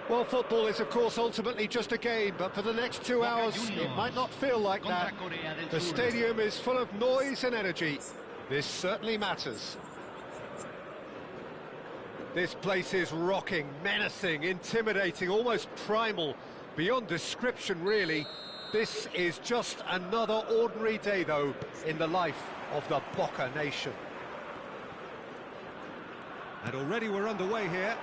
Well, football is, of course, ultimately just a game, but for the next 2 hours, it might not feel like that. The stadium is full of noise and energy. This certainly matters. This place is rocking, menacing, intimidating, almost primal, beyond description, really. This is just another ordinary day, though, in the life of the Boca Nation. And already we're underway here.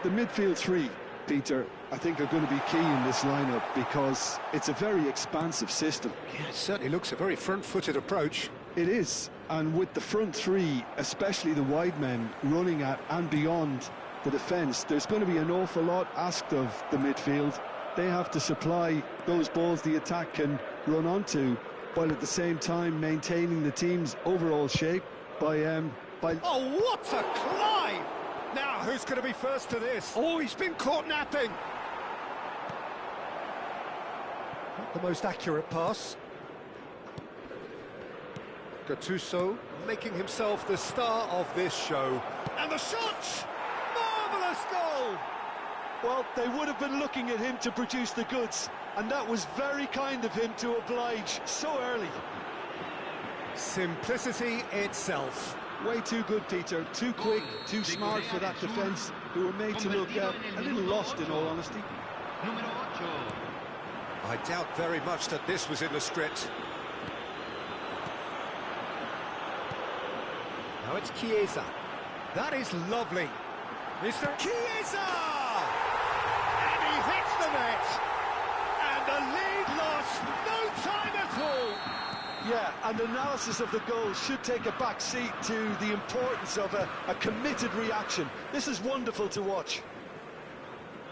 The midfield three, Peter, I think are going to be key in this lineup because it's a very expansive system. Yeah, it certainly looks a very front-footed approach. It is, and with the front three, especially the wide men running at and beyond the defence, there's going to be an awful lot asked of the midfield. They have to supply those balls the attack can run onto, while at the same time maintaining the team's overall shape by... Oh, what a climb! Now, who's going to be first to this? Oh, he's been caught napping. Not the most accurate pass. Gattuso making himself the star of this show. And the shot! Marvellous goal! Well, they would have been looking at him to produce the goods, and that was very kind of him to oblige so early. Simplicity itself. Way too good, Peter. Too quick, too smart for that defence, who were made to look a little lost, in all honesty. I doubt very much that this was in the script. Now it's Chiesa. That is lovely. Mr. Chiesa! And he hits the net. And the lead lost no time at all. Yeah, and analysis of the goal should take a back seat to the importance of a committed reaction. This is wonderful to watch.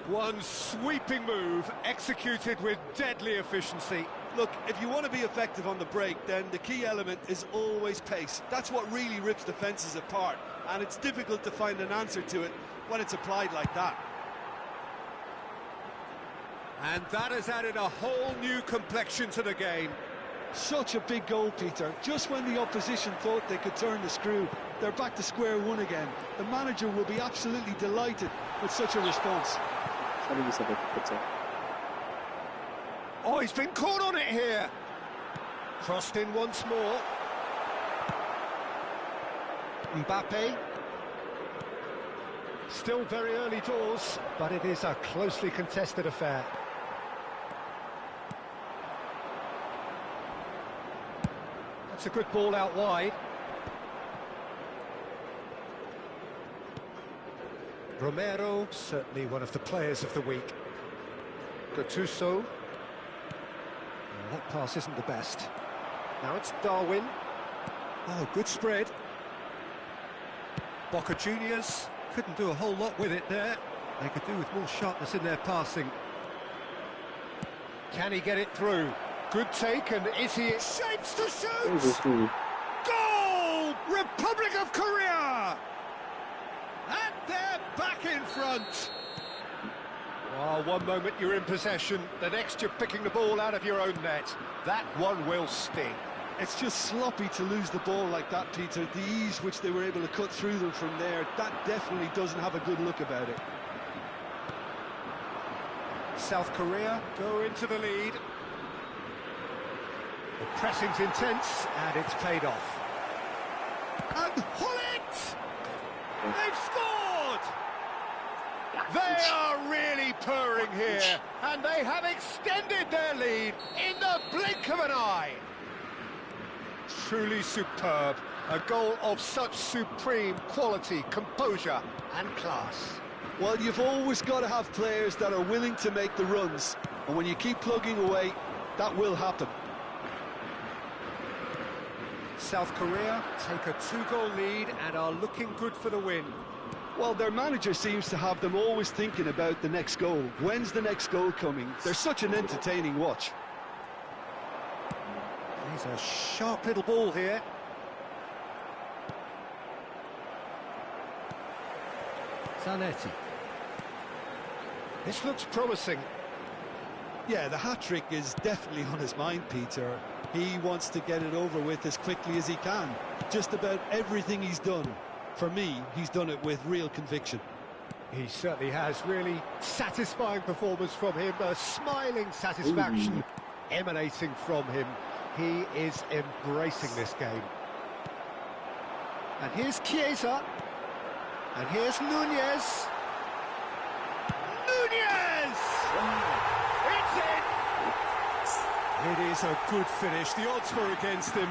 One sweeping move, executed with deadly efficiency. Look, if you want to be effective on the break, then the key element is always pace. That's what really rips defences apart, and it's difficult to find an answer to it when it's applied like that. And that has added a whole new complexion to the game. Such a big goal, Peter. Just when the opposition thought they could turn the screw, they're back to square one again. The manager will be absolutely delighted with such a response. Oh, he's been caught on it here. Crossed in once more. Mbappe. Still very early doors, but it is a closely contested affair. That's a good ball out wide. Romero, certainly one of the players of the week. Gattuso. Well, that pass isn't the best. Now it's Darwin. Oh, good spread. Boca Juniors couldn't do a whole lot with it there. They could do with more sharpness in their passing. Can he get it through? Good take, and is he... Shapes to shoot! Goal! Republic of Korea! And they're back in front. Oh, one moment you're in possession, the next you're picking the ball out of your own net. That one will sting. It's just sloppy to lose the ball like that, Peter. The ease which they were able to cut through them from there, that definitely doesn't have a good look about it. South Korea go into the lead. The pressing's intense, and it's paid off. And Hullet! They've scored! They are really purring here, and they have extended their lead in the blink of an eye. Truly superb. A goal of such supreme quality, composure and class. Well, you've always got to have players that are willing to make the runs, and when you keep plugging away, that will happen. South Korea take a 2-goal lead and are looking good for the win. Well, their manager seems to have them always thinking about the next goal. When's the next goal coming? They're such an entertaining watch. He's a sharp little ball here. Zanetti. This looks promising. Yeah, the hat-trick is definitely on his mind, Peter. He wants to get it over with as quickly as he can. Just about everything he's done, for me, he's done it with real conviction. He certainly has. Really satisfying performance from him. A smiling satisfaction emanating from him. He is embracing this game. And here's Chiesa. And here's Nunez. Nunez! It's in! It is a good finish. The odds were against him.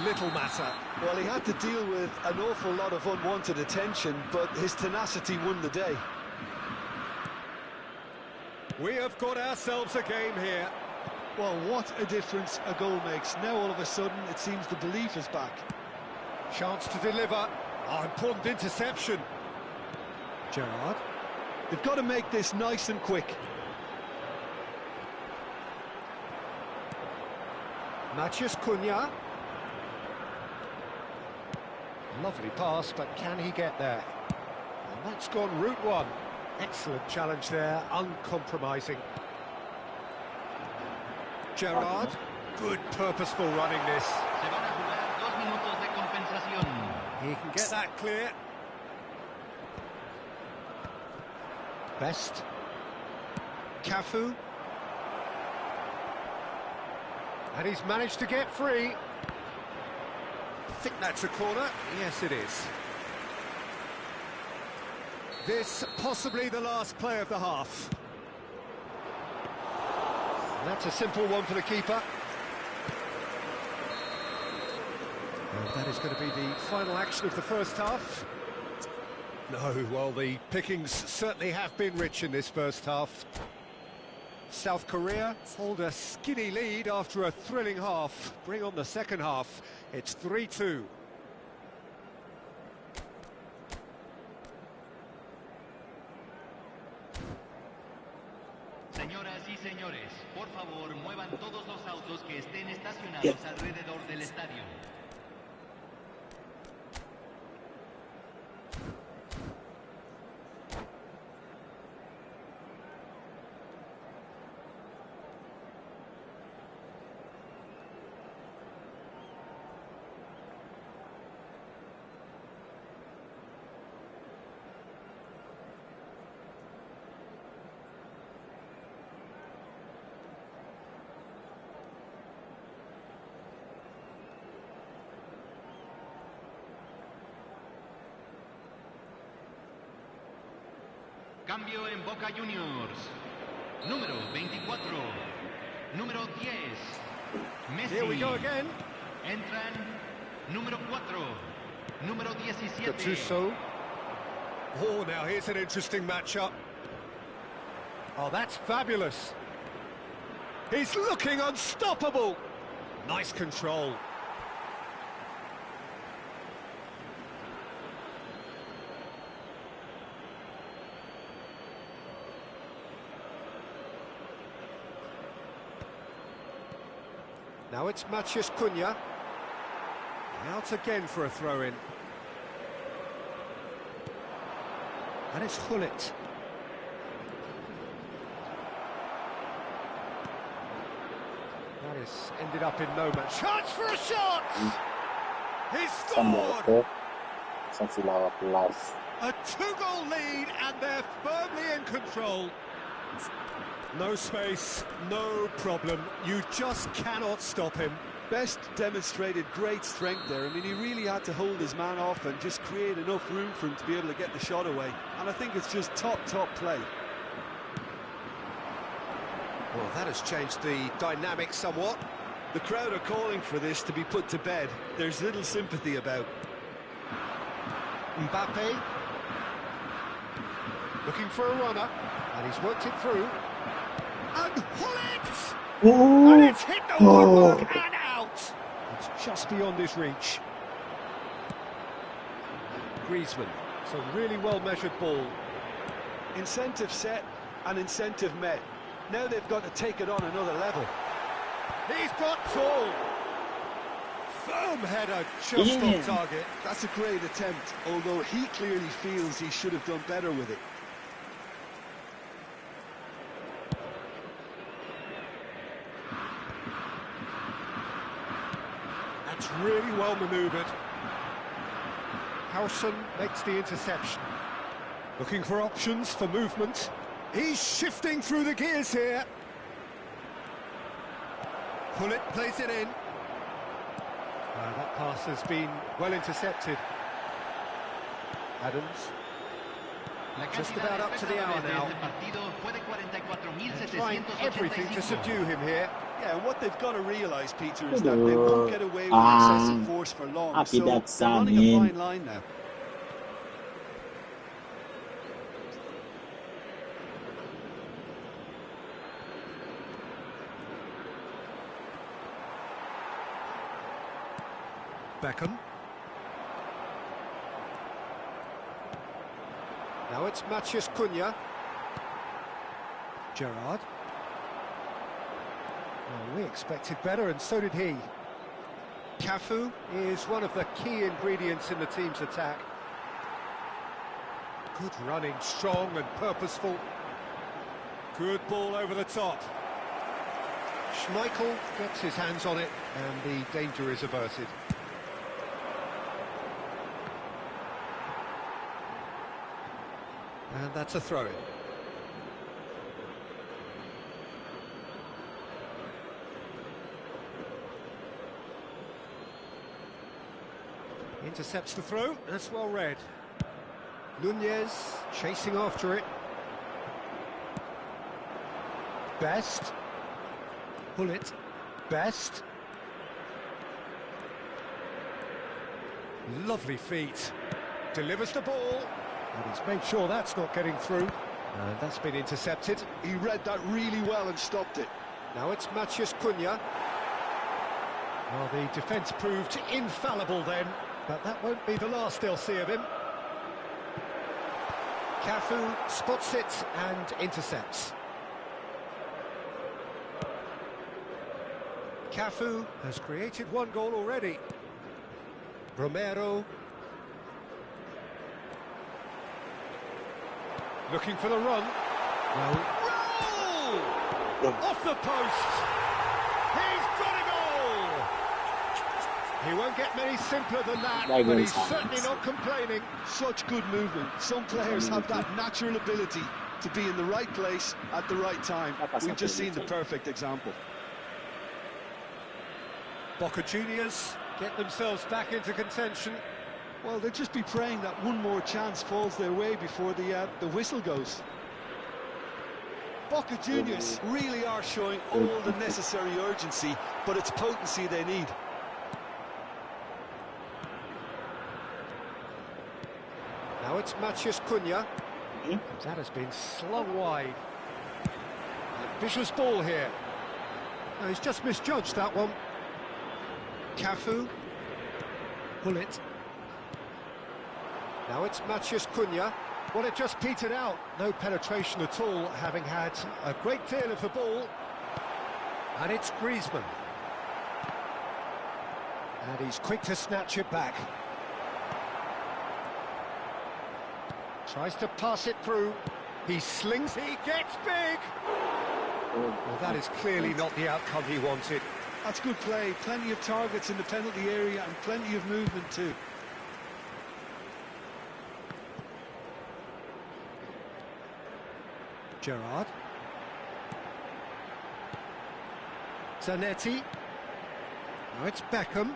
Little matter. Well, he had to deal with an awful lot of unwanted attention, but his tenacity won the day. We have got ourselves a game here. Well, what a difference a goal makes. Now, all of a sudden, it seems the belief is back. Chance to deliver. Oh, important interception. Gerrard. They've got to make this nice and quick. Matheus Cunha. Lovely pass, but can he get there? And that's gone route one. Excellent challenge there, uncompromising. Gerrard, good purposeful running this. He can get that clear. Best. Cafu. And he's managed to get free. I think that's a corner. Yes, it is. This possibly the last play of the half. And that's a simple one for the keeper. And that is going to be the final action of the first half. No, well, the pickings certainly have been rich in this first half. South Korea hold a skinny lead after a thrilling half. Bring on the second half. It's 3-2. Señoras y señores, por favor, muevan todos los autos que estén estacionados alrededor del estadio. Cambio en Boca Juniors. Número 24. Número 10. Messi. Here we go again. Entran Número 4. Número 17. Gattuso. Oh, now here's an interesting matchup. Oh, that's fabulous. He's looking unstoppable. Nice control. Now it's Maciej Cunha. Out again for a throw-in. And it's Hullet. That has ended up in no match. Chance for a shot! He's scored! A 2-goal lead and they're firmly in control. No space, no problem. You just cannot stop him. Best demonstrated great strength there. I mean, he really had to hold his man off and just create enough room for him to be able to get the shot away. And I think it's just top play. Well, that has changed the dynamic somewhat. The crowd are calling for this to be put to bed. There's little sympathy about. Mbappe. Looking for a runner. And he's worked it through. And Hullet! And it's hit the woodwork and out! It's just beyond his reach. Griezmann. It's a really well-measured ball. Incentive set and incentive met. Now they've got to take it on another level. He's got full. Firm header, just on target. That's a great attempt, although he clearly feels he should have done better with it. That's really well manoeuvred. Howson makes the interception. Looking for options for movement. He's shifting through the gears here. Hullet plays it in. That pass has been well intercepted. Adams. Just about up to the hour now. Trying everything to subdue him here. Yeah, and what they've got to realise, Peter, is that they won't get away with excessive force for long. So they're running a fine line now. Beckham. Now it's Maciej Cunha. Gerrard. Well, we expected better, and so did he. Cafu is one of the key ingredients in the team's attack. Good running, strong and purposeful. Good ball over the top. Schmeichel gets his hands on it, and the danger is averted. And that's a throw-in. Intercepts the throw, that's well read. Nunez chasing after it. Best. Hullet. Best. Lovely feet. Delivers the ball. And he's made sure that's not getting through. And that's been intercepted. He read that really well and stopped it. Now it's Maciej Cunha. Well, the defence proved infallible then, but that won't be the last they'll see of him. Cafu spots it and intercepts. Cafu has created one goal already. Romero. Looking for the run. Well, roll! Off the post! He's got a goal! He won't get many simpler than that, but he's certainly not complaining. Such good movement. Some players have that natural ability to be in the right place at the right time. We've just seen the perfect example. Boca Juniors get themselves back into contention. Well, they'll just be praying that one more chance falls their way before the whistle goes. Boca Juniors really are showing all the necessary urgency, but it's potency they need. Now it's Matheus Cunha. That has been slung wide. Ambitious ball here. No, he's just misjudged that one. Cafu. Pull it. Now it's Matheus Cunha. Well, it just petered out. No penetration at all, having had a great deal of the ball. And it's Griezmann. And he's quick to snatch it back. Tries to pass it through. He slings, he gets big! Well, that is clearly not the outcome he wanted. That's good play. Plenty of targets in the penalty area and plenty of movement too. Gerrard. Zanetti. Now it's Beckham.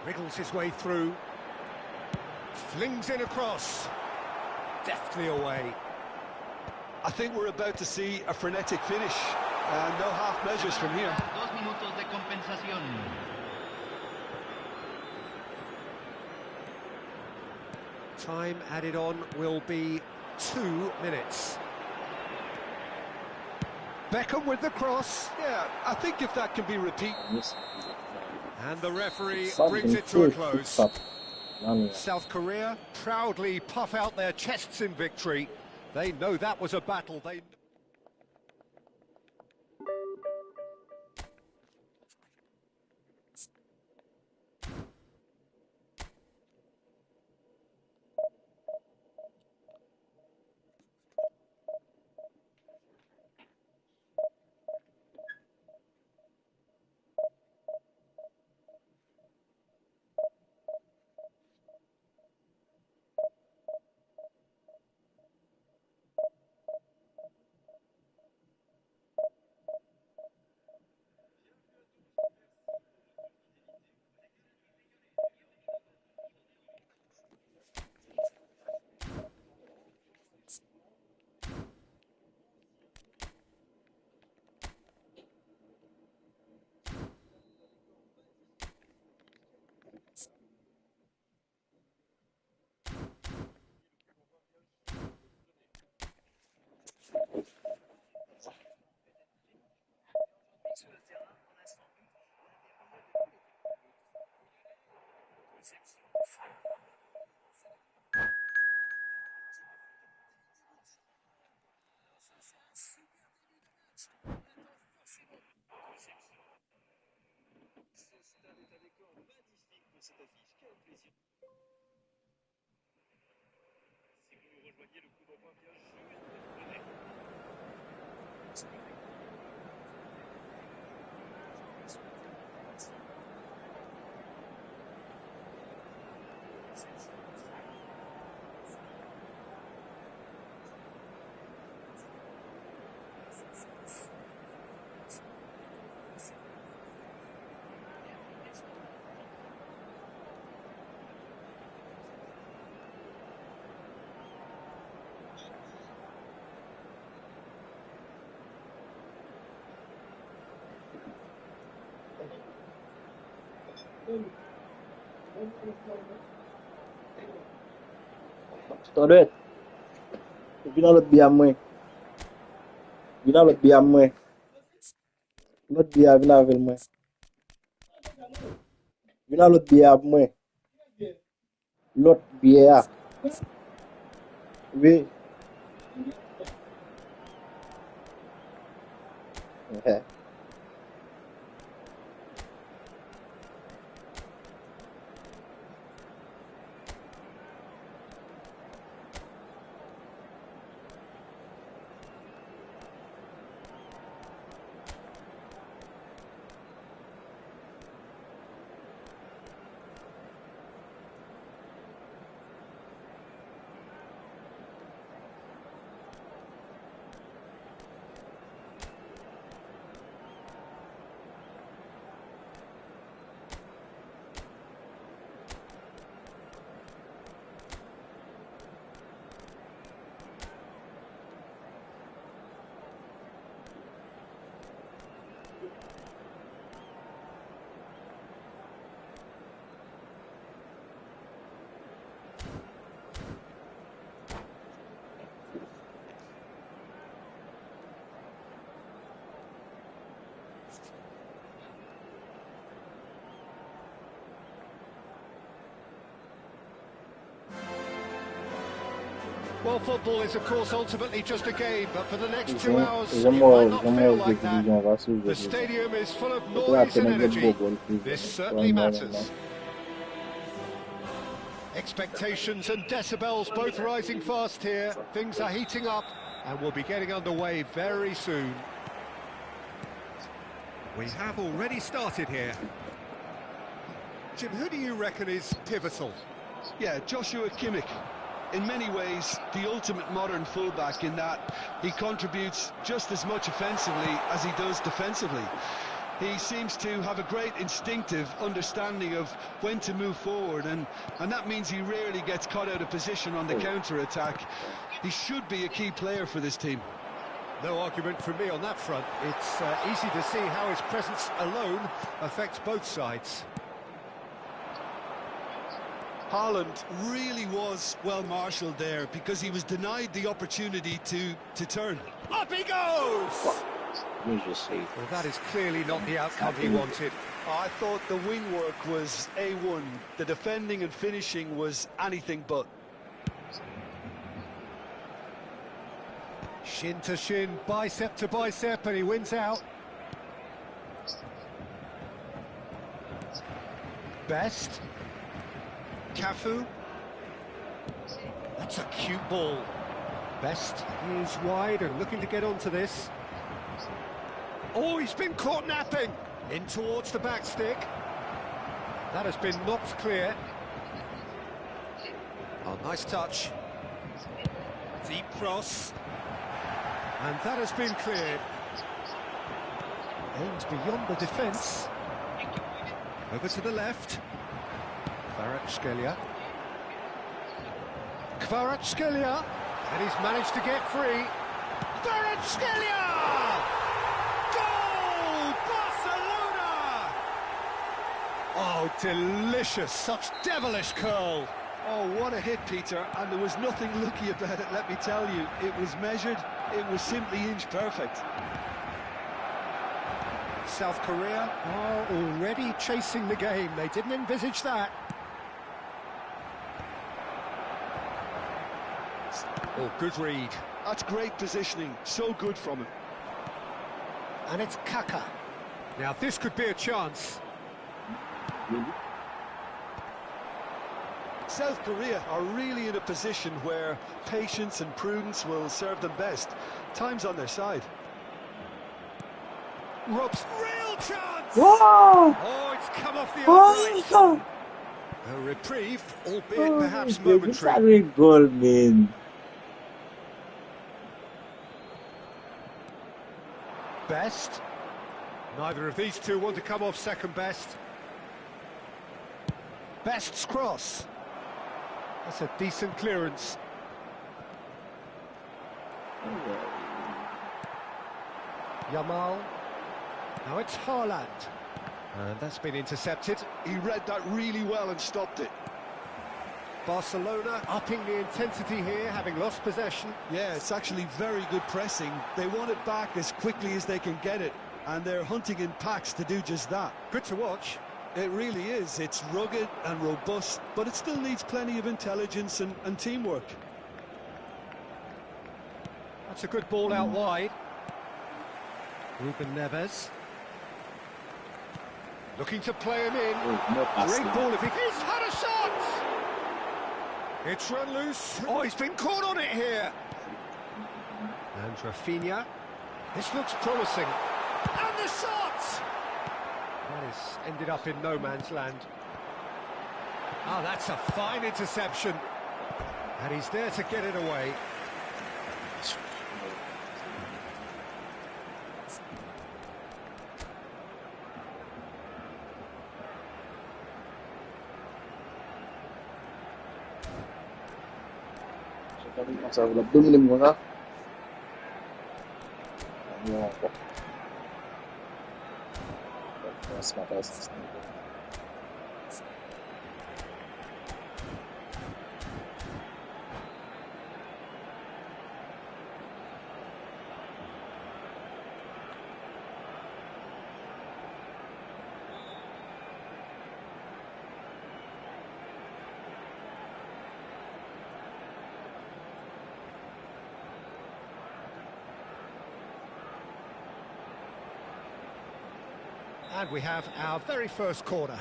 Wriggles his way through. Flings in across. Deftly away. I think we're about to see a frenetic finish. No half measures from here. 2 minutos de compensación. Time added on will be 2 minutes. Beckham with the cross. Yeah, I think if that can be repeated. And the referee brings it to a close. South Korea proudly puff out their chests in victory. They know that was a battle. Toret. Vina lot biya mwen. Vina lot biya mwen. Lot biya vina vel mwen. Vina lot biya mwen. Lot biya. Oui. Okay. Well, football is, of course, ultimately just a game, but for the next Ils 2 ont, hours, ils ont it might mort, not ils ont feel mort de like that. division, on va suivre The les gens. stadium is full of C'est là, noise and peine energy. football, This c'est certainly mort matters. maintenant. Expectations and decibels both rising fast here. Things are heating up and we'll be getting underway very soon. We have already started here. Jim, who do you reckon is pivotal? Yeah, Joshua Kimmich. In many ways, the ultimate modern fullback in that he contributes just as much offensively as he does defensively. He seems to have a great instinctive understanding of when to move forward, and that means he rarely gets caught out of position on the counter-attack. He should be a key player for this team. No argument from me on that front. It's easy to see how his presence alone affects both sides. Haaland really was well marshalled there because he was denied the opportunity to turn. Up he goes! Oui, je sais. Well, that is clearly not the outcome he wanted. I thought the wing work was A1. The defending and finishing was anything but. Shin to shin, bicep to bicep, and he wins out. Best. Cafu. That's a cute ball. Best is wide and looking to get onto this. Oh, he's been caught napping. In towards the back stick. That has been knocked clear. Oh, nice touch. Deep cross. And that has been cleared. Aims beyond the defence. Over to the left. Kvaratskhelia. Kvaratskhelia. And he's managed to get free. Kvaratskhelia! Goal! Barcelona! Oh, delicious. Such devilish curl. Oh, what a hit, Peter, and there was nothing lucky about it, let me tell you. It was measured, it was simply inch perfect. South Korea are already chasing the game. They didn't envisage that. Oh, good read. That's great positioning, so good from him. And it's Kaka. Now, this could be a chance. South Korea are really in a position where patience and prudence will serve them best. Time's on their side. Rob's real chance! Wow! Oh, it's come off the Oh, upright. A reprieve, albeit perhaps momentary. Sorry, goal, man. Best. Neither of these two want to come off second best. Best's cross. That's a decent clearance. Yamal. Now it's Haaland. And that's been intercepted. He read that really well and stopped it. Barcelona upping the intensity here, having lost possession. Yeah, it's actually very good pressing. They want it back as quickly as they can get it, and they're hunting in packs to do just that. Good to watch. It really is. It's rugged and robust, but it still needs plenty of intelligence and teamwork. That's a good ball out wide. Ruben Neves. Looking to play him in. Great ball if he's had a shot! It's run loose. Oh, he's been caught on it here. And Rafinha. This looks promising. And the shot! That has ended up in no man's land. Oh, that's a fine interception. And he's there to get it away. Ça va 2 minutes comme ça. Non, bon. Ce matin, c'est And we have our very first corner.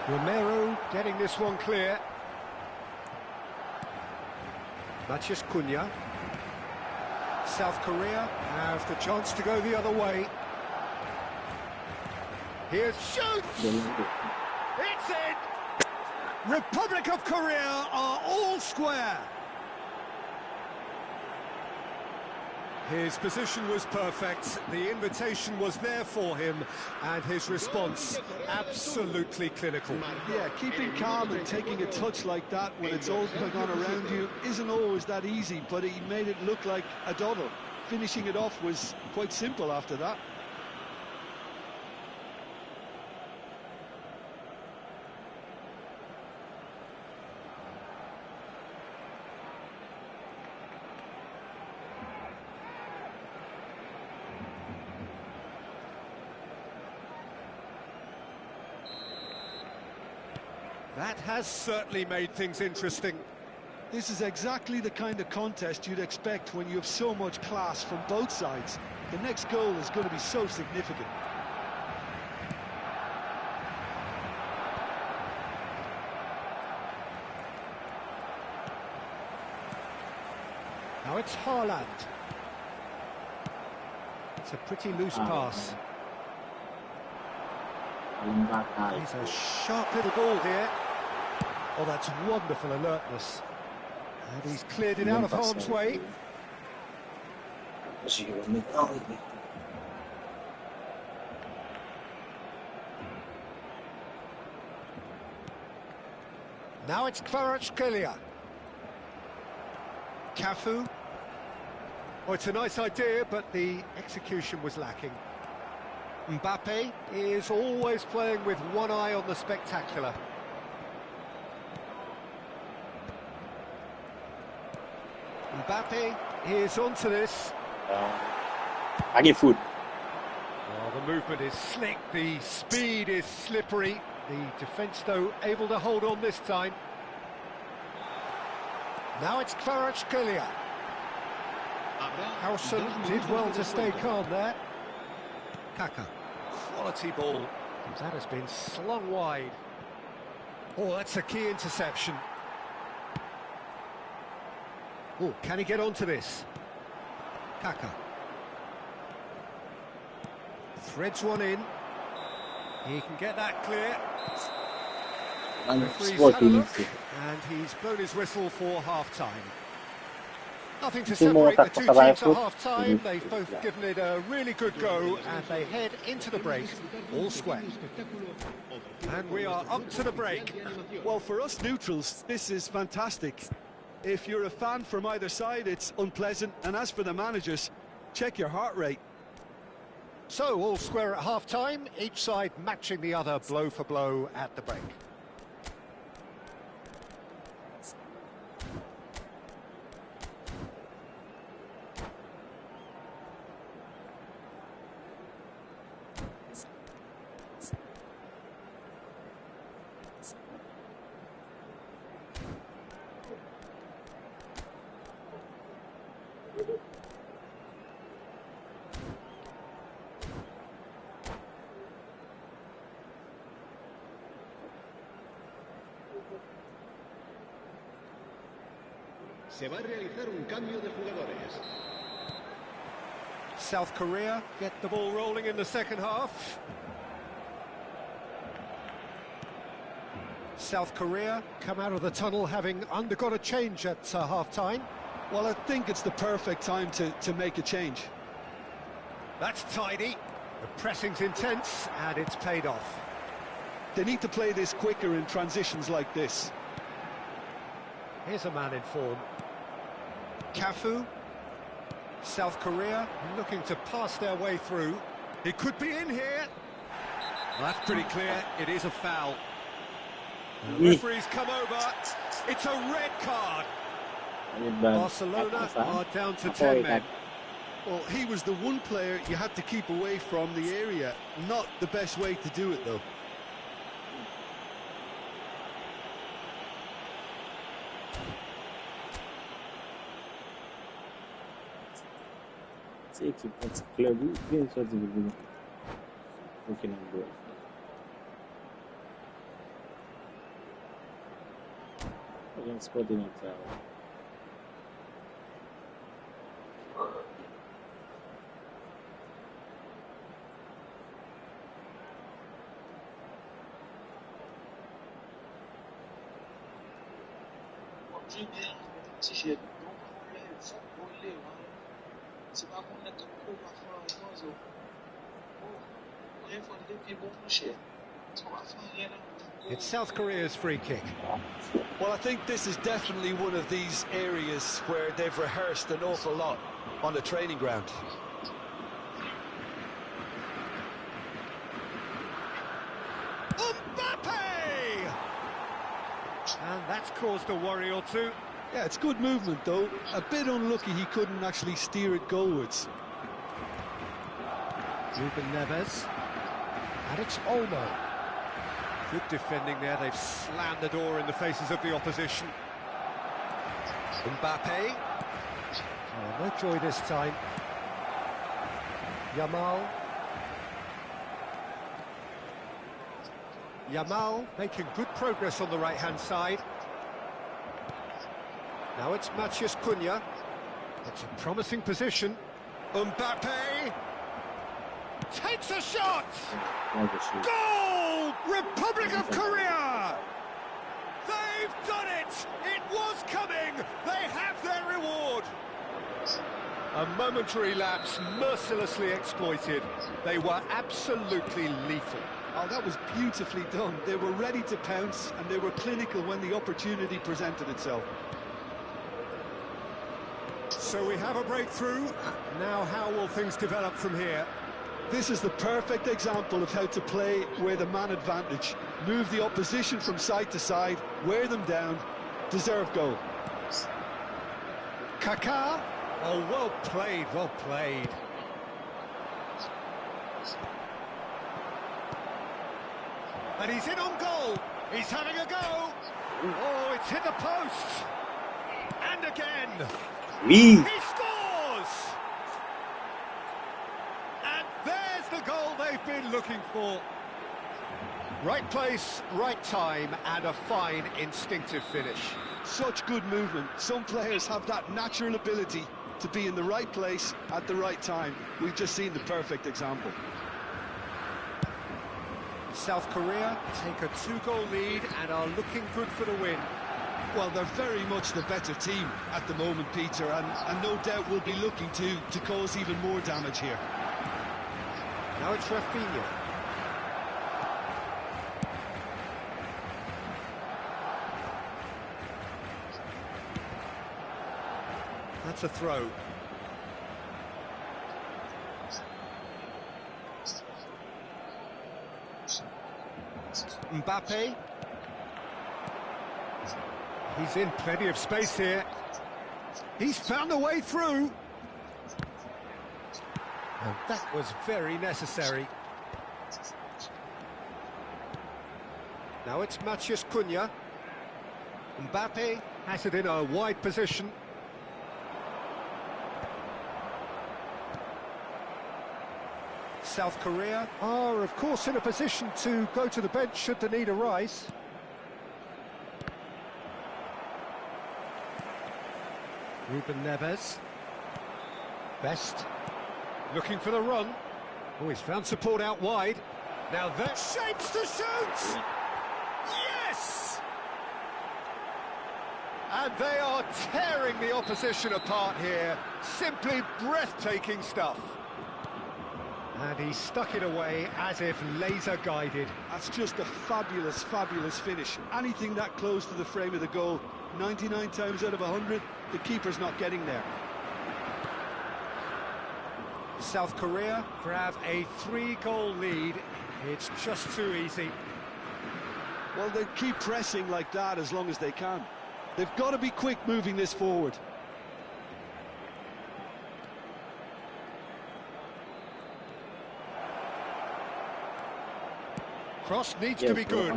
Romero getting this one clear. Maciej Cunha. South Korea have the chance to go the other way. Here's shoots! It's in! Republic of Korea are all square. His position was perfect, the invitation was there for him, and his response absolutely clinical. Yeah, keeping calm and taking a touch like that when it's all going on around you isn't always that easy, but he made it look like a doddle. Finishing it off was quite simple after that. That has certainly made things interesting. This is exactly the kind of contest you'd expect when you have so much class from both sides. The next goal is going to be so significant. Now it's Haaland. It's a pretty loose pass. He's a sharp little ball here. Oh, that's wonderful alertness. And he's cleared it out of harm's way. Now it's Kvaratskhelia. Cafu. Oh, it's a nice idea, but the execution was lacking. Mbappe is always playing with one eye on the spectacular. Mbappe is onto this. Food. Well, the movement is slick, the speed is slippery. The defence, though, able to hold on this time. Now it's Kvaratskhelia. Howson did well to stay calm there. Kaka. Quality ball. That has been slung wide. Oh, that's a key interception. Oh, can he get onto this? Kaka. Threads one in. He can get that clear. Referee's had a look, and he's blown his whistle for half-time. Nothing to separate the two teams at half-time. They've both given it a really good go, and they head into the break all square. And we are up to the break. Well, for us neutrals, this is fantastic. If you're a fan from either side, it's unpleasant. And as for the managers, check your heart rate. So, all square at half-time, each side matching the other blow for blow at the break. Se va a realizar un cambio de jugadores. South Korea get the ball rolling in the second half. South Korea come out of the tunnel having undergone a change at half-time. Well, I think it's the perfect time to make a change. That's tidy. The pressing's intense, and it's paid off. They need to play this quicker in transitions like this. Here's a man in form. Cafu. South Korea looking to pass their way through. He could be in here. Well, that's pretty clear. It is a foul. The referee's come over. It's a red card. Barcelona are down to 10 men. Well, he was the one player you had to keep away from the area. Not the best way to do it, though. It's équipe, it's club, bien sûr, tu veux dire. Aucun endroit. Against Sporting Tower. It's South Korea's free kick. Well, I think this is definitely one of these areas where they've rehearsed an awful lot on the training ground. Mbappe! And that's caused a worry or two. Yeah, it's good movement, though. A bit unlucky he couldn't actually steer it goalwards. Ruben Neves. And it's Olmo. Good defending there. They've slammed the door in the faces of the opposition. Mbappe. Oh, no joy this time. Yamal making good progress on the right-hand side. Now it's Matheus Cunha. It's a promising position. Mbappe takes a shot! Goal! Republic of Korea! They've done it! It was coming! They have their reward! A momentary lapse mercilessly exploited. They were absolutely lethal. Oh, that was beautifully done. They were ready to pounce and they were clinical when the opportunity presented itself. So we have a breakthrough. Now how will things develop from here? This is the perfect example of how to play with a man advantage. Move the opposition from side to side, wear them down, deserve goal. Kaká. Oh, well played, well played. And he's in on goal. He's having a go. Oh, it's hit the post. And again. Oui. He scores! And there's the goal they've been looking for. Right place, right time, and a fine instinctive finish. Such good movement. Some players have that natural ability to be in the right place at the right time. We've just seen the perfect example. South Korea take a 2-goal lead and are looking good for the win. Well, they're very much the better team at the moment, Peter, and no doubt will be looking to cause even more damage here. Now it's Rafinha. That's a throw. Mbappe. He's in plenty of space here. He's found a way through. And that was very necessary. Now it's Matheus Cunha. Mbappe has it in a wide position. South Korea are, of course, in a position to go to the bench should the need arise. Ruben Neves. Best. Looking for the run. Oh, he's found support out wide. Now that shapes to shoot! Yes! And they are tearing the opposition apart here. Simply breathtaking stuff. And he stuck it away as if laser-guided. That's just a fabulous, fabulous finish. Anything that close to the frame of the goal, 99 times out of 100, the keeper's not getting there. South Korea grab a 3-goal lead. It's just too easy. Well, they keep pressing like that as long as they can. They've got to be quick moving this forward. Cross needs to be good.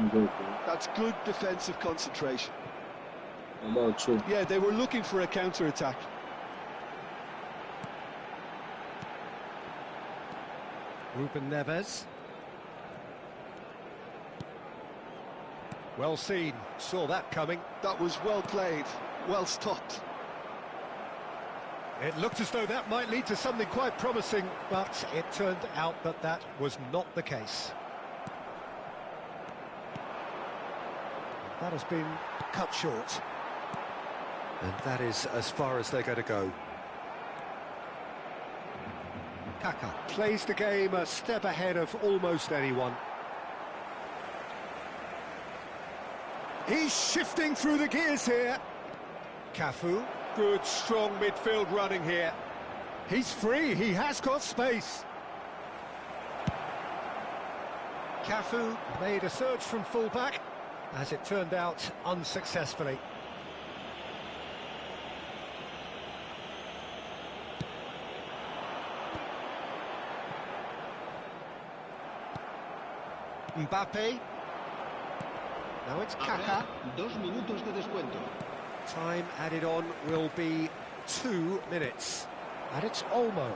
That's good defensive concentration. About you. Yeah, they were looking for a counter-attack. Ruben Neves. Well seen, saw that coming. That was well played, well stopped. It looked as though that might lead to something quite promising, but it turned out that that was not the case. That has been cut short. And that is as far as they're going to go. Kaka plays the game a step ahead of almost anyone. He's shifting through the gears here. Cafu, good strong midfield running here. He's free, he has got space. Cafu made a surge from full-back, as it turned out unsuccessfully. Mbappe. Now it's Kaka. 2 minutos de descuento. Time added on will be 2 minutes. And it's Olmo.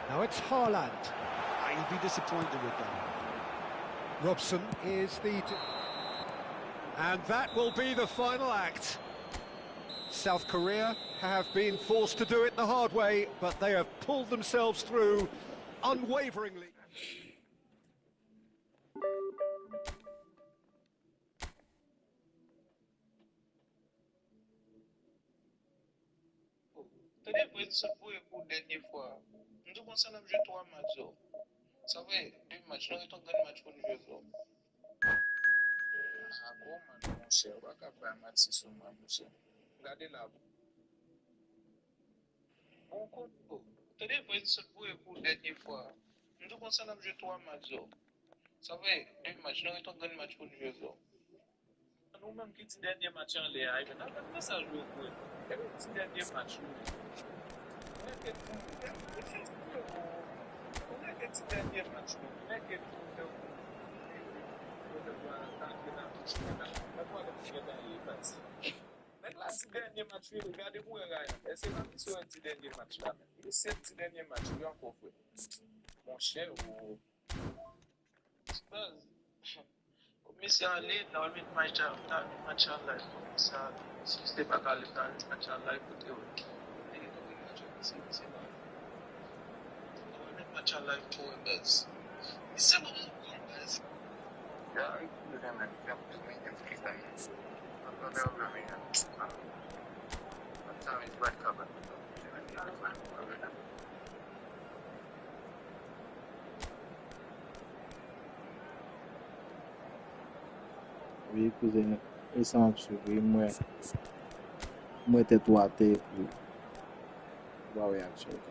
Now it's Haaland. You'll be disappointed with that. Robson is the... And that will be the final act. South Korea have been forced to do it the hard way, but they have pulled themselves through unwaveringly. Today, pour être pour la dernière fois, nous commençons à jouer 3 matchs. Ça fait 2 matchs, nous avons un match pour nous jouer. Ah, comment mon cher, on va faire un match sur moi, monsieur. Regardez là. On compte. Today, pour être pour la dernière fois, nous commençons à jouer 3 matchs. Ça fait 2 matchs, nous avons un match pour nous jouer. Nous-mêmes qui dit dernier match en l'air, mais nous avons ça jouer pour eux. Quel est le dernier match? On a que dernier match. On a que maintenant, si dernier match, regardez-moi, c'est pas si on dit dernier match là. Le 7 dernier match, il y a encore fait. Mon cher, mais c'est en ligne, dans le match en live. Ça, si c'était pas dans le match en live, c'est match en live pour eux. C'est bon, guys. Yeah, you can make them free time. I'm not over here. That time is back covered. Oui, cousin, et sans suivre, moi, t'es toi, t'es pour voir réaction qu'a fait.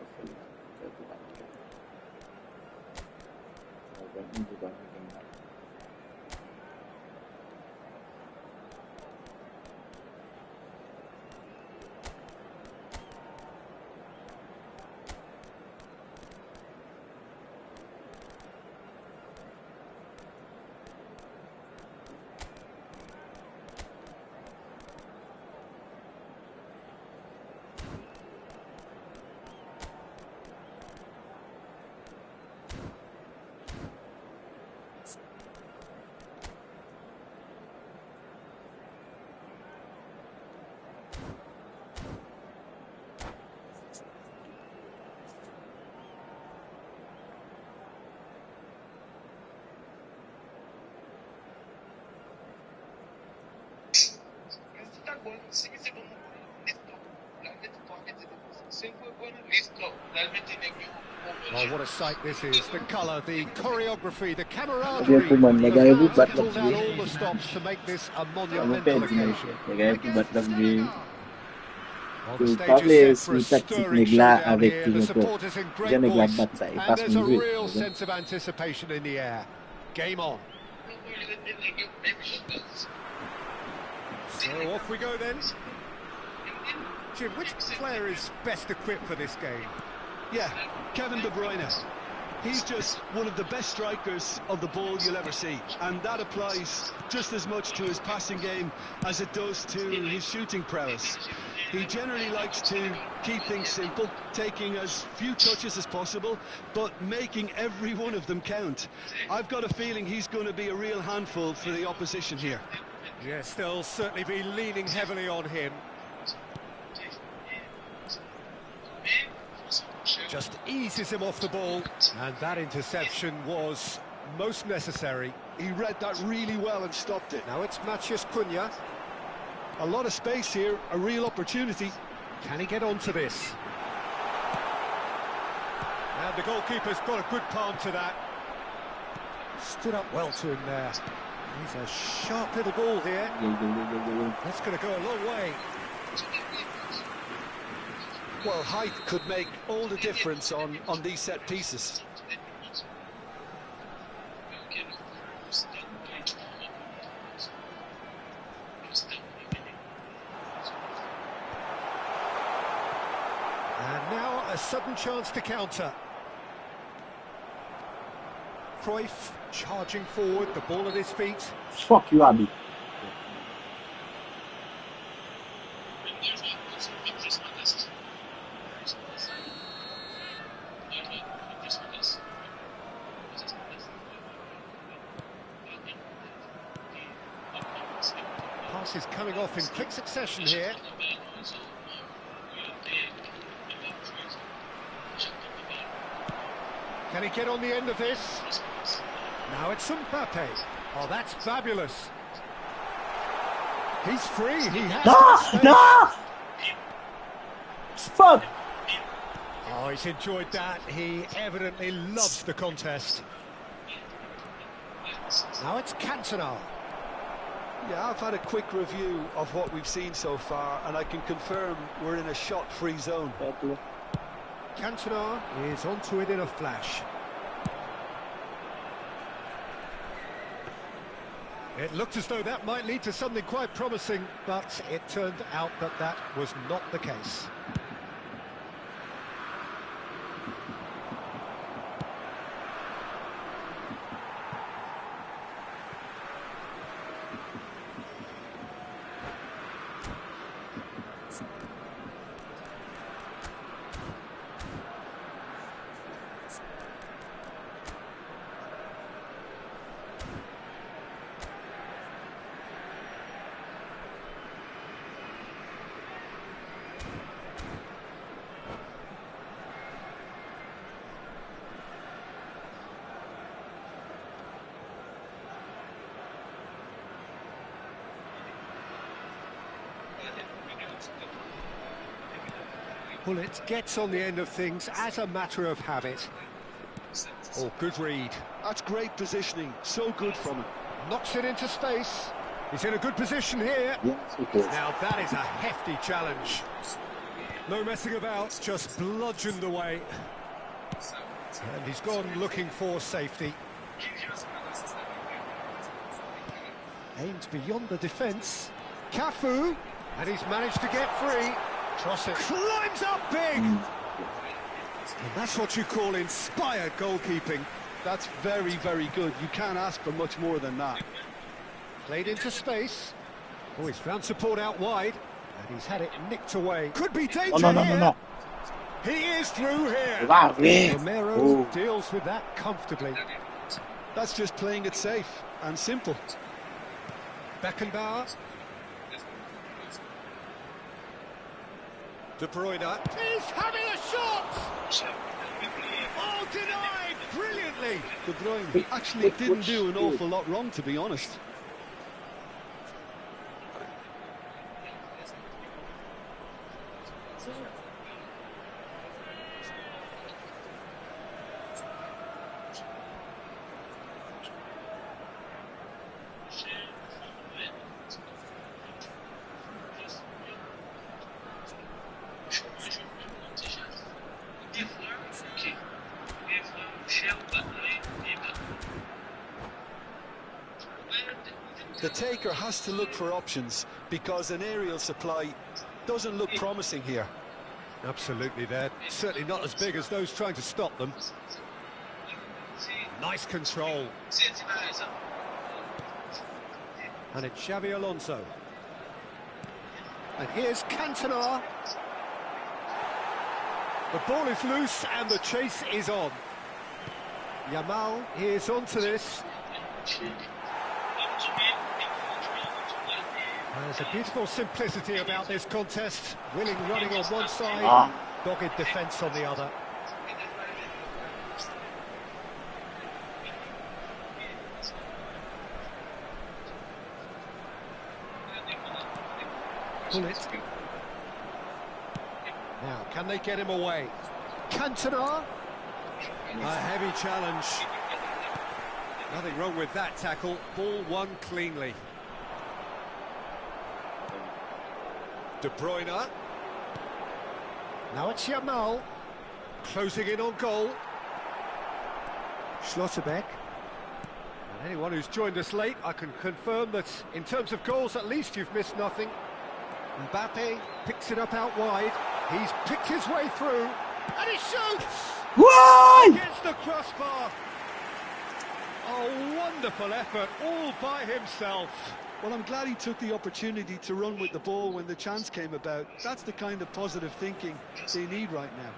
Oh, what a sight this is. The colour, the choreography, the camaraderie. The fans have pulled out all the stops to make this a monumental occasion. Well, the stage is set for a stirring showdown here. The supporters in great voice. And there's a real sense of anticipation in the air. Game on. So off we go then. Jim, which player is best equipped for this game? Yeah, Kevin De Bruyne. He's just one of the best strikers of the ball you'll ever see, and that applies just as much to his passing game as it does to his shooting prowess. He generally likes to keep things simple, taking as few touches as possible, but making every one of them count. I've got a feeling he's going to be a real handful for the opposition here. Yes, they'll certainly be leaning heavily on him. Just eases him off the ball, and that interception was most necessary. He read that really well and stopped it. Now it's Matheus Cunha. A lot of space here, a real opportunity. Can he get onto this? And the goalkeeper's got a good palm to that. Stood up well to him there. He's a sharp little ball here. That's going to go a long way. Well, height could make all the difference on these set pieces. And now a sudden chance to counter. Cruyff charging forward, the ball at his feet. Fuck you, Abby. Pass is coming off in quick succession here. Can he get on the end of this? Now it's Mbappe. Oh, that's fabulous. He's free. He has Nah! Fuck! Oh, he's enjoyed that. He evidently loves the contest. Now it's Cantona. Yeah, I've had a quick review of what we've seen so far, and I can confirm we're in a shot-free zone. Cantona is onto it in a flash. It looked as though that might lead to something quite promising, but it turned out that that was not the case. Bullet gets on the end of things as a matter of habit. Oh, good read. That's great positioning, so good from him. Knocks it into space. He's in a good position here. Yes, it is. Now that is a hefty challenge. No messing about, just bludgeoned away. And he's gone looking for safety. Aimed beyond the defence. Cafu, and he's managed to get free. Trossard climbs up big! And that's what you call inspired goalkeeping. That's very, very good. You can't ask for much more than that. Played into space. Oh, he's found support out wide. And he's had it nicked away. Could be danger here. No. He is through here. Romero deals with that comfortably. That's just playing it safe and simple. Beckenbauer. De Bruyne. He's having a shot! Oh, denied brilliantly! De Bruyne actually didn't do an awful lot wrong, to be honest. The taker has to look for options because an aerial supply doesn't look promising here. Absolutely, they're certainly not as big as those trying to stop them. Nice control. And it's Xabi Alonso. And here's Cantona. The ball is loose and the chase is on. Yamal is onto this. There's a beautiful simplicity about this contest. Willing running on one side, dogged defence on the other. Pull it. Now, can they get him away? Cantona. A heavy challenge. Nothing wrong with that tackle. Ball won cleanly. De Bruyne. Now it's Yamal. Closing in on goal. Schlotterbeck. And anyone who's joined us late, I can confirm that in terms of goals, at least you've missed nothing. Mbappe picks it up out wide. He's picked his way through. And he shoots! Why? Against the crossbar. A wonderful effort, all by himself. Well, I'm glad he took the opportunity to run with the ball when the chance came about. That's the kind of positive thinking they need right now.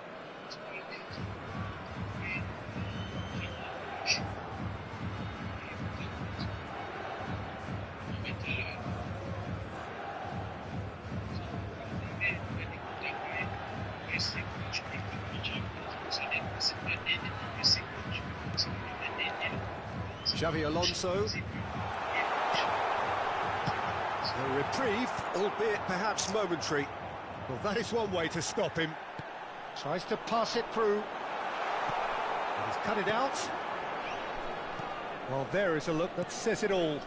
Xavi Alonso. A reprieve, albeit perhaps momentary. Well, that is one way to stop him. Tries to pass it through. And he's cut it out. Well, there is a look that says it all.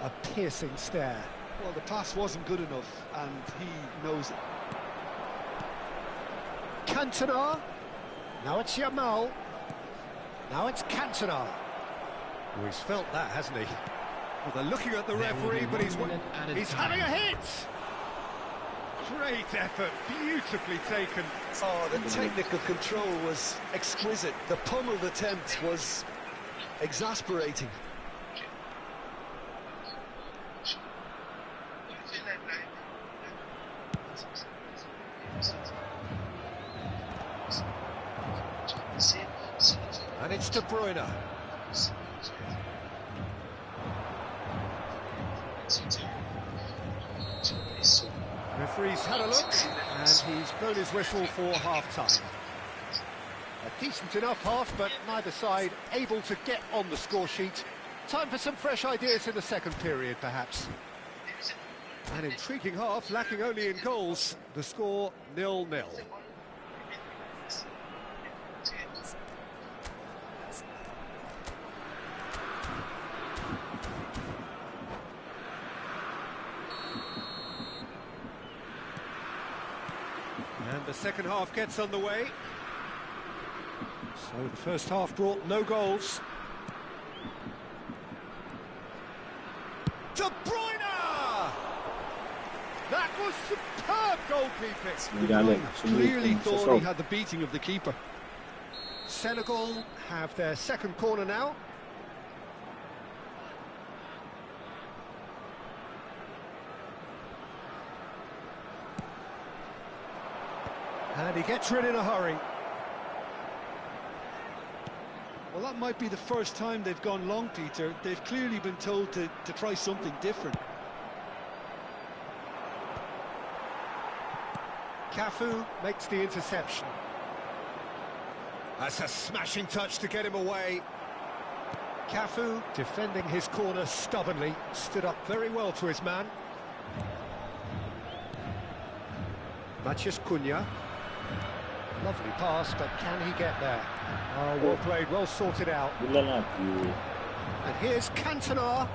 A piercing stare. Well, the pass wasn't good enough, and he knows it. Cantona. Now it's Yamal. Now it's Cantona. Oh, he's felt that, hasn't he? Well, they're looking at the referee, but he's having a hit! Great effort, beautifully taken. Oh, the technical control was exquisite. The pummeled attempt was exasperating. And it's De Bruyne. Referee's had a look, and he's blown his whistle for half-time. A decent enough half, but neither side able to get on the score sheet. Time for some fresh ideas in the second period, perhaps. An intriguing half, lacking only in goals. The score 0-0. And the second half gets underway. So the first half brought no goals. De Bruyne! That was superb goalkeeping. Clearly thought he had the beating of the keeper. Senegal have their second corner now. And he gets rid in a hurry. Well, that might be the first time they've gone long, Peter. They've clearly been told to try something different. Cafu makes the interception. That's a smashing touch to get him away. Cafu, defending his corner stubbornly, stood up very well to his man. Matheus Cunha. Lovely pass, but can he get there? Oh, well played, well sorted out. And here's Cantona.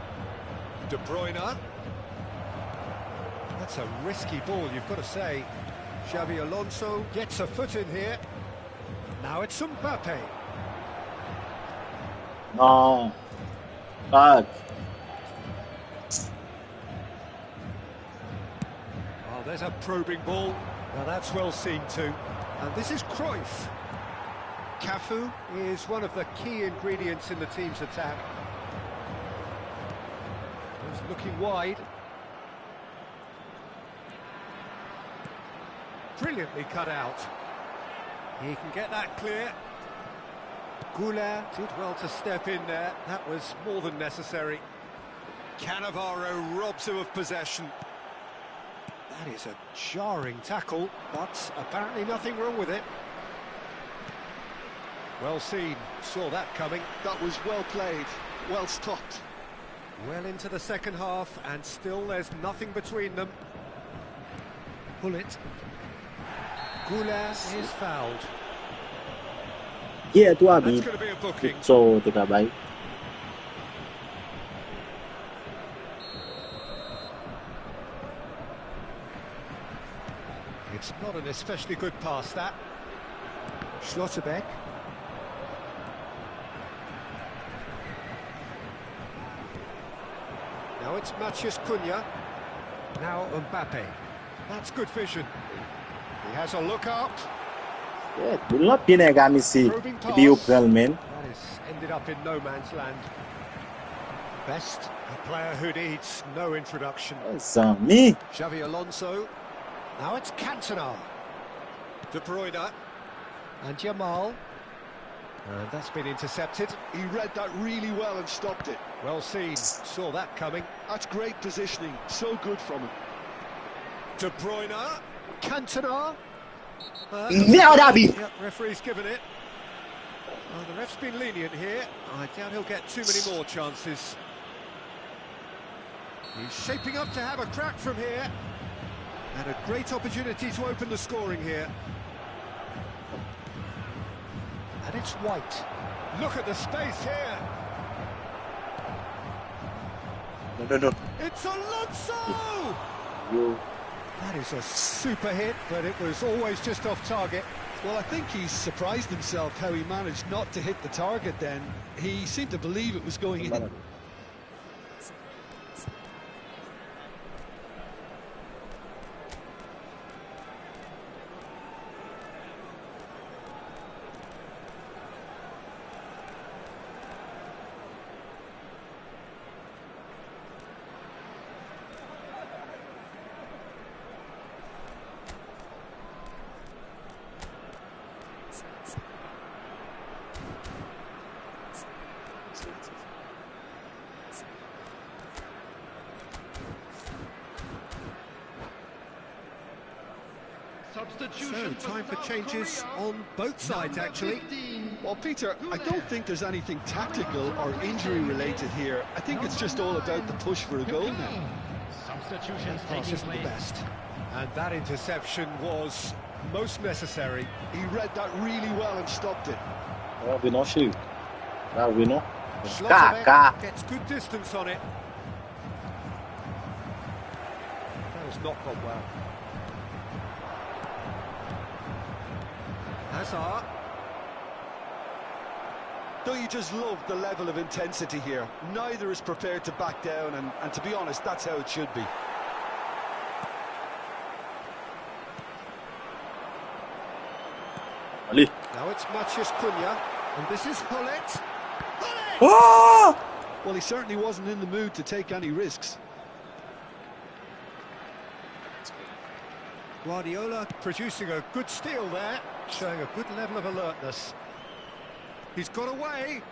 De Bruyne. That's a risky ball, you've got to say. Xavi Alonso gets a foot in here. Now it's Mbappe. No. Bad. Oh, there's a probing ball. Now that's well seen too. And this is Cruyff. Cafu is one of the key ingredients in the team's attack. He's looking wide. Brilliantly cut out. He can get that clear. Goulart did well to step in there. That was more than necessary. Cannavaro robs him of possession. That is a jarring tackle, but apparently nothing wrong with it. Well seen, saw that coming. That was well played, well stopped. Well into the second half, and still there's nothing between them. Pull it. Goulart is fouled. Yeah, tu That's abi. going to be a booking. So te kabay. It's not an especially good pass, that. Schlotterbeck. Now it's Matheus Cunha. Now Mbappe. That's good vision. He has a look out. Yeah, dulu pinega misi. Probing pass. Di upel men. That has ended up in no man's land. Best, a player who needs no introduction. Zami. Xavi Alonso. Now it's Cantona. De Bruyne. And Jamal. And that's been intercepted. He read that really well and stopped it. Well seen. Saw that coming. That's great positioning, so good from him. De Bruyne. Cantona. Now Dabi. Yep, referee's given it. Well, the ref's been lenient here. I doubt he'll get too many more chances. He's shaping up to have a crack from here. And a great opportunity to open the scoring here. And it's White. Look at the space here. No. It's Alonso! You. That is a super hit, but it was always just off target. Well, I think he's surprised himself how he managed not to hit the target then. He seemed to believe it was going in. So, time for changes on both sides, actually. Well, Peter, I don't think there's anything tactical or injury related here. I think it's just all about the push for a goal now. Substitutions Pass taking isn't the place. best. And that interception was most necessary. He read that really well and stopped it. Oh, we know she. Ah, we know. Schlotterbeck gets good distance on it. That has not gone well. Hazard. Don't you just love the level of intensity here? Neither is prepared to back down, and to be honest, that's how it should be. Ali. Now it's Matheus Cunha, and this is Hullet. Hullet! Oh! Well, he certainly wasn't in the mood to take any risks. Guardiola producing a good steal there, showing a good level of alertness. He's got away.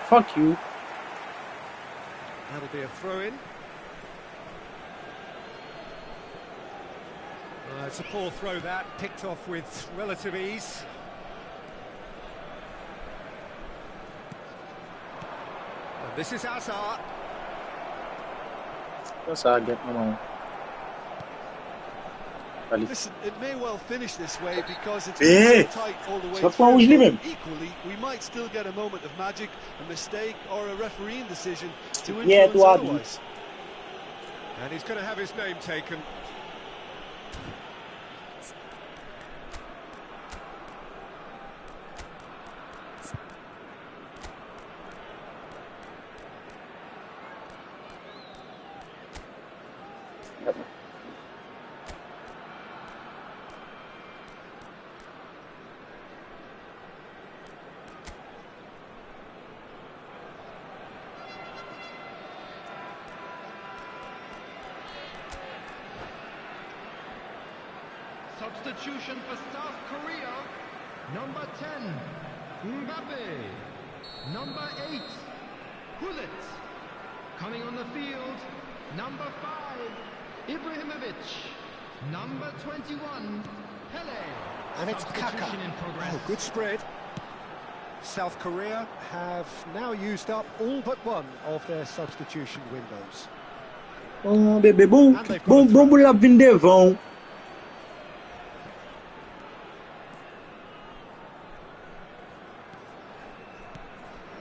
Fuck you. That'll be a throw-in. It's a poor throw that, picked off with relative ease. And this is Hazard. That's how I get my money. Ali. Listen, it may well finish this way because it's Hey! been so tight all the way What's wrong with through. him? Equally, we might still get a moment of magic, a mistake, or a refereeing decision to Yeah, influence Duarte. otherwise. And he's going to have his name taken. Substitution for South Korea. Number 10, Mbappe. Number 8, Gullit. Coming on the field, number 5, Ibrahimovic. Number 21, Pele. And it's Kaka. Substitution in progress. Oh, good spread. South Korea have now used up all but one of their substitution windows. Oh, bebê, bom, And they've got bom, a throw. bom lá vir devão.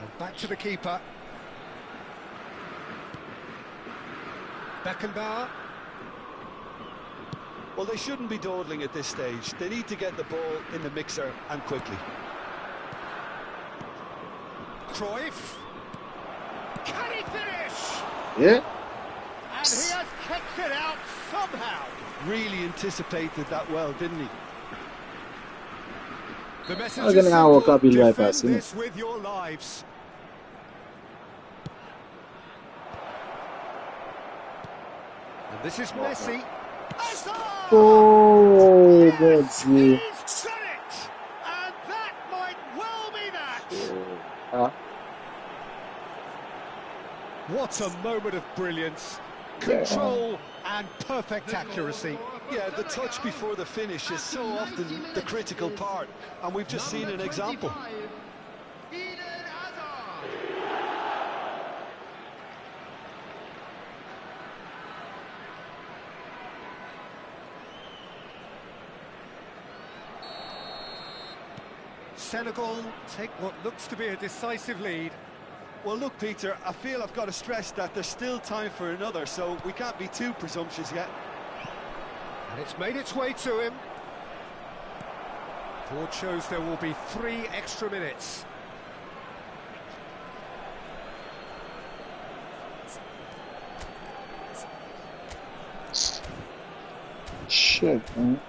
And back to the keeper. Beckenbauer. Well, they shouldn't be dawdling at this stage. They need to get the ball in the mixer and quickly. Cruyff. Can he finish? Yeah. And he has kicked it out somehow. Really anticipated that well, didn't he? The message Alguém is ganhou o simple, cabelo vai pra defend cima. this with your lives. And this is Messi. Hazard! Oh, bom dia. He's done it! And that might well be that! Ah, What a moment of brilliance. Control and perfect accuracy. Yeah, the touch before the finish is so often the critical part, and we've just seen an example. 25, Eden Hazard. Senegal take what looks to be a decisive lead. Well, look, Peter, I feel I've got to stress that there's still time for another, so we can't be too presumptuous yet. And it's made its way to him. Board shows there will be 3 extra minutes. shit, man.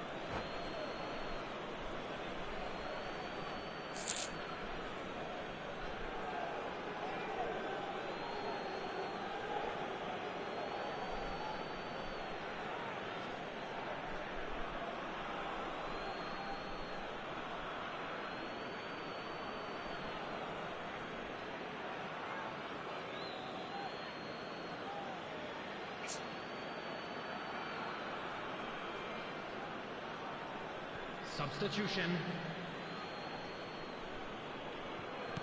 Substitution.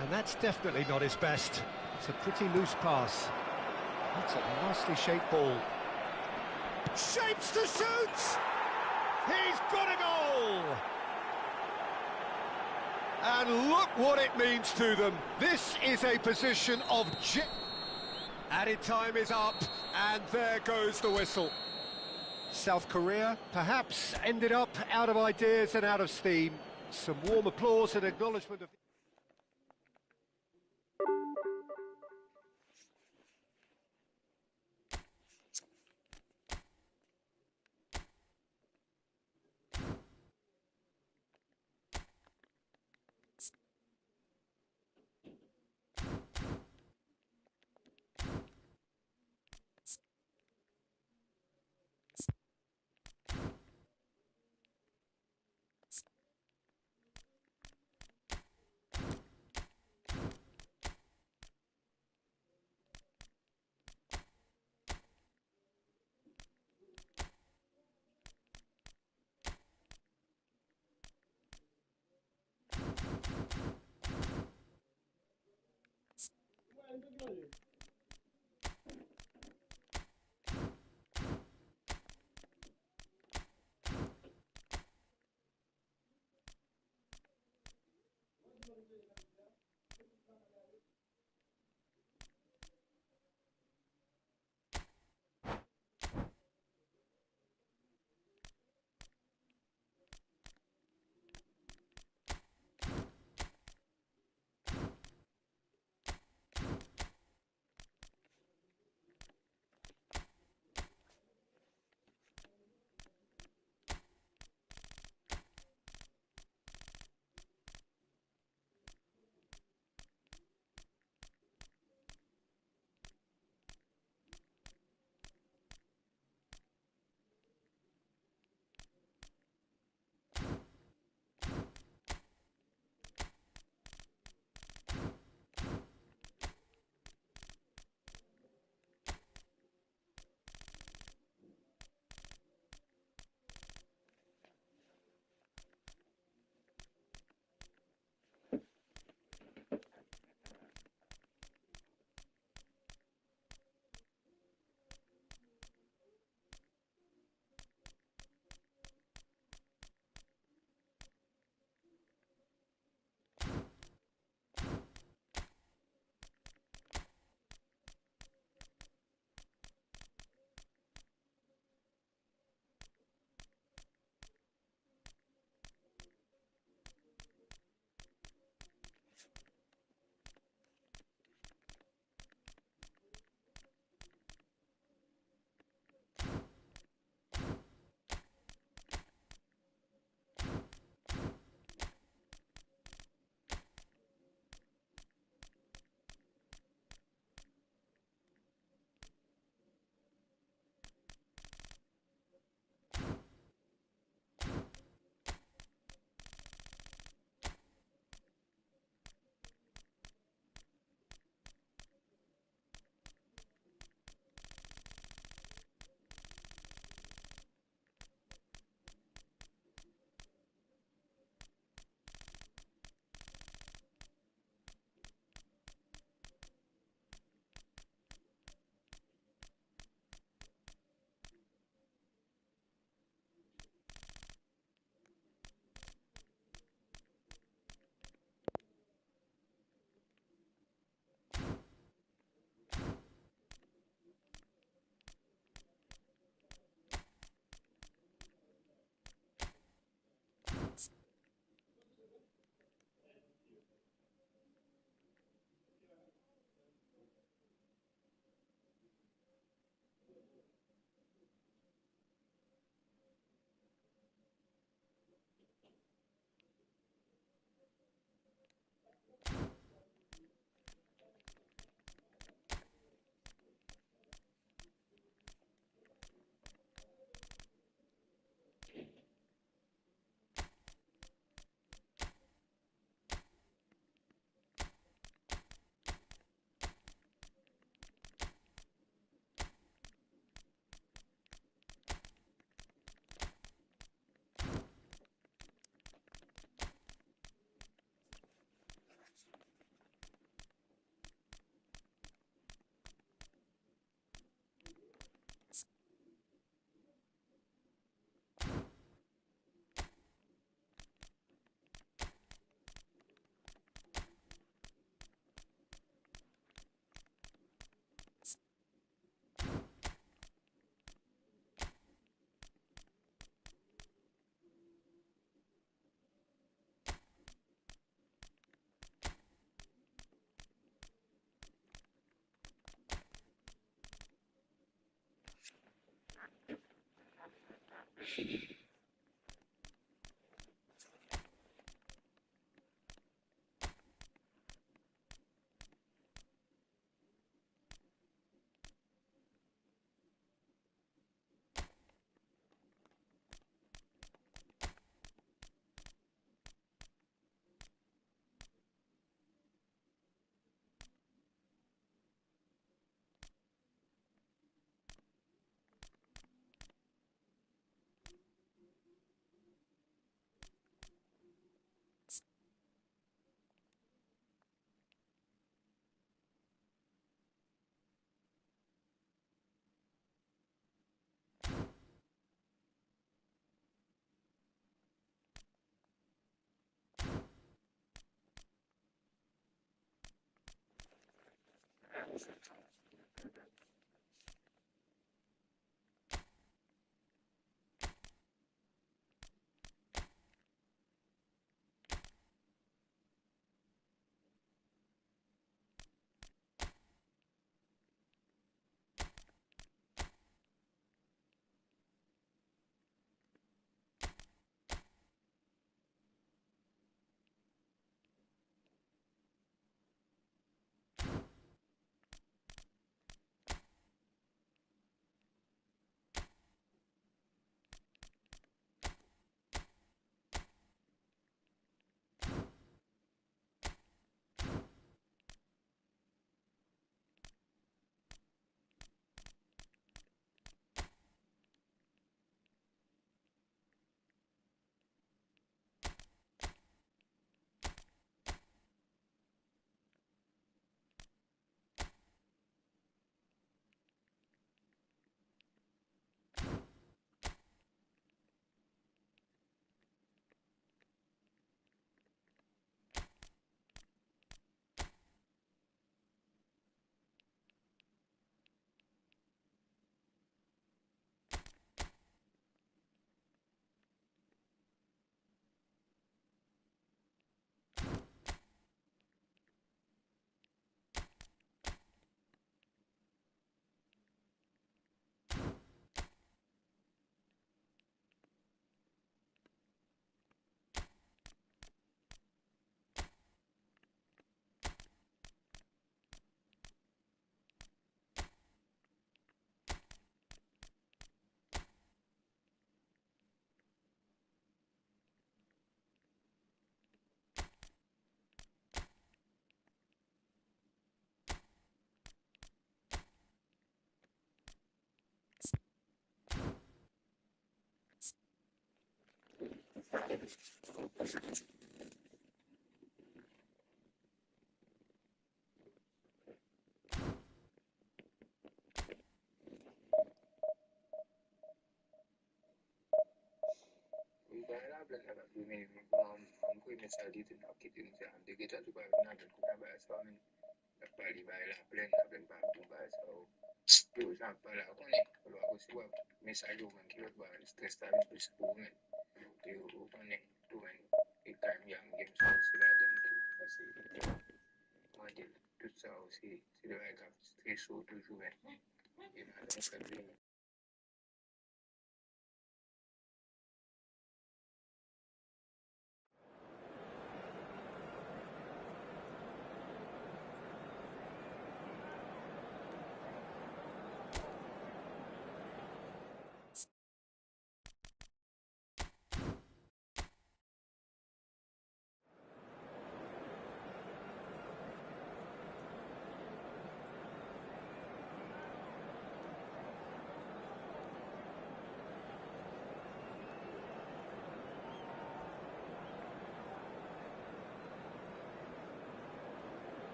And that's definitely not his best. It's a pretty loose pass. That's a nicely shaped ball. Shapes to shoot! He's got a goal! And look what it means to them. This is a position of... Added time is up, and there goes the whistle. South Korea perhaps ended up out of ideas and out of steam. Some warm applause and acknowledgement of...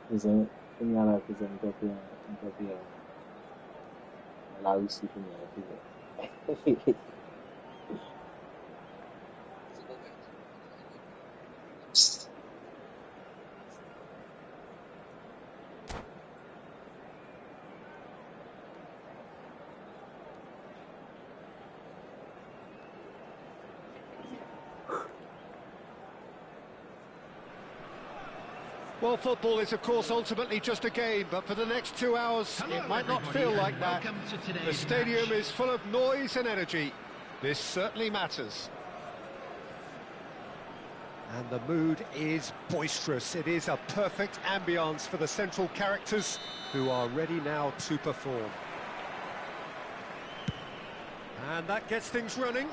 Cousin, cousin là, cousin, la Russie, cousin. Well, football is, of course, ultimately just a game, but for the next 2 hours, it might not feel like that. The stadium is full of noise and energy. This certainly matters. And the mood is boisterous. It is a perfect ambience for the central characters who are ready now to perform. And that gets things running.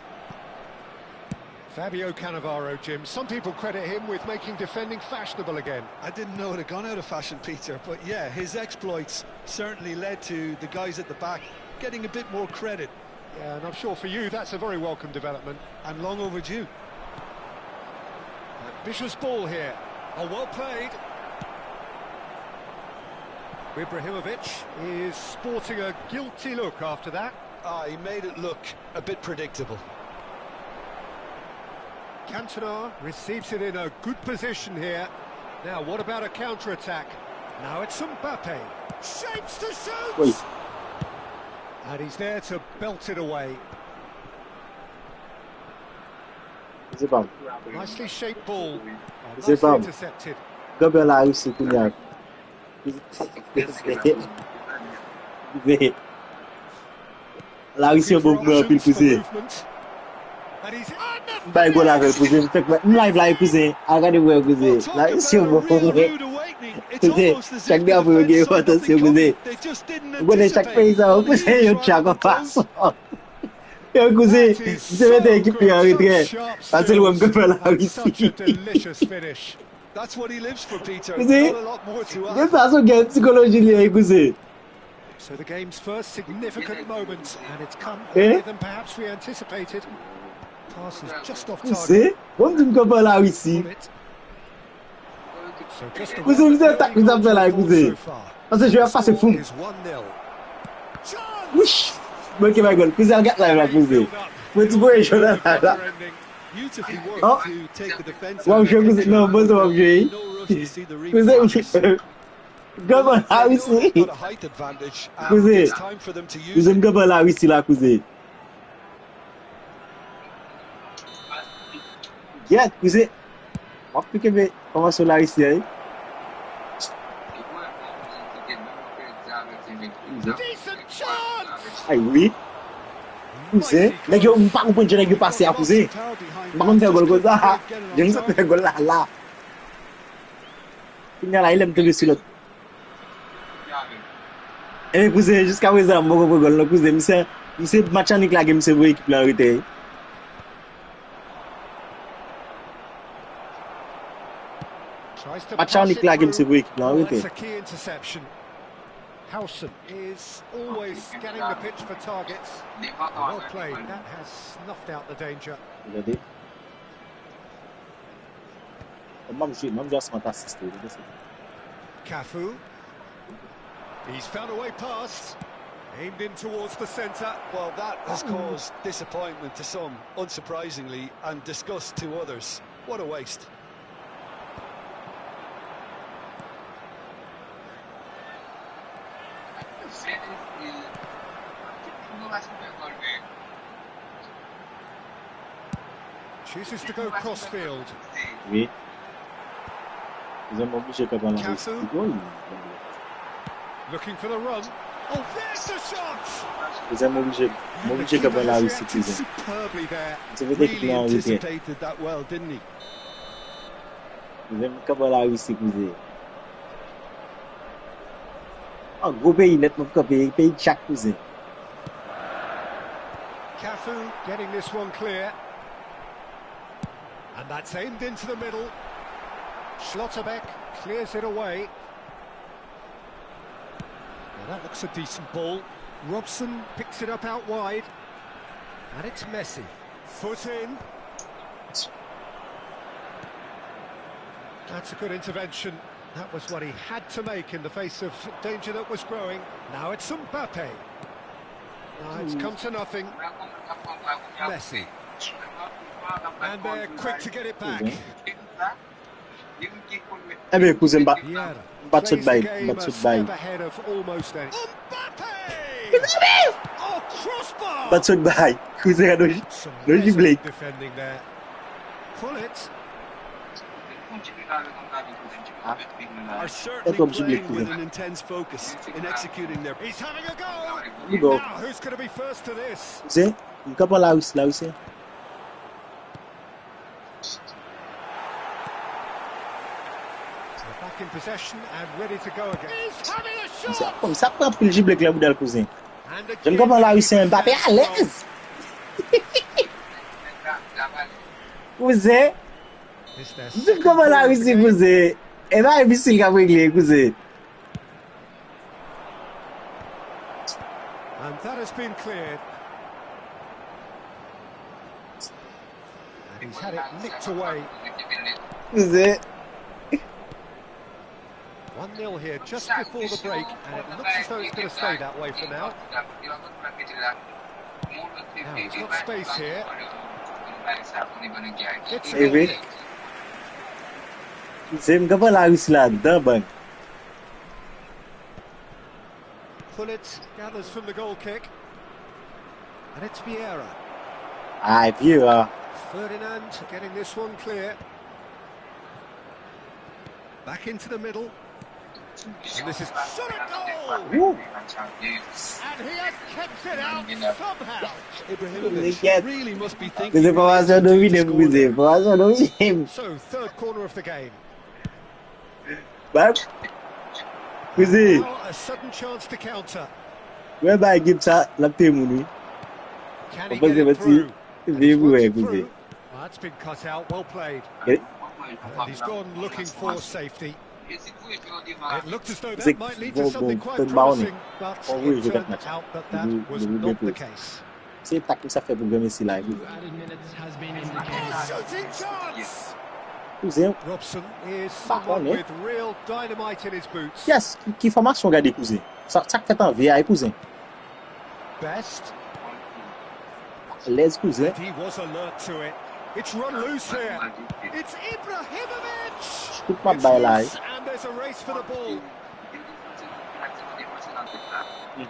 Fabio Cannavaro, Jim. Some people credit him with making defending fashionable again. I didn't know it had gone out of fashion, Peter, but yeah, his exploits certainly led to the guys at the back getting a bit more credit. Yeah, and I'm sure for you that's a very welcome development. And long overdue. Vicious ball here. Oh, well played. Ibrahimovic is sporting a guilty look after that. He made it look a bit predictable. Cantona receives it in a good position here. Now, what about a counter-attack? Now it's Mbappe. Shapes to shoot! Wait. And he's there to belt it away. C'est pas. Nicely shaped ball. C'est Nicely pas. intercepted. Comme la Russie, cousin. La Russie, on peut me pousser. And he's Bah, go la cousin. Live la cousin. Regardez-moi cousin. La Russie, on peut me cousin. Chaque fois vous regardez attention cousin. Vous connaissez chaque pays ça, vous connaissez un chat comme ça. Et cousin, vous avez une équipe en retrait. Parce que vous me la such a Russie. delicious finish. That's what he lives for, Peter. Cousin, Not a lot more to qu'est-ce add. que ça gagne psychologie liée cousin? So the game's first significant moment, and it's come Eh? earlier than perhaps we anticipated. Pass is just off target. Cousin, bon tu me comprends la Russie. On it. So just a Cousin, vous êtes vous avez la cousin. so far. Parce que je vais passer fou. Is 1-0. Wish. Bon que ma gueule, cousin regarde la cousin. Moi tu vois je là là. Beautifully worked Oh. to take the defence. Wow, je cousin non, bon ça va jouer. No rush to see the Cousin, comment la Russie? got a height advantage. And Cousin, it's time for them to use cousin it. comment la Russie là cousin? Yeah, cousin. On peut que comment sur la Russie hein? Decent chance! Ay oui. Cousin, là je ne pas comprendre je n'ai passé à cousin. Pas comme faire gol comme ça. Je ne sais pas faire gol là là. Il a il aime tomber sur l'autre. Eh cousin, jusqu'à présent mon gol là cousin, c'est match en la game c'est votre équipe là arrêté. Tries to Match pass en it la game c'est through. votre équipe là Oh, arrêté. that's a key interception. Howson is always scanning the pitch for targets. Well played. That has snuffed out the danger. Regardez. Même je suis assisté. Cafu. He's found a way past. Aimed in towards the centre. Well, that has caused disappointment to some, unsurprisingly, and disgust to others. What a waste. Chooses to go crossfield. Oui. Ils ont obligé de faire la Cafu. Looking for the run. Oh, there's the shot! Ils ont obligé de faire la Russie. Superbly there. C'est votre équipe Really là arrêté. anticipated that well, didn't he? Ils aiment comment la Russie cousin. Ah, gros pays net mon pays de chaque cousin. Cafu getting this one clear. And that's aimed into the middle. Schlotterbeck clears it away. Now that looks a decent ball. Robson picks it up out wide. And it's Messi. Foot in. That's a good intervention. That was what he had to make in the face of danger that was growing. Now it's Mbappe. Now it's come to nothing. Messi. And they're quick to get it back. Ebe cousin bat Vieira bat plays bay, the game bat a bay. step ahead of almost any. Mbappe! Oh, crossbar! Bat bay. Cousin a Some no resolute blake. defending there. Pull it. Are certainly That's what playing you with do. an intense focus in executing their. He's having a go. You go. Now, who's going to be first to this? Cousin, kapan la wis. So back in possession and ready to go again. He's having a shot. Comme ça prend pile jible club dal cousin. And J'aime again, comment la the wis keeper Mbappé stands à l'aise. Cousin, It's their j'aime second comment la goal of wis the game. cousin. E va e bisin ka regle cousin. And that has been cleared. And he's had it nicked away. Cousin. 1-0 here just before the break, and it looks as though it's going to stay that way for now. Now he's got space here. Hits Eh it oui. J'aime kapan la wis là dedans bang. Pullet gathers from the goal kick. And it's Vieira. Ah, vieux ah. Ferdinand getting this one clear. Back into the middle. And this is shot at goal! Woo. And he has kept it out somehow. Ibrahimovic really must be thinking. Cousin formation domine cousin. Formation domine. So, third corner of the game. Bang. Cousin, Now a sudden chance to counter. where ba give ça la paix mouni. Can he Papa get c'est it parti. through? And he's Vive ouais worked it cousin. through. Well, that's been cut out, well played. Okay. And he's gone looking for safety. It looked as though Zek, that might lead to bon, something bon, quite c'est bon. promising, but Oh oui, it je turned regrette. out that that was Je not the regrette. case. C'est tak ça fait pour gagner si live. Shooting chance! Cousin, Robson is Bah, someone on est. with real dynamite in his boots. yes, qui formation garder cousin. Ça fait en VI cousin. Best, Les cousin. and he was alert to it. It's run loose here. It's Ibrahimovic! Tout pas It's bail là. loose, and there's a race for the ball. And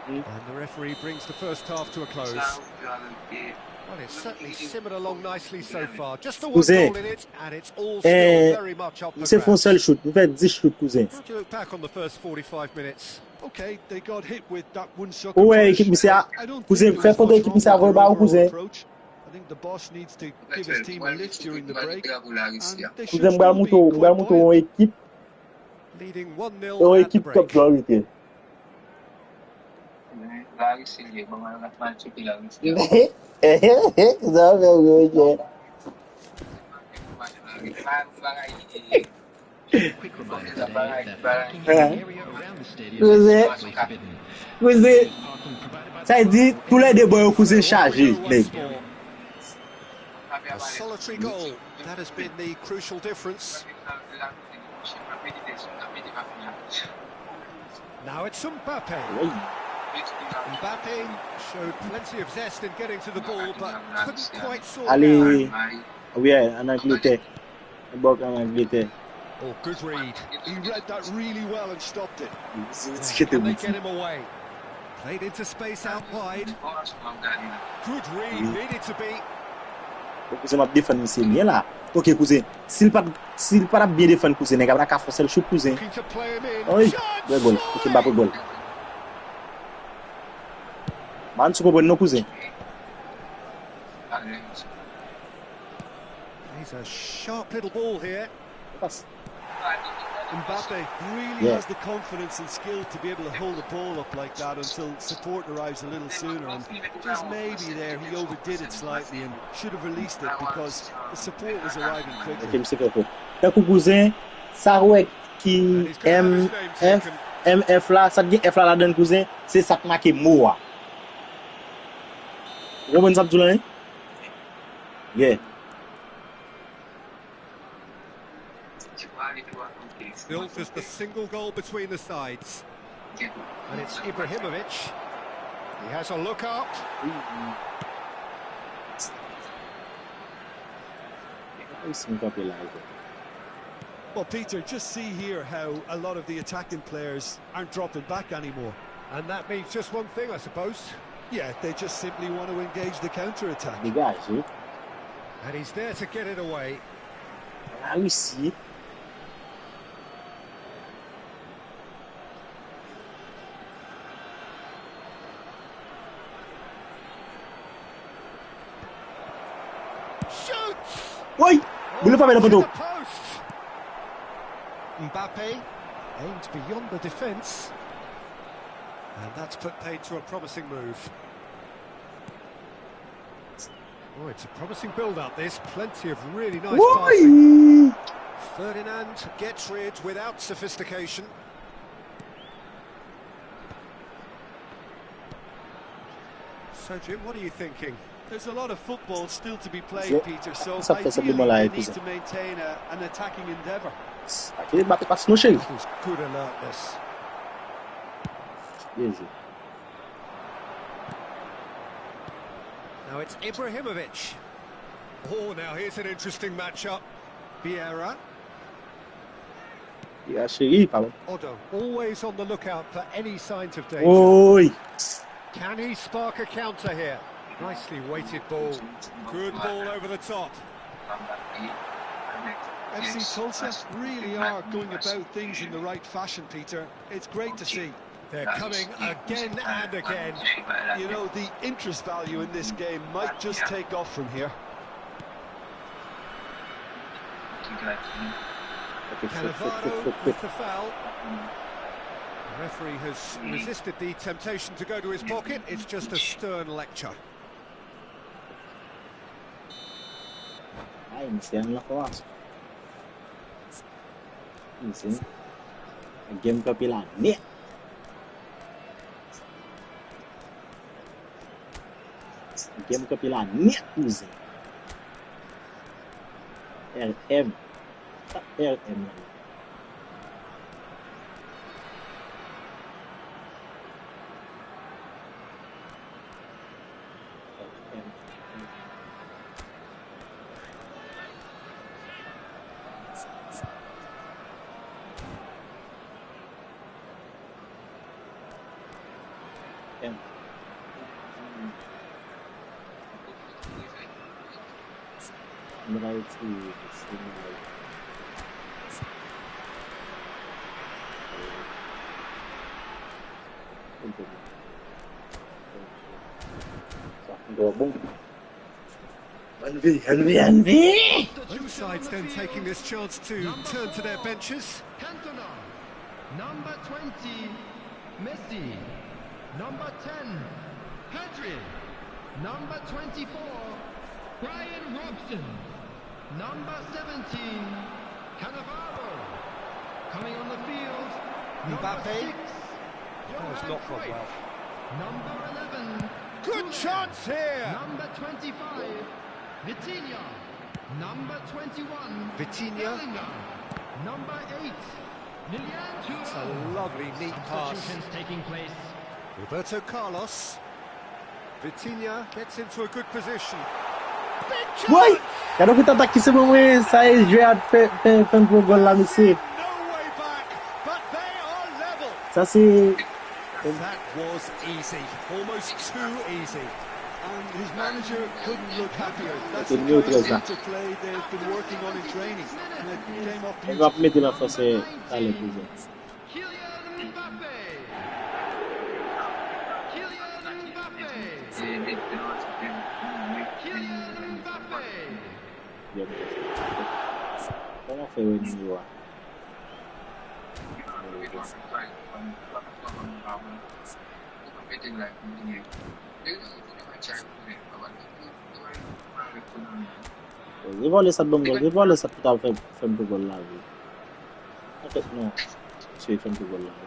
the referee brings the first half to a close. Well, it's certainly simmered along nicely so far. Just the one Cousin. goal in it, and it's all Eh, still very much up for C'est font grabs. seul shoot. Nous fait 10 shoot cousin. How do you look back on the first 45 minutes? Okay, they got hit with that one sucker Ouais, punch. équipe mi sa. I don't Cousin, think fais there's photo much équipe wrong mi sa with voy their ba ou overall cousin. approach. I think the boss needs to give his team a lift during the break. And they should Cousin m'gal still be moutou, m'gal quite moutou buoyant. une équipe, Leading une 1-0 at the équipe top break. priorité. Ça va OK. Quick reminder today that parking in the area around the stadium Cousin. is strictly forbidden. Cousin, Parking provided by ça dit tous les débats au cousin So off we chargé. go once more. A solitary goal. That has been the crucial difference. Now it's Mbappe. Mbappe showed plenty of zest in getting to the ball, but couldn't quite sort it out. Allez, oui, en Angleterre. Bon, en Angleterre. Oh, good read. He read that really well and stopped it. Can they get him away? Played into space out wide. Good read, needed to be. Cousin m'a défendre c'est bien là. OK cousin, s'il pas bien défendre cousin, il va pas forcer le shoot cousin. Looking to play him in. Oui, Chance, ouais goal. OK, Mbappé goal. Man su ko bon no cousin. He's a sharp little ball here. Passe. Mbappe really Yeah. has the confidence and skill to be able to hold the ball up like that until support arrives a little sooner. And just maybe there he overdid it slightly and should have released it because the support was arriving OK, quickly. monsieur fait quoi? Tant que cousin, ça ouais qui And he's going to have his name taken. MF là, ça dit F là là-dedans cousin, c'est ça qui marque moi. Vous comprenez ça tout là? Yeah. built as the single goal between the sides. And it's Ibrahimovic. He has a look up. Well, Peter, just see here how a lot of the attacking players aren't dropping back anymore. And that means just one thing, I suppose. Yeah, they just simply want to engage the counter-attack. And he's there to get it away. Réussi. Shoots! Oui! Boule pas, mais la photo. Mbappe aimed beyond the defence. And that's put paid to a promising move. Oh, it's a promising build-up, this. Plenty of really nice passing. Ferdinand gets rid without sophistication. So, Jim, what are you thinking? There's a lot of football still to be played, Peter, so ideally they need to maintain an attacking endeavour. Aquele bate passe no cheio. Good alertness. Easy. Now it's Ibrahimovic. Oh, now here's an interesting matchup. Vieira. Yeah, cheguei, Paulo. Odo, always on the lookout for any signs of danger. Oi! Can he spark a counter here? Nicely weighted ball. Good ball over the top. FC Tulsa really are going about things in the right fashion, Peter. It's great to see. They're coming again and again. You know, the interest value in this game might just take off from here. Cannavaro with the foul. The referee has resisted the temptation to go to his pocket. It's just a stern lecture. Ai, iniciando la jugada. Sim. Game capilar. Né. Game capilar. Né, usa. RM. RM. Both sides then taking this chance to turn to their benches. Cantona. Number 20, Messi. Number 10, Pedri. Number 24, Brian Robson. Number 17, Cannavaro. Coming on the field, Mbappe. number 6, Has not gone well. Number 11, Good Koundé. chance here. Number 25, Vitinha. Number 21, Vitinha. Bellingham. Number 8, Lilian It's a lovely, neat pass. Substitutions taking place. Roberto Carlos. Vitinha gets into a good position. Big chance! Woi! Kalau kita tak kisah memang saya jual pen gol lah mesti. No way back, but they are level. Sasi. That was easy, almost too easy. And his manager couldn't look happier. That's It's the new kind of to us, interplay they've been working on in training. And it came off Agora beautifully. meti la face talent usa. Kylian Mbappe. Kylian Mbappe. Kylian Mbappe. Dia como foi o Nua? Dia boleh satu gol, dia boleh satu tahu fem gol lagi. Atau no, si fem gol lagi.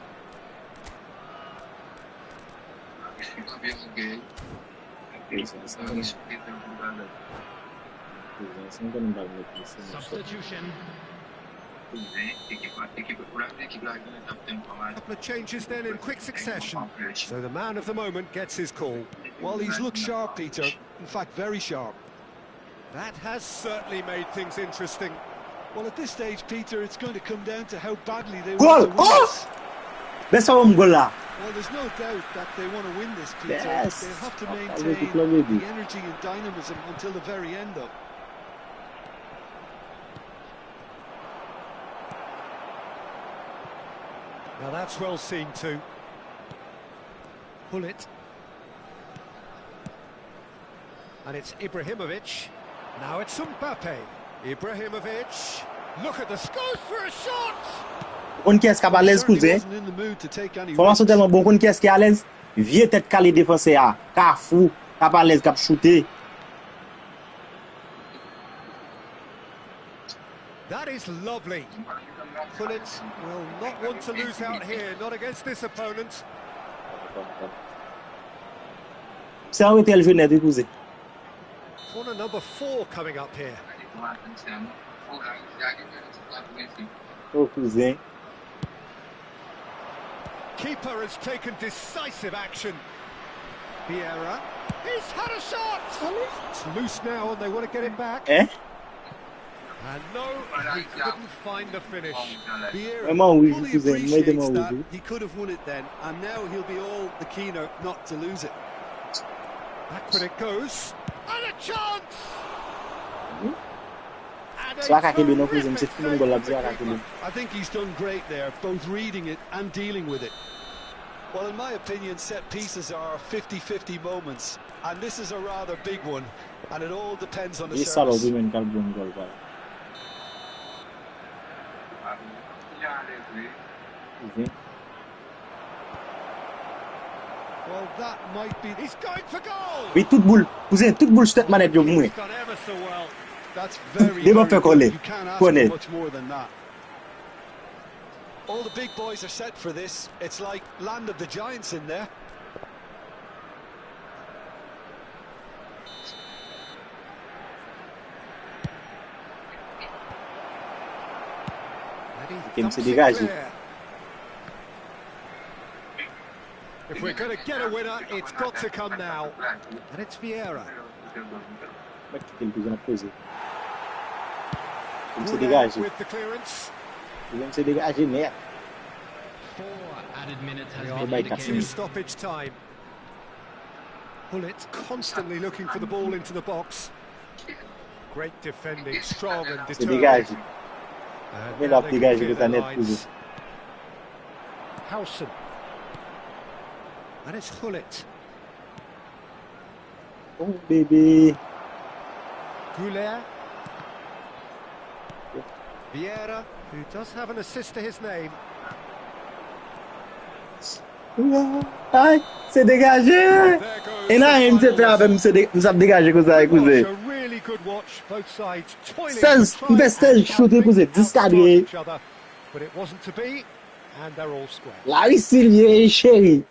Substitution. Couple of changes then in quick succession. So the man of the moment gets his call. Well, he's looked sharp, Peter. In fact, very sharp. That has certainly made things interesting. Well, at this stage, Peter, it's going to come down to how badly they Goal! want to win Oh! this. Best of them goal là. Well, there's no doubt that they want to win this, Peter. Yes. They have to I'll maintain take it, baby. the energy and dynamism until the very end, though. Now that's well seen too. Pull it. And it's Ibrahimovic. Now it's Mbappe. Ibrahimovic. Look at the scope for a shot! Kon qui est capable à l'aise Certainly cousin. wasn't in the mood to take any Formation risks. tellement bon kon qui est à l'aise. Vieux tête calé défenseur à. Carrefour, capable à l'aise cap shooter. That is lovely. Pullet will not want to lose out here, not against this opponent. C'est un tel fenêtre cousin. Corner number 4 coming up here. Oh cousin. Keeper has taken decisive action. Vieira. He's had a shot! It's loose now and they want to get it back. Eh? And no, he couldn't find the finish. Vieira Vraiment oui, fully cousin. Moi appreciates demain that oui. he could have won it then, and now he'll be all the keener not to lose it. Backward it goes. And a chance! And a Soit kakebe non cousin, c'est terrific tout le monde goal là save dire from the kakebe. I think he's done great there, both reading it and dealing with it. Well, in my opinion, set pieces are 50-50 moments, and this is a rather big one, and it all depends on the Il salo service. men kal bon goal voilà. Cousin. Well, that might be... He's going for goal! Oui toute boule, cousin, toute boule sur tête manette yo moué. He's done ever so well. That's very, They won't very call good. it. You can't ask Call for it. much more than that. All the big boys are set for this. It's like land of the giants in there. And he Kim thumps se it dégage. clear. If we're going to get a winner, it's got to come now. And it's Vieira. Vai que ele cousin poser. Kim se Goulet dégage. with the clearance. Kim se dégage net. 4 added minutes has We been are by into indicated. stoppage time. Pullet constantly looking for the ball into the box. Great defending, strong and Se determined. dégage. And Mais now la they can dégage clear de their ta net lines. cousin. Howson. And it's Hullet. Oh baby. Goulet. Vieira, who does have an assist to his name. Ai, se dégage. There goes Et là, the il me final fait faire whistle. me ça dégage comme ça Good cousin. watch, a really good watch, both sides toiling Seize, to try best and shooter, outthink, cousin, outsmart discardé. each other, but it wasn't to be, and they're all square. La Russie vieille chérie.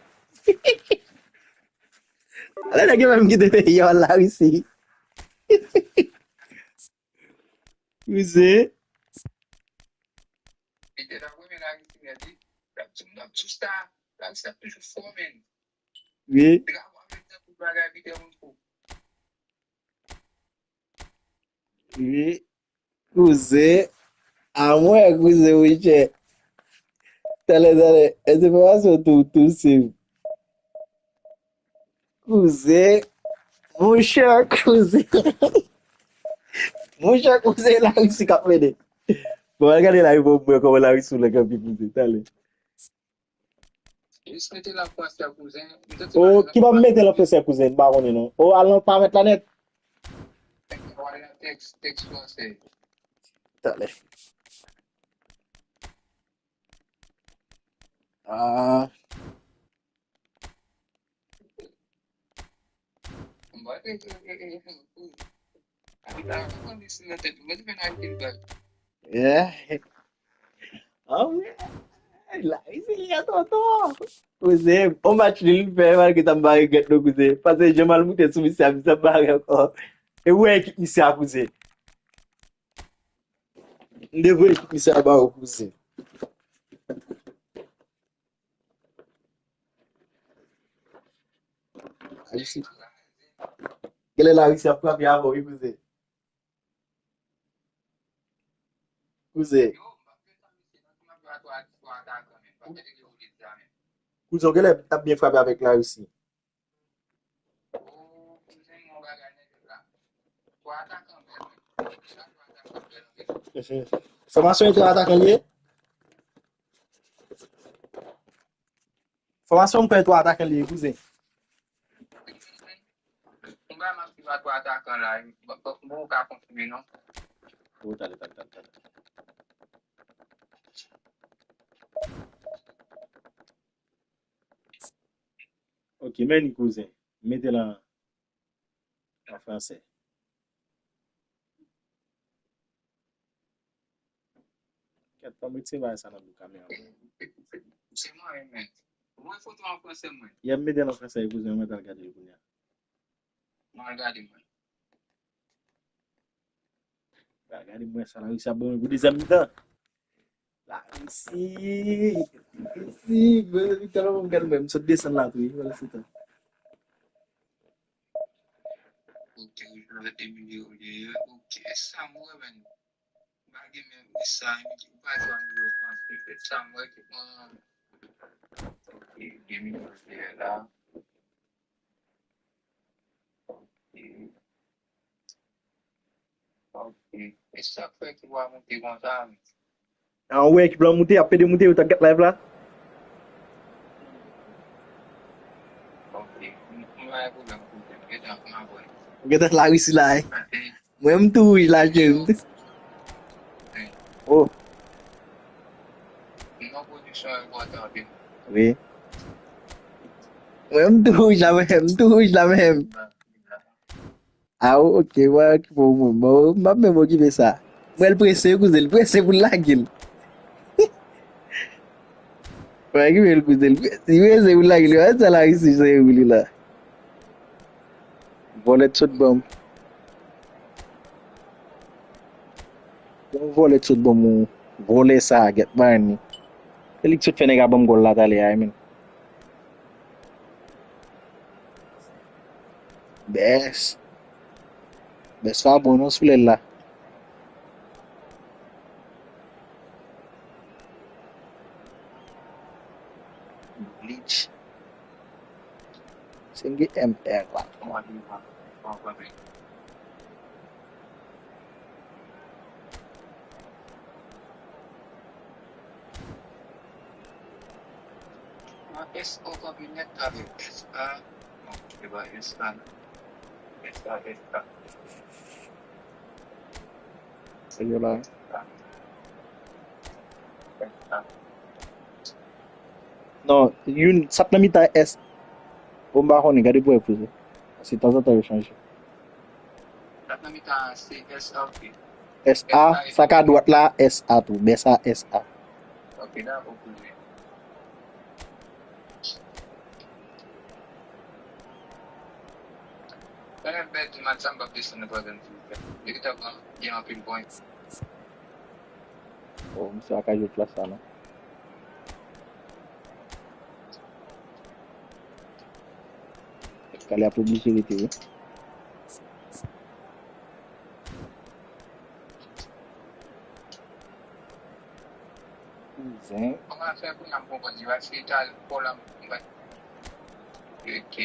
Allez la game me quitter yo la Russie. Cousin. Oui. Oui. Cousin. À moi, cousin, oui, j'ai. Dale. Essa informação tu sim. Cousin. Mon cher cousin. Mon cher cousin, la Russie qu'a fait. Bon, regardez là, il faut voir comment la Russie le cap cousin. Dale. Oh, qui va me mettre la pression cousin, baron non. Oh, allons pas mettre la net. Dale. Ah. Yeah. Ah ouais. Là, il y a tonton. Cousin, au match de l'hiver, mal que t'as barré gâte le cousin. Parce que j'ai mal mouté sous ça, ça barré encore. Et ouais, qui s'est cousin. Devre ekip mi sa ba ou cousin. Ici. Quelle est la Russie à frapper avant, oui, cousin? Cousin. Cousin, quelle est a bien frappé avec la Russie? Formation est attaquant lié? Formation peut être attaquant lié, cousin. Oh, t'allez. Ok, mais cousin, mettez-la en français. Quatre pas mettre ça dans le caméra. Il y a mettez en français, cousin, on va regarder le cousin. Regardez-moi ça, la Russie a bon, vous des amis dedans. La Russie, vous regardez même, ça descend là, oui, voilà, c'est ça. Ah ouais, qui blanc monter, après de monter, vous t'as live là? Regarde la Russie là. Moi-même tout, il a jeune. Oh. Oui. Moi-même tout, il la même. Ah, ok, ouais, bon, ma même qui fait ça. Moi, le presse pour la gueule. Ouais, qui fait le cousin, si vous êtes pour la gueule, ça la Russie, c'est où là? Volet de bombe. Volet de bombe, volet ça, get man. Ele que fait nega bombe gol là d'aller, I mean. Best fa bon, non, sous là. Bleach. Singgi MR lah. Ayo lah. Non, une satnamita S. Bomba on gade pour épouser. C'est temps en temps changer. Satnamita c'est SAP. SA, ça ka droite là, SA tout, mais ça SA. OK, là, opposé. Quand bet macam baptis na badan tu. Kita yang pinpoint. Oh, mesti akan jouer place sana. Kali apa publicité. Zin. Comment faire pour un compagnie va c'est pour la OK.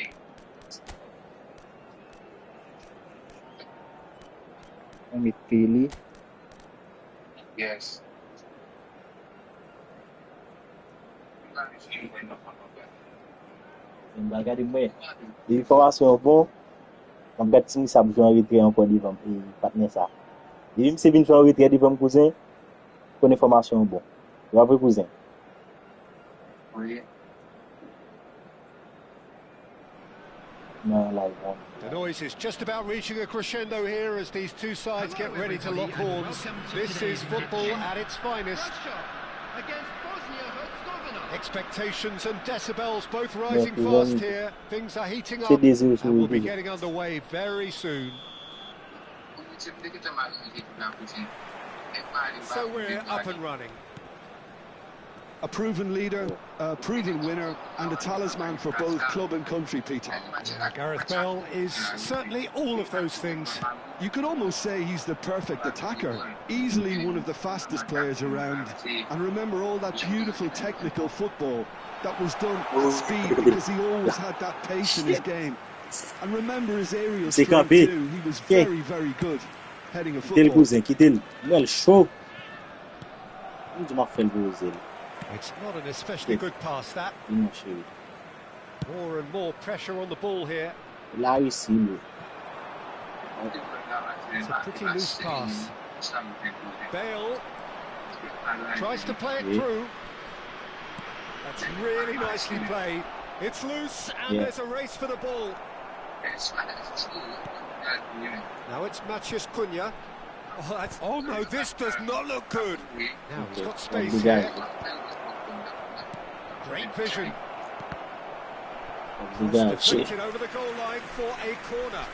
Kami pilih. Yes. Bagay moi. Information bon. On bet si ça besoin retrait encore devant et partenaire ça. Il me c'est vinn faire retrait devant cousin. Pour information bon. Vous avez cousin. Oui. No, like one. The noise is just about reaching a crescendo here as these two sides get ready to lock horns. This is football at its finest. Expectations and decibels both rising fast here. Things are heating up and we'll be getting underway very soon. So we're up and running. A proven leader, a proven winner, and a talisman for both club and country, Peter. Yeah, Gareth Bale is certainly all of those things. You could almost say he's the perfect attacker, easily one of the fastest players around. And remember all that beautiful technical football that was done at speed, because he always had that pace in his game. And remember his aerial strength too, he was very, very good heading a football. It's not an especially good pass, that. More and more pressure on the ball here. It's a pretty loose pass. Bale tries to play it through. That's really nicely played. It's loose, and there's a race for the ball. Now it's Matheus Cunha. Oh no, this does not look good. Now he's got space here. Great vision. Deflected over the goal line for a corner.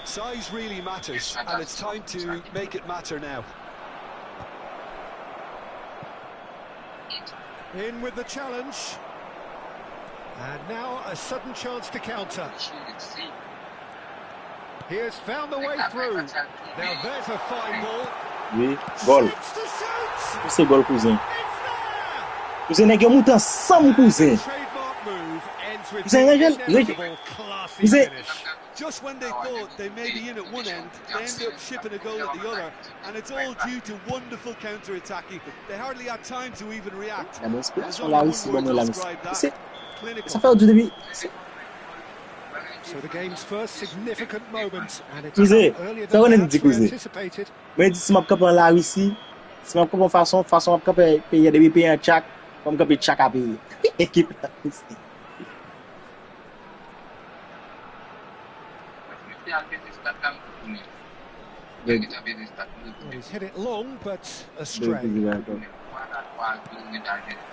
Size really matters, and it's time to make it matter now. In with the challenge. And now a sudden chance to counter. He has found the way through. Now there's a fine ball. Oui, goal. C'est goal, cousin. Cousin, nèg yo monte ensemble, cousin. Just when they thought they may be in at one end, they end up shipping a goal at the other, and it's all due to wonderful counter-attacking. They hardly had time to even react. There's only one word to describe that. Clinical. So the game's first significant moment, and it's earlier than anticipated. Mais si m'a capable la Russie, si m'a capable façon capable payer des payer un chak, comme capable chak à payer. Équipe la Russie. Well, he's hit it long, but astray.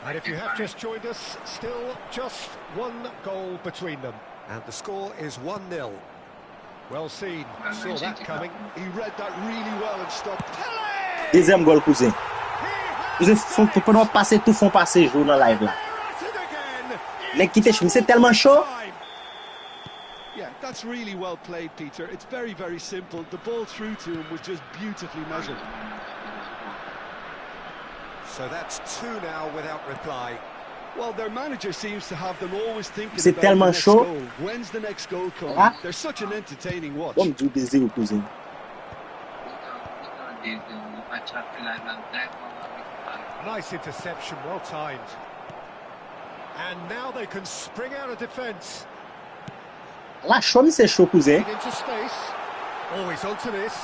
And if you have just joined us, still just one goal between them. And the score is 1-0. Well seen, saw that coming. He read that really well and stopped. Deuxième goal, cousin. Cousin, faut pas passer tout fond passer jour dans live là. Les quitter, c'est tellement chaud. Yeah, that's really well played, Peter. It's very, very simple. The ball through to him was just beautifully measured. So that's two now without reply. Well, their manager seems to have them always thinking C'est about tellement the next chaud. goal. When's the next goal coming? Ah. They're such an entertaining watch. Comme du désir, cousin. Nice interception, well timed. And now they can spring out of defence. La chaud, c'est chaud, cousin. Into space. Always onto this.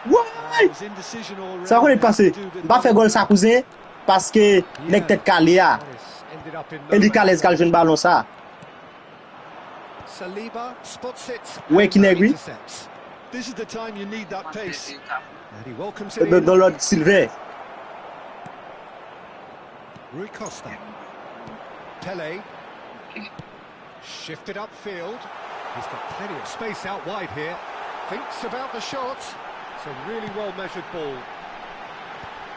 What? There's indecision all Ça va passer. Pas faire goal ça, cousin, parce que nèg tête calé a. Ended up in Et li calé kal jeune ballon ça. Saliba spots it. Ouais, qui nèg oui. Intercepts. This is the time you need that pace. And he welcomes it in. Dans l'autre Silver. Rui Costa. Pele. Shifted upfield. He's got plenty of space out wide here. Thinks about the shot. It's a really well-measured ball.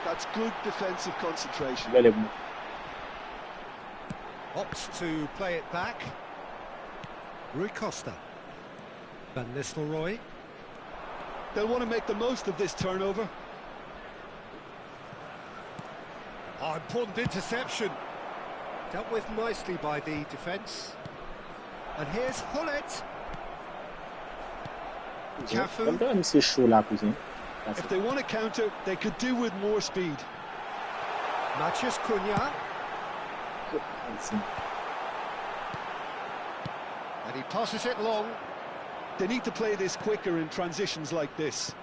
That's good defensive concentration. Opts to play it back. Rui Costa. Van Nistelrooy. They'll want to make the most of this turnover. Oh, important interception. Dealt with nicely by the defence. And here's Hullet. Cafu. If they want to counter, they could do with more speed. Matheus Cunha. And he passes it long. They need to play this quicker in transitions like this.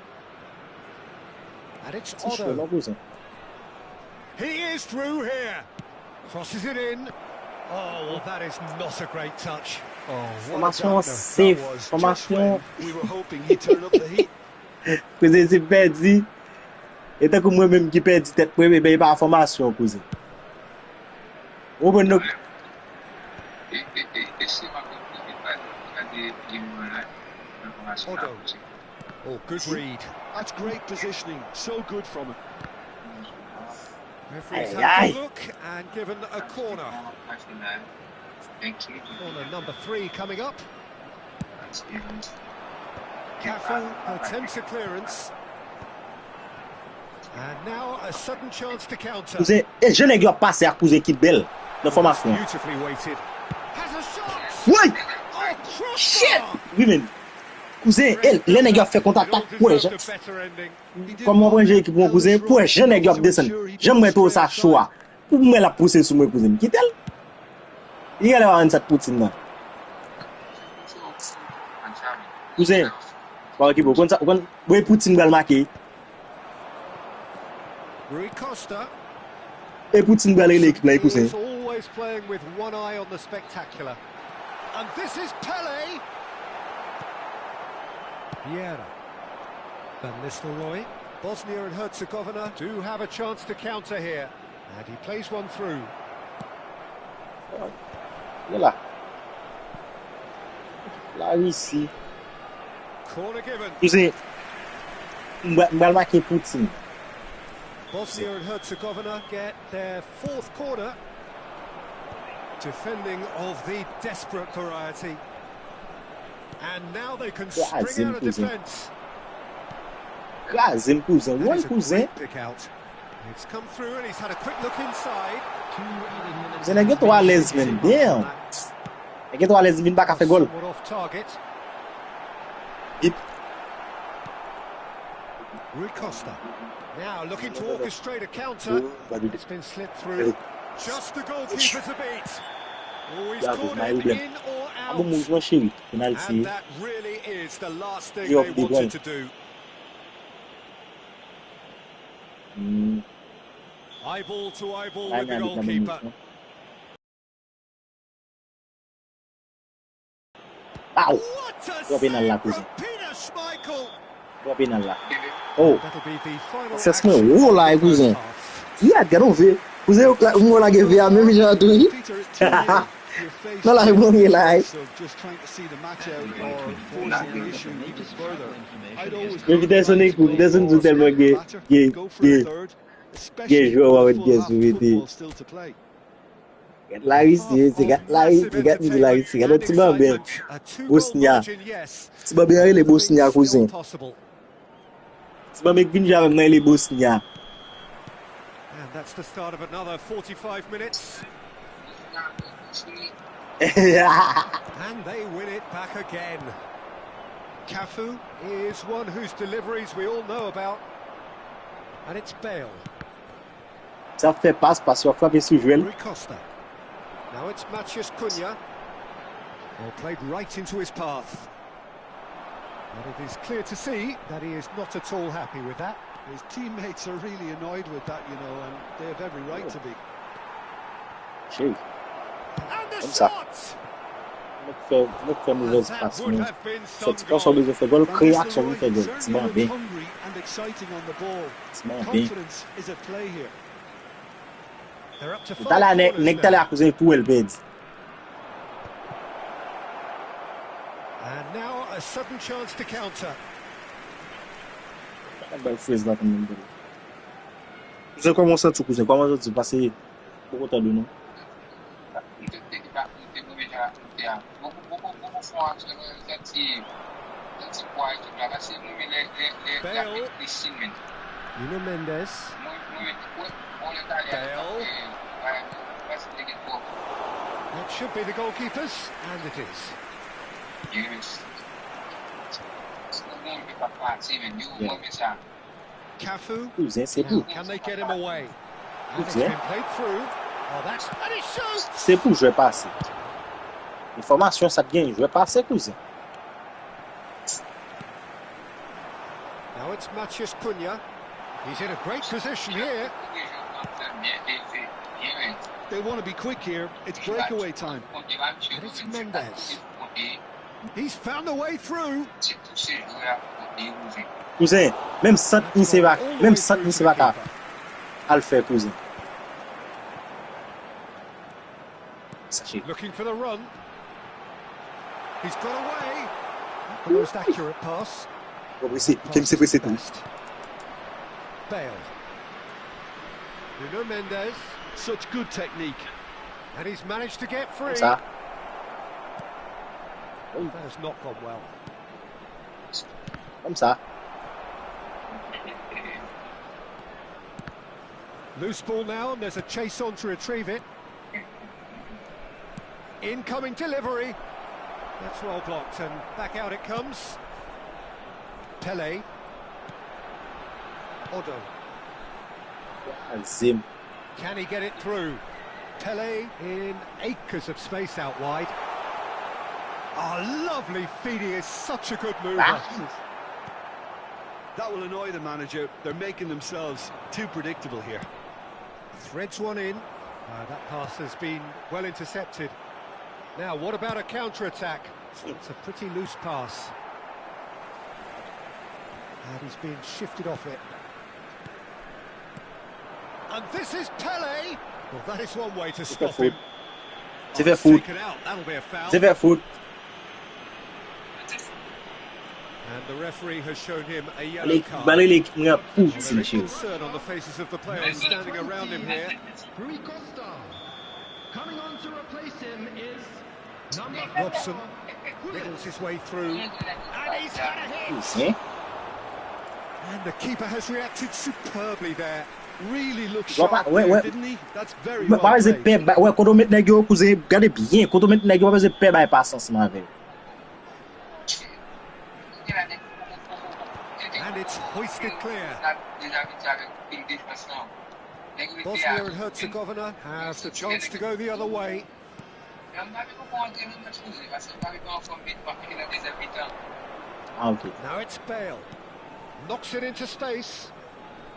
And it's Otto. He is through here. Crosses it in. Oh, well, that is not a great touch. Oh, Formation safe. Formation. We were hoping he'd turn up the heat. Cousin, c'est perdu. Et tant que moi-même qui perdu tête pour me payer par formation, cousin. Ou bon donc. Otto. Oh, good read. That's great positioning. So good from him. Referee's Aye, had aye. a look and given a corner. Corner number 3 coming up. Cafu attempts a clearance. And now a sudden chance to counter. Cousin, je n'ai pas passé à cousin qui belle de formation. Beautifully weighted. Has a shot. Ouais! Oh, Shit! crossbar. Oui, men. Cousin, les nègres fait contre-attaque It all pour deserved a better ending. comme moi j'ai équipe mon cousin pour je nègre descendre. J'aimerais tout ça choix. Pour me la pousser sur mon cousin. Qui tel? Il y a là cette poutine là. Cousin, pas équipe comme ça, quand ouais poutine va le marquer. Rui Costa. Et poutine va l'équipe là cousin. He's always playing with one eye on the spectacular. And this is Pele. Vieira. Van Nistelrooy. Bosnia and Herzegovina do have a chance to counter here. And he plays one through. Là. Là ici. Corner given. Cousin, va marquer poutine. Bosnia and Herzegovina get their 4th corner. Defending of the desperate variety. And now they can spring out of defence. Crasem cousin, That one is a cousin. great pick out. It's come through and he's had a quick look inside. Cousin, nègre trop à l'aise men. Damn. Nègre trop à l'aise vin pas ka fait goal. Somewhat off target. Vite. Rui Costa. Now looking to orchestrate a counter. It's been slipped through. Just the goalkeeper to beat. Oh, he's Yeah, caught my it problem. in or Ah bon out. mon chéri, penalty. And that really is the last thing Yo, they the wanted ball. to do. Eyeball to eyeball with the goalkeeper. Ow. What a Drop in a save lap, from is it? Peter Schmeichel. Drop in là. Oh, That'll be the final ça se action met haut là of the cousin. first half. Yeah, garon ver. Cousin o la geve a même j'ai tout. Peter, it's 2-0. You're faced No, like, with when you the like- choice of just trying to see the match out or forcing the issue even further. I'd always Mais vitesse on écoute, vitesse on dit tellement que go for a third, especially joueur with avec full des half souhaité. football still to play. La ici, c'est gars la ici, c'est gars la ici, c'est gars tu vas bien. Bosnia. Tu vas bien les Bosnia cousin. Tu vas mettre venir avec moi les Bosnia. And that's the start of another 45 minutes. And they win it back again. Cafu is one whose deliveries we all know about. And it's Bale. Ça fait passe parce qu'on frappe sur Joël. Rui Costa. Now it's Matheus Cunha. Well, played right into his path. But it is clear to see that he is not at all happy with that. His teammates are really annoyed with that, you know, and they have every right to be. Chéri. And the Comme ça. shot! Nous fait mauvaise That passe. would have been some Cette passe on besoin faire goal, Van création nous Nistelrooy fait goal. certainly C'est bon looked bien. hungry and exciting on the ball. C'est bon bien. Confidence is at play here. They're up to 5 T'as la corners nèg t'as now. la cousin pour elle perd. And now a sudden chance to counter. Belle phrase là comme ça. Cousin comment ça tu cousin comment ça tu passer beaucoup de temps de nous. Bale. Nuno Mendes. Bale. That should be the goalkeepers, and it is. Cafu. Cousin c'est Now, pour. can they get him away? And it's Yeah. been played through. Oh, that's... And he shoots! C'est pour jouer passer. Information ça bien jouer passer cousin. Now it's Matheus Cunha. He's in a great position here. They want to be quick here. It's breakaway time. And it's Mendes. He's found the way through. Cousin, même sans ni c'est pas, même sans ni c'est pas à le faire cousin. Sachez. Looking for the run. He's got away. Not the most accurate pass. Best. Bale. Nuno Mendes. Such good technique. And he's managed to get free. Ça. That has not gone well. Comme ça. Loose ball now, and there's a chase on to retrieve it. Incoming delivery. That's well blocked, and back out it comes. Pele. Odo. Zim. Can he get it through? Pele in acres of space out wide. Oh, lovely feeding is such a good mover. That will annoy the manager. They're making themselves too predictable here. Threads one in. That pass has been well intercepted. Now, what about a counter-attack? It's a pretty loose pass. And he's being shifted off it. And this is Pele. Well, that is one way to stop him. C'est fait foot. Taken out. That'll be a foul. C'est fait foot. And the referee has shown him a yellow Allez, card. balai nga pou Well, si there is monsieur. concern on the faces of the players standing around him here. Rui Costa. Coming on to replace him is number Robson wriggles his way through. And he's had a hit. C'est. And the keeper has reacted superbly there. Really looked Ouais, sharp ouais, there, ouais. didn't he? That's very Ba well ze played. pe, ouais, quand on met nèg yo cousin, regardez bien, quand on met nèg yo, ba ze pe ba passe ensemble avec. And it's hoisted clear. Bosnia and Herzegovina have the chance to go the other way. Ah, ok. Now it's Bale. Knocks it into space.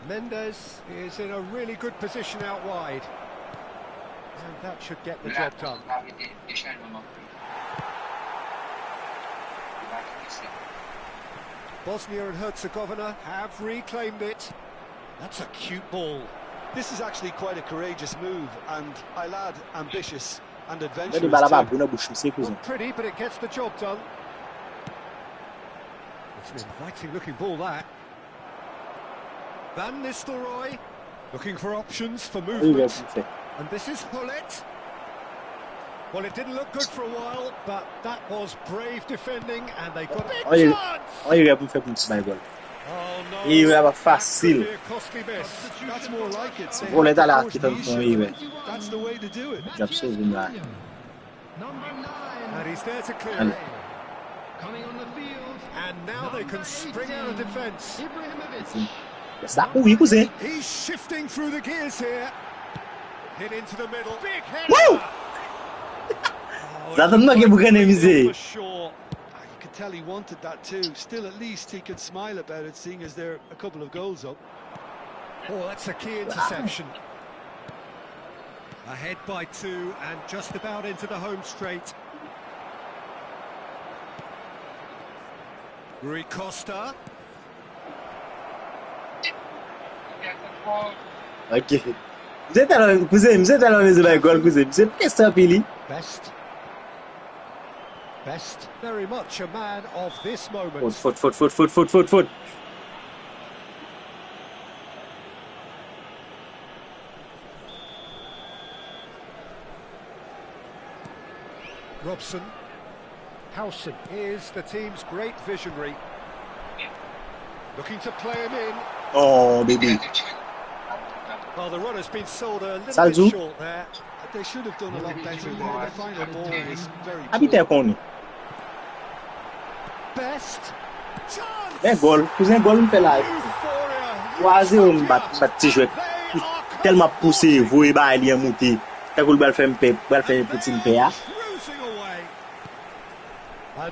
Mendes is in a really good position out wide. And that should get the job done. Bosnia and Herzegovina have reclaimed it. That's a cute ball. This is actually quite a courageous move, and I'll add ambitious and Nèg adventurous di bala ba too. bu na bouche c'est cousin. Not pretty, but it gets the job done. It's an inviting looking ball, that. Van Nistelrooy looking for options for Oui, il va movement. faire. And this is Hullet. Well, it didn't look good for a while, but that was brave defending, and they got a Oh, big il chance. oh, il va pour faire petit bail gol. Oh no, Il va that facile. could be a costly miss. That's more like it. They Bon, have l'état to là force qui the t'en issue. font ouais. That's the way to do it. J'absolve là. number 9. And he's there to clear And- it. Coming on the field, And now they can spring out of defence. Ibrahimovic. Ça oui cousin. He's shifting through the gears here. Hit into the middle. Big header. Woo! Oh, Ça donne que vous gagnez for misé. sure. You could tell he wanted that too. Still, at least he could smile about it, seeing as they're a couple of goals up. Oh, that's a key interception. Ahead by 2 and just about into the home straight. Rui Costa. Ok. Vous êtes allé les bail gol cousin. C'est pas ça pili. Best. Best. Very much a man of this moment. Foot. Robson. Howson is the team's great visionary. Looking to play him in. Oh baby. Well, the run has been sold a little Salzu. bit short there. They should have done a lot better there. The final ball was very Habite poor. con. Best. Chance. Mais gol, cousin gol me fait là. Euphoria. Croisé on bat petit jouet. Tellement poussé, voyer ba li monter. T'as gol bal fait me bal fait petit pe a. Cruising away.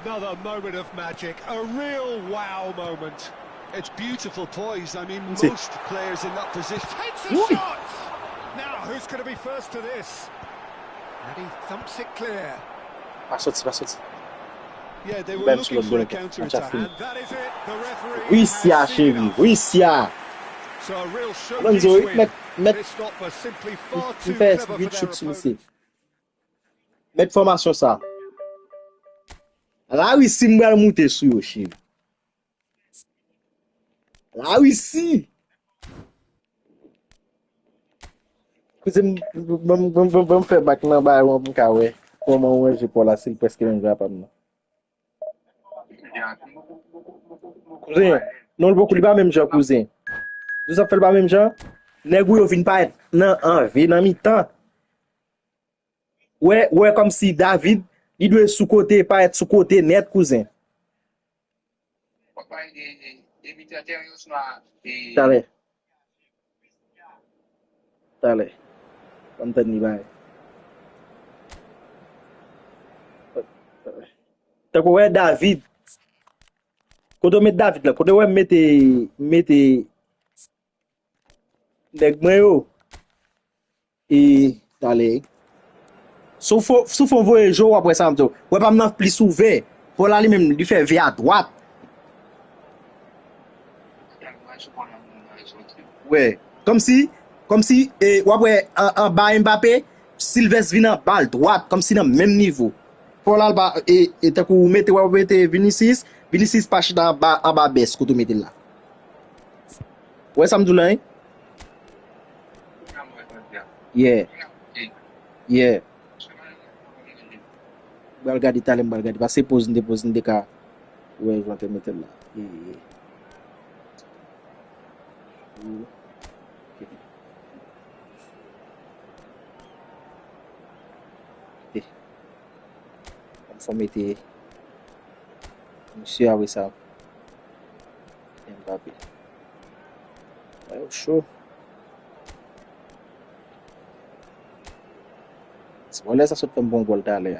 Another moment of magic, a real wow moment. It's beautiful poise. I mean, See. most players in that position. Takes a Oi. shot. Now, who's going to be first to this? And he thumps it clear. Pas sorti. Yeah, they were Ben looking sur for le a goal. counter-attack. And that is it. The referee Oui has sia seen chéri, enough. oui sia. So a real showcase Alonso, win. met This stop was simply far tu too fais clever for vite their shoot sur opponent. ici. Mettre formation ça. Là oui si m'bral monter sur yo chéri. Ah oui, si. Cousin, bon faire back nan ba yon pou ka we. Comment ouais, j'ai pour la c'est presque même capable. Cousin, non beaucoup li pas même genre cousin. Nous ça fait pas même genre. Nèg yo vinn pas être nan envie nan mi-temps. Ouais comme si David, il doit sous côté pas être sous côté net cousin. Tale. Tale. Comme t'as ni bail. T'as quoi ouais David. Quand on met David là, quand on mette nèg moi yo et tale. Sauf on voit jour après ça m'to. Ouais pas m'nan plus ouvert. Pour là lui même lui fait vers à droite. Ouais, comme si et ouais en bas Mbappé, Sylvestre vient en balle droite comme si dans le même niveau. Pour là bas et t'as qu'on mette Vinicius pas dans bas en bas baisse que tu mette là. Ouais ça me dit là. Yeah. Yeah. Regarder talent regarder parce que pose des cas. Ouais, je vais te mettre là. Faut mettre monsieur avec ça. Mbappé. Ouais, chaud. C'est bon là ça saute un bon goal d'aller.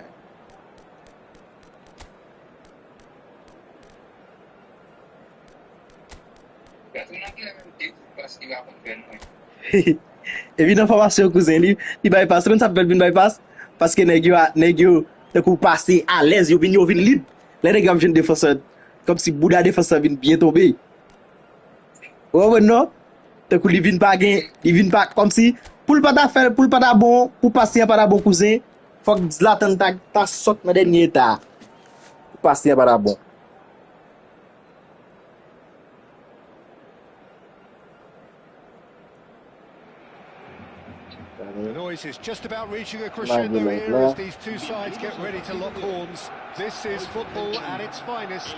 Évidemment formation cousin li bypass même ça peut bypass parce que nèg yo te coup passer à l'aise yo vinn libre les nèg am jeune défenseur comme si Bouddha défenseur vinn bien tomber ouais non te coup li vinn pas comme si pour pas bon pour passer pas bon cousin faut que Zlatan ta saute dans dernier état pour passer pas bon. The noise is just about reaching a crescendo here as these two sides get ready to lock horns. This is football at its finest.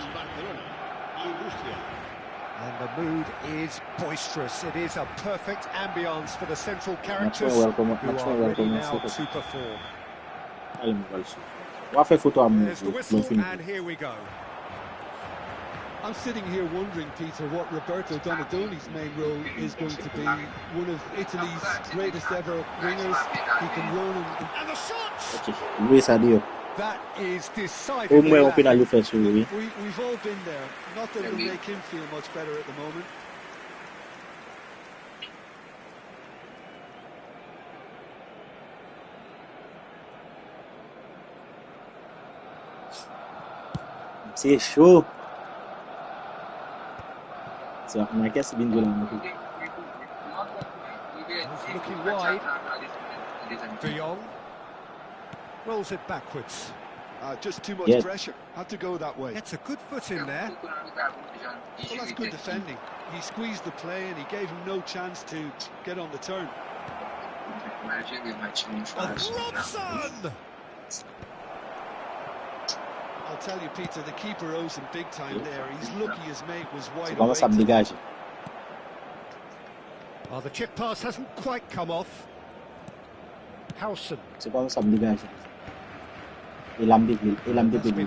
And the mood is boisterous. It is a perfect ambience for the central characters who are ready now to perform. There's the whistle and here we go. I'm sitting here wondering, Peter, what Roberto Donadoni's main role is going to be. One of Italy's greatest ever wingers. He can run and the shots! Luis Adio. That is decidedly We've all been there. Not that it'll make him feel much better at the moment. C'est chaud. So, I guess been doing looking wide. De Jong rolls it backwards. Just too much pressure. Had to go that way. It's a good foot in there. Well, that's good defending. He squeezed the play and he gave him no chance to get on the turn. Robson! I'll tell you, Peter, the keeper owes him big time there. He's lucky his mate was wide awake. Oh, the chip pass hasn't quite come off. Howson. That's been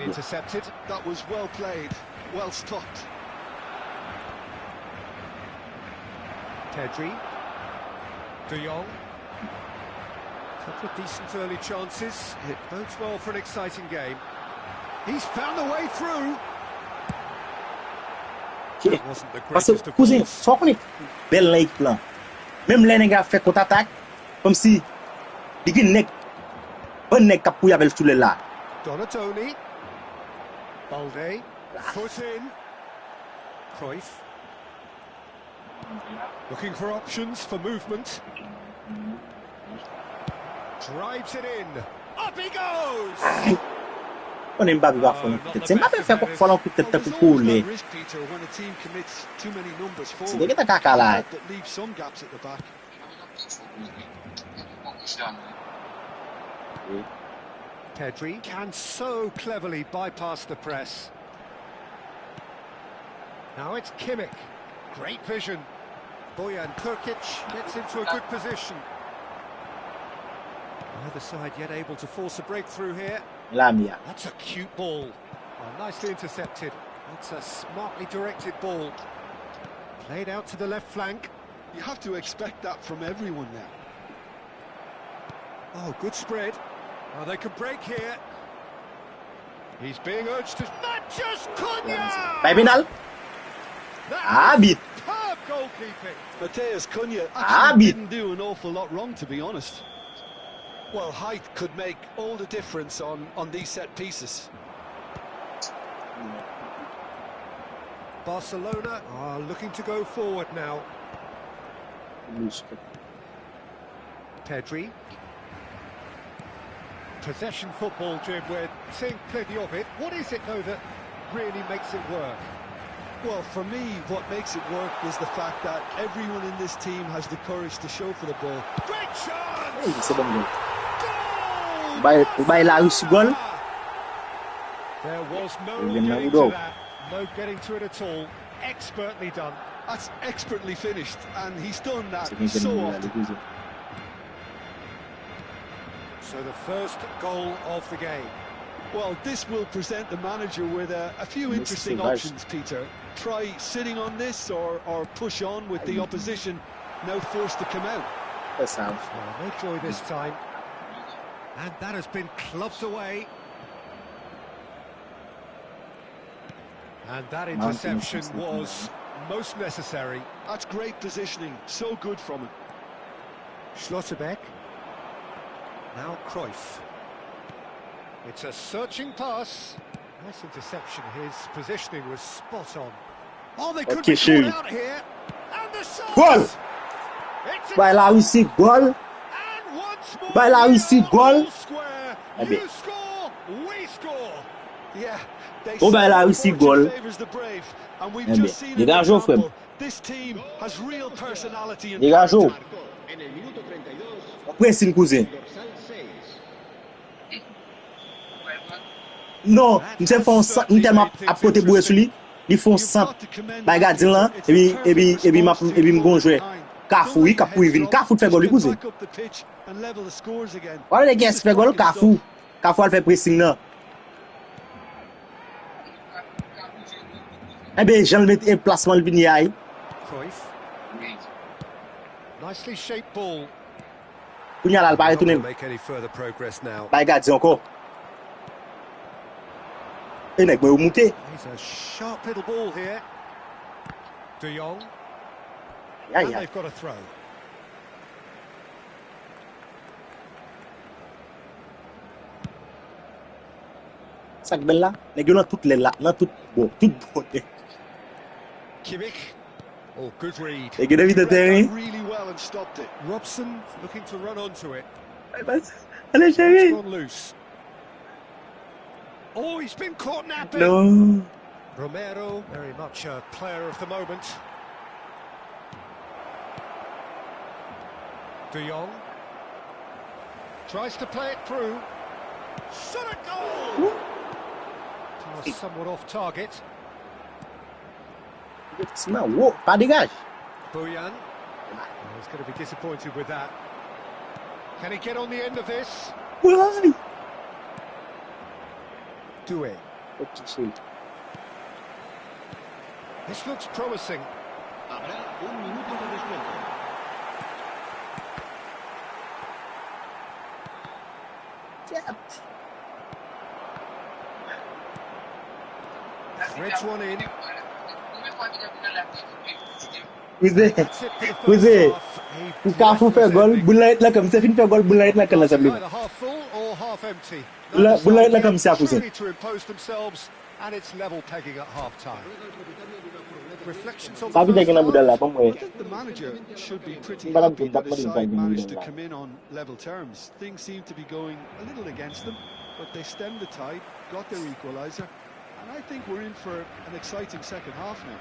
intercepted. That was well played, well stopped. Pedri. De Jong. Couple of decent early chances. It bodes well for an exciting game. He's found the way through. Wasn't the Parce que cousin, só qu'on est belle là plan. Même les gars fait contre-attaque comme si il y a bon nek cap pour y avoir le là. Donatoni. Balde. Foot in. Cruyff. Looking for options for movement. Drives it in. Up he goes! On Mbappé va faire un coup de tête. C'est Mbappé fait faire un coup de tête pour couler. C'est des gars caca là. Pedri can so cleverly bypass the press. Now it's Kimmich. Great vision. Bojan Kirkic gets into a good position. Neither side yet able to force a breakthrough here. Lamia. That's a cute ball. Oh, nicely intercepted. It's a smartly directed ball. Played out to the left flank. You have to expect that from everyone now. Oh, good spread. Oh, they could break here. He's being urged to... Matches Cunha! By Binal. Habit. Superb goalkeeping. Mateus Cunha actually didn't do an awful lot wrong, to be honest. Well, height could make all the difference on these set pieces. Barcelona are looking to go forward now. Pedri. Possession football, Jim, we're seeing plenty of it. What is it, though, that really makes it work? Well, for me, what makes it work is the fact that everyone in this team has the courage to show for the ball. Great chance! C'est bon goal. Goal! By la Russie goal. There was no Even getting go. to that. No getting to it at all. Expertly done. That's expertly finished, and he's done that so often. So the first goal of the game. Well, this will present the manager with a few interesting options, Peter. Try sitting on this or push on with the opposition now forced to come out. That's how. Well, no joy this time. And that has been clubbed away. And that interception was most necessary. That's great positioning, so good from him. Schlotterbeck. Now Cruyff. It's a searching pass. Nice interception. His positioning was spot on. Oh, they could be caught out here. And the shot! Goal! By la Russie goal. And once more, By la Russie goal. Square. You score, we score. Yeah, they Oh, by la Russie goal. favors the brave, and we've just seen an Dégagez, frère. example. This team has real personality and Dégagez. En el minuto 32, Pressing cousin. dorsal 6. Non, nous avons tellement à côté boué sur lui. Ils font 100 by gardien là et puis me gon jouer. Kafou, oui, Kafou il vient. Kafou fait goal lui cousin. Voilà les gars fait goal Kafou. Kafou elle fait pressing là. Eh ben, j'en mets un placement le vini aïe. Cruyff. Nicely shaped ball. Pour y aller al pas retourner. Make any further progress now. By gardien encore. Et nèg boy monter. He's a sharp little ball here. De Jong. Aïe And aïe. they've got a throw. Ça belle là, nèg yo dans toutes les là, dans tout bon. Kimmich. Oh, good read. Nèg yo David de terrain. really well and stopped it. Robson looking to run onto it. Allez It's chérie. gone loose. Oh, he's been caught napping. Non. Romero, very much a player of the moment. De Jong tries to play it through. Shot a goal! Pass somewhat off target. Sinon, wow, pas dégage. Bojan. Oh, he's going to be disappointed with that. Can he get on the end of this? Ouais. Doué. Petit chéri. This looks promising. Habrá un minuto de descuento. Threads one in. Vous That's it for the Vous first half. A Ou Kafou fait goal, Boulet là comme ça fin fait goal, Boulet là que là ça Either half full or half empty. Là, Boulet là comme ça cousin. Surely to impose themselves, and it's level pegging at half time. Reflections on Ça veut the dire que first na boudal là half. pas moi. I think the manager should be pretty Madame happy Pinta, that his Madame side Pinta, managed to Madame come in on level terms. Things seem to be going a little against them. but they stemmed the tide, got their equaliser, and I think we're in for an exciting second half now.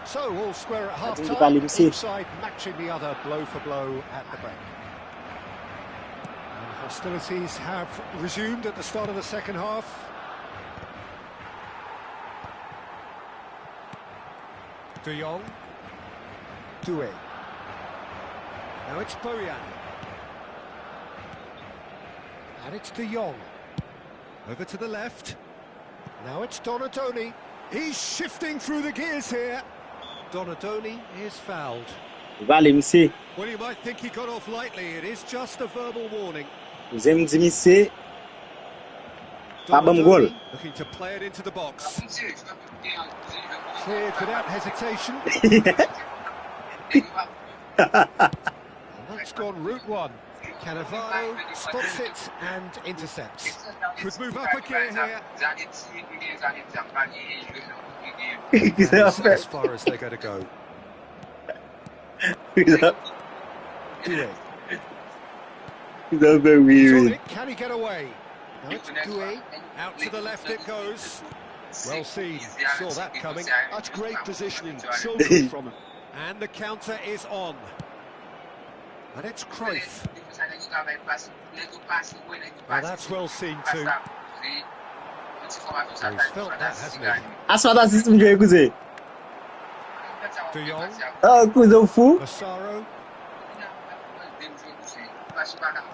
So all square at half think time, Valim safe. each side matching the other blow for blow at the break. And hostilities have resumed at the start of the second half. De Jong. Doué. Now it's Bojan. And it's De Jong. Over to the left. Now it's Donadoni. He's shifting through the gears here. Donadoni is fouled. Vale, monsieur. Well, you might think he got off lightly. It is just a verbal warning. Vous aimez dire, monsieur? Pas bon goal. Donadoni looking to play it into the box. Cleared without hesitation. And that's gone route one. Cannavaro spots it and intercepts. Could move up a gear here. That's as far as they're going to go. Doué. Tonic, can he get away? Now it's Doué. Out to the left it goes. Well seen. Saw that coming. That's great positioning, so good from him. And the counter is on. And it's Cruyff. Well, that's well seen too. He's felt that, hasn't he? As far as system je écoutez. De Jong, Ah, cousin fou. Massaro.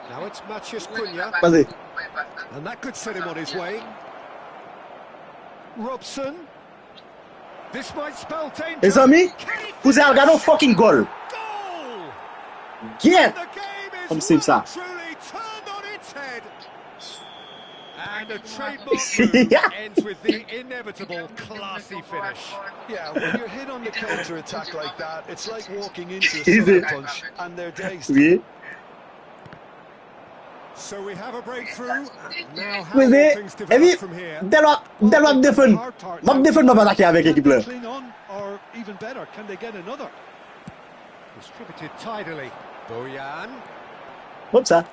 Now it's Matheus Cunha. Vas-y. And that could set him on his way. Robson. This might spell danger. Les amis, cousin a regardé un fucking goal. Goal! Get. The game Comme is c'est ça. truly turned on its head. And a trademark move ends with the inevitable classy finish. Yeah, when you're hit on the counter-attack like that, it's like walking into a Is sucker it? punch, and they're dazed. Oui. So we have a breakthrough. Now how Vous will savez, things et develop puis, from here? Delwap défend. M'a défend ma attaquer avec Can l'équipe they là. clean on, or even better, can they get another? Distributed tidily. Bojan. Comme ça.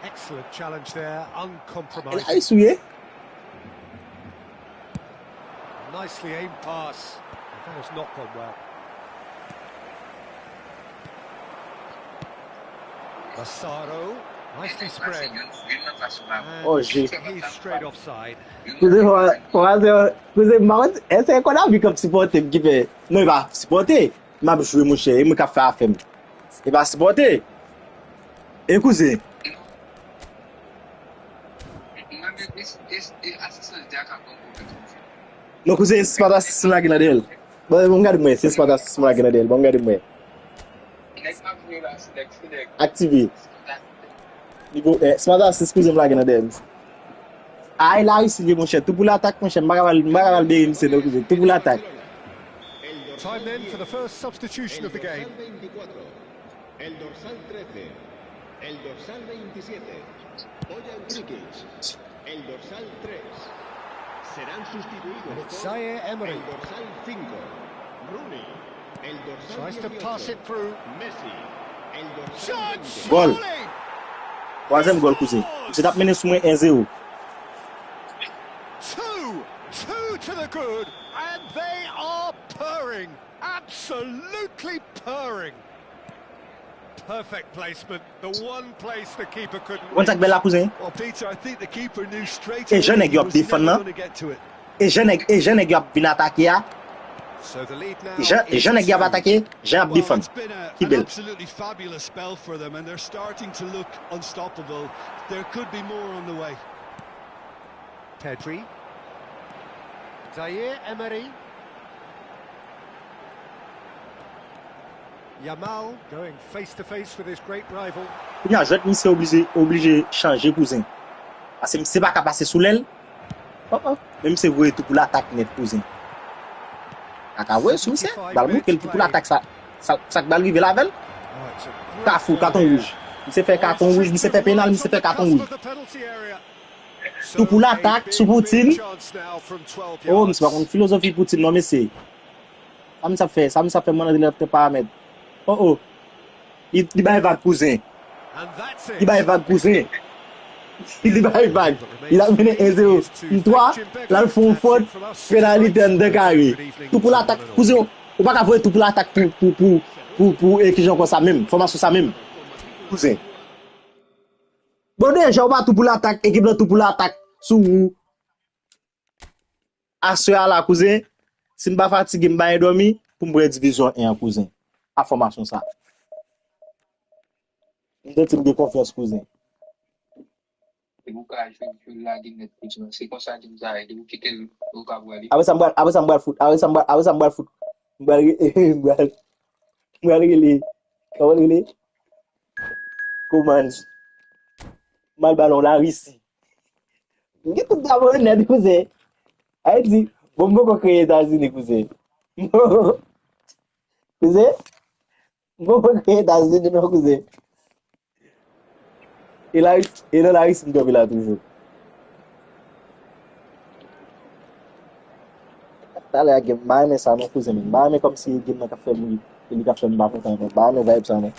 Excellent challenge there, Elle uncompromising. a essuyé. Nicely aimed pass. That has not gone well. Massaro, nicely spread. And Oh, j'ai. he's straight offside. Cousin marrant, est-ce qu'on a vu comme supporter qui fait. Non, il va supporter. Il m'a joué mon cher, il m'a fait à faire. Il va supporter. Et cousin. Non, cousin, c'est pas ça la gueule. Bon, mon gars de moi, c'est pas ça la gueule. Bon gars de moi. Activé. Niveau, c'est pas ça, excusez moi la gueule. Ah, il a ici, mon cher, tout pour l'attaque, mon cher, Maraval, c'est le cousin, tout pour l'attaque. Time then for the first substitution of the game. El dorsal 13, el dorsal 27, Bojan Krikic, el dorsal 3. Serán sustituidos It's por Zaire Emery. el dorsal 5, Rooney, el dorsal Tries to 18, pass it through. Messi, el dorsal Judge! 20. Goal. Surely! Troisième goal, cousin. C'est d'ap mené sous moi 1-0. Two to the good, and they are purring, absolutely purring. Perfect placement, the one place the keeper couldn't Contact belle la cousin. Well, Peter, I think the keeper knew straight Et away jeune he nèg was defend never nan. going to get to it. Et jeune nèg a vinn attaquer a. So the lead now Et jeune nèg a is attaquer, jeune a Well, defend. it's been Qui an belle. absolutely fabulous spell for them, and they're starting to look unstoppable. There could be more on the way. Pedri. Zaire Emery. Yamal going face to face with his great rival. Kounya jouet mi c'est obligé changer cousin. Parce que c'est pas capable passer sous l'aile. Oh. Même c'est vrai tout pour l'attaque net cousin. Aka ouais sous c'est. Bal mou quel pour l'attaque ça bal rive la vel. Oh, it's a great Carrefour goal carton here. rouge. Il s'est fait carton rouge, il s'est fait pénal, il s'est fait carton rouge. Tout pour l'attaque, sous Poutine. Oh, mais c'est pas une philosophie Poutine, non mais c'est. Ça me fait mon de paramètre. Oh. Il va cousin. Il va cousin. Il dit bye bye. Il a mené 1-0. 3, là, le font faute, pénalité en 2 carrés. Tout pour l'attaque. Cousin, on va pas avoir tout pour l'attaque pour équipe comme ça même. Formation ça même. Cousin. Bon, déjà, on va tout pour l'attaque. Équipe là, tout pour l'attaque. Sous assuré à la cousin. Si je ne suis pas fatigué, je vais dormir pour me division 1 cousin. À formation ça. Je te confiance cousin. C'est comme ça que vous avez dit, vous quittez le vocabulaire. Avec ça, me boire foot. Avec ça, me boire foot. Comment mal ballon là ici. Qui tout d'abord net cousin. A dit bon beaucoup créer États-Unis cousin. Cousin. Beaucoup créer États-Unis non cousin. Il a ici me là toujours. Tá là game mais ça non cousin. Mais comme si game n'a fait lui, il a fait me battre temps. Bah mais vibe ça non.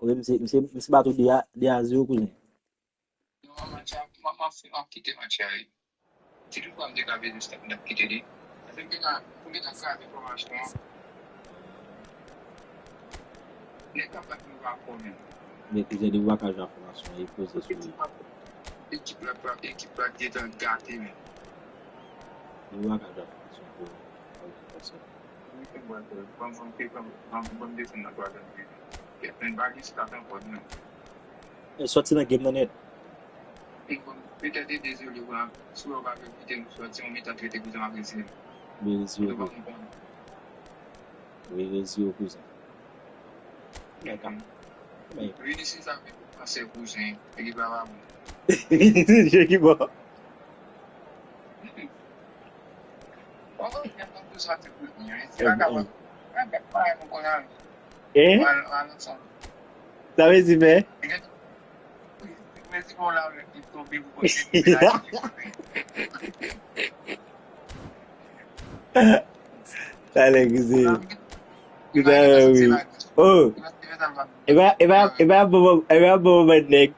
Oui, monsieur battu de à 0 cousin. Non, ma quitter ma chérie. Si tu peux me dégager de step de quitter dit. Avec que pour mettre en garde formation. Les capables de voir comment. Mais ils ont des voyages en formation, il faut se suivre. Équipe là qui est en garde. Des voyages en formation pour ça. Et sorti dans game net. Peut-être désolé, si on va quitter nous sortir, on met à traiter cousin agressif. Oui, les cousin. D'accord. Oui, c'est ça, c'est cousin, et il va Je qui bon. Eh? Ça veut dire mais? Allez, cousin. Oui. Oh. Bon nek.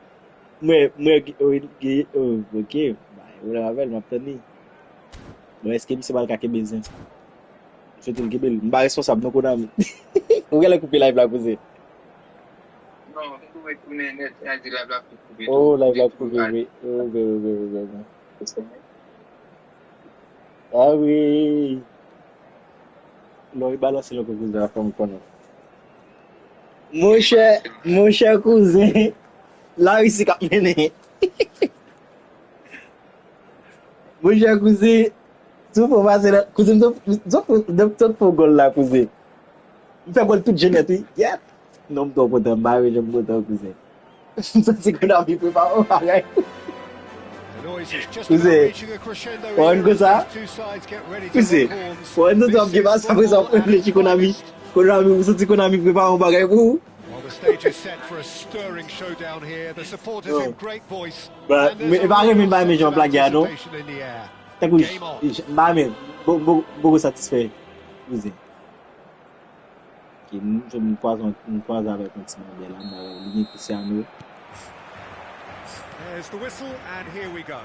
OK. Vous le rappelle m'a tenu. Bon est-ce que c'est pas le cas que besoin ça? Je te le que bel, pas responsable non qu'on a. Vous allez couper live là cousin. Non, vous pouvez tourner net et dire la blague pour couper. Oh, la blague pour couper. Oh. Ah oui. Non, il balance le cousin de la femme qu'on a. Mon cher cousin, là ici qu'a mené. Mon cher cousin, tout pour passer là, cousin, tout pour goal là, cousin. Il fait goal toute jeunesse, oui. Yeah. Non, toi pour t'en barrer, j'aime pour ton cousin. Ça c'est qu'on a mis préparé au bagage. Cousin, on go ça. Cousin, on nous doit give us après ça privilège qu'on a mis préparé au bagage pour. Well, the stage is set for a stirring showdown here. The supporters in great voice. But if I remember my job like that, no. T'as vu? Bah beaucoup satisfait. Vous êtes. Qui nous croise avec un petit modèle là, ligne poussé à nous. There's the whistle and here we go.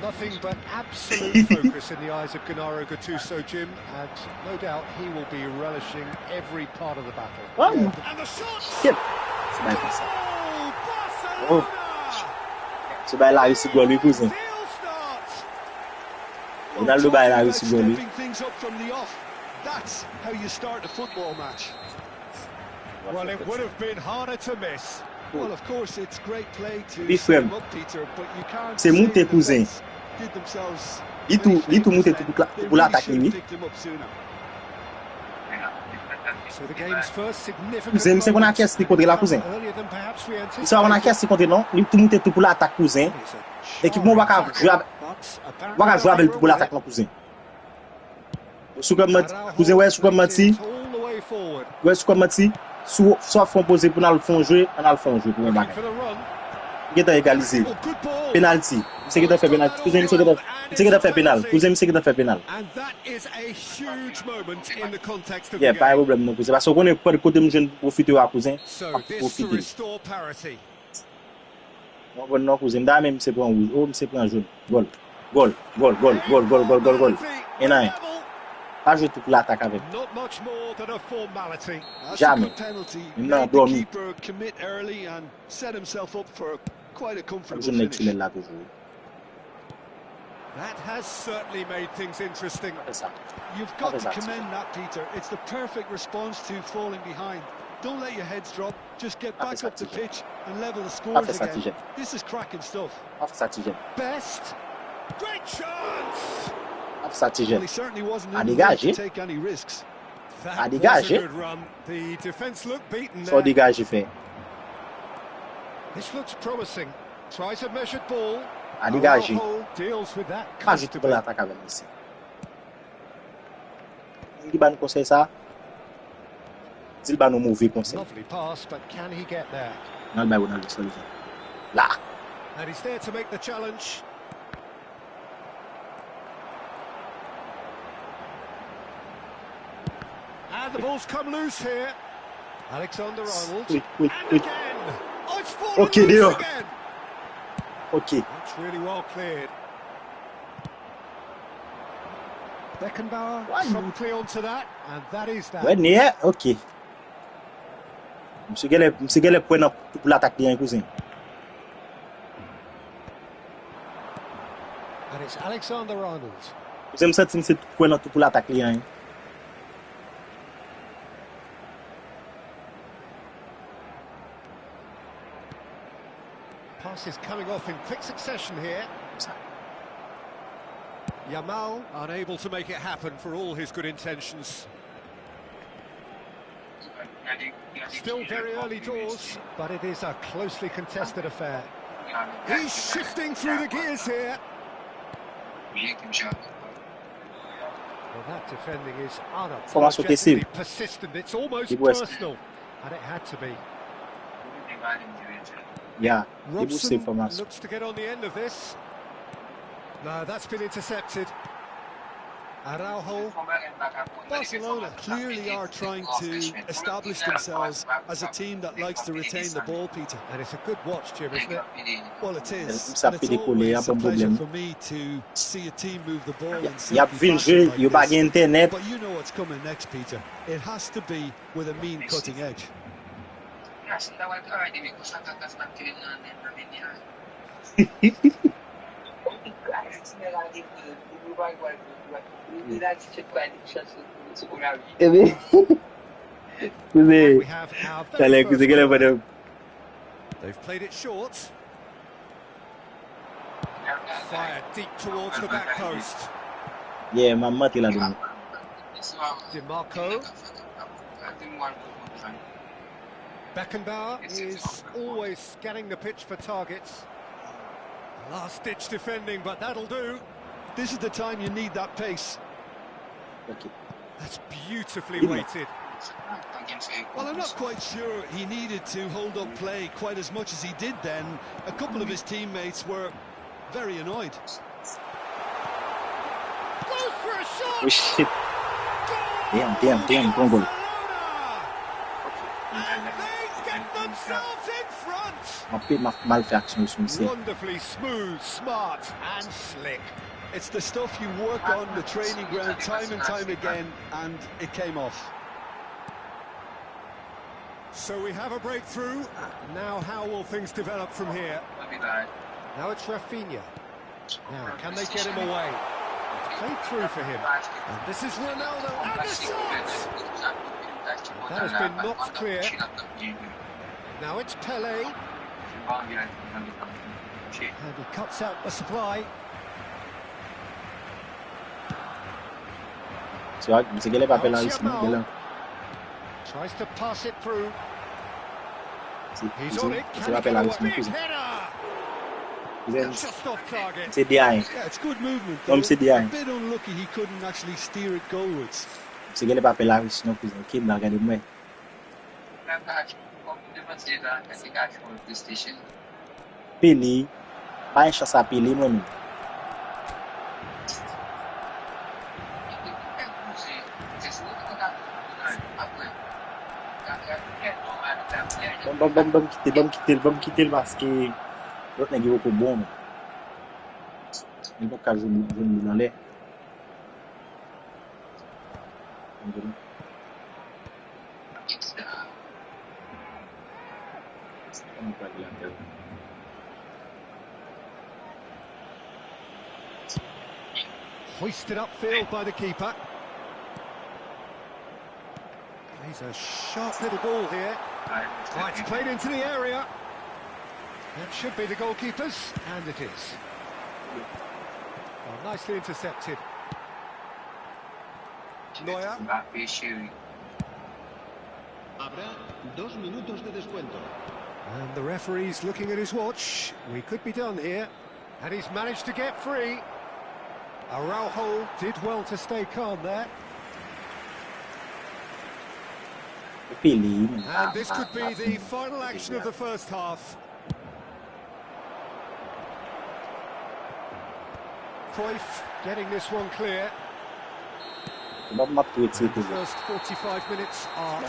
Nothing but absolute focus in the eyes of Gennaro Gattuso, Jim, and no doubt he will be relishing every part of the battle. Oh. And the shot! Shit! C'est pas ça. Oh! C'est pas là ici pour lui cousin. On a le bail là ici pour lui. That's how you start a football match. Well, it would have been harder to miss. Well, of course, it's great play to Big set friend. them up, Peter, but you can't C'est say monté the cousin. defense did themselves Il tout monté pour l'attaquer lui. So the game's first significant Cousin, c'est qu'on a caisse contre la cousin. earlier than perhaps we anticipated. Ça on a caisse contre non, il tout monté pour l'attaque cousin. L'équipe mon va jouer avec pour l'attaque mon cousin. Sous comme cousin ouais sous comme menti. Ouais sous comme menti. Soit font poser pour nous le font jouer, on a le font jouer pour un bagarre. Qui t'a égalisé. Oh, good ball. Penalty. C'est qui t'a fait penalty. Cousin, c'est qui t'a fait pénal. Cousin, c'est qui t'a fait pénal. And that is a huge moment in the context of Yeah, the pas de game. problème non cousin. Parce qu'on est pas de côté me jeune profiter à cousin. So this to restore parity. Non cousin, da même c'est prend rouge. Oh, c'est prend jaune. Goal. Goal. Goal, goal, goal, goal, goal, goal, goal. Et non. Pas jouer toute l'attaque avec. Not much more than a formality. Jamais. Now the keeper commit early and set himself up for quite a comfortable finish. That has certainly made things interesting. You've got to commend that, Peter. It's the perfect response to falling behind. Don't let your heads drop. Just get back up the pitch and level the scores again. This is cracking stuff. Best. Great chance. Well, he certainly wasn't in the mood to take any risks. That was a good run. The defence looked beaten there. This looks promising. Tries a measured ball. Araujo deals with that comfortably. Lovely pass, but can he get there? And he's there to make the challenge. And the ball's come loose here. Alexander-Arnold. And again. Oh, it's fallen loose again. Okay. That's really well cleared. Beckenbauer promptly onto that, and that is that. When yeah, okay. Monsieur Gele point pour l'attaque bien cousin. And it's Alexander-Arnold. Vous aimez ça c'est point pour l'attaque bien. Pass is coming off in quick succession here. Yamal unable to make it happen for all his good intentions. Still very early doors, but it is a closely contested affair. He's shifting through the gears here. Well, that defending is unapologetically persistent. It's almost personal, and it had to be. Yeah, Robson looks to get on the end of this. No, that's been intercepted. Araujo. Barcelona clearly are trying to establish themselves as a team that likes to retain the ball, Peter. And it's a good watch, Jim, isn't it? Well, it is. And it's always a pleasure for me to see a team move the ball in simple fashion like this. But you know what's coming next, Peter. It has to be with a mean cutting edge. We have our very first goal. They've played it short. Fired deep towards the back post. Yeah, Mama Tiladun. DiMarco. Beckenbauer is always scanning the pitch for targets. Last-ditch defending, but that'll do. This is the time you need that pace. Okay. That's beautifully weighted. Well, I'm not quite sure he needed to hold up play quite as much as he did then. A couple of his teammates were very annoyed. Goes for a shot! Oh shit. Damn, goal. And they get themselves in front! Wonderfully smooth, smart and slick. It's the stuff you work on the training ground time and time again, and it came off. So we have a breakthrough. Now how will things develop from here? Now it's Rafinha. Now, can they get him away? It's played through for him. And this is Ronaldo, and the shot! That has been knocked clear. Now it's Pele. And he cuts out the supply. Tries to pass it through. He's on it. Can he get away? Big header! Just off target. Yeah, it's good movement though. A bit unlucky he couldn't actually steer it goalwards. Pele, pas chance à Pele, mon. Bom quitter parce que l'autre n'est pas bon. Il n'y a pas de jouer dans l'air. Hoisted upfield by the keeper. He's a sharp little ball here. Oh, it's played into the area. That should be the goalkeeper's, and it is. Well, nicely intercepted. Neuer. Habrá 2 minutos de descuento. And the referee's looking at his watch. We could be done here. And he's managed to get free. Araujo did well to stay calm there. Pele. And this could be the final action of the first half. Cruyff getting this one clear. First 45 minutes are...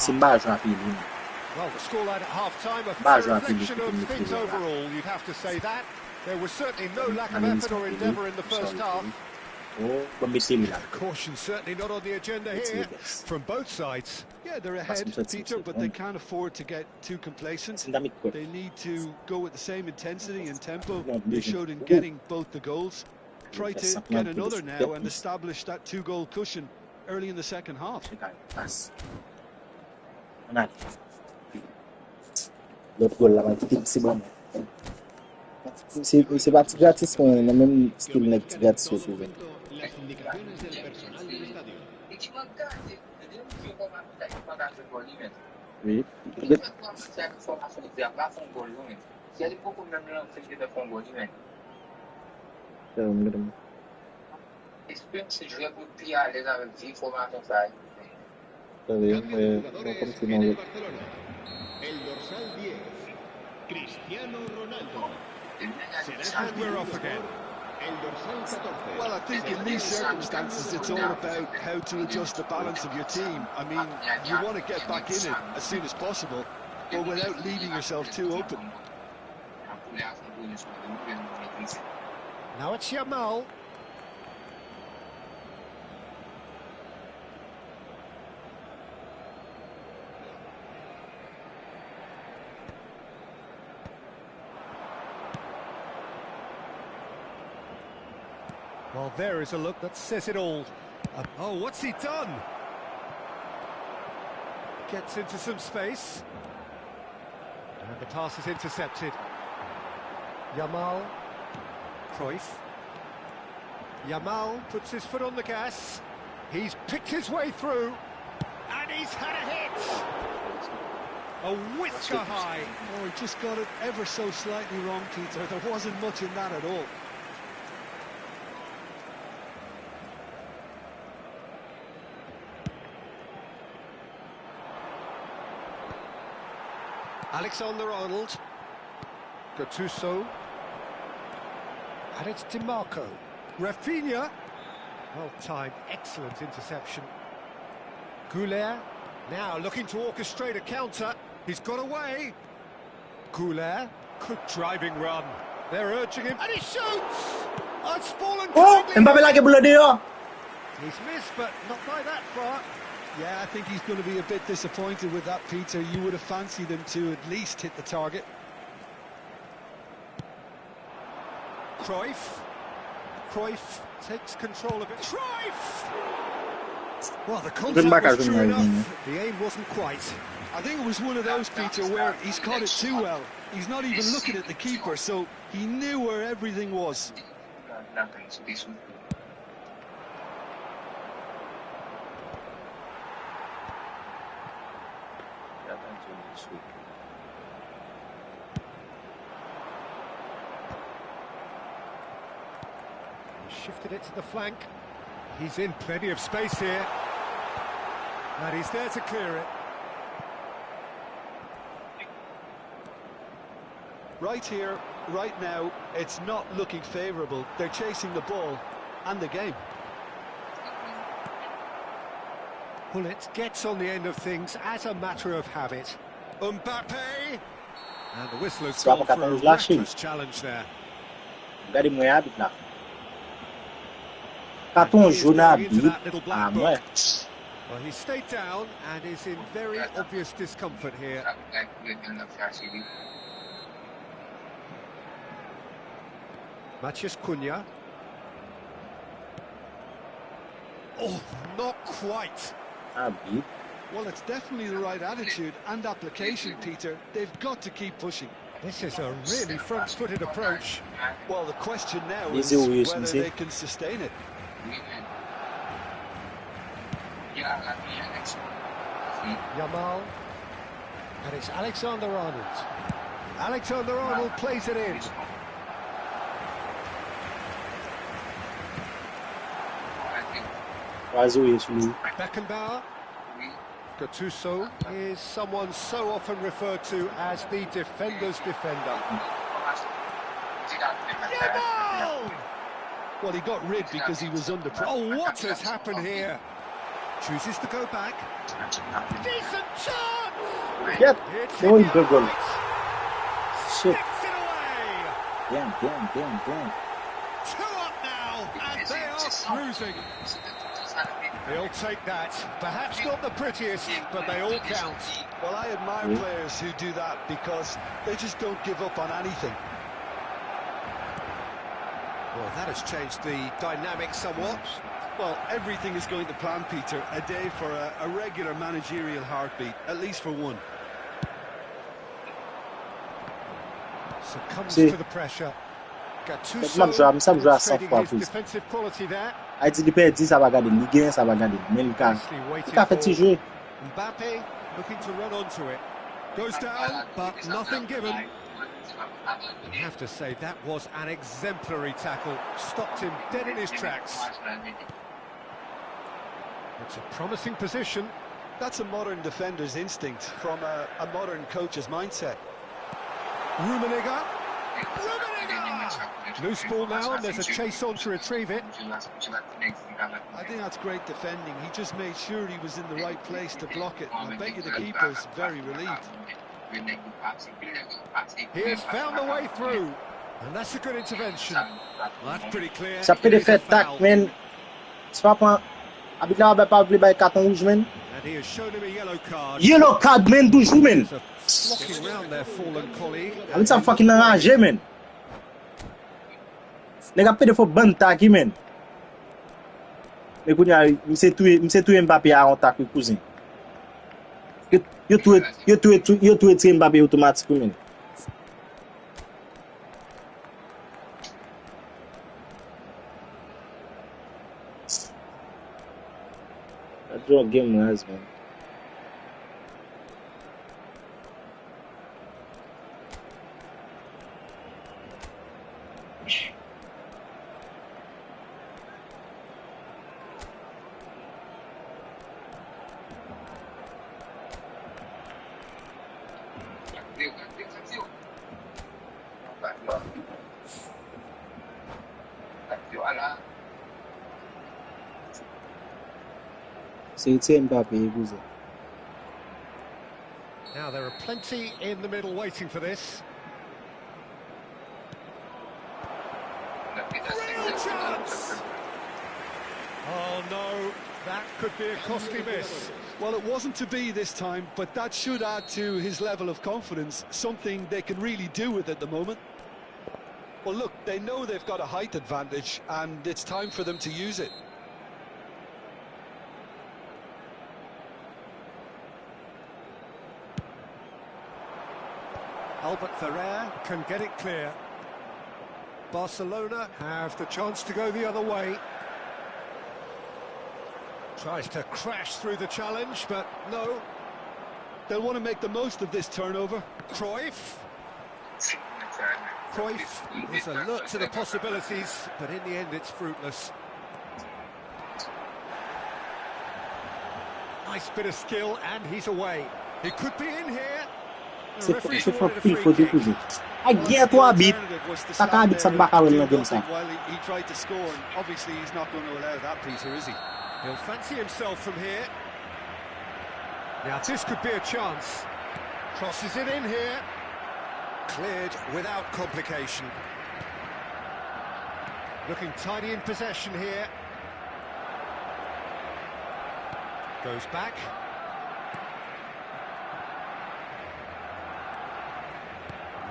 Well, the scoreline at half-time, a fair reflection of things overall, you'd have to say that. There was certainly no lack of effort or endeavour in the first half. Caution certainly not on the agenda here, from both sides. Yeah, they're ahead, Peter, but they can't afford to get too complacent. They need to go with the same intensity and tempo they showed in getting both the goals. Try to get another now and establish that 2-goal cushion early in the second half. C'est parti gratis, mais on a même style net gratis. Las indicaciones del personal del estadio. Oui. Cambio de jugadores en el Barcelona. El dorsal 10, Cristiano Ronaldo. And we're off again. El dorsal 14. Well, I think in these circumstances, it's all about how to adjust the balance of your team. I mean, you want to get back in it as soon as possible, but without leaving yourself too open. Now it's Yamal. Well, there is a look that says it all. Oh, what's he done? Gets into some space. And the pass is intercepted. Yamal. Cruyff. Yamal puts his foot on the gas. He's picked his way through. And he's had a hit. A whisker high. Oh, he just got it ever so slightly wrong, Peter. There wasn't much in that at all. Alexander-Arnold, Gattuso, and it's DiMarco. Rafinha, well timed, excellent interception. Goulet, now looking to orchestrate a counter. He's got away. Goulet, good driving run. They're urging him, and he shoots! Oh, it's fallen. Mbappé lagi bola dia. He's missed, but not by that far. Yeah, I think he's going to be a bit disappointed with that, Peter. You would have fancied him to at least hit the target. Cruyff takes control of it. Cruyff! Well, the contact was true enough. The aim wasn't quite. I think it was one of those, Peter, where he's caught it too well. He's not even looking at the keeper, so he knew where everything was. Shifted it to the flank. He's in plenty of space here. And he's there to clear it. Right here, right now, it's not looking favourable. They're chasing the ball and the game. Bullet gets on the end of things as a matter of habit. Mbappe! And the whistle has gone for a reckless challenge there. Regardez moi habite là. Carton jaune habite. Ah ouais. Well, he stayed down and is in very obvious discomfort here. Matheus Cunha. Oh, not quite. Habite. Well, it's definitely the right attitude and application, Peter. They've got to keep pushing. This is a really front-footed approach. Well, the question now is whether they can sustain it. Yamal. And it's Alexander-Arnold. Alexander-Arnold plays it in. Beckenbauer. Gattuso is someone so often referred to as the defender's defender. Yamal! Well, he got rid because he was under pressure. Oh, what has happened here? Chooses to go back. Decent chance! Yep, It's no good goal. Shit. Sticks it away! Damn. 2 up now, and they are cruising. He'll take that. Perhaps not the prettiest, but they all count. Well, I admire players who do that because they just don't give up on anything. Well, that has changed the dynamic somewhat. Well, everything is going to plan, Peter. A day for a regular managerial heartbeat, at least for one. Succumbs to the pressure. Gattuso demonstrating his defensive quality there. Haïti li perdi, ça va garder. Li gagne, ça va garder. Mais le cas. Il a fait petit jeu. Mbappe looking to run onto it. Goes down, but nothing given. I have to say, that was an exemplary tackle. Stopped him dead in his tracks. It's a promising position. That's a modern defender's instinct from a modern coach's mindset. Rummenigge. Loose ball now, and there's a chase on to retrieve it. I think that's great defending. He just made sure he was in the right place to block it. I bet you the keeper's very relieved. He has found the way through, and that's a good intervention. Well, that's pretty clear. Ça peut faire tac, man. C'est pas point. Habite là, on va pas oublier carton rouge, man. And he has shown him a yellow card. Yellow card, man, toujours, man. Flocking round their fallen colleague. I'm ça fucking enragé, man. Les gars, peut-être faut ban tac, man. Mais quand il s'est tué Mbappé à un tac, cousin. You tué Mbappé automatiquement. That draw game was, man. Now there are plenty in the middle waiting for this. Real chance! Oh no, that could be a costly miss. Well, it wasn't to be this time, but that should add to his level of confidence, something they can really do with at the moment. Well, look, they know they've got a height advantage, and it's time for them to use it. Albert Ferrer can get it clear. Barcelona have the chance to go the other way. Tries to crash through the challenge, but no. They'll want to make the most of this turnover. Cruyff is alert to the possibilities, but in the end it's fruitless. Nice bit of skill, and he's away. He could be in here. The referee's Se awarded a pil free fote kick. pou zi. A Well, I gen think the 3 bit. alternative was to Sa ka stand bit sa there baka and wel do nan gen sa. nothing while he tried to score, and obviously he's not going to allow that, Peter, is he? He'll fancy himself from here. Now this could be a chance. Crosses it in here. Cleared without complication. Looking tidy in possession here. Goes back.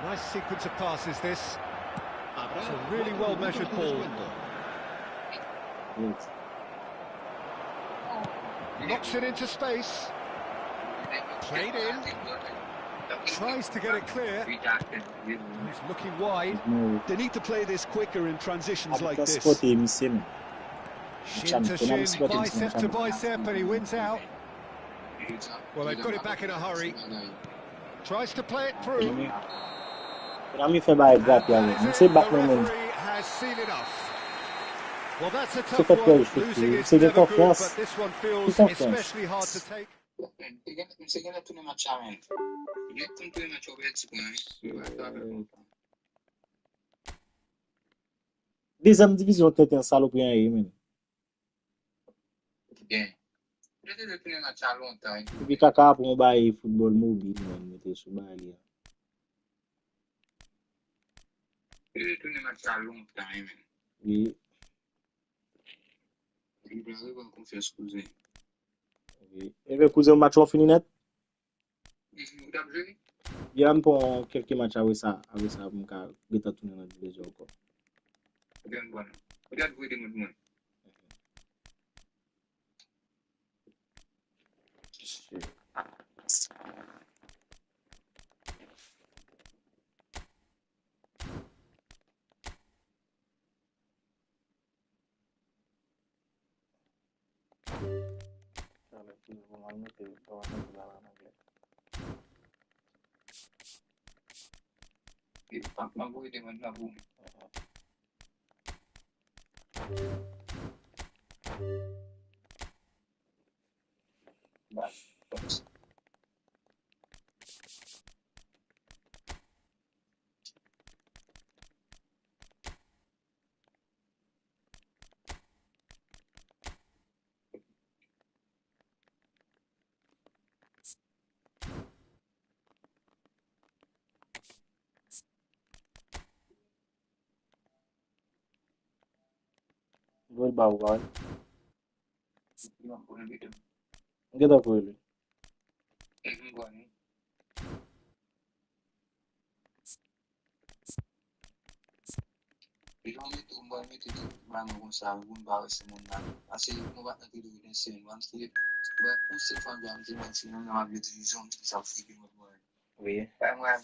Nice sequence of passes this. It's a really well measured ball. Knocks it into space. Played in. Tries to get it clear. He's looking wide. They need to play this quicker in transitions like this. Spote misye. Shin to shin, bicep to bicep, and he wins out. Well, they've got it back in a hurry. Tries to play it through. Nan mi fe ba e grap ya we. Mi se The bak nan men. referee has seen enough. Well, that's a Se tough fet one. wel chute. Losing is Se gen never good, konfians. but this one feels Confiance. especially hard to take. Se gen toune match amen. Gen toune match ouvert si pou Dezem divizyon tete an salopri an ye men. Gen. Jete de toune match a lontan. Epi kaka pou mwen ba e football mobile men. Mete sou ba li. Jete de toune match a lontan men. Oui. Li blaze kon kon fè skouze. Eve kouze match an fini net? Ou tap jwe? Yan pou kelke match awe sa mwen ka geta toune nan divizyon ko. Den bon. Ou dat vwe de moun. Pak vwe de moun la vwe. Gol ba wad. Yon pou yon bitem. Geta pou ele. Yon gwan. Yon metou mwen meti man yon sa yon ba wese moun nan. Ase yon bat nati do yon se yon wan se pou se fan jan di men se yon nan avye divizyon sa fiki mwen mwen. Oui. Pa mwen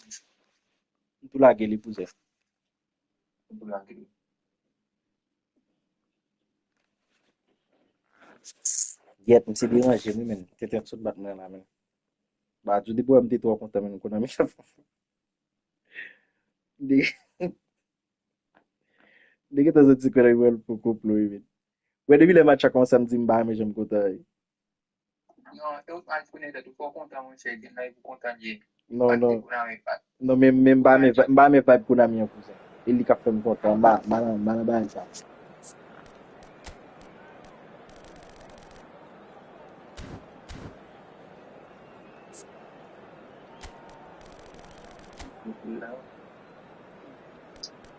Pou la geli pou ze. pou la gri. Yet mse di anje mi men. Tete sot bat men la men. Ba jodi pou mte to konta men kon ami chaf. Di geta zot si kwere wel pou koplo even. We debi le match a konsan di mba me jem kota. Non, yon match pou ne de tou fò kontan mwen se gen la yon kontan ye. Non. Pou nan yon pat. Non men mba me vibe kon ami an kouzen. Eli ka fèm konta. Mba ba an sa.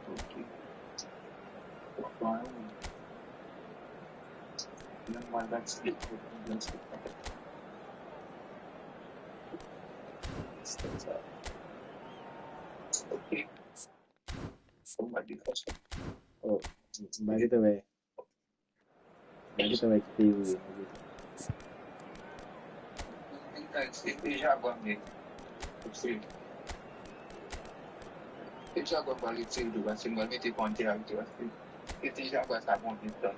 Ok. Yon man dat split. Ok. Somebody first. Oh, bagita we kite yu. Ele já guardei. Sim. Ele já guardei o tiro do Brasil, mas ele tem ponte aí do Brasil. Ele já guardou a ponte então.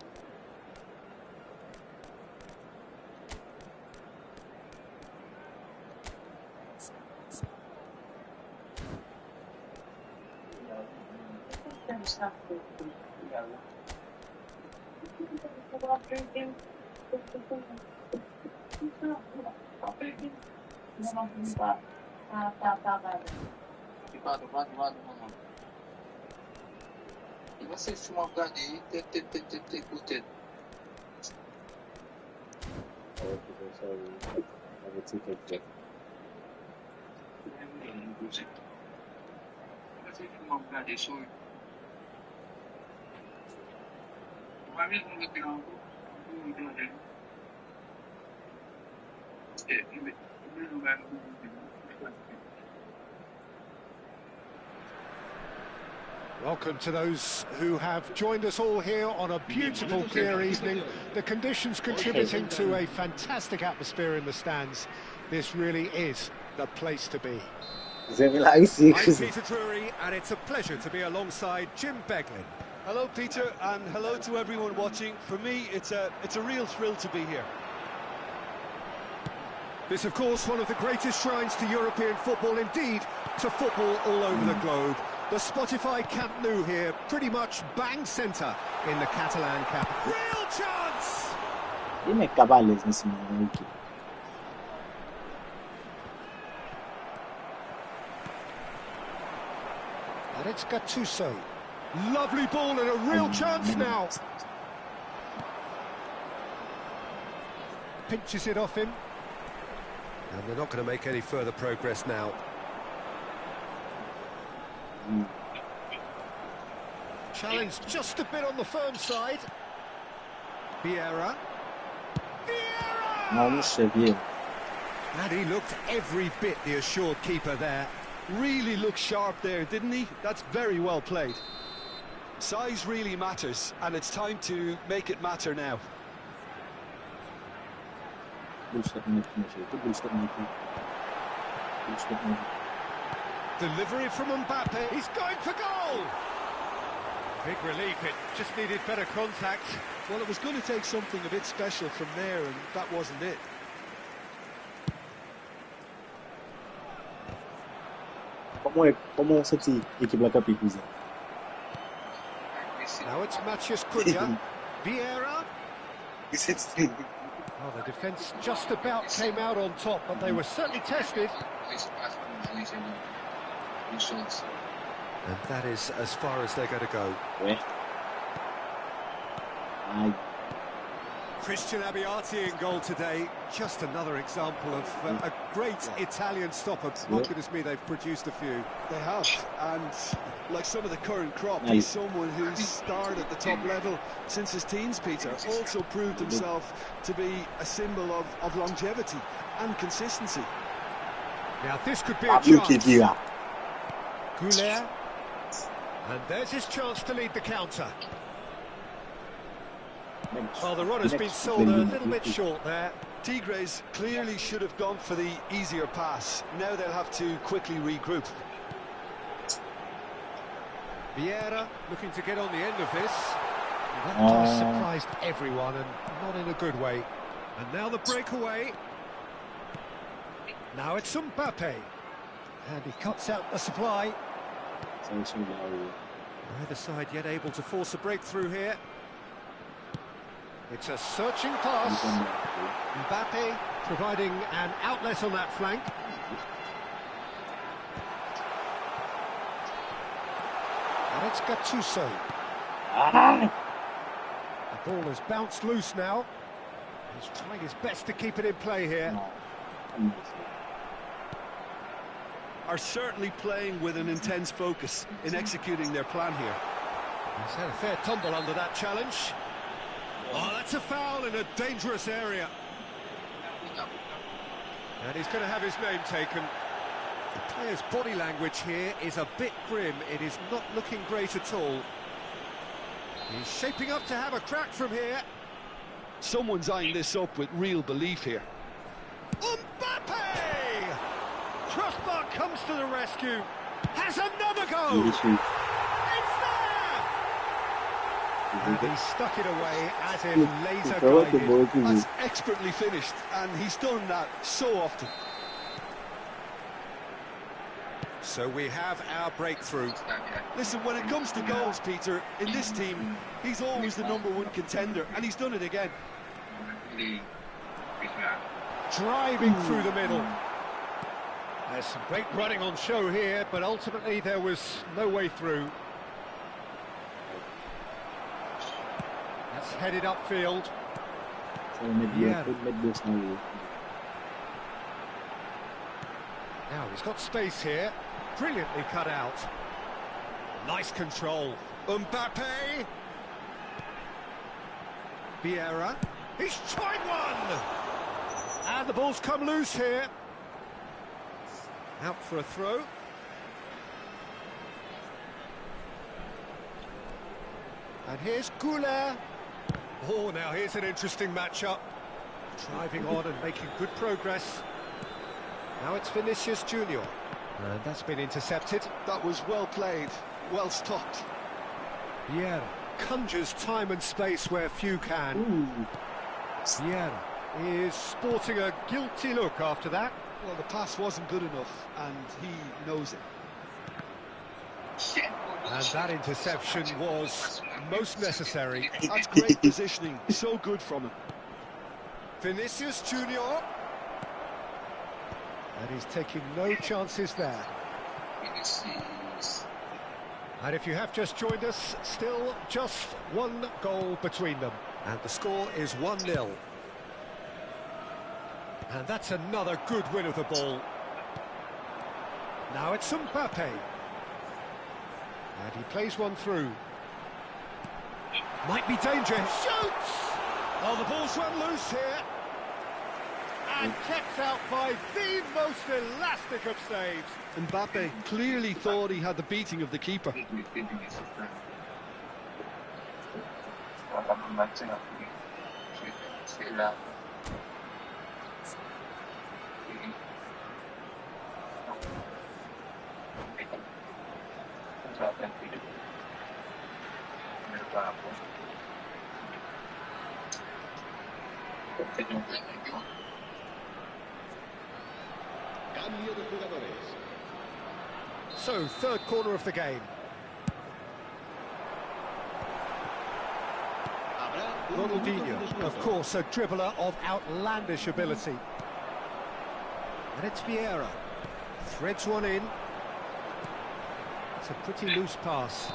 Você filma um lugar aí, tem curtido. Você filma um lugar aí, sou eu. Vai mesmo no final, no final dele. Em primeiro lugar, Welcome to those who have joined us all here on a beautiful, clear evening. The conditions contributing to a fantastic atmosphere in the stands. This really is the place to be. I'm Peter Drury, and it's a pleasure to be alongside Jim Beglin. Hello, Peter, and hello to everyone watching. For me, it's a real thrill to be here. This, of course, one of the greatest shrines to European football, indeed, to football all over the globe. The Spotify Camp Nou here, pretty much bang centre in the Catalan capital. Real chance! And it's Gattuso. Lovely ball and a real chance now. Pinches it off him. And they're not going to make any further progress now. Challenge just a bit on the firm side. Vieira. Vieira! And he looked every bit the assured keeper there. Really looked sharp there, didn't he? That's very well played. Size really matters, and it's time to make it matter now. Delivery from Mbappe. He's going for goal! Big relief, it just needed better contact. Well, it was going to take something a bit special from there, and that wasn't it. Now it's Matheus Cunha. Vieira. Oh, the defence just about came out on top, but they were certainly tested. And that is as far as they're going to go. Christian Abbiati in goal today. Just another example of a great Italian stopper. My goodness me, they've produced a few. They have, and like some of the current crop, he's someone who's starred at the top level since his teens, Peter. Also proved himself to be a symbol of longevity and consistency. Now this could be a chance. Goulet. And there's his chance to lead the counter. Well, the run has been sold a little bit short there. Tigres clearly should have gone for the easier pass. Now they'll have to quickly regroup. Vieira looking to get on the end of this. That pass surprised everyone, and not in a good way. And now the breakaway. Now it's Mbappe. And he cuts out the supply. Neither side yet able to force a breakthrough here. It's a searching pass. Mbappe providing an outlet on that flank. And it's Gattuso. The ball has bounced loose now. He's trying his best to keep it in play here. Are certainly playing with an intense focus in executing their plan here. He's had a fair tumble under that challenge. Oh, that's a foul in a dangerous area. And he's going to have his name taken. The player's body language here is a bit grim. It is not looking great at all. He's shaping up to have a crack from here. Someone's eyeing this up with real belief here. Mbappe! Crossbar comes to the rescue. Has another go! It's there! And he stuck it away as if laser guided. That's expertly finished, and he's done that so often. So we have our breakthrough. Listen, when it comes to goals, Peter, in this team, he's always the #1 contender, and he's done it again. Driving through the middle. There's some great running on show here, but ultimately there was no way through. That's headed upfield. Yeah. Now he's got space here. Brilliantly cut out. Nice control. Mbappe. Vieira. He's tried one! And the ball's come loose here. Out for a throw. And here's Goulet. Oh, now here's an interesting matchup. Driving on and making good progress. Now it's Vinicius Junior. And that's been intercepted. That was well played, well stopped. Vieira conjures time and space where few can. Vieira is sporting a guilty look after that. Well, the pass wasn't good enough, and he knows it. And that interception was most necessary. That's great positioning, so good from him. Vinicius Junior. And he's taking no chances there. And if you have just joined us, still just one goal between them. And the score is 1-0. And that's another good win of the ball. Now it's Mbappe. And he plays one through. Might be danger. Shoots! Oh, the ball's run loose here. And kept out by the most elastic of saves. Mbappe clearly thought he had the beating of the keeper. So, third corner of the game. Ronaldinho, of course, a dribbler of outlandish ability. And it's Vieira. Threads one in. It's a pretty loose pass.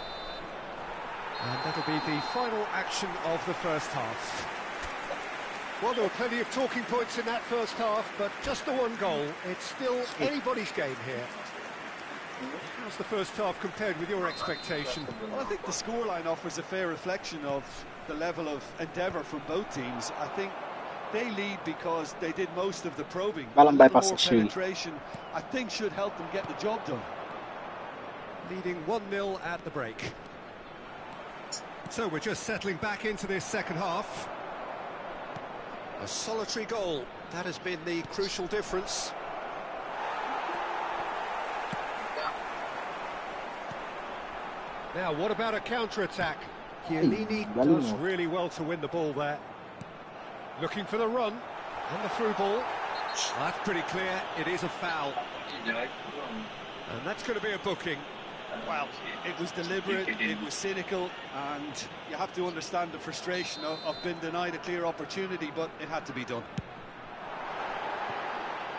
And that'll be the final action of the first half. Well, there were plenty of talking points in that first half, but just the one goal. It's still anybody's game here. How's the first half compared with your expectation? Well, I think the scoreline offers a fair reflection of the level of endeavour from both teams. I think they lead because they did most of the probing. A little more penetration, I think, should help them get the job done. Leading 1-0 at the break. So we're just settling back into this second half. A solitary goal, that has been the crucial difference. Now, what about a counter-attack? Chiellini does really well to win the ball there. Looking for the run, and the through ball. That's pretty clear, it is a foul. And that's going to be a booking. Well, it was deliberate, it was cynical, and you have to understand the frustration of being denied a clear opportunity, but it had to be done.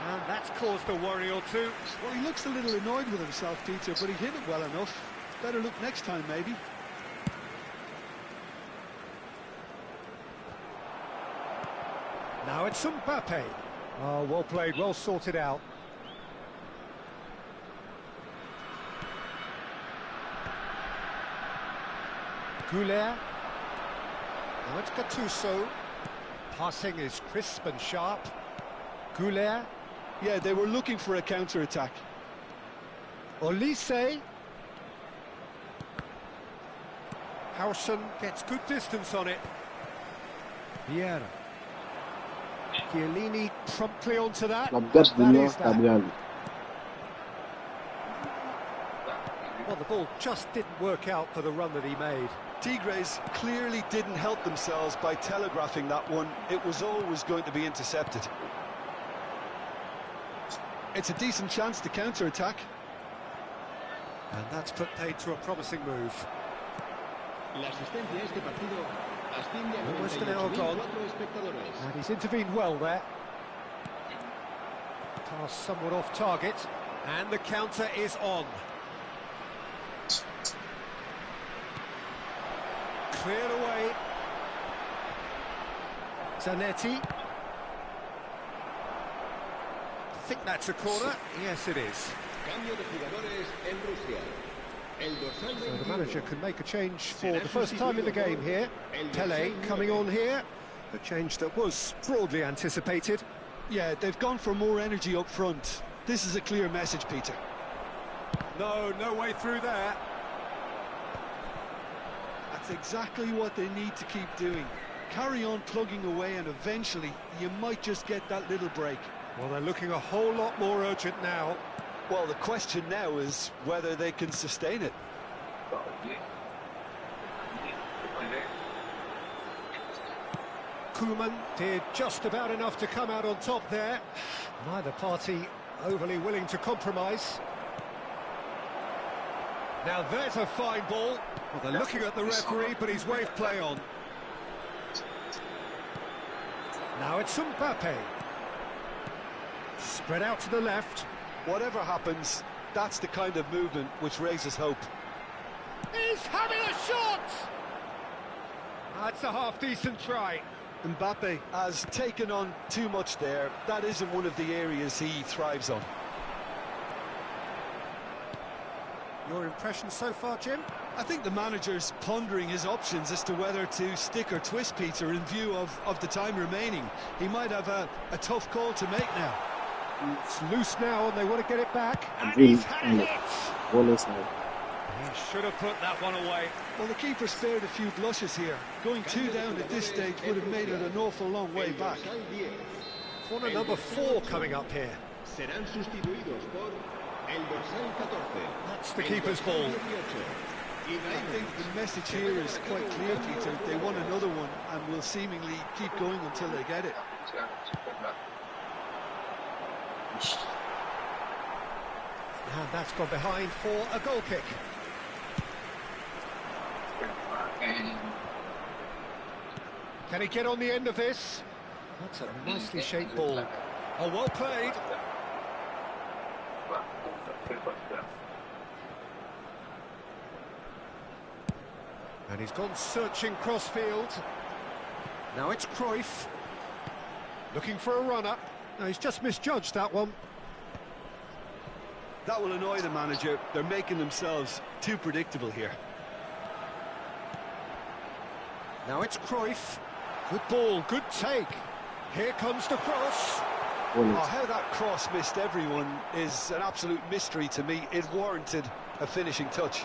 And that's caused a worry or two. Well, he looks a little annoyed with himself, Peter, but he hit it well enough. Better look next time, maybe. Now it's Mbappe. Oh, well played, well sorted out. Goulet. Now it's Gattuso. Passing is crisp and sharp. Goulet. Yeah, they were looking for a counter-attack. Olise. Howson gets good distance on it. Vieira. Chiellini promptly onto that. That is that. Well, the ball just didn't work out for the run that he made. Tigres clearly didn't help themselves by telegraphing that one. It was always going to be intercepted. It's a decent chance to counter-attack. And that's put paid to a promising move. Almost an hour gone. And he's intervened well there. Pass somewhat off target. And the counter is on. Cleared away. Zanetti. I think that's a corner. Yes, it is. So the manager can make a change for the first time in the game here. Pele coming on here. A change that was broadly anticipated. Yeah, they've gone for more energy up front. This is a clear message, Peter. No way through there. That's exactly what they need to keep doing. Carry on plugging away and eventually you might just get that little break. Well, they're looking a whole lot more urgent now. Well, the question now is whether they can sustain it. Koeman did just about enough to come out on top there. Neither party overly willing to compromise. Now there's a fine ball. Well, they're looking at the referee, but he's waved play on. Now it's Mbappe. Spread out to the left. Whatever happens, that's the kind of movement which raises hope. He's having a shot! That's a half-decent try. Mbappe has taken on too much there. That isn't one of the areas he thrives on. Your impression so far, Jim? I think the manager's pondering his options as to whether to stick or twist Peter in view of the time remaining. He might have a tough call to make now. It's loose now and they want to get it back. And he's had a hit! He should have put that one away. Well, the keeper spared a few blushes here. Going 2 down at this stage would have made it an awful long way back. Corner number 4 coming up here. That's the keeper's ball. I think the message here is quite clear, Peter. They want another one and will seemingly keep going until they get it. And that's gone behind for a goal kick. Can he get on the end of this? That's a nicely shaped ball. Oh, well played. And he's gone searching crossfield. Now it's Cruyff. Looking for a run-up. No, he's just misjudged that one. That will annoy the manager. They're making themselves too predictable here. Now it's Cruyff. Good ball, good take. Here comes the cross. Oh, how that cross missed everyone is an absolute mystery to me. It warranted a finishing touch.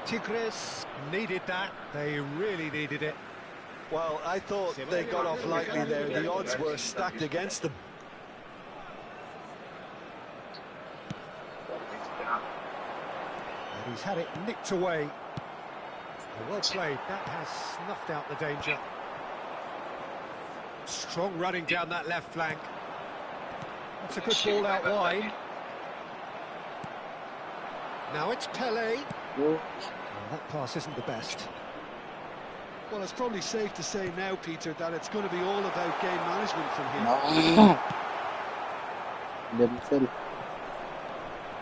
Tigres needed that. They really needed it. Well, I thought they got off lightly there. The odds were stacked against them. And he's had it nicked away. Well played. That has snuffed out the danger. Strong running down that left flank. That's a good ball out wide. Now it's Pele. Oh, that pass isn't the best. Well, it's probably safe to say now, Peter, that it's going to be all about game management from here.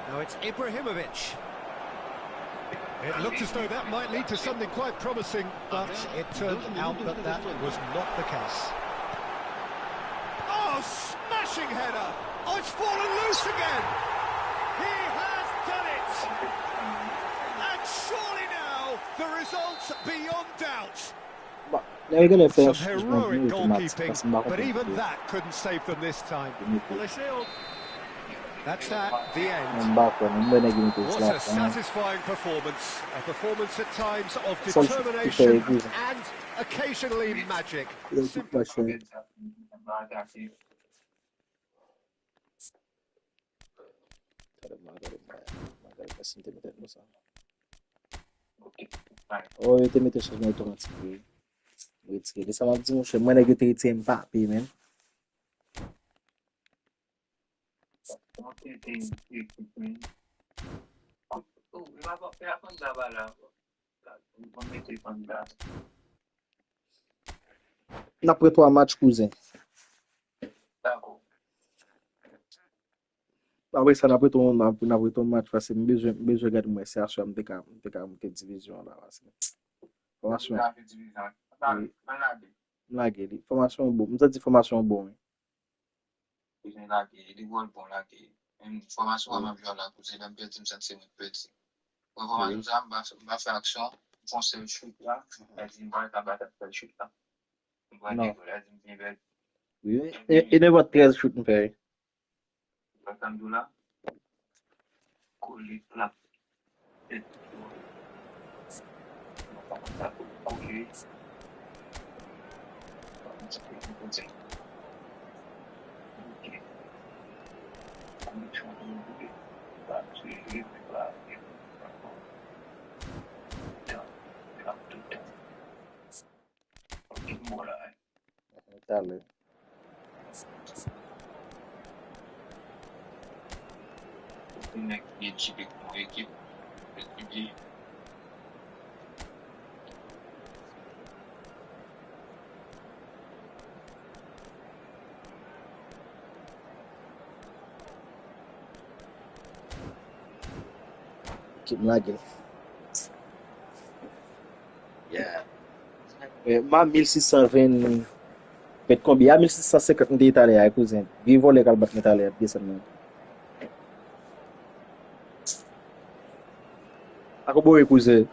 Now it's Ibrahimovic. It looked as though that might lead to something quite promising, but it turned out that that was not the case. Oh, smashing header! Oh, it's fallen loose again! He has done it! And surely now, the result's beyond doubt. Some heroic goalkeeping, but even that couldn't save them this time. Well, they sailed. That's that, the end. What a satisfying performance. A performance at times of determination and occasionally magic. Oh, eu também estou no automático. Wait, this is what I'm saying. When I get to the impact payment. Après toi, match cousin. Après ça, après ton match, parce que besoin de moi, c'est à soi, je vais monter division là. Formation. Formation bon. Nous avons dit formation bon. Non. Oui. Et ne votre 13 shoot, nous fait. Dale. Keep lagging. Yeah. Ma 1620 fait combien? 1650 d'Italie, cousin. Vivo les calbat d'Italie, bien seulement. Akobo cousin.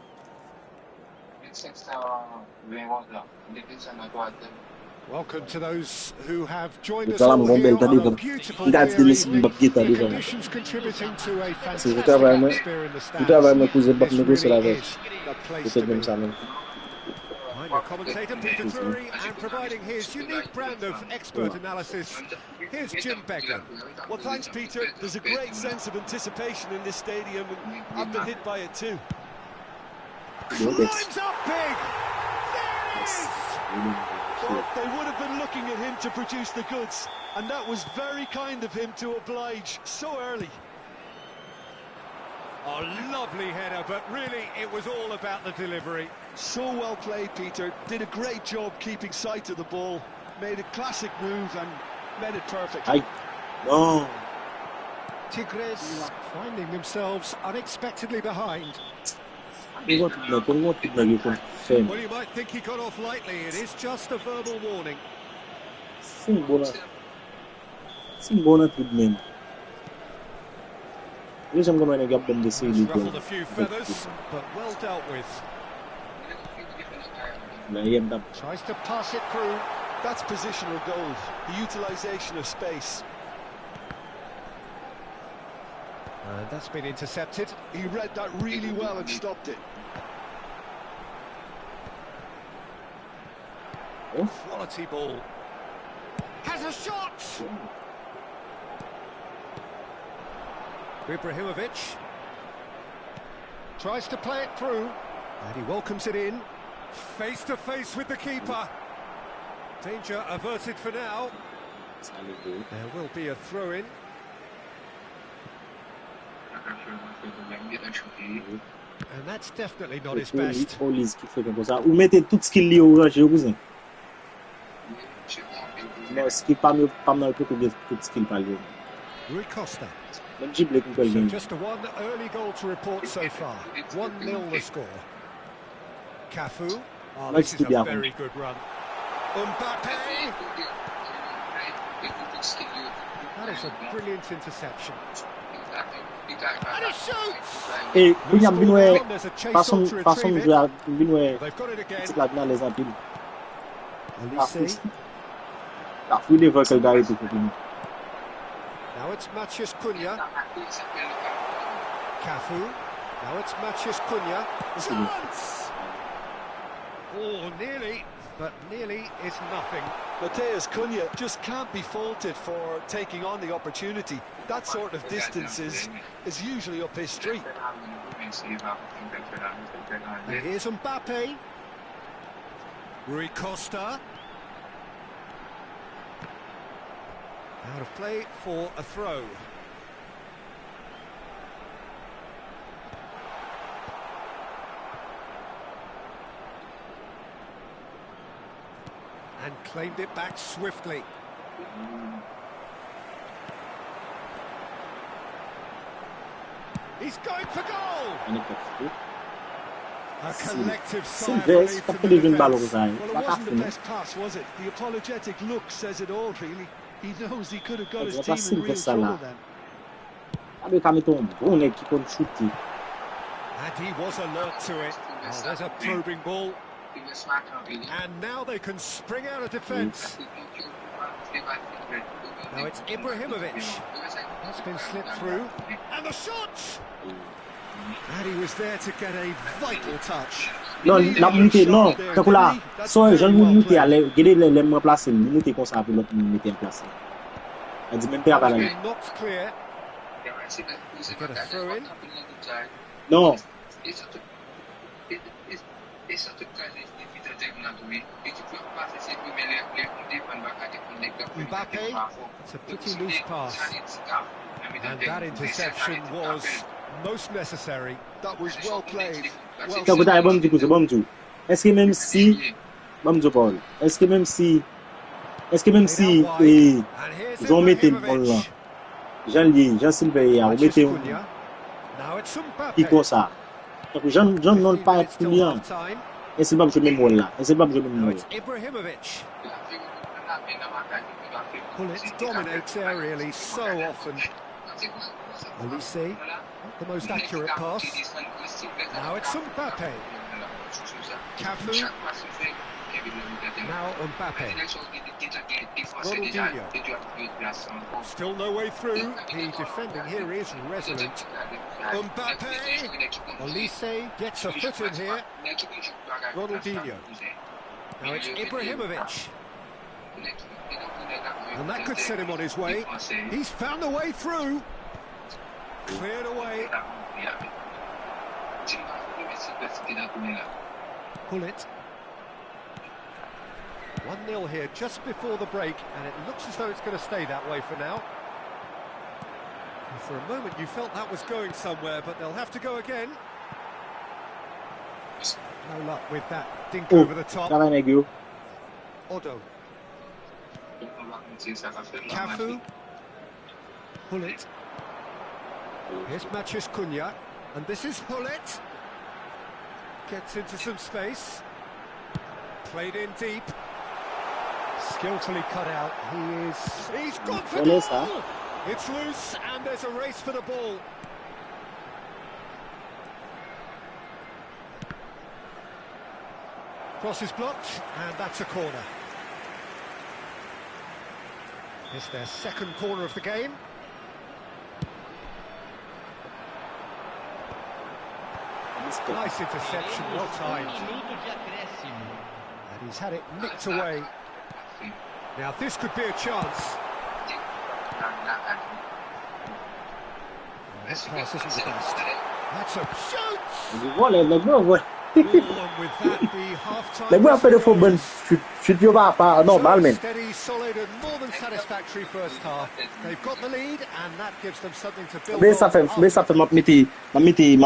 Welcome to those who have joined us Ikaw all lang here bombel tadi on a kan. beautiful Tidak clear jelas evening. bab kita The di kan. conditions contributing to a Kasi fantastic kita ba atmosphere in the kita ba stands. cousin bab This negosyo really lagi. is the place Kita to dem be. sa amin. I'm your commentator, Peter Drury, and providing his unique brand of expert analysis, here's Jim Beglin. Well, thanks, Peter. There's a great sense of anticipation in this stadium, and I've been hit by it too. Climbs up big! There it is! Well, they would have been looking at him to produce the goods, and that was very kind of him to oblige so early. A lovely header, but really it was all about the delivery. So well played, Peter. Did a great job keeping sight of the ball. Made a classic move and made it perfect. Ay. No. Tigres finding themselves unexpectedly behind. Kung what na yung fame. Well, you might think he got off lightly. It is just a verbal warning. Simbo na treatment. Yung sa mga nagabam de It's ruffled a few feathers, but well dealt with. Tries to pass it through. That's positional gold, the utilisation of space. And that's been intercepted. He read that really well and stopped it. Quality ball. Has a shot! Ibrahimovic tries to play it through, and he welcomes it in. Face to face with the keeper. Danger averted for now. There will be a throw-in. And that's definitely not his best. Ou mette tout skill li ou range cousin. Non, skill pa nan tout skill pa li. Rui Costa. So just a one early goal to report so far. 1-0 the score. Cafu. Oh, this is a very good run. Mbappe. That is a brilliant interception. And he shoots! Et There's binwe a chase façon on to retrieve it. jouer binwe They've got it again. petit la dans les appuis. Elise. La fouille devant quel gars tout pour nous. Now it's Matheus Cunha. Cafu. Now it's Matheus Cunha. Chance! Oh, nearly, but nearly is nothing. Matheus Cunha just can't be faulted for taking on the opportunity. That sort of distance is usually up his street. And here's Mbappe. Rui Costa. Out of play for a throw. And claimed it back swiftly. He's going for goal. A collective sigh of Silves, relief pas from de the jeune ballon defence. ça. Well, it wasn't the best pass, was it? The apologetic look says it all, really. He knows he could have got his team in real trouble then. Avec un bon qui compte shooter. And he was alert to it. Oh, there's a probing ball. And now they can spring out of defence. Now it's Ibrahimovic. That's been slipped through. And the shot! And he was there to get a vital touch. Non, la montée, non. Quand là, soit je vais monter à l'air, regarder les me placer, monter comme ça pour l'autre mettre en place. Elle dit même pas à la main. Not clear. Get a throw in. Non. Mbappe, it's a pretty loose pass. And that interception was most necessary. That was well played. Well Quand vous avez bon du coup, c'est bon du. Est-ce que même si bon du Paul, est-ce que même si ils ont mis le ball là. Jean-Sylvain, on mettait qui comme ça. Donc Jean non pas pour bien. Et c'est pas que je me molle là. Et c'est pas que je me molle. Ibrahimovic. Well, it dominates aerially so often. Olise, not the most accurate pass. Now it's Mbappe. Cafu. Now Mbappe. Ronaldinho. Still no way through. The defending here is resolute. Mbappe. Olise gets a foot in here. Ronaldinho. Now it's Ibrahimovic. And that could set him on his way. He's found a way through. Cleared away. Pull it. 1-0 here just before the break, and it looks as though it's going to stay that way for now. And for a moment you felt that was going somewhere, but they'll have to go again. No luck with that dink over the top. Odo. Cafu. Pull it. Here's Matheus Cunha, and this is Hullet. Gets into some space. Played in deep. Skillfully cut out. He's gone for goal! It's loose, and there's a race for the ball. Cross is blocked, and that's a corner. It's their second corner of the game. Nice interception, well timed. And he's had it nicked away. Now this could be a chance. This pass isn't the best. That's a shoot! Les gars fait de football, je suis pas normal mais. Steady, solid, and more than satisfactory first half. They've got the lead, and that gives them something to build on. Mais ça fait m'a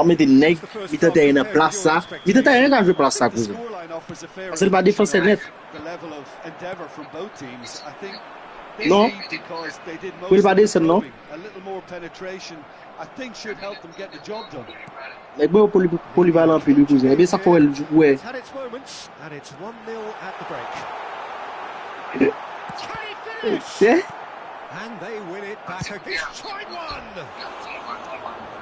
mettre nèg, il te une place ça. Il te une quand je place ça cousin. C'est pas défense net. Non. Vous pas descendre non. I think should help them get the job done. Les gars polyvalent puis lui cousin. Mais ça faut jouer. It's had its moments, and it's 1-0 at the break. Can he finish? And they win it back again. He's tried one!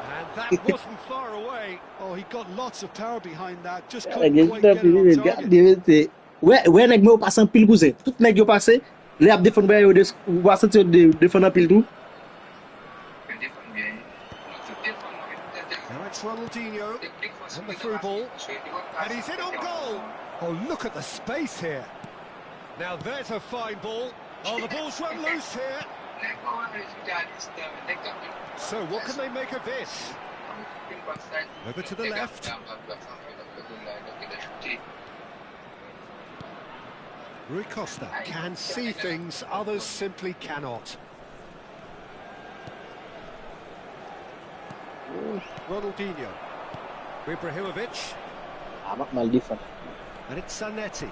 And that wasn't far away. Oh, he got lots of power behind that. Just couldn't quite get it on target. Ouais, nèg mo passe en pile cousin. Tout nèg yo passe, les a défendre yo ou va sentir défendre en pile tout. Now it's Ronaldinho and the through ball, and he's in on goal. Oh, look at the space here. Now there's a fine ball. Oh, the ball's run loose here. So what can they make of this? Over to the left. Rui Costa can see things others simply cannot. Ronaldinho. Ibrahimovic. And it's Zanetti.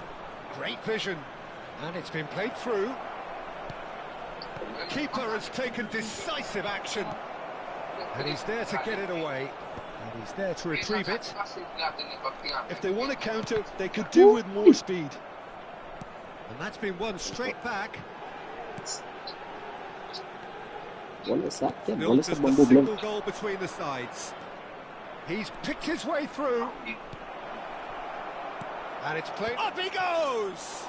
Great vision. And it's been played through. The keeper has taken decisive action. And he's there to get it away. And he's there to retrieve it. If they want to counter, they could do with more speed. And that's been won straight back. Bola sa akin. Built Bola as sa the bambu single blend. goal between the sides. He's picked his way through. And it's played. Up he goes!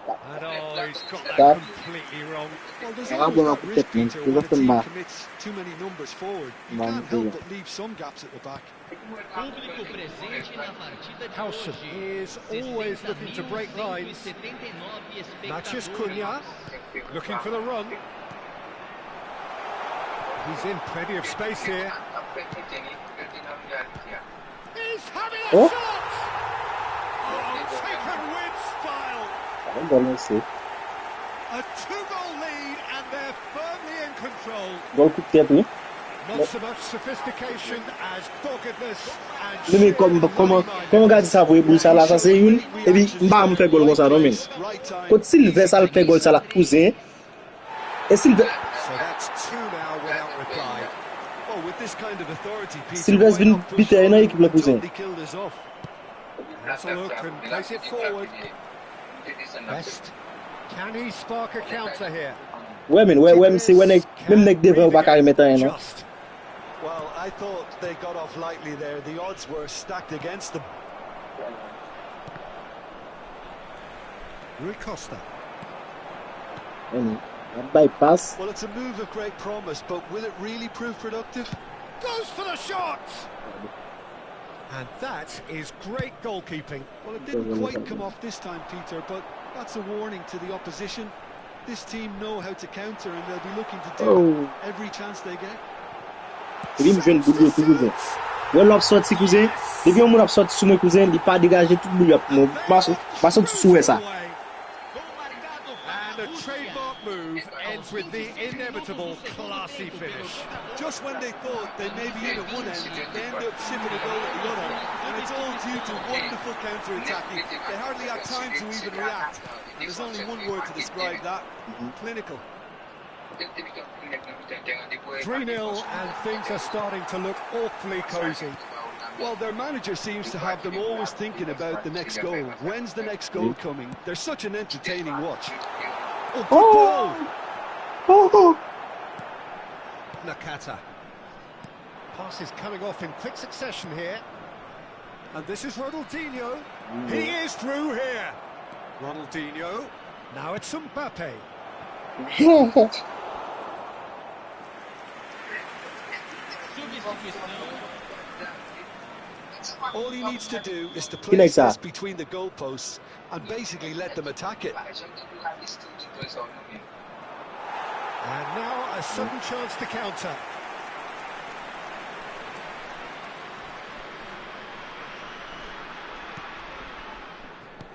And oh, he's got that completely wrong. Well, there's Ah, always well, that risk, Captain, Peter, you when a got them team back. commits too many numbers forward. You Man, can't help yeah. but leave some gaps at the back. Público presente na partida de Howson hoje. is always looking to break lines. 60.179 Matches espectadores. Cunha, looking for the run. He's in plenty of space here. He's having a Oh. shot! Oh, taken with style. Ang bola si. A two-goal lead, and they're firmly in control. Gol coup de tête ni. Not so much sophistication as doggedness and Mimi sheer comment gadi sa voye boul sa la sa se yun. E bi mba m fe gol kon sa non men. Kote Silve sa l fe gol sa la cousin. E Silve So that's two now without reply. Oh, with this kind of authority, Peter, Silva's why been not push beaten on in and équipe le cousin. totally kill this off? Has a look and plays it forward. Best. Can he spark a counter here? Ouais men, ouais m se wè même nek devant ou pa ka remettre un non. Just. Well, I thought they got off lightly there. The odds were stacked against them. Rui Costa. Bypass. Well, it's a move of great promise, but will it really prove productive? Goes for the shot! And that is great goalkeeping. Well, it didn't quite come off this time, Peter, but that's a warning to the opposition. This team know how to counter, and they'll be looking to do every chance they get. E bi m jwen boul yo tout cousin. Wè lop sorti cousin. Depi yon moun ap sorti sou mwen cousin, li pa degaje tout boul yo ap moun. Baso sou wè sa. And a trademark move ends with the inevitable classy finish. Just when they thought they may be in at one end, they end up shipping a goal at the other, and it's all due to wonderful counter-attacking. They hardly have time to even react, and there's only one word to describe that: clinical. 3-0 and things are starting to look awfully cosy. Well, their manager seems to have them always thinking about the next goal. When's the next goal coming? They're such an entertaining watch. Oh, good ball! Nakata. Passes coming off in quick succession here. And this is Ronaldinho. He is through here. Ronaldinho. Now it's Mbappe. All he needs to do is to place this between the goalposts and basically let them attack it. And now a sudden chance to counter.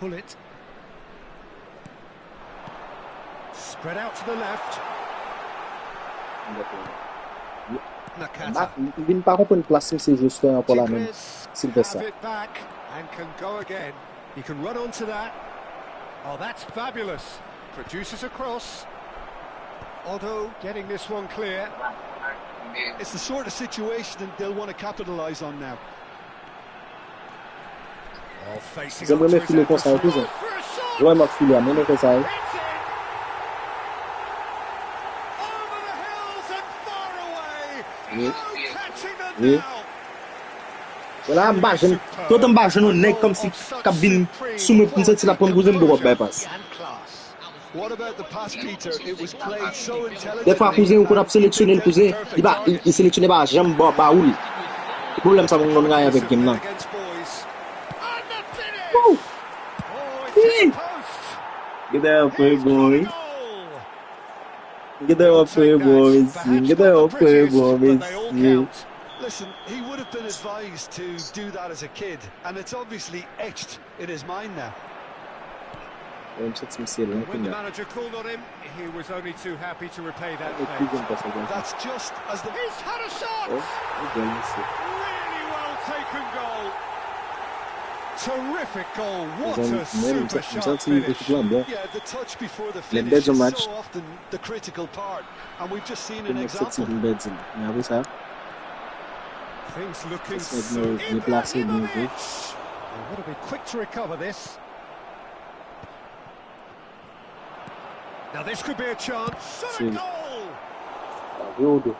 Pull it. Spread out to the left. Nakata. Vin pa kompon plasing se juste pou la men. Silve sa. Have it back and can go again. He can run onto that. Oh, that's fabulous. Produces a cross. Otto getting this one clear. It's the sort of situation that they'll want to capitalise on now. Oh, facing J'aimerais up to me his filer kon sa adversary. cousin. Oh, for a shot! J'aimerais me filer a men kon sa. It's in! Over the hills and far away! No catching them now! Wala mba jen, tout mba jen nou nek kom si kap bin sou mwen pou senti la pon cousin de wop bypass. What about the pass, Peter? It was played so intelligently. Des fois cousin ou kon ap seleksyoner le cousin, il seleksyoner ba jam ba oul. Problem sa moun non ngay avek game nan. Get there for boy. Get there for boy. Get there for boy. Listen, he would have been advised to do that as a kid, and it's obviously etched in his mind now. When the manager called on him, he was only too happy to repay that favour. That's just as the... He's had a shot! Really well taken goal. Terrific goal. What Ils ont a super même sharp senti finish. effectivement bien. Yeah, the touch before the Les finish bêtes au is match. so often the critical part, and we've just seen Pour an mettre cette example. petite bête. Mais après ça, Things looking c'est so... bien placé, bien joué. Ibrahimovic! They've got to be quick to recover this. Now this could be a chance. Shot a C'est- goal! Vu au dos.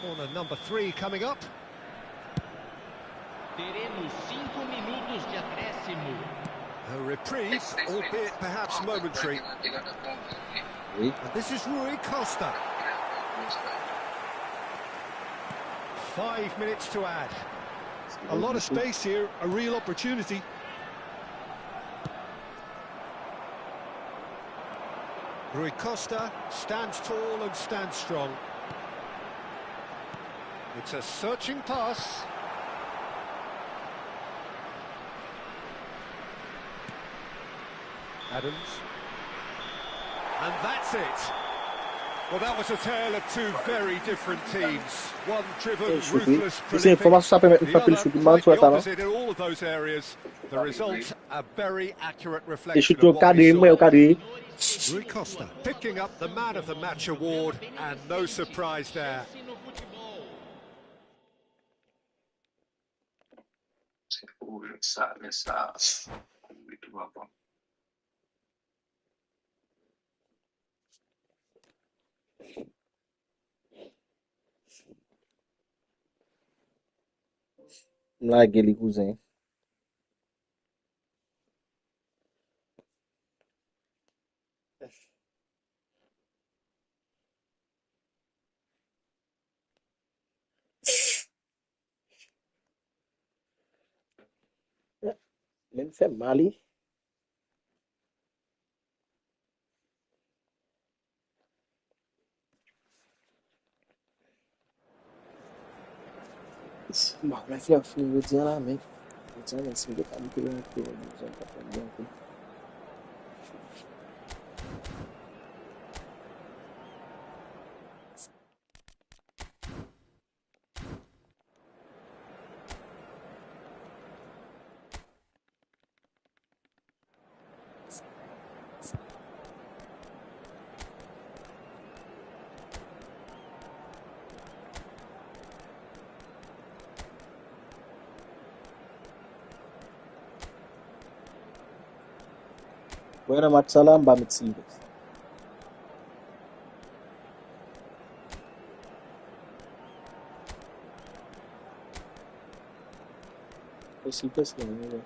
Corner number 3 coming up. Teremos 5 minutos de acréscimo. A reprieve, albeit perhaps momentary. Oui. And this is Rui Costa. 5 minutes to add. A lot of space here, a real opportunity. Rui Costa stands tall and stands strong. It's a searching pass. Adams. And that's it. Well, that was a tale of two very different teams. One driven, ruthless, Tu sais, il faut pas se mettre une the frappe le other shoot man quite sur the la talent. opposite in all of those areas. The result, a very accurate Et reflection shoot of au what we cadré, moi au saw. cadré. Rui Costa picking up the Man of the Match award, and no surprise there. No futebol. Là, les cousins. Même fait mal. Bon, la fleur finit le dire là, mais le dire, mais c'est de qualité, ils ont pas fait bien. Bueno, match ça là, on va mettre Silves. Silves, c'est mieux.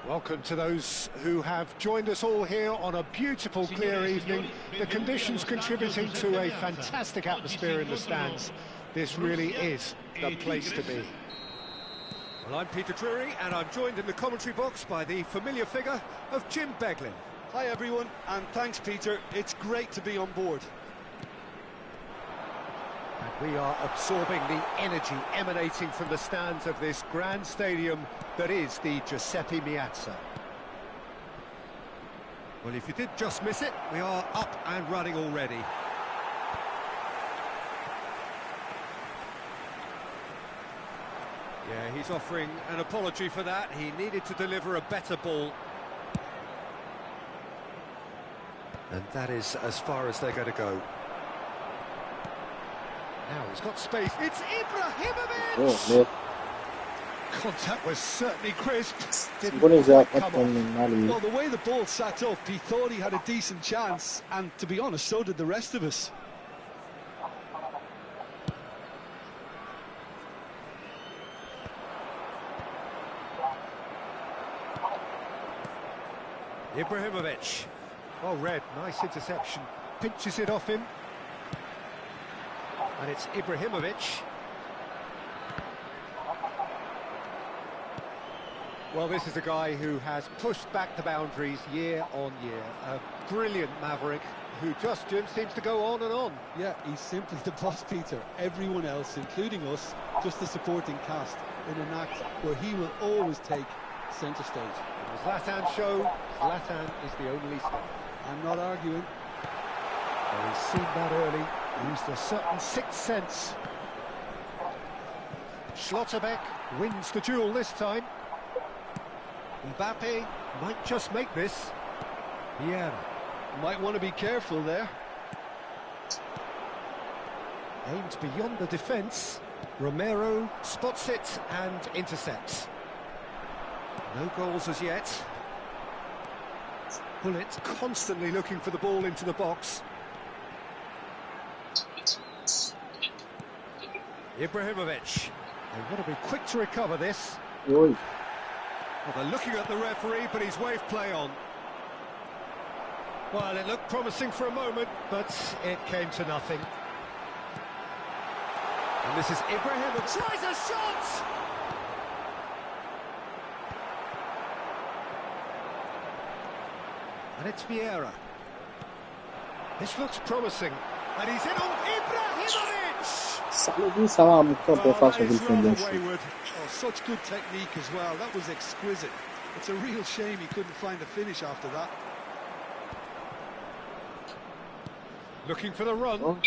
Welcome to those who have joined us all here on a beautiful, clear evening. The conditions contributing to a fantastic atmosphere in the stands. This really is the place to be. Well, I'm Peter Drury, and I'm joined in the commentary box by the familiar figure of Jim Beglin. Hi everyone, and thanks Peter, it's great to be on board. And we are absorbing the energy emanating from the stands of this grand stadium that is the Giuseppe Meazza. Well, if you did just miss it, we are up and running already. Yeah, he's offering an apology for that. He needed to deliver a better ball. And that is as far as they're going to go. Now he's got space. It's Ibrahimovic! Oh, man. Contact was certainly crisp. Didn't What is that? quite come off. Well, the way the ball sat up, he thought he had a decent chance, and to be honest, so did the rest of us. Ibrahimovic. Oh, Red, nice interception. Pinches it off him. And it's Ibrahimovic. Well, this is a guy who has pushed back the boundaries year on year. A brilliant maverick who just, Jim, seems to go on and on. Yeah, he's simply the boss, Peter. Everyone else, including us, just the supporting cast in an act where he will always take centre stage. And the Zlatan show, Zlatan is the only star. I'm not arguing. Well, he's seen that early, used a certain sixth sense. Schlotterbeck wins the duel this time. Mbappe might just make this. Vieira. Might want to be careful there. Aimed beyond the defence. Romero spots it and intercepts. No goals as yet. Bullet constantly looking for the ball into the box. Ibrahimovic. They want to be quick to recover this. Oi. Well, they're looking at the referee, but he's waved play on. Well, it looked promising for a moment, but it came to nothing. And this is Ibrahimovic. Tries a shot! And it's Vieira. This looks promising. And he's in on Ibrahimovic! Ça va me faire face au Wilson. Oh, such good technique as well. That was exquisite. It's a real shame he couldn't find a finish after that. Looking for the run. Oh.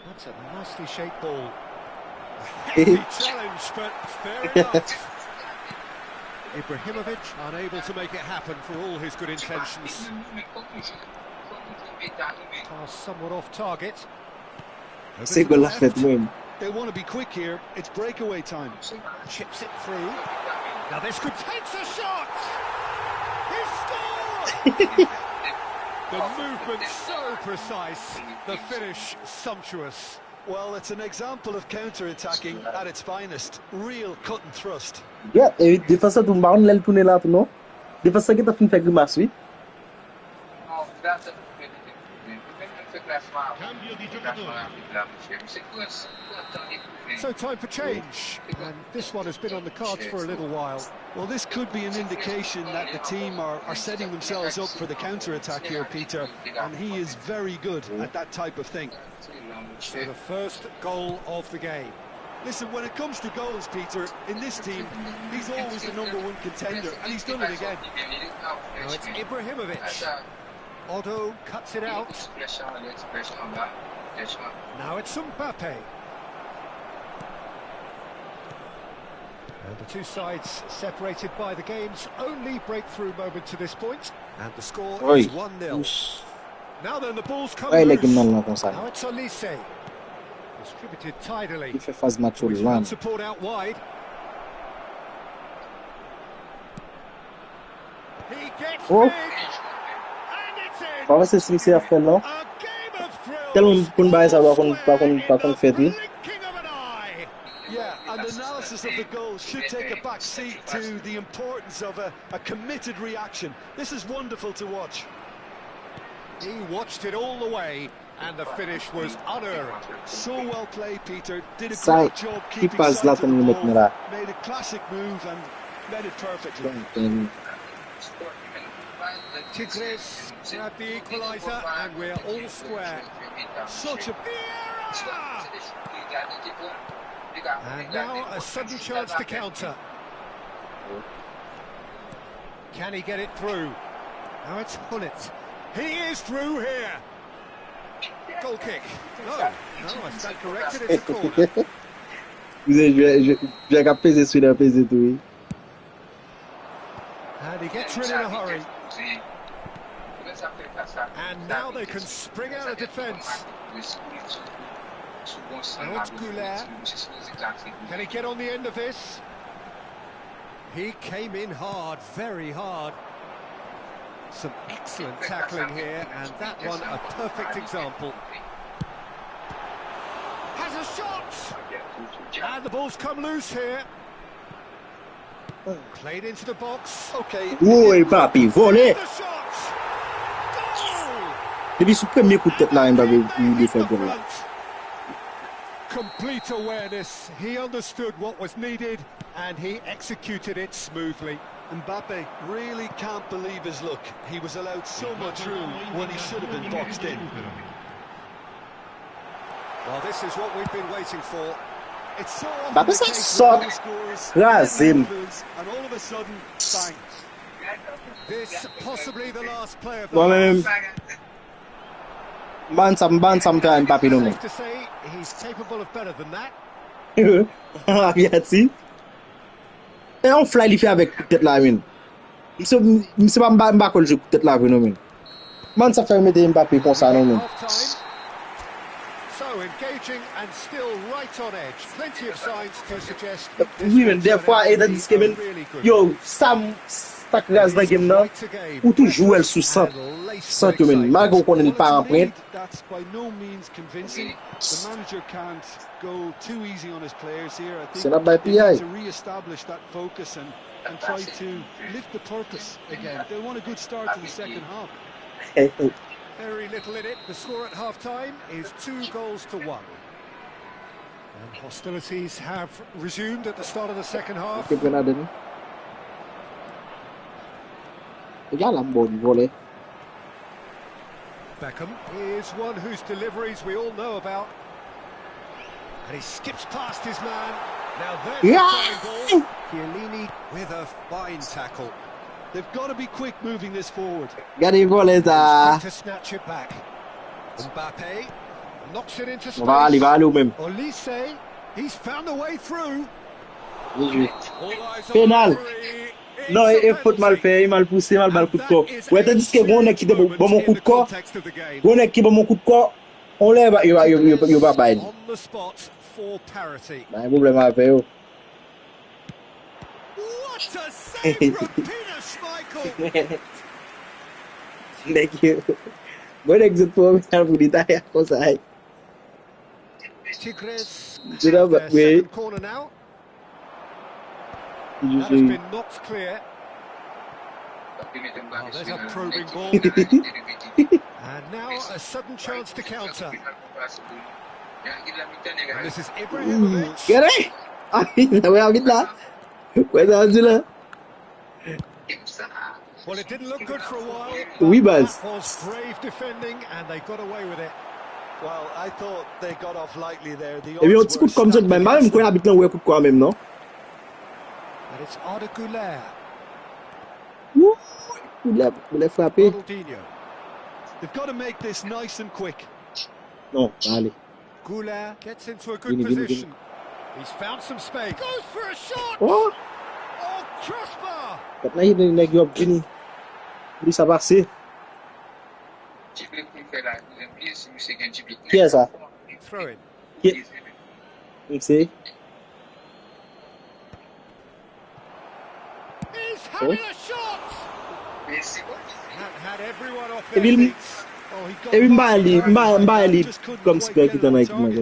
That's a nicely shaped ball. A heavy challenge, but fair enough. Ibrahimovic unable to make it happen for all his good intentions. Pass somewhat off target. C'est quoi la fête même? They want to be quick here. It's breakaway time. Chips it through. Now this could take a shot! He scored! The movement so precise, the finish sumptuous. Well, it's an example of counter-attacking at its finest. Real cut and thrust. Yeah, defensa do Mbaon lel tourner là tout non? Defensa qui t'a fait faire grimace, oui? Cambio di giocatore. So time for change, and this one has been on the cards for a little while. Well, this could be an indication that the team are setting themselves up for the counter-attack here, Peter, and he is very good at that type of thing. So the first goal of the game. Listen, when it comes to goals, Peter, in this team, he's always the #1 contender, and he's done it again. Now it's Ibrahimovic. Otto cuts it out. Now it's Mbappe. And the two sides separated by the game's only breakthrough moment to this point. And the score Oi. is 1-0. Now then, the ball's come Ouais, loose. les gars, non, comme ça. Now it's Olise. Distributed tidily. Il fait phase match au With loin. support out wide. He gets Oh. big. And it's in. Pas c'est si c'est à faire là. A game of thrills. Tellement pour bailler ça va qu'on fait lui. Blinking of an eye. Yeah, and analysis of the goal should take a back seat to the importance of a committed reaction. This is wonderful to watch. He watched it all the way, and the finish was unerring. So well played, Peter. Did a Ça, great job qui keeping passe sight là of the pour nous mettre ball. là. Made a classic move and made it perfectly. Tigres grab the equaliser, and we're all square. Such a Vieira! And now a sudden chance to counter. Can he get it through? Now it's Hullet. He is through here. Goal kick. No, I stand corrected, it's a corner. Vous savez, je vais peser sur la peser tout. And he gets rid in a hurry. And now they can spring out of defence. Now it's Goulart. Can he get on the end of this? He came in hard, very hard. Some excellent tackling here, and that one a perfect example. Has a shot! And the ball's come loose here. Played into the box. okay. Oi, papi, volé. The shot! Depuis son premier coup de tête là, Mbappé, il fait goal là. Complete awareness. He understood what was needed and he executed it smoothly. Mbappe really can't believe his luck. He was allowed so much room when he should have been boxed in. Well, this is what we've been waiting for. It's so often Mbappe the ça case sort, with goal scores, Razim. and all of a sudden, bang. This possibly the last play of the Moi-même, half. ban sam ka Mbappé non non. Safe to say he's capable of better than that. Aviati. Et on fly li fait avec coup de tête là, men. C'est pas Mbappé le jeu coup de tête là, non men. Man ça fait mettre Mbappé comme ça non men. Half-time. So engaging and still right on edge. Plenty of signs to suggest that this Oui men, will des turn fois out et to dans be disque men. a really good Yo, Sam tak gaz dans game là. Ou tou jouer sous 100. 100 que men. Malgré qu'on ne pas en prendre. That's by no means convincing. The manager can't go too easy on his players here. I think C'est la by they need PI. to re-establish that focus and try to lift the purpose again. They want a good start to the second half. Very little in it. The score at half-time is 2-1. And hostilities have resumed at the start of the second half. Ke penade ni. Regarde la mbo du volet. Beckham is one whose deliveries we all know about. And he skips past his man. Now there's Yeah. a flying ball. Chiellini with a fine tackle. They've got to be quick moving this forward. Gade volet ça. Quick to snatch it back. Mbappe knocks it into space. Il va aller ou même. Olise, he's found a way through. Bien joué. All eyes on Penal. the referee. It's Non, a il faut mal penalty. fait, mal poussé, mal coup de corps. And that is Ouais, a tandis que bon qui serious bon mon moment coup in de the corps, context of the game. bon qui bon mon coup de corps, on lève, il va bailler. On the spot for parity. Bah, un problème avec eux. What a save from Peter Schmeichel! Thank you. Bon exit pour vous détailler comme ça. Tigres Did have I- their wait. second corner now. That has been knocked clear. Oh, there's a probing ball. And now a sudden chance to counter. And this is Ibrahimovic. Get it? Ah, ça va vite là. Ouais, ça va là. Well, it didn't look good for a while. Oui, but Baz. that was brave defending, and they got away with it. Well, I thought they got off lightly there. The Et puis un odds petit were coup comme ça, stacked ben même against quoi them. habitant ouais coup de corps même non. And it's Arda Güler. Ouh, vous l'avez frappé. Ronaldinho. They've got to make this nice and quick. Non, allez. Güler gets into a good Vini, vini, position. He's found some space. Goes for a shot! Oh, Oh, crossbar! kat na yun nag yob gini. Hindi sa base. Qui est ça? Throw in. Qui? C'est He's having a shot! Had everyone off Et their puis, feet. Oh, he got et puis lost. mbali comme spec qui t'en a équipe And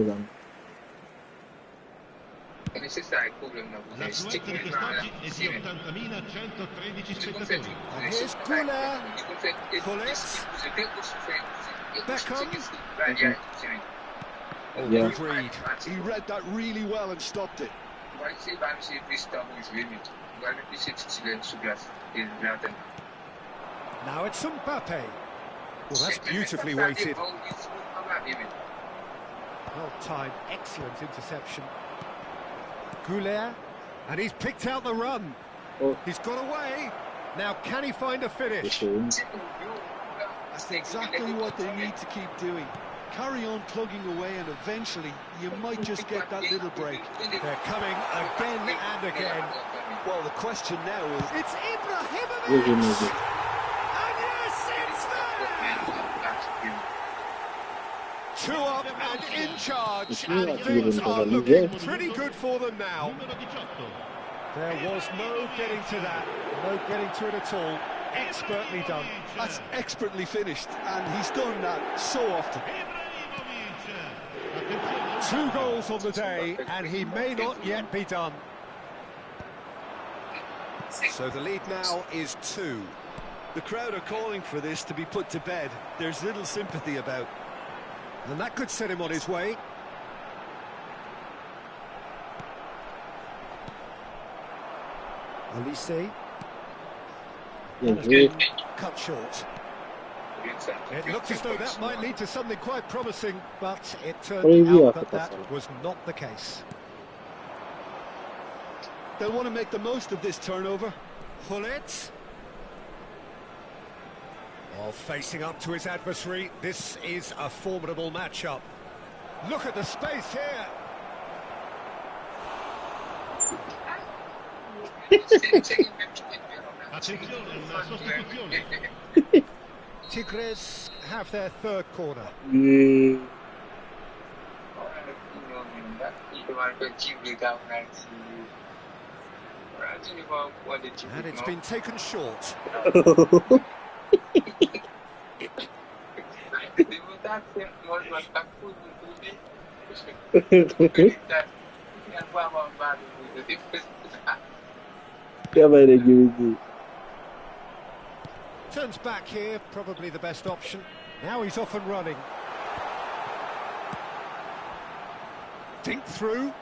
here's Güler. Pullets. Beckham. Oh, Yeah. good read. He read that really well and stopped it. Now it's Mbappe. Well, that's beautifully weighted. Well timed, excellent interception. Güler, and he's picked out the run. Oh. He's got away. Now can he find a finish? That's exactly what they need to keep doing. Carry on plugging away and eventually you might just get that little break. They're coming again and again. Well, the question now is, It's Ibrahimovic! Bien joué, Moses. And yes, it's there! Two up and in charge, and things are looking pretty good for them now. There was no getting to that, no getting to it at all. Expertly done. that's expertly finished, and he's done that so often. 2 goals on the day, and he may not yet be done. So the lead now is 2. The crowd are calling for this to be put to bed. There's little sympathy about. And that could set him on his way. Olise. Cut short. It looked as though that might lead to something quite promising, but it turned out that that was not the case. They'll want to make the most of this turnover. Hullet. While facing up to his adversary, this is a formidable matchup. Look at the space here. Tigres have their third corner. And it's been taken short. Turns back here, probably the best option. Now he's off and running. Dink through.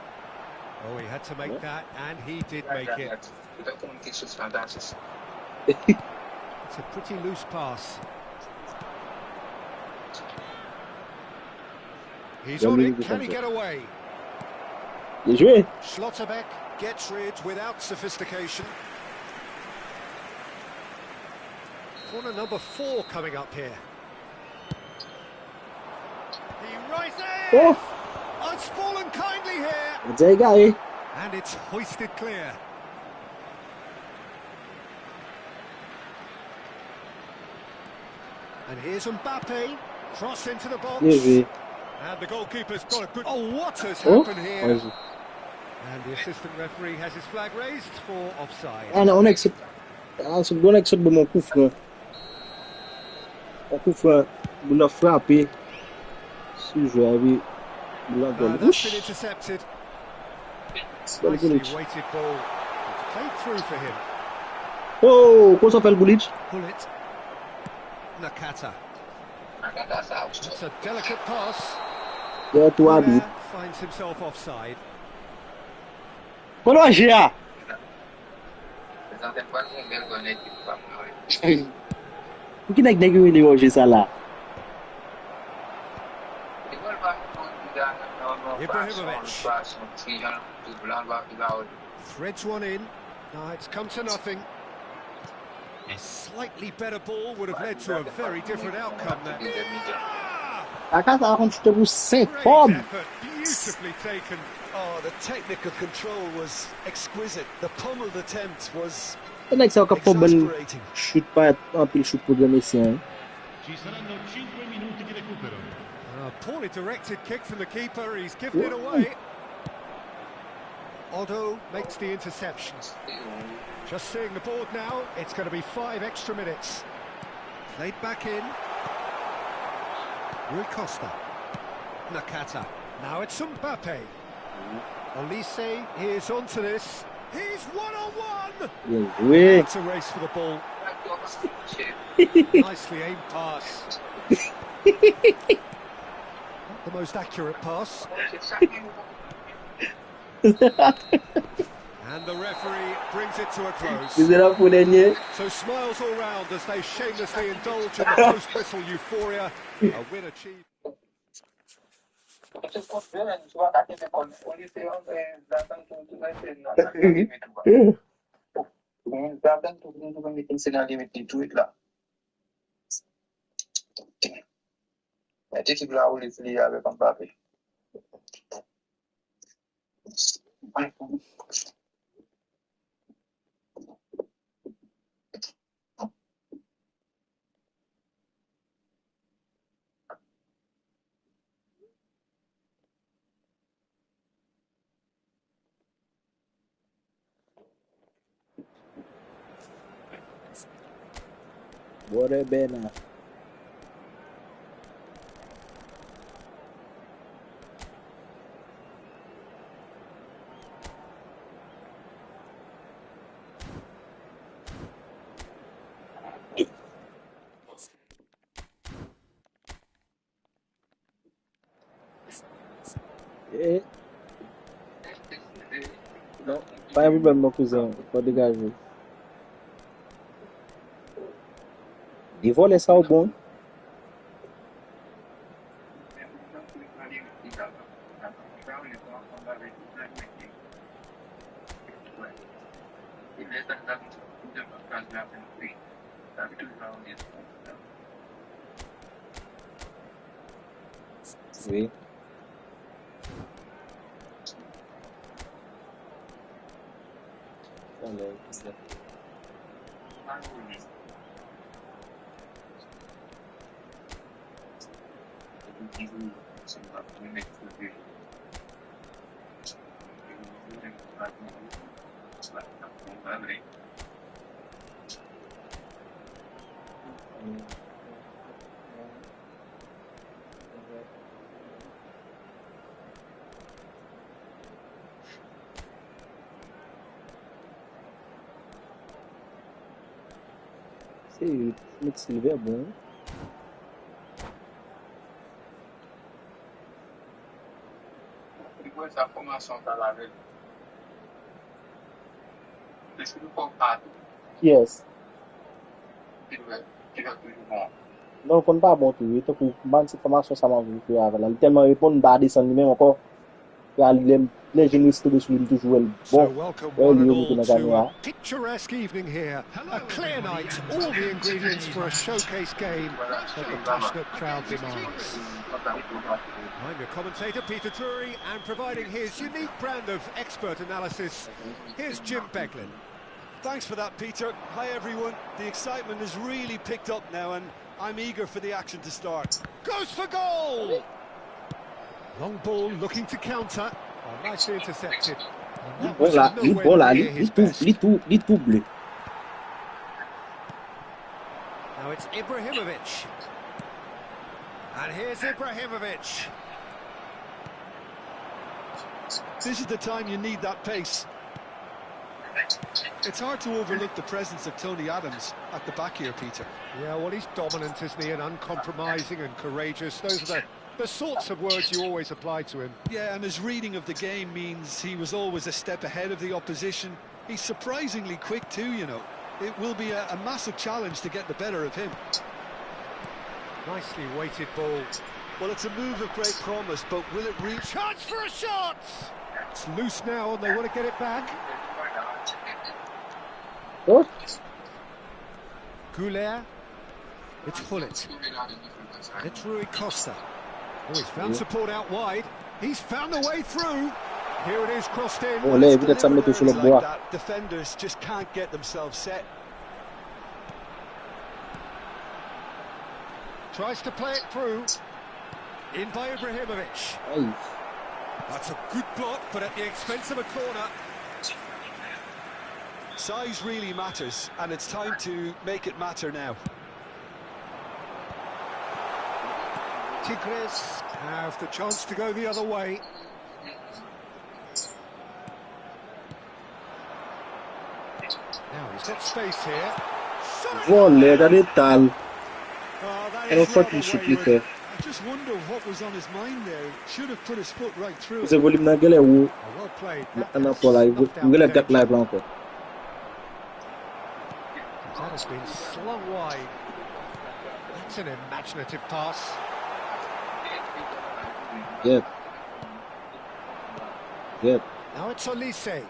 Oh, he had to make that, and he did make it. It's a pretty loose pass. He's on it, can he get away? Schlotterbeck gets rid without sophistication. Corner number 4 coming up here. He rises! Oh. It's fallen kindly here. And it's hoisted clear. And here's Mbappe. Cross into the box. And the goalkeeper's got a good... Oh, what has happened here? And the assistant referee has his flag raised for offside. That's been intercepted. Nicely weighted ball. It's played through for him. Oh, cosa fa il Bulic? Hullet. Nakata. It's a delicate pass. Finds himself offside. Quando agir? O que é que ele hoje está lá? Ibrahimovic. Threads one in. No, it's come to nothing. A slightly better ball would have led to a very different outcome there. A casa onde sem fome. Beautifully taken. Oh, the technical control was exquisite. The pummeled attempt was exasperating. Chute para chute pour Messi. Ci saranno 5 minuti di recupero. A poorly directed kick from the keeper. He's given it away. Otto makes the interception. Just seeing the board now, it's going to be 5 extra minutes. Played back in. Rui Costa. Nakata. Now it's Mbappe. Olise is onto this. He's one-on-one! It's a race for the ball. Nicely aimed pass. Not the most accurate pass. And the referee brings it to a close. So smiles all round as they shamelessly indulge in the post-whistle euphoria. A win achieved. Bora bena. Eh, non, pas un problème, mon cousin. Faut dégager. Des volets, ça au bon. Oui. C'est Smith Silver, bon. Essa formação tá lá, velho. Deixa eu contar. Yes. Tiver tudo bom. Non, kon pa bon tout. Ito pou ban si formasyon sa man vou avel. Li telman repon ba desan li men encore. Ya les jeunes tout de suite toujours So bon. welcome Ouais, one lui and au bout all de la to caméra. a picturesque evening here. A clear night, all the ingredients for a showcase game that the passionate crowd demands. I'm your commentator, Peter Drury, and providing his unique brand of expert analysis, here's Jim Beglin. Thanks for that, Peter. Hi, everyone. The excitement has really picked up now, and I'm eager for the action to start. Goes for goal! Long ball looking to counter. Oh, nicely intercepted. And that Bon was là, nowhere near his best. li tout bleu. Now it's Ibrahimovic. And here's Ibrahimovic. This is the time you need that pace. It's hard to overlook the presence of Tony Adams at the back here, Peter. Yeah, well, he's dominant, isn't he? And uncompromising and courageous. Those are the sorts of words you always apply to him. Yeah, and his reading of the game means he was always a step ahead of the opposition. He's surprisingly quick too, you know. It will be a massive challenge to get the better of him. Nicely weighted ball. Well, it's a move of great promise, but will it reach? Chance for a shot! It's loose now and they want to get it back. Oh, Goulet. It's Hullet. It's Rui Costa. Oh, he's found support out wide. He's found a way through. Here it is, crossed in. bon là, peut-être ça me met sur le bois. That, defenders just can't get themselves set. Tries to play it through. In by Ibrahimovic. Aïe. That's a good block, but at the expense of a corner. Size really matters, and it's time to make it matter now. Tigres have the chance to go the other way. Now he's got space here. Volley da detal. Oh, that E non is fa rather più su wayward. Peter. I just wonder what was on his mind there. Should have put his foot right through. Se volim nan gele ou, Oh, well played. nan po la, gele gat la plan ko. That has been slung wide. That's an imaginative pass. Get. Get. Now it's Olise.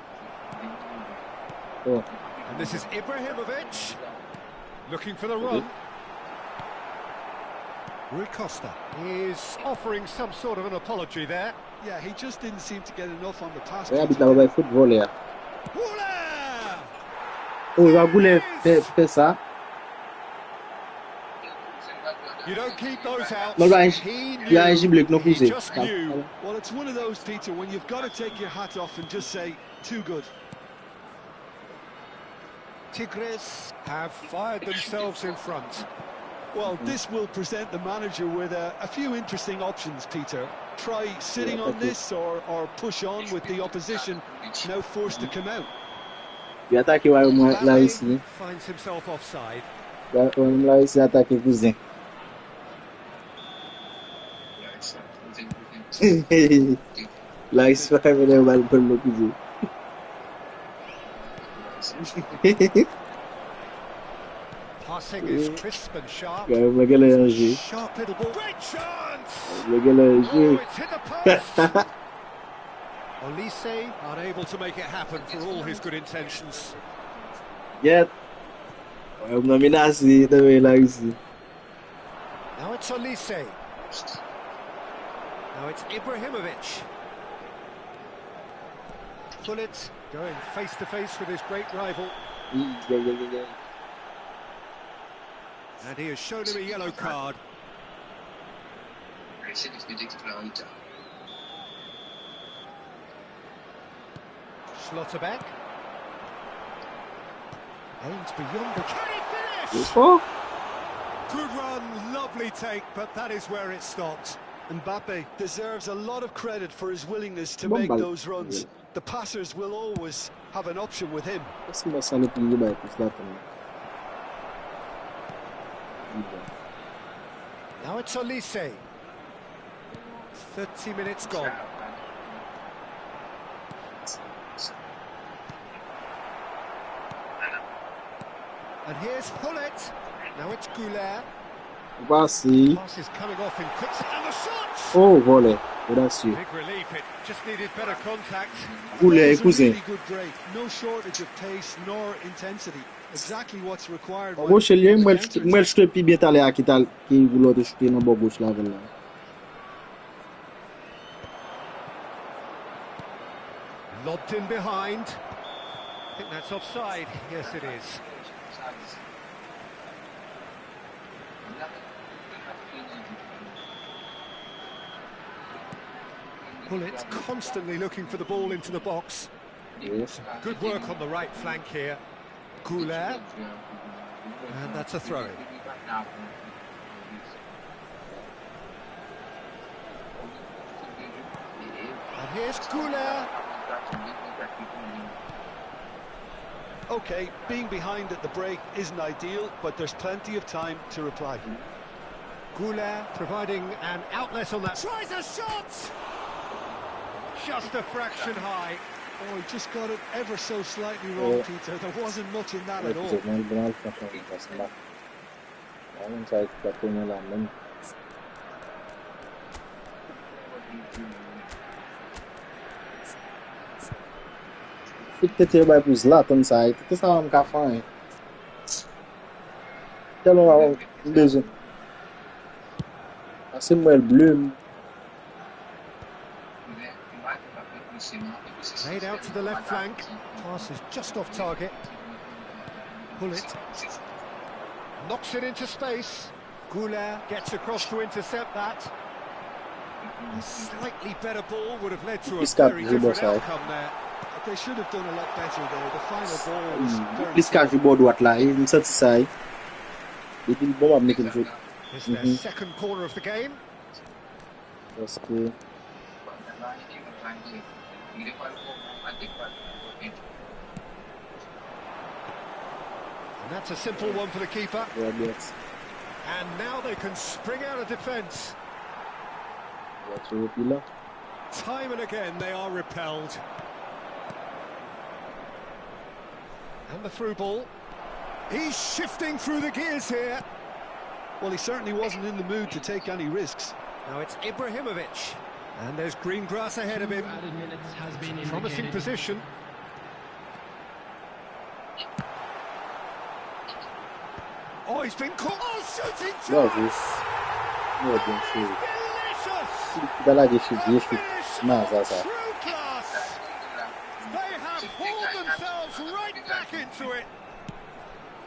Oh, And this is Ibrahimovic. Looking for the run. Rui Costa is offering some sort of an apology there. Yeah, he just didn't seem to get enough on the pass. re abit la babay foot volley ya. Wooler! Oh, va goule fe sa. You don't keep those out. Non, He knew. ya enjim lek non He pousse. just knew. Well, it's one of those, Peter, when you've got to take your hat off and just say, too good. Tigres have fired themselves in front. Well, this will present the manager with a few interesting options, Peter. Try sitting on this or push on with the opposition now forced to come out. Pi atake wa yon la Ballet isi. finds himself offside. Yon la isi atake cousin. La iswa vene wal bon lo kuzi. Passing is crisp and sharp. Mwen gen la yanje. Sharp little ball. Great chance! Mwen gen la Oh, yanje. it's hit the post. Olise unable to make it happen for all his good intentions. Get. Mwen nan minasi, nan men la isi. Now it's Olise. Now it's Ibrahimovic. Gullit going face to face with his great rival. And he has shown him a yellow card. Schlotterbeck. Aims beyond the... Can he finish? Oh. Good run, lovely take, but that is where it stopped. Mbappe deserves a lot of credit for his willingness to make those runs. The passers will always have an option with him. Now it's Olise. 30 minutes gone. And here's Hullet. Now it's Goulet. Voici. Pass is coming off in quick, and the shot! Oh, volley. Gracias. Big relief, it just needed better contact. Goulet, cousin. Really good break. No shortage of pace nor intensity. Exactly what's required. Gauche liye, mwen chute pi bien tale a ki voulo te chute nan bo gauche la ven la. Lobbed in behind. I think that's offside. Yes, it is. Bullett's constantly looking for the ball into the box. Yes. Good work on the right flank here. Goulet. And that's a throw. And here's Goulet. Okay, being behind at the break isn't ideal, but there's plenty of time to reply. Goulet providing an outlet on that. Tries a shot! Just a fraction high. Oh, he just got it ever so slightly wrong, Peter. There wasn't much in that at all. Peut-être bay pou Zlatan sa, tout ça am ka fan. Tellement besoin. Assez moi bleu. Made out to the left flank. Pass is just off target. Bullet knocks it into space. Goulet gets across to intercept that. A slightly better ball would have led to a very different outcome there. They should have done a lot better there. The final ball was very... This catch the board what la, il satisfait. Il bon make it joke. It's their second corner of the game. Parce que And that's a simple one for the keeper. yeah, yes. And now they can spring out of defence. Time and again they are repelled. And the through ball. He's shifting through the gears here. Well, he certainly wasn't in the mood to take any risks. Now it's Ibrahimovic. And there's green grass ahead of him. Promising position. Oh, he's been caught. Oh, shooting chance! Delicious! True class! They have pulled themselves right back into it.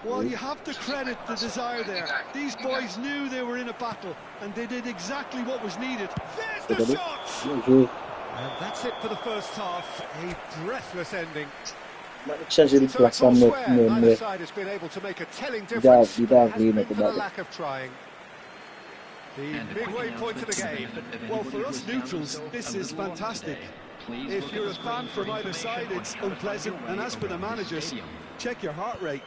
Well, you have to credit the desire there. These boys knew they were in a battle, and they did exactly what was needed. There's the shot! And that's it for the first half. A breathless ending. So it's elsewhere, neither side has been able to make a telling difference. It has been for the lack of trying. The midway point of the game. Well, for us neutrals, this is fantastic. If you're a fan from either side, it's unpleasant. And as for the managers, check your heart rate.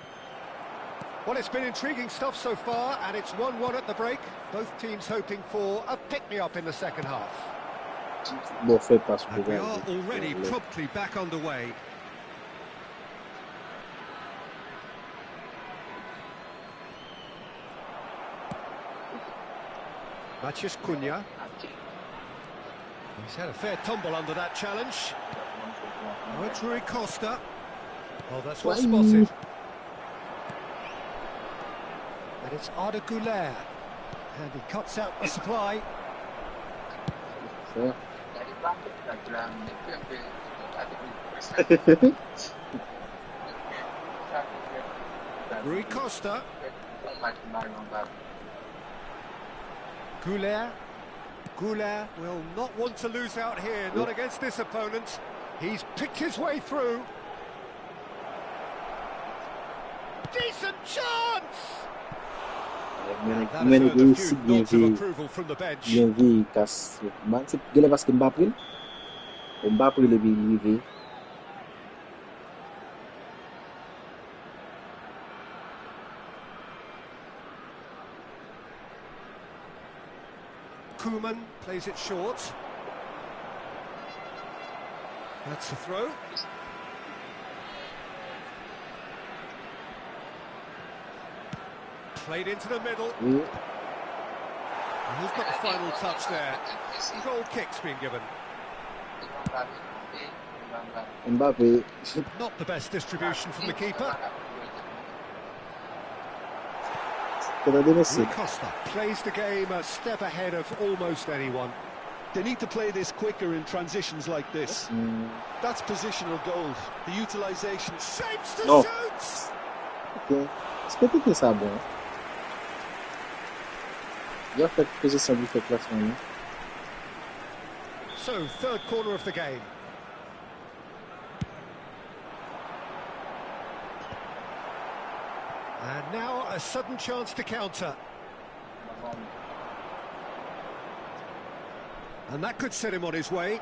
Well, it's been intriguing stuff so far, and it's 1-1 at the break. Both teams hoping for a pick-me-up in the second half. Bon fait passe And we are already promptly back underway. Matheus Cunha. He's had a fair tumble under that challenge. Oh, it's Rui Costa. Oh, that's well spotted. And it's Arda Güler. And he cuts out the supply. Rui Costa. Güler. Güler will not want to lose out here, not against this opponent. He's picked his way through. Decent chance! That has earned a few nods of approval from the bench. Bien vu, kas. Man, se gele paske Mbappé. Mbappé le bi live. Koeman plays it short. That's the throw. Played into the middle. And who's got the final touch there? Goal kick's been given. Mbappé. Not the best distribution from the keeper. Rui Costa plays the game a step ahead of almost anyone. They need to play this quicker in transitions like this. That's positional gold. The utilisation. Shapes to No. shoot! Ok. Espero que ça bon. Il a fait position du fait classement. So, third corner of the game. And now a sudden chance to counter. And that could set him on his way.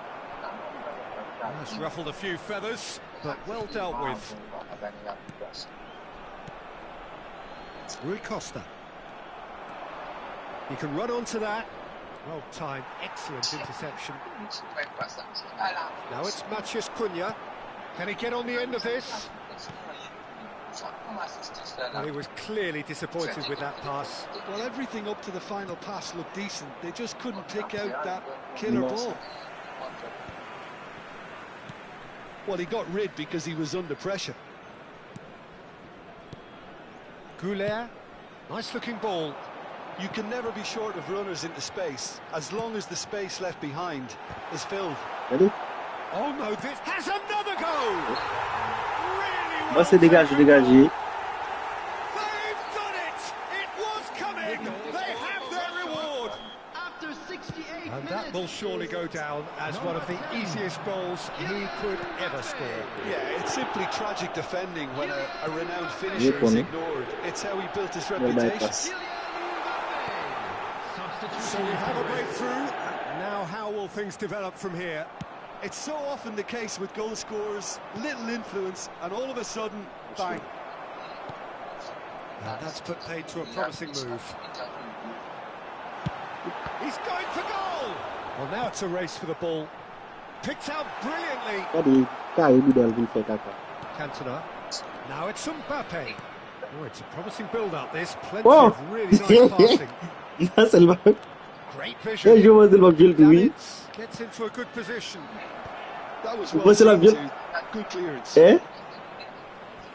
That's ruffled a few feathers, but well dealt with. Rui Costa. He can run onto that. Well timed, excellent interception. Now it's Matheus Cunha. Can he get on the end of this? Well, he was clearly disappointed with that pass. Well, everything up to the final pass looked decent. They just couldn't pick out that killer ball. Well, he got rid because he was under pressure. Güler, nice looking ball. You can never be short of runners into space, as long as the space left behind is filled. Ready? Oh no, this has another goal! Really well. Bah, c'est dégagé, dégagé. They've done it! It was coming! They have their reward! After 68 And that will surely go down as one of the easiest goals he could ever score. Yeah, it's simply tragic defending when a renowned finisher is ignored. It's how he built his reputation. So we have a breakthrough. Now how will things develop from here? It's so often the case with goal scorers, little influence, and all of a sudden, bang. And that's put paid to a promising move. He's going for goal! Well, now it's a race for the ball. Picked out brilliantly. Tadi, kaya bidal vil fait kaka. Cantona. Now it's Mbappé. Oh, it's a promising build-up, this. Plenty Wow. of really nice passing. Là, c'est le match. Great Le vision. joueur de l'objet, oui. Danitz gets into a good position. That was Well, well c'est la seen bien- too. Good clearance. Eh?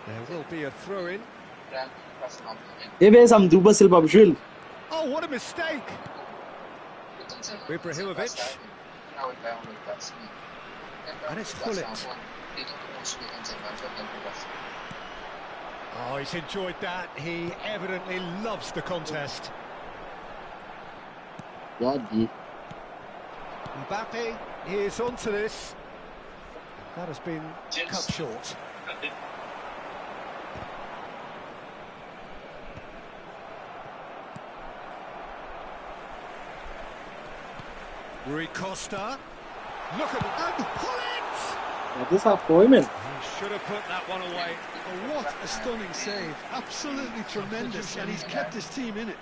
There will be a throw-in. Eh bien, ça me dit pas c'est le pas jouer. Oh, what a mistake! Ibrahimovic. And it's Gullit. Oh, he's enjoyed that. He evidently loves the contest. Ya dit. Mbappe is onto this. That has been cut short. Rui Costa. Look at that. And pull it! Disappointment. He should have put that one away. Oh, what a stunning save. Absolutely tremendous, and he's kept his team in it.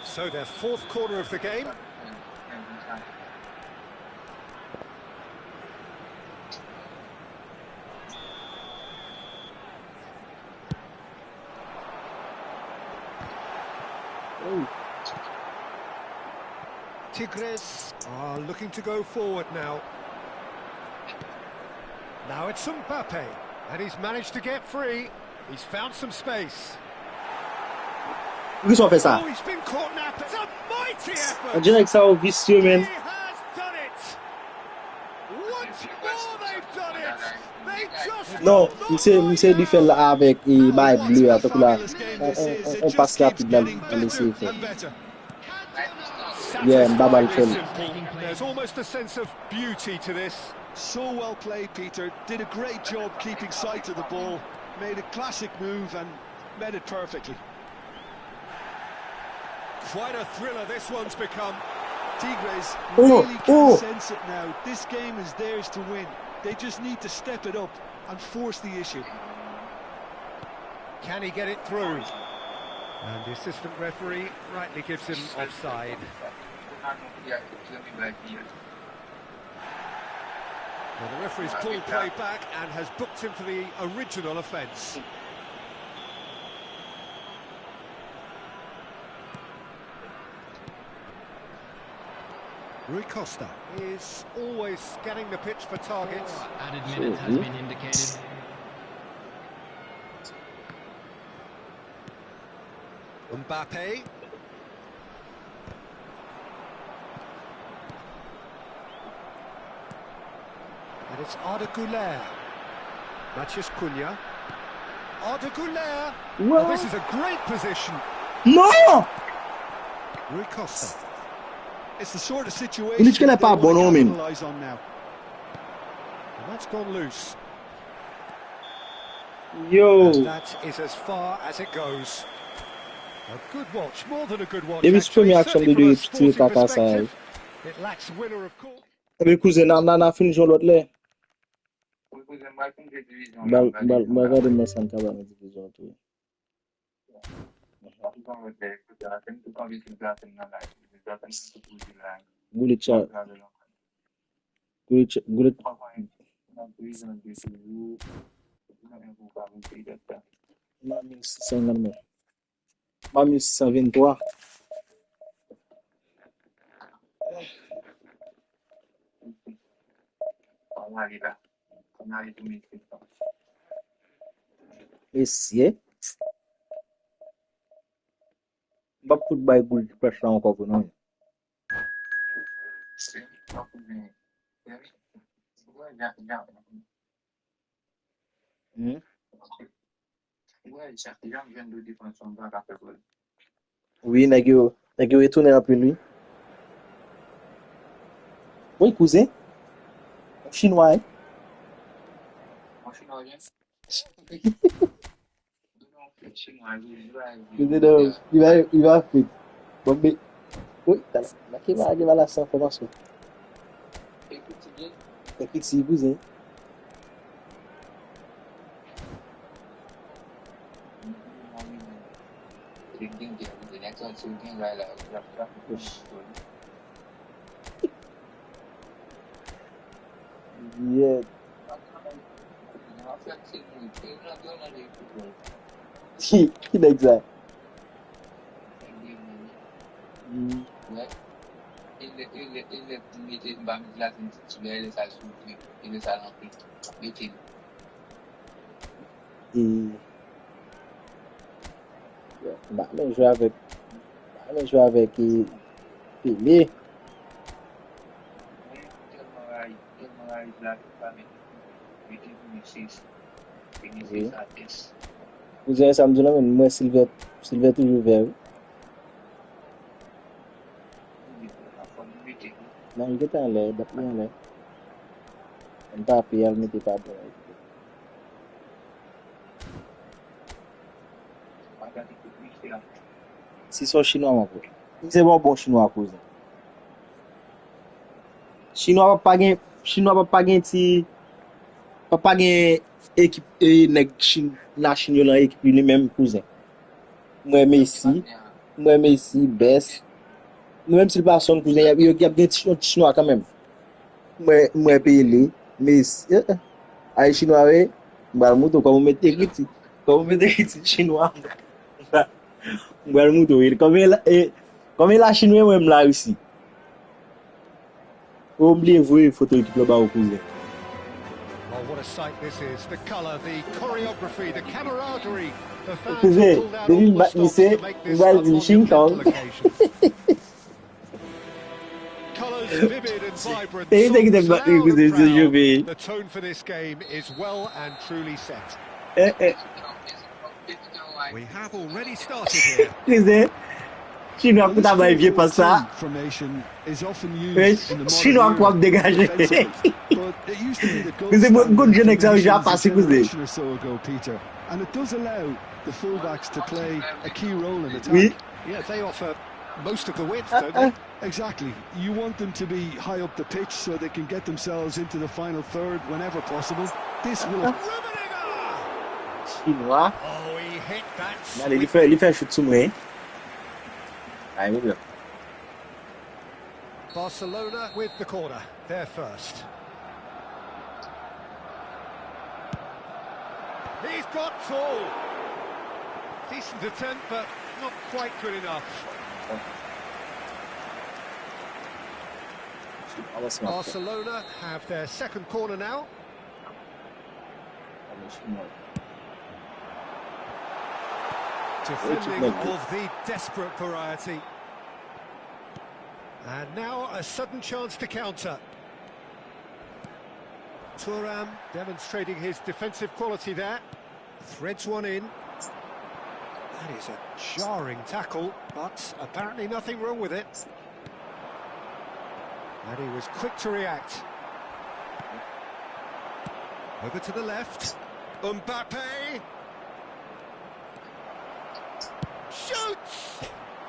So their fourth corner of the game. Oh. Tigres are looking to go forward now. Now it's Mbappe, and he's managed to get free. He's found some space. Por que só fez ça? Oh, he's been caught napping. It's a mighty effort. On dirait que ça au vicieux, He man. has done it. Once more they've done it. They just Non, will not il s'est lie dit faire down. là avec et bail What bleu a avec là. fabulous game this is. It On just passe keeps rapide là, getting on laisser better faire. and better. Yeah, Mbaba Satisfyingly le fait. simple. There's almost a sense of beauty to this. So well played, Peter. Did a great job keeping sight of the ball. Made a classic move and met it perfectly. Quite a thriller this one's become. Tigres Oh, really can oh. sense it now. This game is theirs to win. They just need to step it up and force the issue. Can he get it through? And the assistant referee rightly gives him offside. Well, the referee's pulled play back and has booked him for the original offence. Rui Costa is always scanning the pitch for targets. Added minute has been indicated. Mbappe. And it's Arda Güler. Matthias Cunha. Arda Güler. Oh, this is a great position. Non! Rui Costa. It's the sort of situation Il dit qu'elle est they pas want bonne, to man. capitalise on now. And that's gone loose. Yo. And that is as far as it goes. A good watch, more than a good watch. Depuis Actually, première action certainly de from a lui, sporting caca ça. perspective, it lacks winner of course. Mais cousin, n'a fini jouer l'autre là. Regarde moi ça me dans division tout. Goulet chat. Goulet. Mami 650. Mami 623. Esse ba put by goal pressure encore pour nous. Oui, nèg yo retourner après lui. Oui, cousin. Chinois. Il va faire. Bon, mais oui, là qui va arriver à la formation. Et puis si cousin. Yeah. Qui exact. Bah, mais jouer avec Pelé. Oui. Vous avez samedi là, mais moi Sylvette toujours vert. Non, il était en l'air, d'après en l'air. On t'a appuyé, elle n'était pas bon. Si c'est chinois, mon frère. C'est bon chinois à cause. Chinois pas gagner ti pas gagner équipe nèg Chine la Chine là équipe lui-même cousin. Moi Messi, Bess. Même s'il pas son cousin, il y a bien chinois quand même. Moi Pelé, Messi. Ay chinois ouais, bah moto comme mettre écrit chinois. Mwen moutou il. Kome la chinwe mwen mla usi. Oubliye vwe foto ekip lo ba ou kouzen. Oh, what a sight this is. The colour, the choreography, the camaraderie. The fans have Kouzen, pulled out devin all the bat mi stops se, to make this mwen a zil Shin Kong. monumental occasion. Colours vivid and vibrant, Te yi te ki te songs bat mi loud and kouzen se proud. jove. The tone for this game is well and truly set. We have already started here. Kouzen, Chino Well, ak this kouta bay vie pa 4-4-2 sa. formation is often used in the Chino ak modern wap era degaje. defensively, but it used to be the gold Kouzen, standard goun jen ek sa ou jan formations a pase kouzen. generation or so ago, Peter, and it does allow the fullbacks to play a key role in attack. Oui. Yeah, they offer most of the width, don't they? Exactly. You want them to be high up the pitch so they can get themselves into the final third whenever possible. This will... Chinois. Oh, he hit that. Allez, li fè chute sou mwen. Ay, mwen. Barcelona with the corner. They're first. He's got tall. Decent attempt, but not quite good enough. Barcelona have their second corner now. Defending of the desperate variety. And now a sudden chance to counter. Thuram demonstrating his defensive quality there. Threads one in. That is a jarring tackle, but apparently nothing wrong with it. And he was quick to react. Over to the left. Mbappe. Shoots!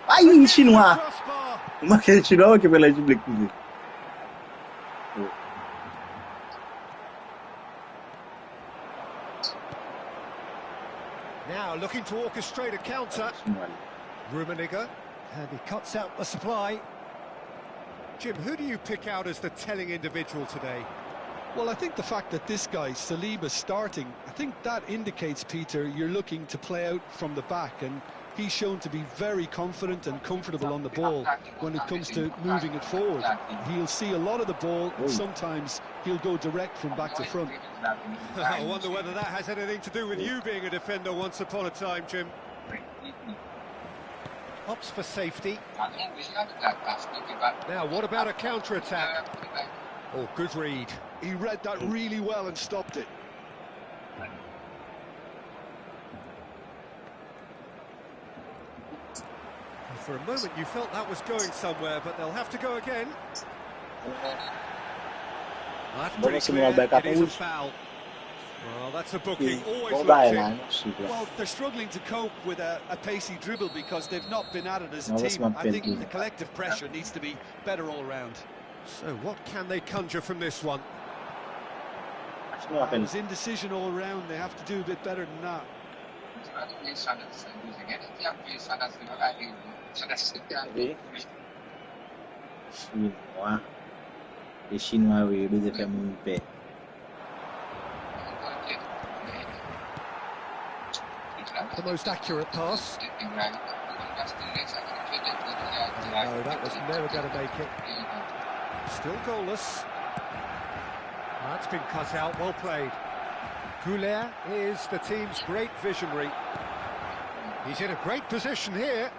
Ay, Chinois. Crossbar. Mwen ke Chinois ke fè la jible kouzen. Now looking to orchestrate a counter. Rummenigge, and he cuts out the supply. Jim, who do you pick out as the telling individual today? Well, I think the fact that this guy, Saliba, starting, I think that indicates, Peter, you're looking to play out from the back, and he's shown to be very confident and comfortable on the ball when it comes to moving it forward. He'll see a lot of the ball, and sometimes he'll go direct from back to front. I wonder whether that has anything to do with you being a defender once upon a time, Jim. Opts for safety. Now, what about a counter-attack? Oh, good read. He read that really well and stopped it. For a moment you felt that was going somewhere, but they'll have to go again. That's pretty clear, it is a foul. Well, that's a booking, always looked in. Well, they're struggling to cope with a pacey dribble because they've not been at it as a team. I think the collective pressure needs to be better all round. So what can they conjure from this one? There's indecision all round, they have to do a bit better than that. Chinois. Les Chinois, oui, ils ont fait mon père. The most accurate pass. No, that was never going to make it. Still goalless. That's been cut out, well played. Goulet is the team's great visionary. He's in a great position here.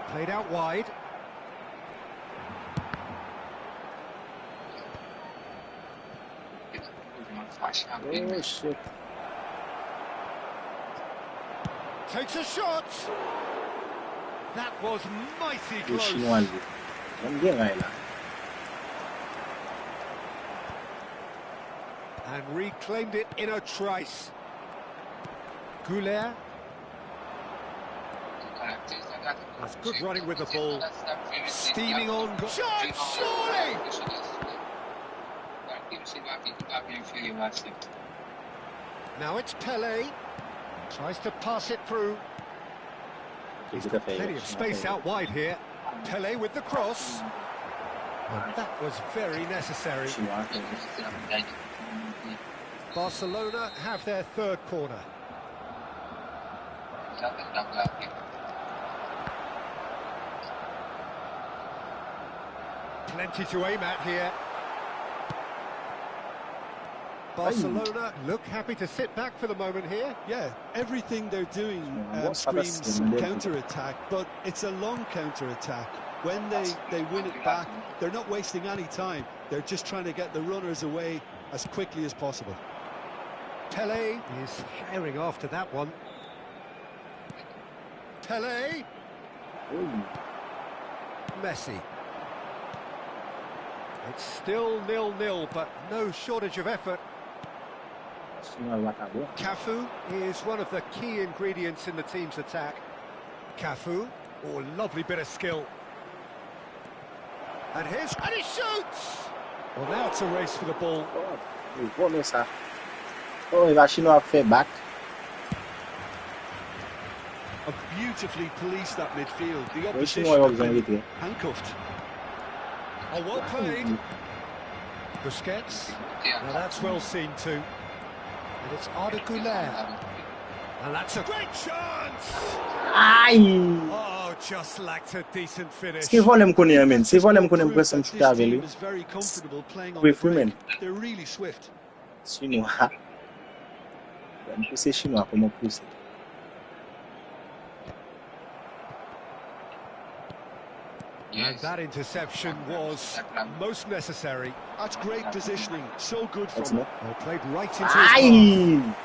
Played out wide. Oh, shit. Takes a shot. That was mighty Les close. Chinois, lui. J'aime bien, là. And reclaimed it in a trice. Goulet. That's good running with the ball. Steaming on. Shot, surely! Now it's Pelé. Tries to pass it through. He's got plenty of space out wide here. Pelé with the cross. And that was very necessary. Barcelona have their third corner. Plenty to aim at here. Barcelona look happy to sit back for the moment here. Yeah, everything they're doing What's screams happening? counter-attack, but it's a long counter-attack. When they win it back, they're not wasting any time. They're just trying to get the runners away as quickly as possible. Pele is firing after that one. Pele. Messi. It's still 0-0, but no shortage of effort. Cafu is one of the key ingredients in the team's attack. Cafu, oh, lovely bit of skill. And he shoots! Well, now it's a race for the ball. Oh, il va chinois faire back. Beautifully policed that midfield. The Oui, opposition chinois have ils vont been éviter. handcuffed. Oh, well played. Busquets. Now that's well seen too. And it's Arda Güler. And that's a great chance! Aïe! Oh, just lacked a decent finish. Se volem konen men, se volem konen presen This chuta team aveli. is very comfortable playing on Kwe the fwi men. break. They're really swift. Chinois. Ben puse chinois pou mwen puse. And that interception was most necessary. That's great positioning. So good That's from me. Well, played right into his path. Aïe!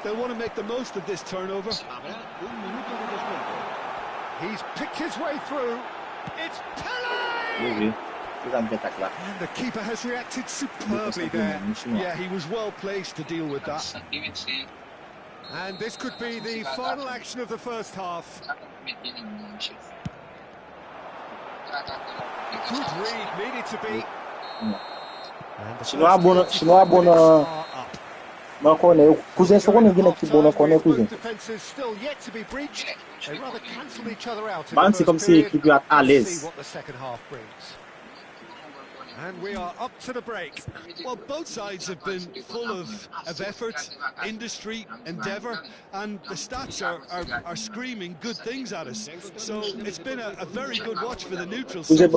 They'll want to make the most of this turnover. He's picked his way through. It's Pele! Oui, oui. C'est un betak la. And the keeper has reacted superbly there. Yeah, he was well placed to deal with that. And this could be the final action of the first half. Good read needed to be. And the Chinois bon are up. man konen, cousin so konen vin ekip bon konen With cousin. both defences still yet to be breached. They rather cancel each other out in Man, the c'est comme first si period. ekip yo at à Let's l'aise. see what the second half brings. And we are up to the break. Well, both sides have been full of effort, industry, endeavour, and the stats are screaming good things at us. So it's been a very good watch for the neutrals so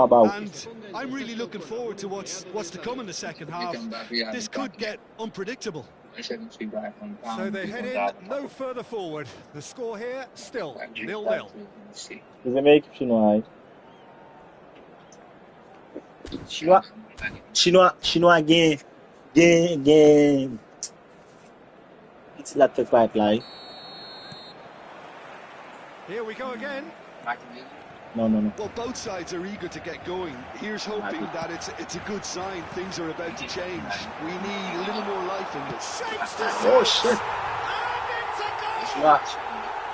far. And I'm really looking forward to what's to come in the second half. This could get unpredictable. So they head in no further forward. The score here still 0-0. Cousin men ekip chinois. Chinois gen it's la tête pa et la. Here we go again. Non. Well, both sides are eager to get going. Here's hoping that it's a good sign. Things are about to change. We need a little more life in this. Shapes to Oh shit. and it's a goal! Chinois.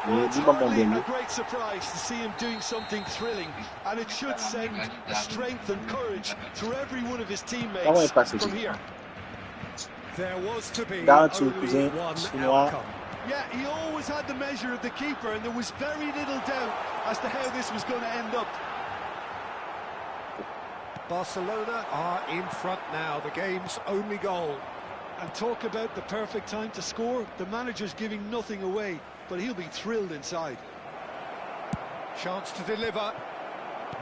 Well, it's Di ba bon hardly ben a li? great surprise to see him doing something thrilling, and it should send strength and courage through every one of his Comment teammates il passe from ici? here. There was to be Garanti only cousin one chinois. outcome. Yeah, he always had the measure of the keeper, and there was very little doubt as to how this was going to end up. Barcelona are in front now, the game's only goal. And talk about the perfect time to score. The manager's giving nothing away, but he'll be thrilled inside. Chance to deliver.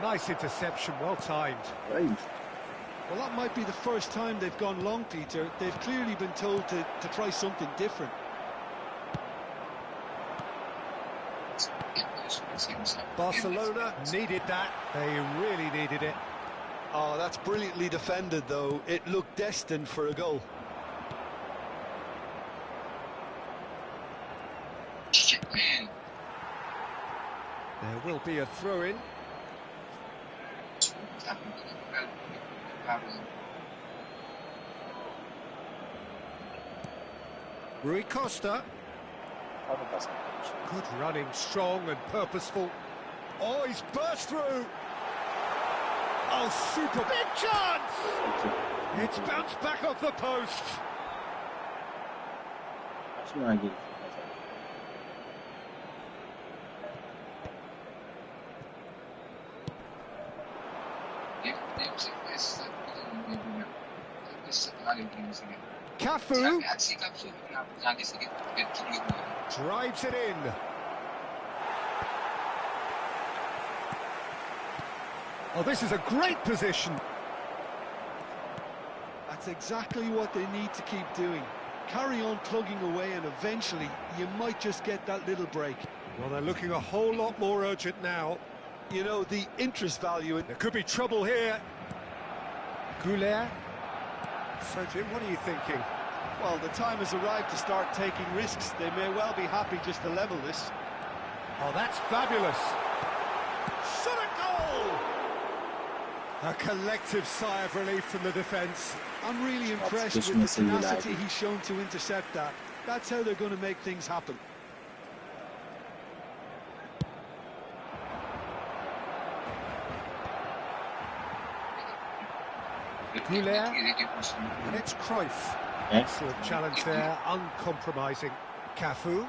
Nice interception, well timed. Right. Well, that might be the first time they've gone long, Peter. They've clearly been told to try something different. Barcelona needed that. They really needed it. Oh, that's brilliantly defended, though. It looked destined for a goal. There will be a throw-in. Rui Costa. Good running, strong and purposeful. Oh, he's burst through. Oh, super big chance! It's bounced back off the post. Chinois gen. Cafu drives it in. Oh, this is a great position. That's exactly what they need to keep doing. Carry on plugging away and eventually you might just get that little break. Well, they're looking a whole lot more urgent now. You know, the interest value... There could be trouble here. Goulet. So, Jim, what are you thinking? Well, the time has arrived to start taking risks. They may well be happy just to level this. Oh, that's fabulous. Shot a goal! A collective sigh of relief from the defence. I'm really impressed with the tenacity he's shown to intercept that. That's how they're going to make things happen. Goulet. And it's Cruyff. Excellent challenge there, uncompromising. Cafu.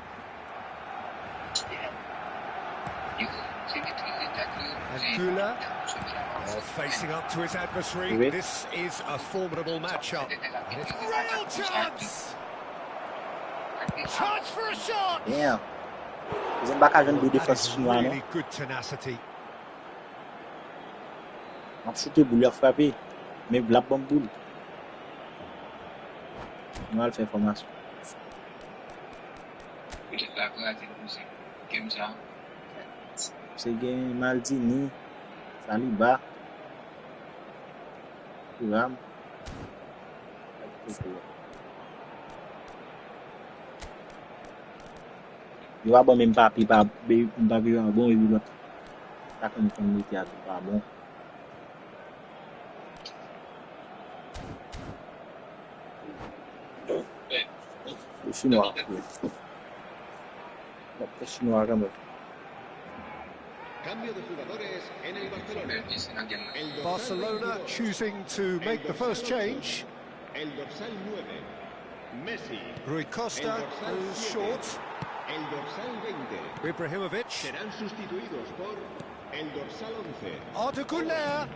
And Goulet. Oh, facing up to his adversary. This is a formidable matchup. And it's real chance! Chance for a shot! Yeah. Ils ont pas de défense chinoise. Really good tenacity. On shooté pour leur frapper. Mais la bombe boule. On va le faire formation. C'est game Maldini. Saliba. Ram. Il va même pas un bon évident. Ça comme il était pas bon. Le chinois. Le chinois quand même. Cambio de jugadores en el Barcelona. Barcelona choosing to make the first change. El dorsal 9, Messi. Rui Costa goes short. El dorsal 20. Ibrahimovic. Serán sustituidos por el dorsal 11. Arda Güler.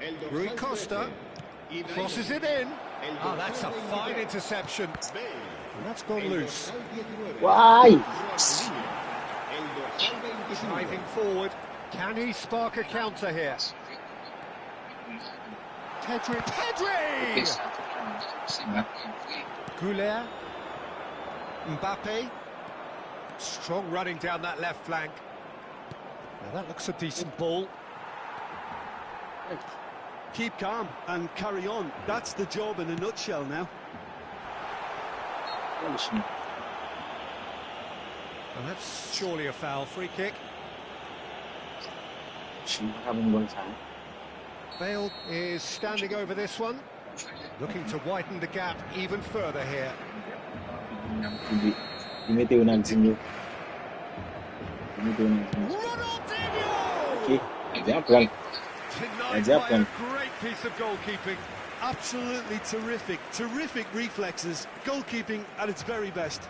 El dorsal Rui Costa 13. crosses it in. Oh, that's a fine interception. And that's gone loose. Why? Driving forward. Can he spark a counter here? Pedri! Goulet. Mbappe. Strong running down that left flank. Now that looks a decent ball. Keep calm and carry on. That's the job in a nutshell now. And that's surely a foul. Free kick. Bale is standing over this one, looking to widen the gap even further here. Ronaldinho. Ronaldinho! Denied by a great piece of goalkeeping. Absolutely terrific. Terrific reflexes. Goalkeeping at its very best.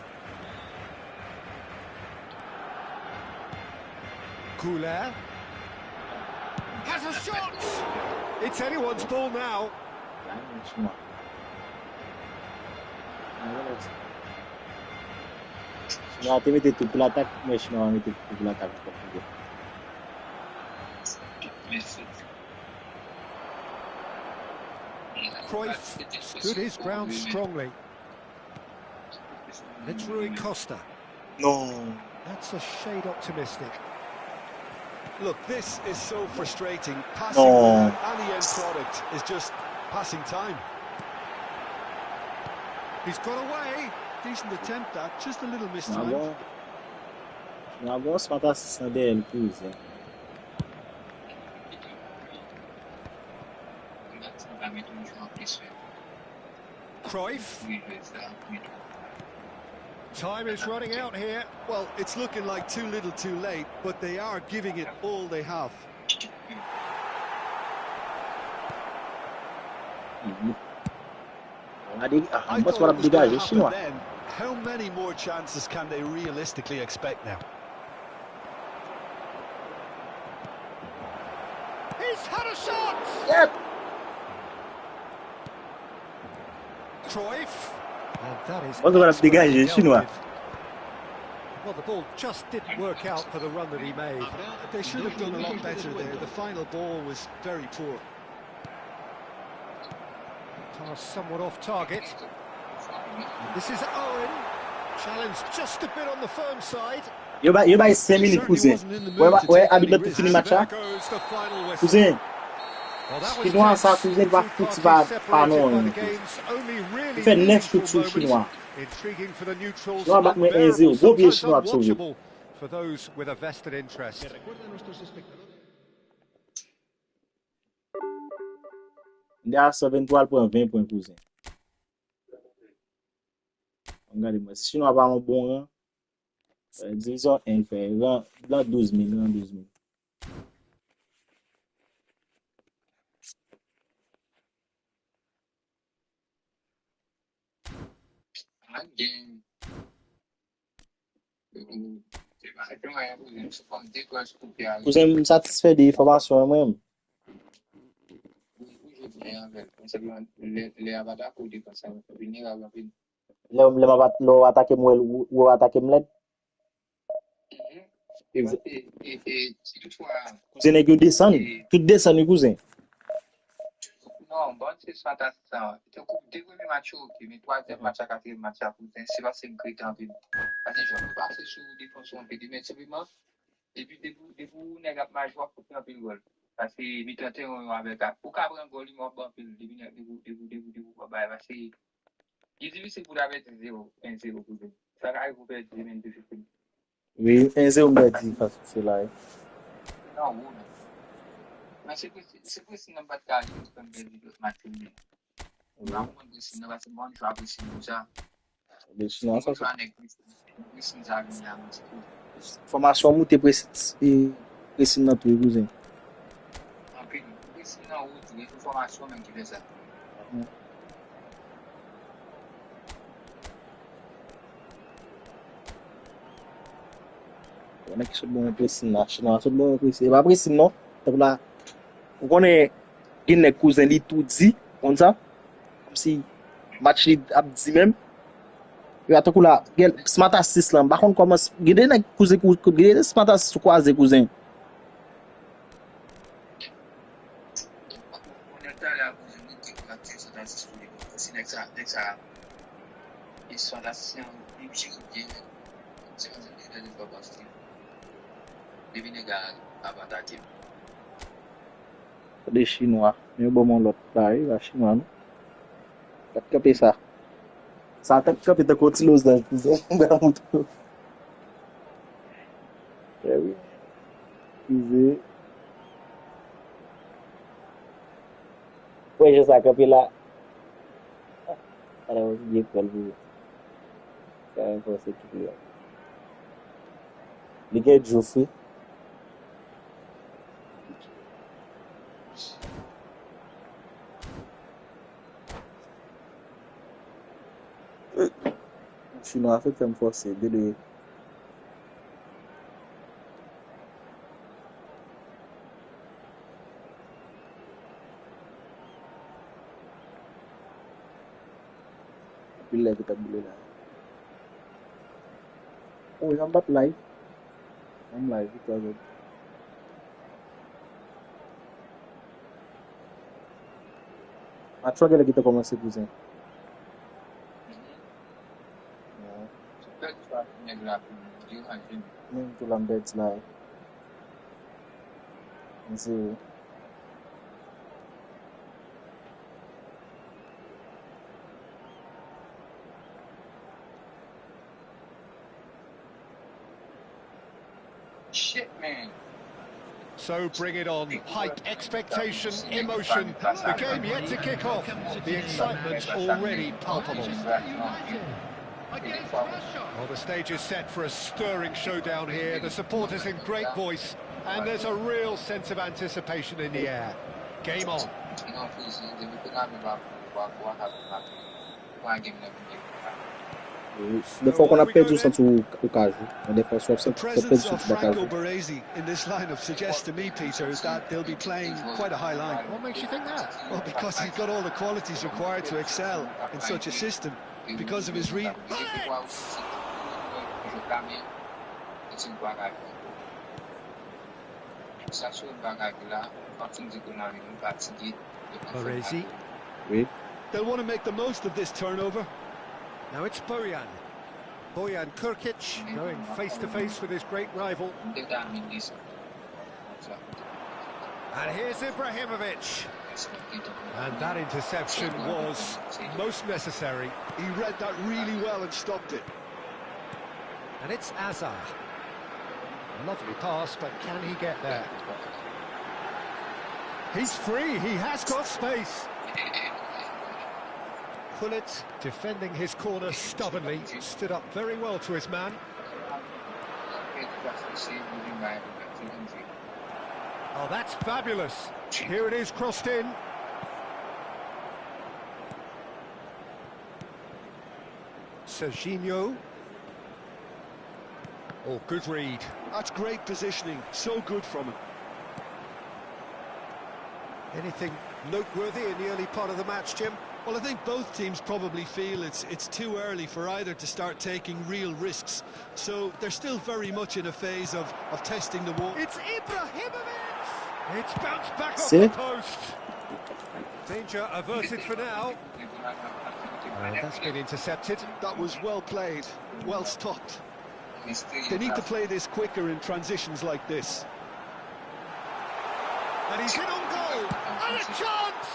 Goulet has a shot! It's anyone's ball now. Chinois a mis tout pour l'attaque, mais Chinois a mis tout pour l'attaque. Cruyff stood his ground strongly. It's Rui Costa. No. That's a shade optimistic. Look, this is so frustrating. Passing without any end product is just passing time. He's got away. Decent attempt that, just a little mistimed. Uma boa faltação dele, please. Cruyff. Time is running out here. Well, it's looking like too little too late, but they are giving it all they have. I thought it was going to happen then. How many more chances can they realistically expect now? He's had a shot! Yep. Cruyff. And that is What's gonna expertly dégage, dealt Chinois? with. Well, the ball just didn't work out for the run that he made. They should have done a lot better there. The final ball was very poor. Pass somewhat off target. This is Owen. Challenge just a bit on the firm side. Yo ba 5 minutes, cousin. Ouais, habitude de finir match là. There goes the final whistle. Cousin, Well, that was Chinois ça, tense. cousin, The va two foutre, parties va separated by non. the game's only really Il fait 9 meaningful shoots sur moment. Chinois. Intriguing for the neutrals, Chinois bat moi 1-0. unbearable, Gros pied sometimes Chinois de sauver. unwatchable for those with a vested interest. Il a 123 pour 20 points, cousin. Regardez-moi, si Chinois pas un bon rang, division 1, il fait rang 12 000, rang 12 000. Cousin, satisfait des formations moi-même. L'homme attaqué moi ou attaqué m'led. Cousin est que descend, tout descend cousin. Non, bon, c'est fantastique ça. Dès que le match qui mais troisième match à quatrième match à Poutine, c'est pas c'est great en ville. Parce que je peux passer sur défense on peut dire mais simplement et puis debout n'est pas match pour faire un goal. Parce que mi temps avec pour qu'après un goal il m'a bon pile debout bah parce que il dit c'est pour avec 0-1-0 pour eux. Ça arrive pour perdre des minutes de fini. Oui, 1-0 me dit parce que c'est là. Non, oui. Mais c'est que c'est n'a pas de cas comme des matchs. Não, esse negócio é bom de jogar esse já. Formação muito para esse não tu cousin. Esse não outro, informação não que dessa. On a que bom para esse não, c'est bon para esse. Vai para esse não, tá lá. On connaît qu'il cousin li tout dit comme ça. Comme si match li a dit même. Yo atakou la, gel smart assist lan, bakon commence gede nak cousin gede smart assist croiser cousin. On est allé à cousin qui va faire ça dans ce studio. C'est ça. Ils sont là c'est un petit qui c'est un de pas passer. Devine gars avantage. Des chinois, mais bon mon l'autre là, il va chinois non. Quatre capé ça. Ça attaque capé de côté los dans cousin. Eh oui. Cousin. Ouais, je sais capé là. Alors, il est pour vous. Quand même pour cette équipe là. Les gars Joffrey. Chinois fait comme forcer de il lève ta boule là. Oh, I'm back live. I'm live because of a troca ela que tá como se cousin. Même tout l'embête là. Zéro. Shit, man. So bring it on. Hype, expectation, emotion. The game yet to kick off. The excitement already palpable. Well, the stage is set for a stirring showdown here. The supporters in great voice, and there's a real sense of anticipation in the air. Game on. Des fois qu'on a perdu ça au cage. Des fois soit The presence of Franco Baresi in this lineup suggests to me, Peter, that they'll be playing quite a high line. What makes you think that? Well, because he's got all the qualities required to excel in such a system. because of his read. Baresi. They'll want to make the most of this turnover. Now it's Bojan. Bojan Kurkic going face to face with his great rival. And here's Ibrahimovic. And that interception was most necessary. He read that really well and stopped it. And it's Azar. Lovely pass, but can he get there? He's free, he has got space. Pullet defending his corner stubbornly, stood up very well to his man. Oh, that's fabulous. Here it is, crossed in. Serginho. Oh, good read. That's great positioning, so good from him. Anything noteworthy in the early part of the match, Jim? Well, I think both teams probably feel it's too early for either to start taking real risks. So they're still very much in a phase of testing the water. It's Ibrahimovic! It's bounced back off the post. Danger averted for now. And that's been intercepted. That was well played, well stopped. They need to play this quicker in transitions like this. And he's in on goal! And a chance!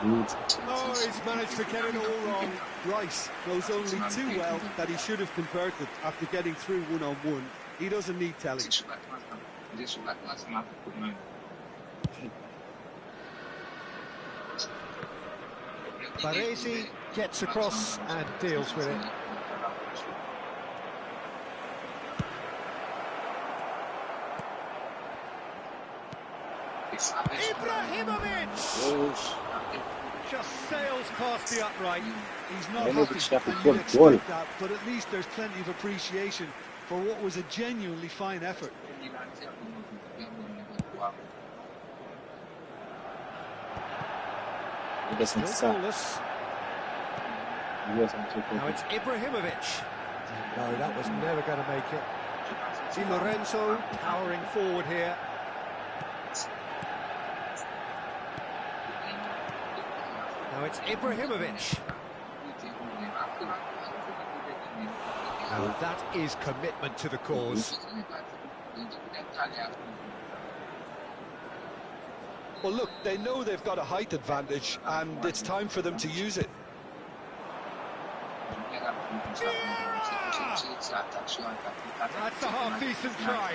Oh, he's managed to get it all wrong. Rice knows only too well that he should have converted after getting through one-on-one. He doesn't need telling. Baresi gets across and deals with it. Ibrahimovic! Just sails past the upright. He's not happy, and you expect that, but at least there's plenty of appreciation for what was a genuinely fine effort. Still goalless. Now it's Ibrahimovic. No, that was never going to make it. Di Lorenzo powering forward here. Now it's Ibrahimovic. Now that is commitment to the cause. Well, look, they know they've got a height advantage, and it's time for them to use it. That's a half-decent try.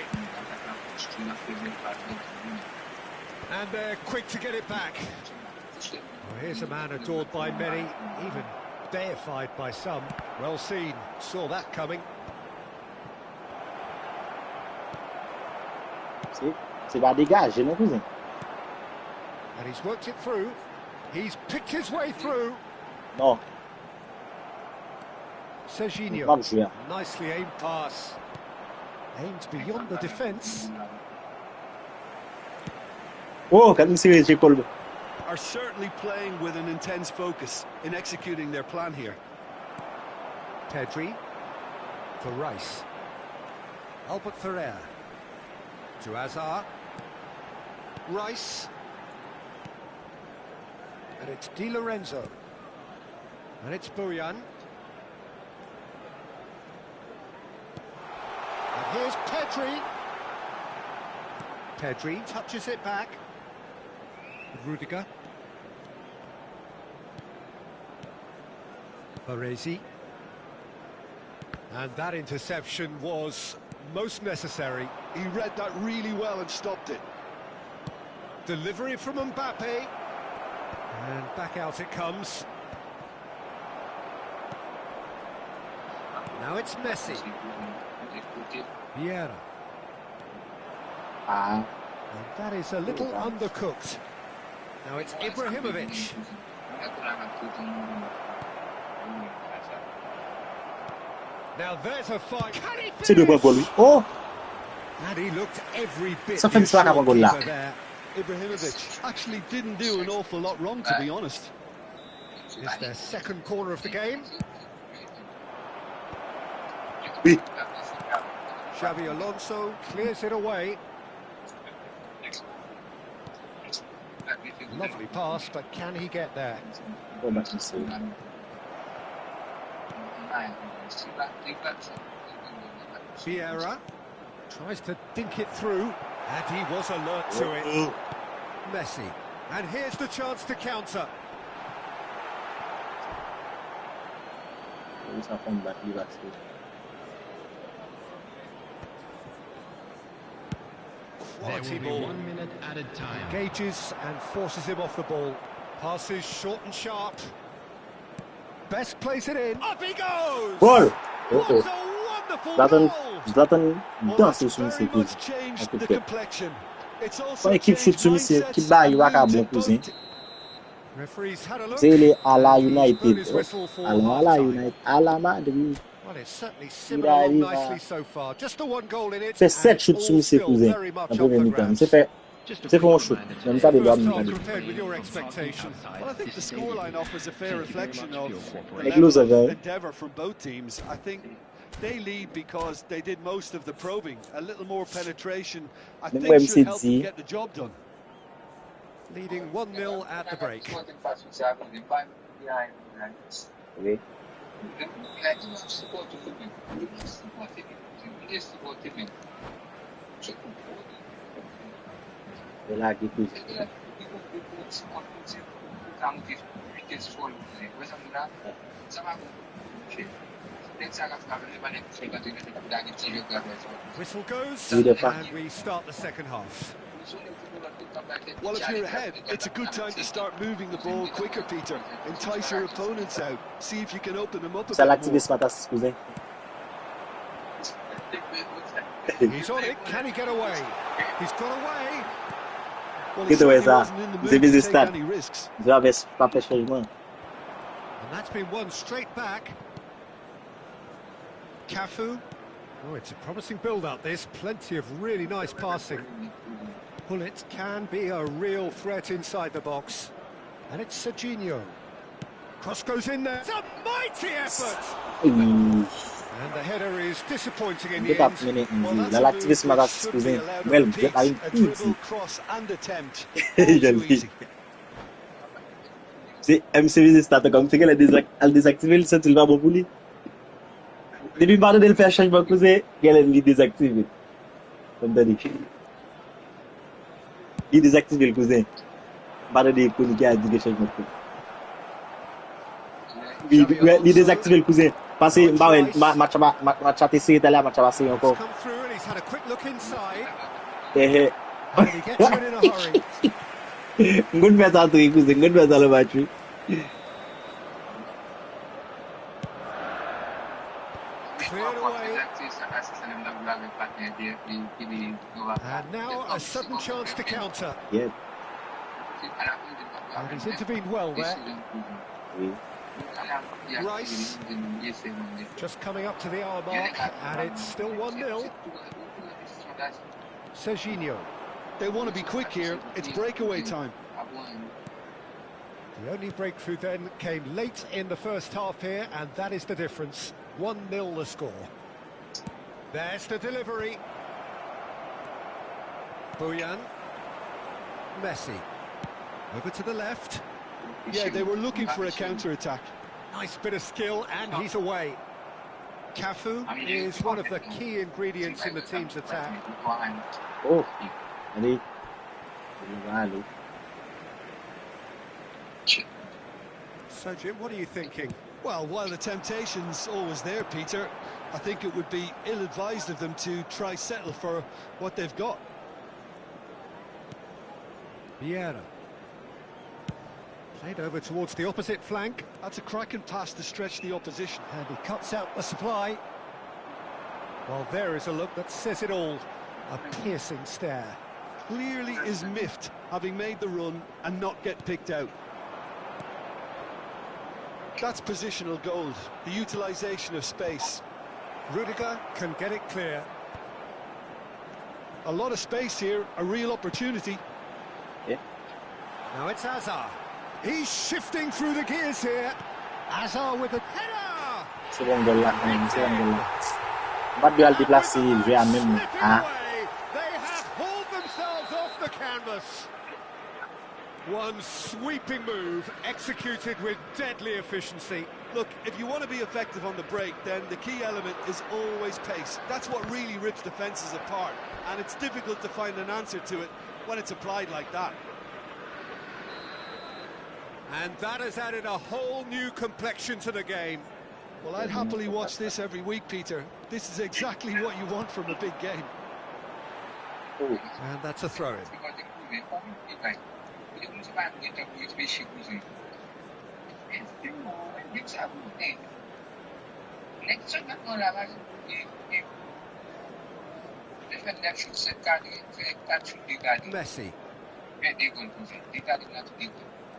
And they're quick to get it back. Well, here's a man adored by many, even deified by some. Well seen, saw that coming. C'est pas dégage, non, cousin? And he's worked it through. He's picked his way through. No. Serginho, nicely aimed pass. Aimed beyond the defence. Oh, can you see it? Are certainly playing with an intense focus in executing their plan here. Pedri for Rice. Albert Ferrer to Azar. Rice. And it's Di Lorenzo. And it's Bojan. And here's Pedri. Pedri touches it back. Rudiger. Baresi. And that interception was most necessary. He read that really well and stopped it. Delivery from Mbappe. And back out it comes. Now it's Messi. Vieira. And that is a little undercooked. Now it's Ibrahimovic. Now there's a fight. Can he finish? Oh! And he looked every bit Ça fait une slack avant goal là. there. Ibrahimovic actually didn't do an awful lot wrong, to be honest. It's their second corner of the game. Xabi Alonso clears it away. Lovely pass, but can he get there? Vieira tries to dink it through, and he was alert to it. Messi, and here's the chance to counter. Quality ball. 1 minute added time. Engages and forces him off the ball. Passes short and sharp. Best place it in. Up he goes! Goal! What a wonderful goal! Zlatan danse sou mse kouzen. Kon ekip shoot sou mse, ki ba yi waka bon kouzen. Se ele ala United, ala United, ala Madrid. Well, it's certainly simmered along nicely so far. Just the one goal in it. Fè 7 shoot sou mse kouzen. Nan premè mi-tan. Se fè un shoot. Nan sa de do a mi-tan. Well, I think the scoreline offers a fair reflection of the Like level loser, of guy. endeavour from both teams. I think they lead because they did most of the probing. A little more penetration, I Même think, moi, should help MCD. them get the job done. Leading 1-0 at the break. Ok. De la ki kouzen. Whistle goes, Oui, de pas. and we start the second half. Well, if you're ahead, it's a good time to start moving the ball quicker, Peter. Entice your opponents out. See if you can open them up a Sa bit l'aktive more. se patas kouzen. He's on it. Can he get away? He's got away. Well, he Get away, certainly sir. wasn't in the mood Ze to vizi take start. any risks. Ze avè pa fè chanjman. And that's been won straight back. Cafu. Oh, it's a promising build-up, this. Plenty of really nice passing. Pullet can be a real threat inside the box. And it's Serginho. Cross goes in there. It's a mighty effort! And the header is disappointing in the Get up end. minute Well, nzi. that's La a l'aktive move se which patas should be kouzen. allowed Mel, on get pitch. a A yon dribble, zi. cross and attempt. All too Jen easy. Se MC vizi start kom, se ke al dezaktive li sentil pa bon pou li. Depi pade del fè chanjman kouzen, gelen li dezaktive. Kom tani. Li dezaktive l kouzen. Pade de pou li ki a di ge chanjman kouzen. Li dezaktive l kouzen. Pase mba wè, matcha te seye talè, matcha ba seye He's ankon. come through and he's had a quick look inside. Ehe. And he gets in a hurry. Ngon mè sa tri kouzen, ngon mè sa le matri. Cleared away. And now a sudden chance to counter. Yeah. And he's intervened well there. Oui. Rice just coming up to the hour mark, and it's still 1-0. Serginho. They want to be quick here. It's breakaway time. The only breakthrough then came late in the first half here, and that is the difference. 1-0 the score. There's the delivery. Bojan. Messi. Over to the left. Yeah, they were looking for a counter-attack. Nice bit of skill, and he's away. Cafu is one of the key ingredients in the team's attack. Oh. Ali. Ali. So, Jim, what are you thinking? Well, while the temptation's always there, Peter, I think it would be ill-advised of them to try settle for what they've got. Vieira. Played over towards the opposite flank. That's a cracking pass to stretch the opposition. And he cuts out the supply. Well, there is a look that says it all. A piercing stare. Clearly is miffed, having made the run and not get picked out. That's positional gold, the utilisation of space. Rudiger can get it clear. A lot of space here, a real opportunity. Yeah. Now it's Hazard. He's shifting through the gears here. Hazard with a header! Second goal la, second goal la. Bat de al déplacer, jouer à même. Hein? They have hauled themselves off the canvas. One sweeping move executed with deadly efficiency. Look, if you want to be effective on the break, then the key element is always pace. That's what really rips defences apart, and it's difficult to find an answer to it when it's applied like that. And that has added a whole new complexion to the game. Well, I'd happily watch this every week, Peter. This is exactly what you want from a big game. And that's a throw-in. Messi.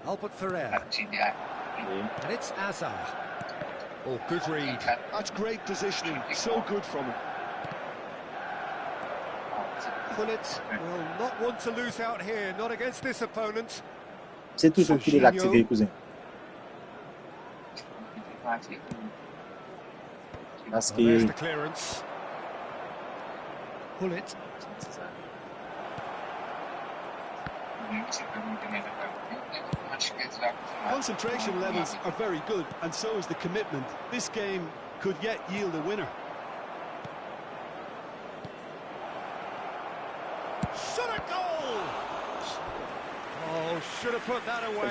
Albert Ferrer. And it's Azar. Oh, good read. That's great positioning. So good from him. Gullit will not want to lose out here, not against this opponent. C'est toujours qu'il est activé, cousin. Parce que... There's the clearance. Gullit. Concentration levels are very good, and so is the commitment. This game could yet yield a winner. Shot a goal! Oh, should have put that away.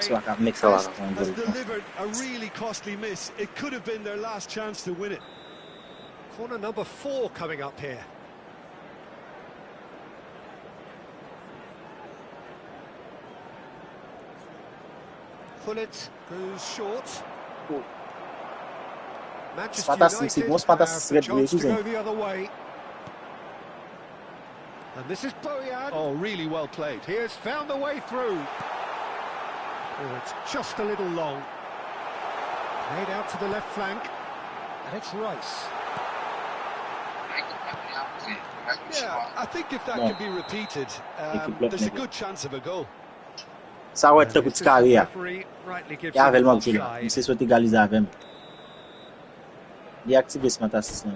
Has delivered a really costly miss. It could have been their last chance to win it. Corner number 4 coming up here. Gullit goes short. Manchester United have a chance to go the other way. And this is Bojan. Oh, really well played. He has found the way through. Oh, it's just a little long. Played out to the left flank. And it's Rice. Yeah, I think if that can be repeated, there's a good chance of a goal. Ça va être le coup de carrière. Il y a vraiment de là. Il s'est souhaité égaliser avec lui. Il a activé ce matin assistant.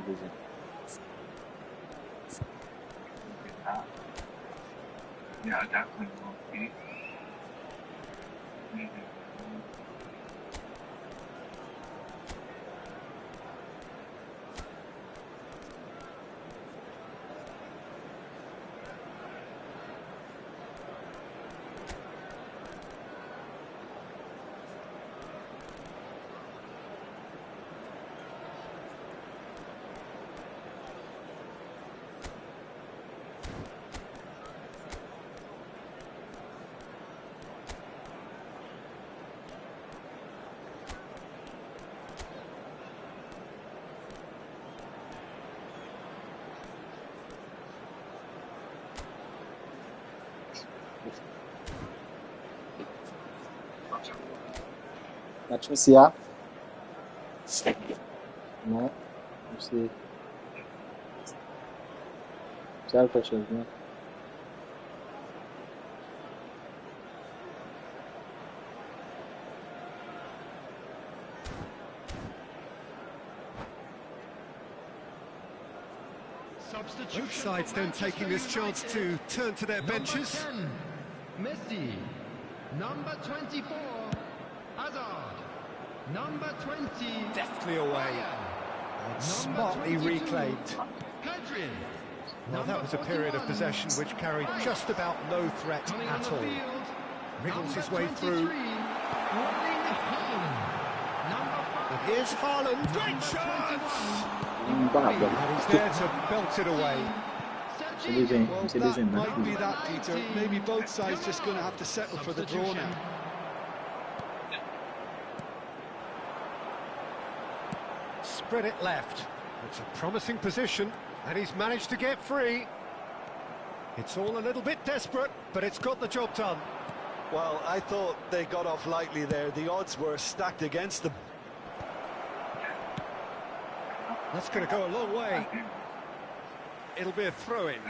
Match Messia. Non, c'est autre chose, non? Both sides then taking this chance to turn to their benches. Messi, number 24, Hazard, number 20, deftly away and smartly reclaimed. Well, that was a period of possession which carried just about no threat at all. Wriggles his way through. And here's Haaland. Great chance! And he's there to belt it away. Well, that might be that, Peter. Maybe both sides just going to have to settle for the draw now. Spread it left. It's a promising position, and he's managed to get free. It's all a little bit desperate, but it's got the job done. Well, I thought they got off lightly there. The odds were stacked against them. That's going to go a long way. It'll be a throw-in.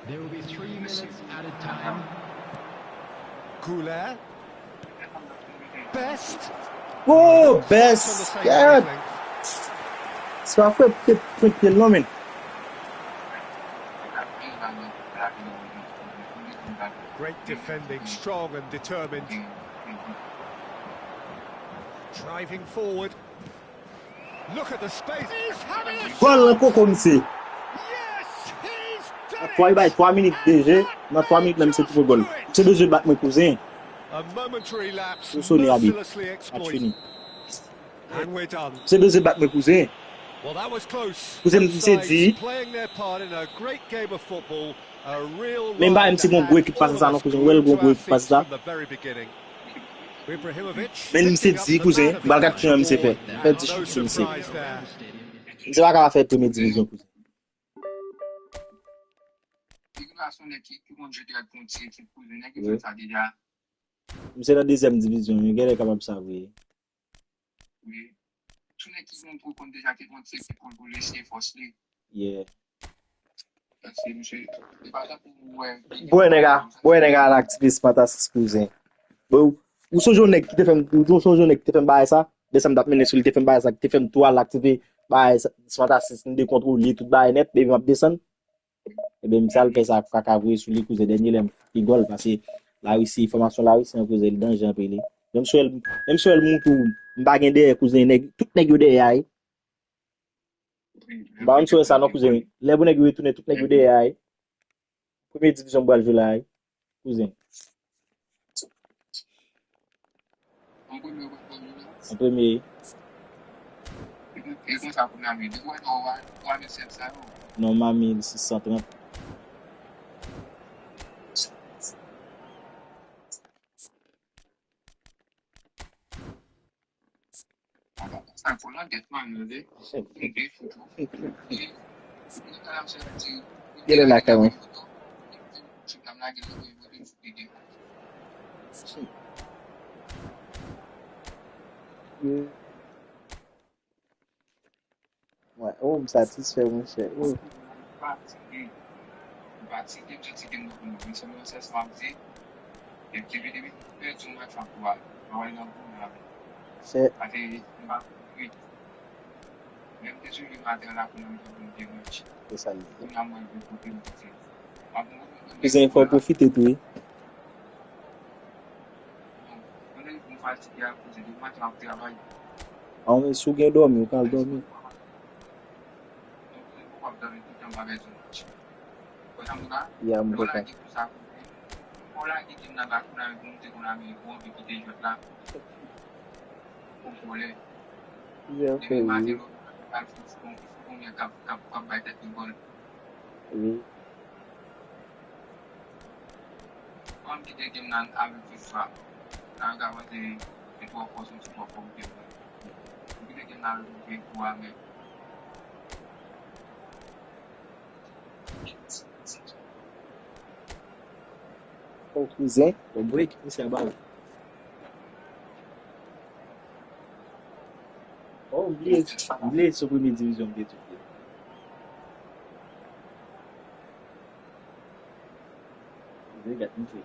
There will be 3 minutes added time. Goulet. Best. Oh, Best! Yeah! Ça fait peut-être non mais. Great defending, strong and determined. Driving forward. Look at the space. He's having a Voilà shot. comme c'est. Yes, he's done it. 3 minutes déjà, dans 3 minutes là c'est tout goal. C'est besoin de battre mes cousins. A momentary lapse Nous sommes ravis. mercilessly exploited. Fini. And we're done. C'est besoin de battre mes cousins. Well, that was close. Vous aimez Both c'est sides dit. playing their part in a great game of football. A real Même pas un ride petit bon that gros équipe had passe ça all non of us cousin, glued well to gros our équipe passe feet ça. from the very beginning. Ibrahimovic Même c'est picking up dit the cousin, man of the balle match 4 c'est fait. award. Fait No discussion ici. surprise there. C'est pas qu'à faire première division cousin. C'est la deuxième division, il est capable de savoir. Oui. Tout l'équipe montre qu'on déjà qui compte c'est pour laisser force lui. Yeah. C'est monsieur. C'est pas ça pour Bon nègre l'activiste fantastique cousin. Bon, ou son journée qui te fait bailler ça, descend d'amener sur le te fait bailler ça, te fait toi l'activer bailler ça, fantastique de contrôler tout bailler net, baby m'a descend. Et bien ça le fait ça caca voir sur les cousin dernier l'aime il gol parce que la Russie formation la Russie en cause le danger en pays. Même si elle monte m'pa gen derrière cousin nèg tout nèg yo derrière. Ba on so ça non cousin. Les bon nèg yo retourner tout nèg yo derrière. Première division boile jouer là cousin. En premier. Et comme ça pour l'ami, de quoi on va 3700 €. Non, mamie, 630. Ça pour l'endettement levé. Il est là quand même. Ouais, oh, me satisfait, mon cher. Oh. C'est ça. Il faut profiter tout. On est sous gain dormir, on parle dormir. Il y a un peu de oui. Comme qui était game avec FIFA, là on a des 3% sur 3 pour game. Qui était game avec pour mais Au cousin, au break, c'est là-bas. Oh, oubliez ce premier division de tout. Vous avez gâté une fois.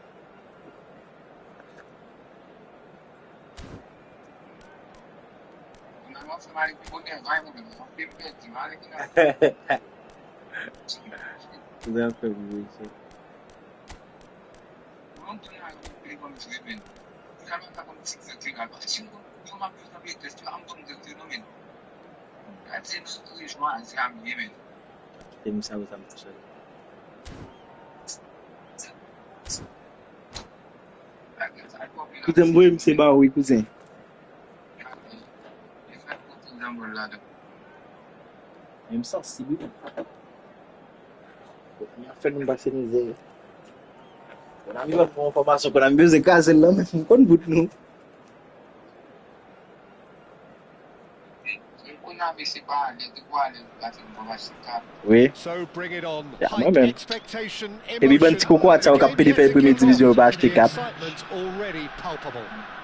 Vous avez fait vous ici. Tem ça vous tout seul. Cousin boy, c'est bah oui cousin. Même ça si bien. On a fait une basse misère. On a mis une information qu'on a besoin de casser là, mais on bout nous. Oui. So bring it on. Yeah, High man. expectation, Et puis bonne petit emotion. coco à ça au cap de faire première division va acheter The cap. excitement already palpable.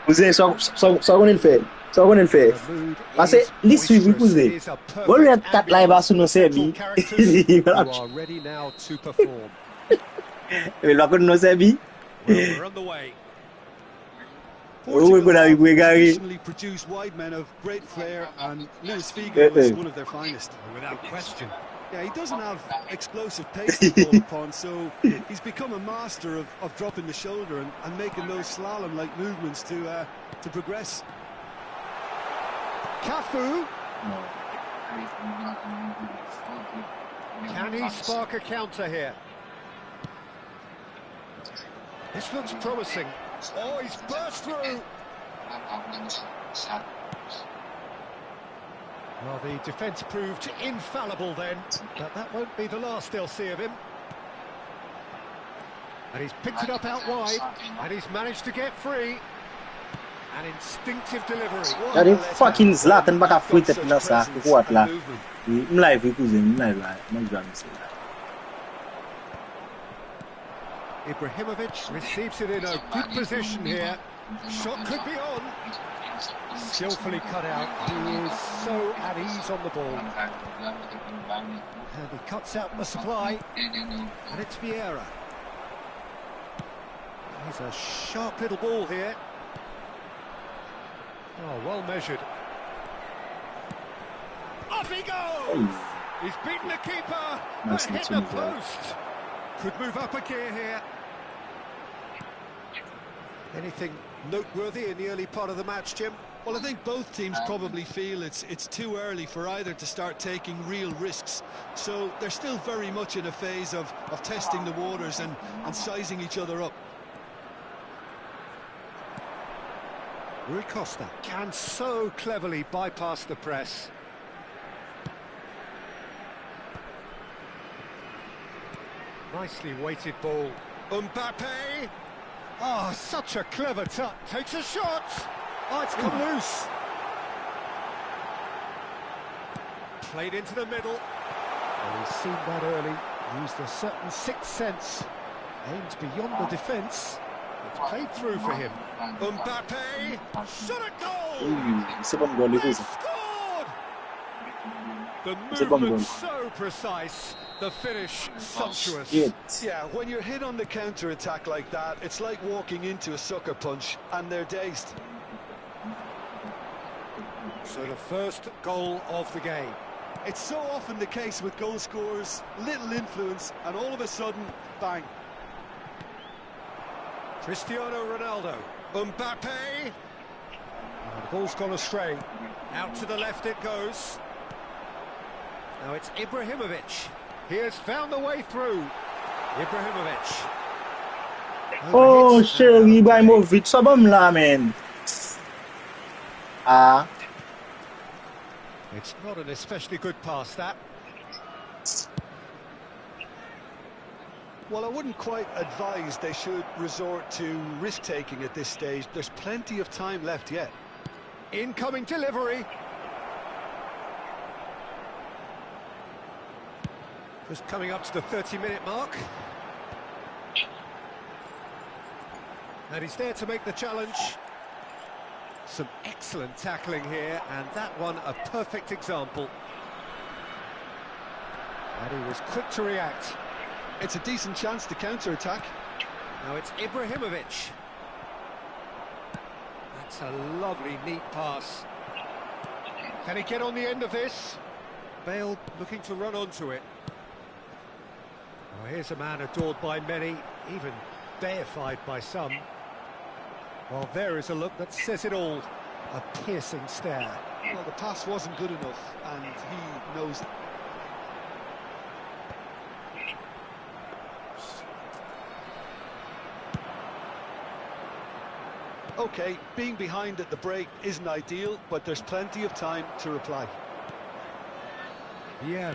Cousin, ça on le fait. Ça on le fait. The mood Parce que is les suivi boisterous. cousin. It is a Bon le perfect 4 live à sous nos ambience, servi. characters who are ready now to perform. Et le va nos servi. Well, we're on the way. Portugal have traditionally produced wide men of great flair, and Luis Figo is one of their finest. Without question. Yeah, he doesn't have explosive pace to call upon, so he's become a master of dropping the shoulder and making those slalom-like movements to progress. Cafu. Can he spark a counter here? This looks promising. Oh, he's burst through. Well, the defence proved infallible then, but that won't be the last they'll see of him. And he's picked it up out wide, and he's managed to get free. An instinctive delivery. Jadi fucking Zlatan baka free tête là ça, kuat là. Live cousin, live là, moi je Ibrahimovic receives it in a good position here. Shot could be on. Skillfully cut out. He is so at ease on the ball. And he cuts out the supply. And it's Vieira. He's a sharp little ball here. Oh, well measured. Off he goes! He's beaten the keeper, but hit the post. Could move up a gear here. Anything noteworthy in the early part of the match, Jim? Well, I think both teams probably feel it's too early for either to start taking real risks. So they're still very much in a phase of testing the waters and sizing each other up. Rui Costa can so cleverly bypass the press. Nicely weighted ball. Mbappe! Oh, such a clever touch. Takes a shot. Oh, it's come loose. Played into the middle. Oh, he's seen that early. Used a certain sixth sense. Aimed beyond the defence. It's played through for him. Mbappe! Shot a goal! They scored! The movement so precise. The finish sumptuous. Yeah, when you're hit on the counter-attack like that, it's like walking into a sucker punch, and they're dazed. So the first goal of the game. It's so often the case with goal scorers, little influence, and all of a sudden, bang. Cristiano Ronaldo. Mbappe! Oh, the ball's gone astray. Out to the left it goes. Now it's Ibrahimovic. He has found the way through. Ibrahimovic. Oh, shit, Ibrahimovic, sabam la, man. It's not an especially good pass, that. Well, I wouldn't quite advise they should resort to risk-taking at this stage. There's plenty of time left yet. Incoming delivery. Just coming up to the 30-minute mark. And he's there to make the challenge. Some excellent tackling here, and that one a perfect example. And he was quick to react. It's a decent chance to counter-attack. Now it's Ibrahimovic. That's a lovely, neat pass. Can he get on the end of this? Bale looking to run onto it. Oh, here's a man adored by many, even deified by some. Well, there is a look that says it all. A piercing stare. Well, the pass wasn't good enough, and he knows it. OK, being behind at the break isn't ideal, but there's plenty of time to reply. Yeah.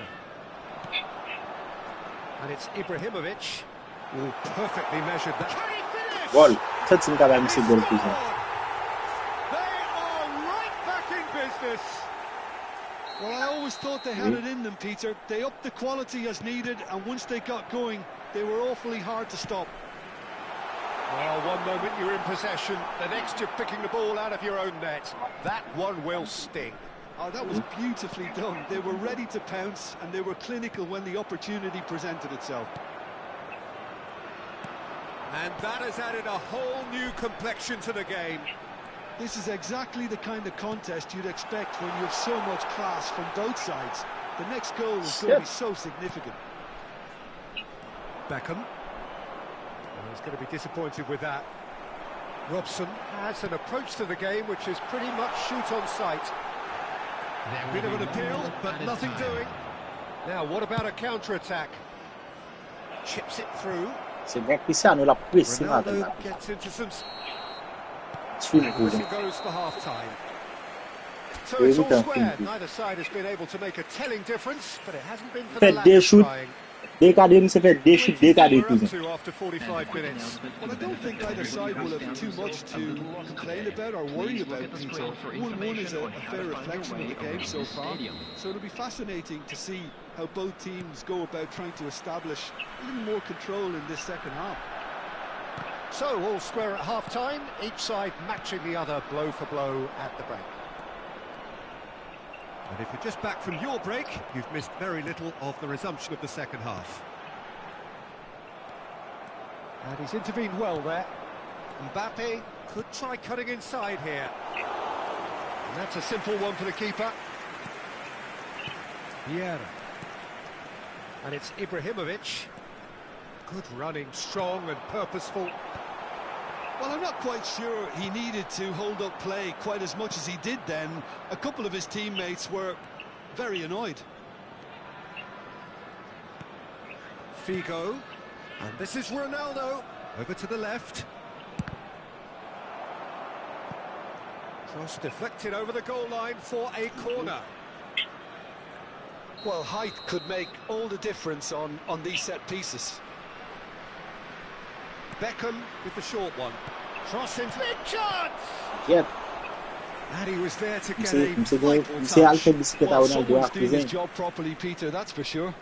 And it's Ibrahimovic who perfectly measured that. Can he finish? Goal. That's in goal. They are right back in business. Well, I always thought they had it in them, Peter. They upped the quality as needed, and once they got going, they were awfully hard to stop. Well, one moment you're in possession, the next you're picking the ball out of your own net. That one will sting. Oh, that was beautifully done. They were ready to pounce, and they were clinical when the opportunity presented itself. And that has added a whole new complexion to the game. This is exactly the kind of contest you'd expect when you have so much class from both sides. The next goal is going to be so significant. Beckham. Well, he's going to be disappointed with that. Robson has an approach to the game which is pretty much shoot on sight. Bit of an appeal, but nothing doing. Now, what about a counter-attack? Chips it through. Ronaldo gets into some... Whistle goes for half-time. So it's all square. Neither side has been able to make a telling difference, but it hasn't been for the lack of trying. After 45 minutes. Well, I don't think either side will have too much to complain about or worry about, Peter. 1-1 is a fair reflection of the game so far, so it'll be fascinating to see how both teams go about trying to establish a little more control in this second half. So, all square at half-time, each side matching the other blow for blow at the break. And if you're just back from your break, you've missed very little of the resumption of the second half. And he's intervened well there. Mbappe could try cutting inside here. And that's a simple one for the keeper. Vieira. And it's Ibrahimovic. Good running, strong and purposeful. Well, I'm not quite sure he needed to hold up play quite as much as he did then. A couple of his teammates were very annoyed. Figo. And this is Ronaldo. Over to the left. Cross deflected over the goal line for a corner. Well, height could make all the difference on these set pieces. Beckham with the short one. Cross into the chance! Yep. And he was there to get Well, someone's doing his job properly, Peter, that's for sure.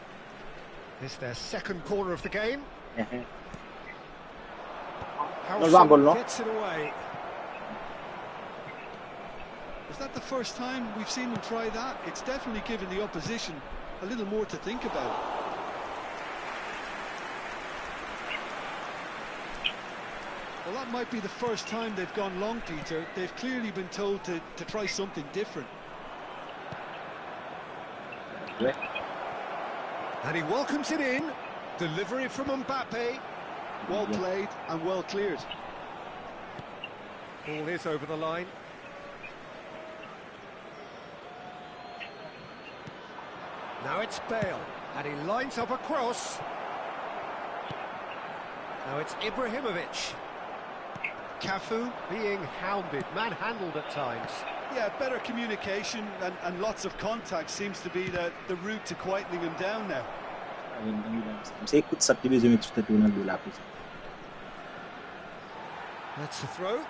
It's their second corner of the game. No. Gets it away. Is that the first time we've seen them try that? It's definitely given the opposition a little more to think about. Well, that might be the first time they've gone long, Peter. They've clearly been told to try something different. And he welcomes it in. Delivery from Mbappe. Well played and well cleared. Ball is over the line. Now it's Bale. And he lines up a cross. Now it's Ibrahimovic. Cafu being hounded, manhandled at times. Yeah, better communication and lots of contact seems to be the route to quietening him down now. That's the throw.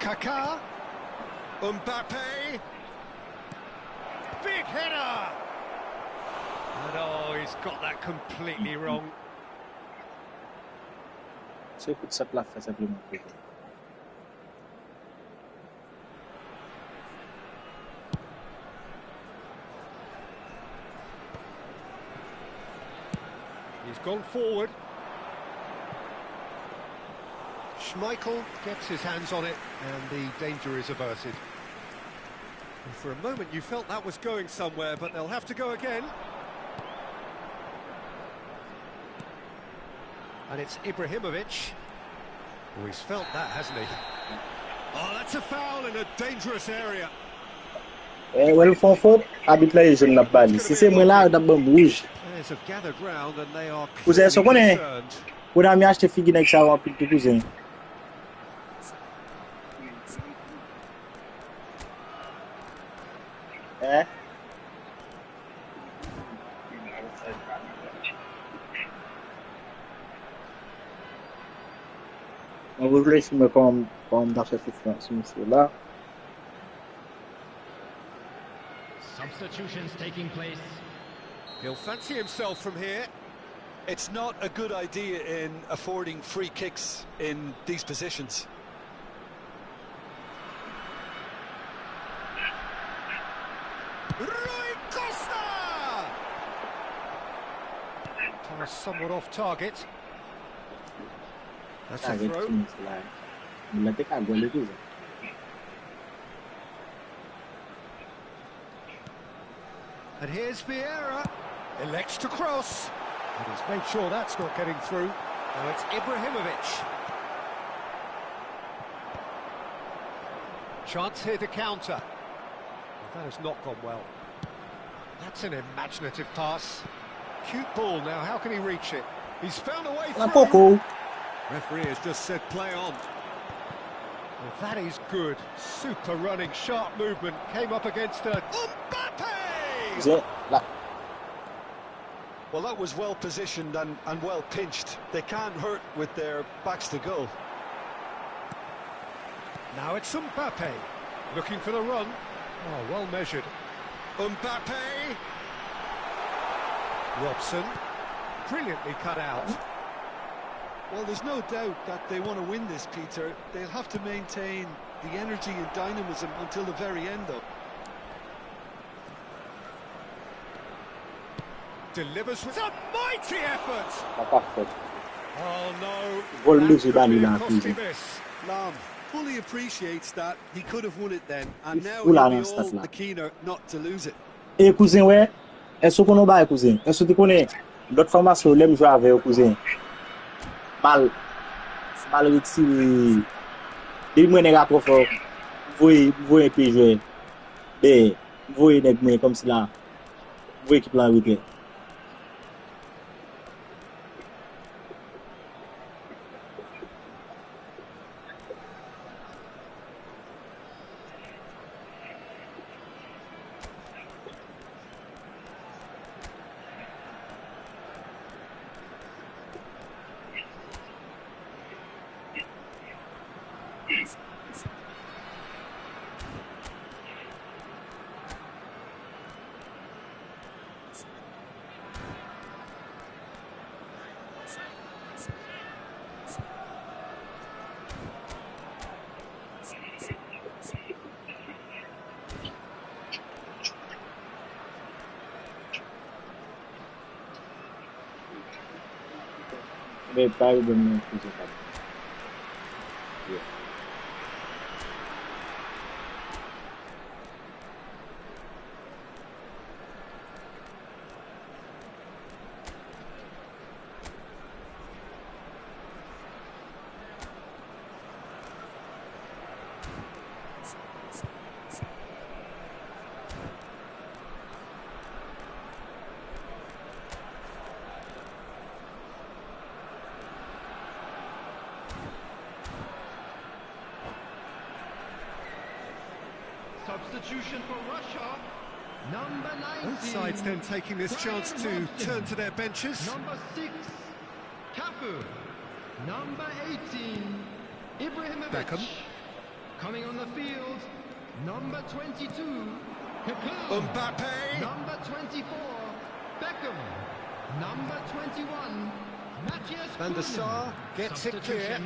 Kaká. Mbappe. Big header! And oh, he's got that completely wrong. He's gone forward. Schmeichel gets his hands on it and the danger is averted. And for a moment you felt that was going somewhere, but they'll have to go again. And it's Ibrahimovic. Oh, he's felt that, hasn't he? Oh, that's a foul in a dangerous area. Well, for arbitrage na bali. Si c'est moi là d'abord bouge. Players have gathered round and they are Cousin, so connaît. concerned. Pour ami acheter figi nek ça va plus de cousin. On va vous laisser comme dans cette situation là. Substitutions taking place. He'll fancy himself from here. It's not a good idea in affording free kicks in these positions. Rui Costa! Pass somewhat off target. That's a throw. And here's Vieira. Elects to cross. And he's made sure that's not getting through. Now it's Ibrahimovic. Chance here to counter. Well, that has not gone well. That's an imaginative pass. Cute ball now, how can he reach it? He's found a way through. Referee has just said play on. Well, that is good. Super running, sharp movement. Came up against a Mbappe! Well, that was well positioned and well pinched. They can't hurt with their backs to goal. Now it's Mbappe. Looking for the run. Oh, well measured. Mbappe! Robson. Brilliantly cut out. Well, there's no doubt that they want to win this, Peter. They'll have to maintain the energy and dynamism until the very end, though. Delivers with a mighty effort! Oh no! Lam fully appreciates that he could have won it then, and now he'll be all the keener not to lose it. Et cousin, ouais, est-ce qu'on a cousin? Est-ce que tu connais l'autre formation, l'aime jouer avec cousin? Mal retiré. Il m'a n'est pas trop fort. Voyez un peu jouer. Ben, voyez nèg moi comme si là. Voyez équipe là avec. Mais pas de nom plus de Substitution for Russia, number 19. Both sides then taking this chance to turn to their benches. Number 6, Cafu. Number 18, Ibrahimovic. Beckham. Coming on the field, number 22, Kaku. Mbappe. Number 24, Beckham. Number 21, Matthias Van der Sar gets it clear.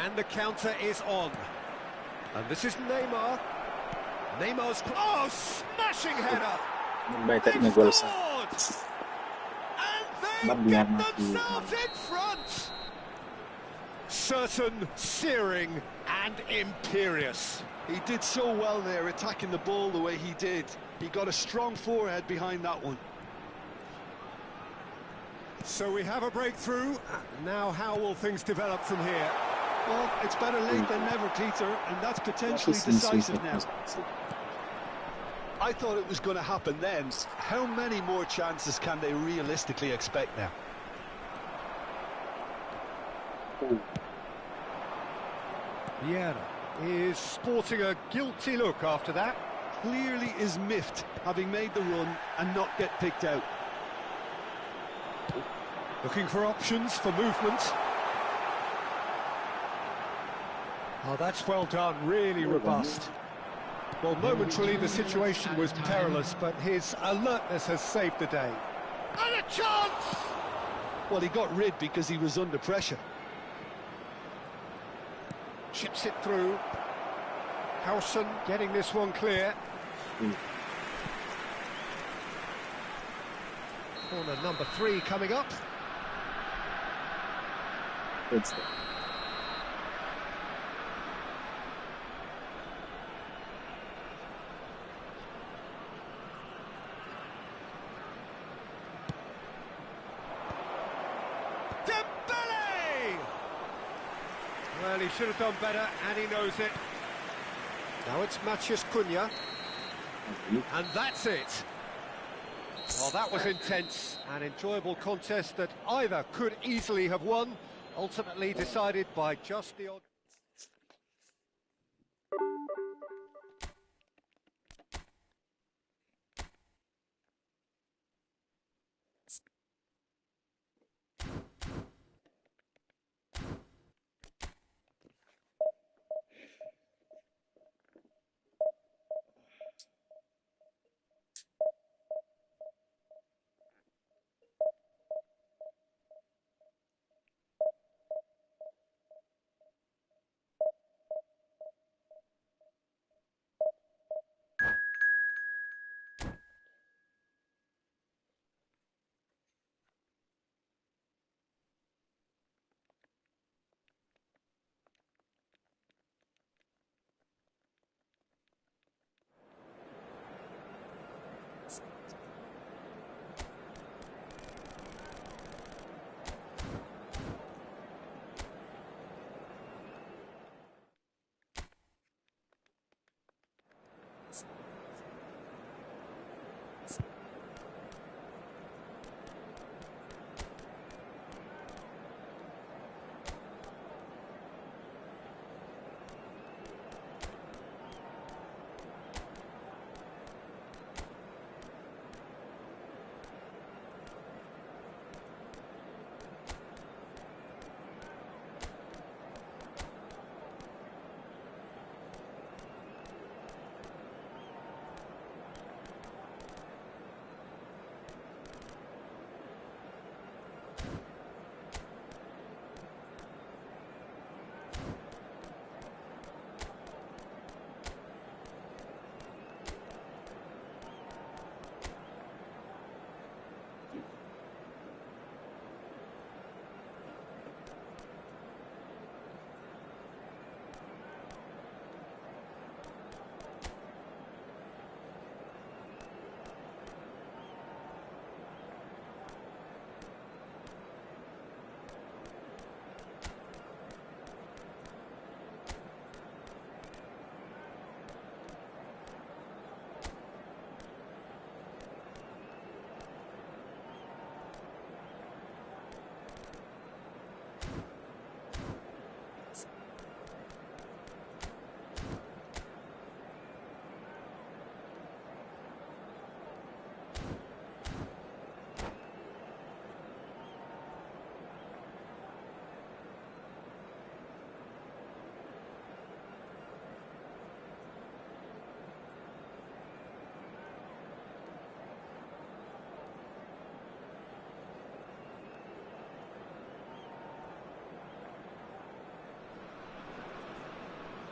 And the counter is on. And this is Neymar. Neymar's... Oh, smashing header! They've scored! And they get themselves in front! Certain, searing and imperious. He did so well there, attacking the ball the way he did. He got a strong forehead behind that one. So we have a breakthrough. Now how will things develop from here? Well, it's better late than never, Peter, and that's potentially decisive now. I thought it was going to happen then. How many more chances can they realistically expect now? Vieira is sporting a guilty look after that. Clearly is miffed, having made the run and not get picked out. Looking for options for movement. Oh, that's well done, really robust. Well, momentarily the situation was perilous, but his alertness has saved the day. And a chance! Well, he got rid because he was under pressure. Chips it through. Howson getting this one clear. Corner number 3 coming up. Good stuff. Well, he should have done better, and he knows it. Now it's Matías Cunha. And that's it. Well, that was intense. An enjoyable contest that either could easily have won, ultimately decided by just the odd...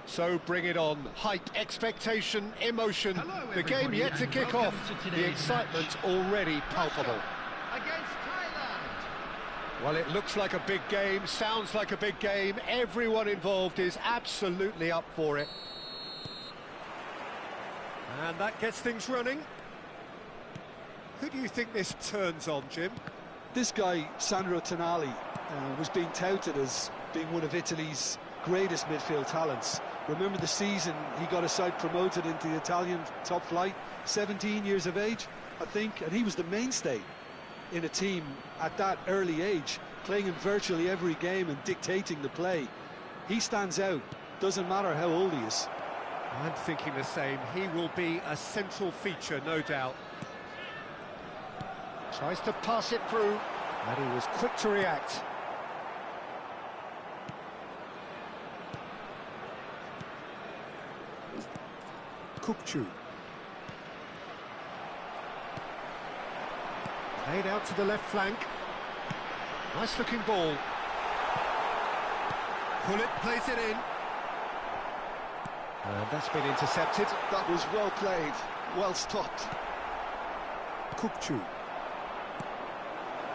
So bring it on. Hype, expectation, emotion. Hello, the game everybody, yet to and kick welcome off. to The today's excitement already palpable. Against Thailand. Well, it looks like a big game, sounds like a big game. Everyone involved is absolutely up for it. And that gets things running. Who do you think this turns on, Jim? This guy, Sandro Tonali, was being touted as being one of Italy's greatest midfield talents. Remember the season he got a side promoted into the Italian top flight, 17 years of age, I think, and he was the mainstay in a team at that early age, playing in virtually every game and dictating the play. He stands out, doesn't matter how old he is. I'm thinking the same. He will be a central feature, no doubt. Tries to pass it through, and he was quick to react. Kupchu. Played out to the left flank. Nice looking ball. Pullet plays it in. And that's been intercepted. That was well played, well stopped. Kupchu.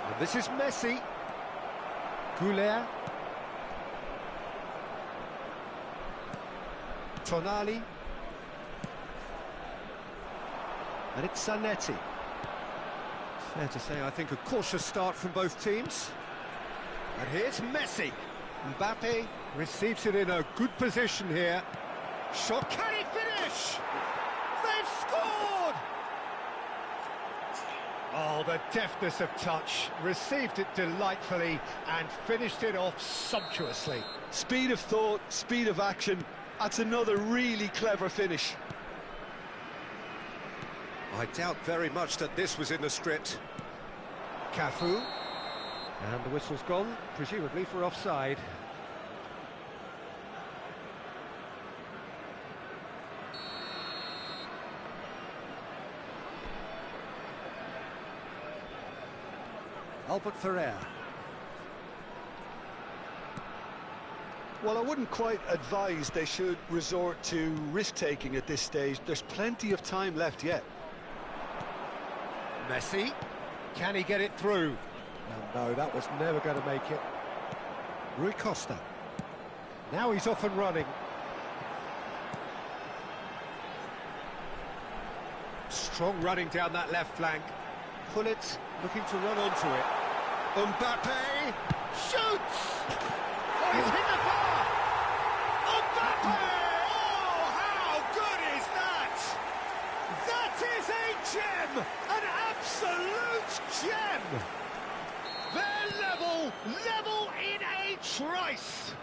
And this is Messi. Goulet. Tonali. And it's Zanetti. Fair to say, I think, a cautious start from both teams. And here's Messi. Mbappe receives it in a good position here. Shot, can he finish? They've scored! Oh, the deftness of touch. Received it delightfully and finished it off sumptuously. Speed of thought, speed of action. That's another really clever finish. I doubt very much that this was in the script. Cafu. And the whistle's gone, presumably for offside. Albert Ferrer. Well, I wouldn't quite advise they should resort to risk-taking at this stage. There's plenty of time left yet. Messi. Can he get it through? No, that was never going to make it. Rui Costa. Now he's off and running. Strong running down that left flank. Pullet looking to run onto it. Mbappe shoots! Oh, he's hit the bar! Mbappe! Oh, how good is that? That is a gem! An absolute gem! They're level in a trice!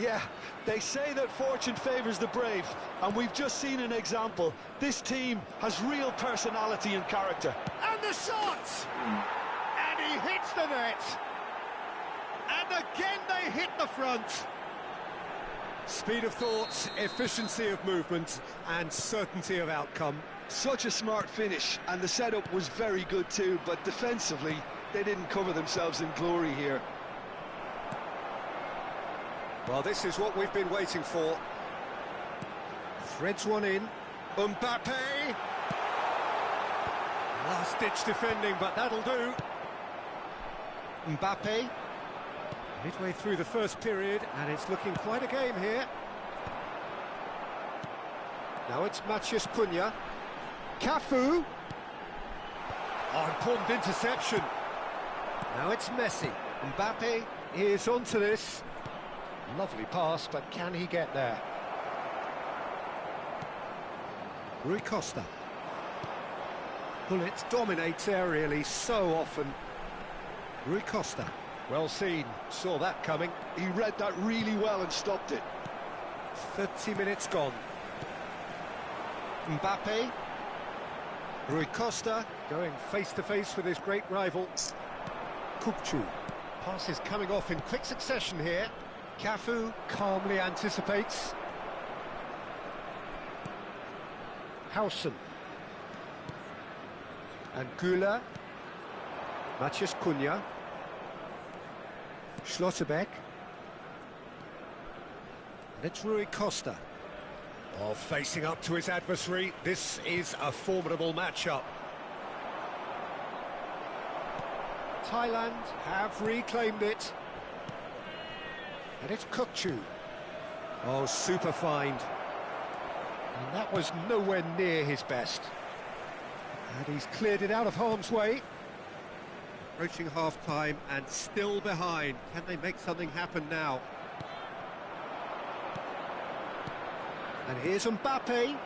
Yeah, they say that fortune favours the brave, and we've just seen an example. This team has real personality and character. And the shot! And he hits the net! And again they hit the front! Speed of thought, efficiency of movement, and certainty of outcome. Such a smart finish, and the setup was very good too, but defensively, they didn't cover themselves in glory here. Well, this is what we've been waiting for. Threads one in. Mbappe! Last-ditch defending, but that'll do. Mbappe. Midway through the first period, and it's looking quite a game here. Now it's Matheus Cunha. Cafu. Oh, important interception. Now it's Messi. Mbappe is onto this. Lovely pass, but can he get there? Rui Costa. Pullet dominates aerially so often. Rui Costa. Well seen, saw that coming. He read that really well and stopped it. 30 minutes gone. Mbappe. Rui Costa going face-to-face with his great rival. Kukçu. Passes coming off in quick succession here. Cafu calmly anticipates. Hausen. And Güler. Matheus Cunha. Schlotterbeck. And it's Rui Costa. Oh, facing up to his adversary. This is a formidable matchup. Thailand have reclaimed it. And it's Kukçu. Oh, super find. And that was nowhere near his best. And he's cleared it out of harm's way. Approaching half-time and still behind. Can they make something happen now? And here's Mbappe.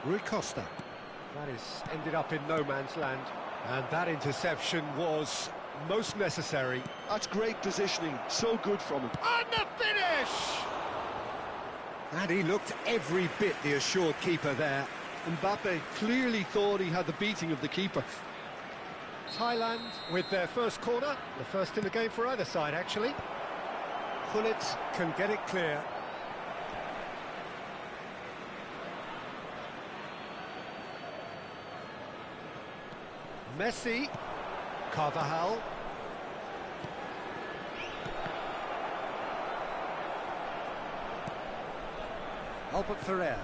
Rui Costa. That is ended up in no man's land. And that interception was most necessary. That's great positioning, so good from him. And the finish! And he looked every bit the assured keeper there. Mbappe clearly thought he had the beating of the keeper. Thailand with their first corner, the first in the game for either side actually. Pullet can get it clear. Messi. Carvajal. Albert Ferrer.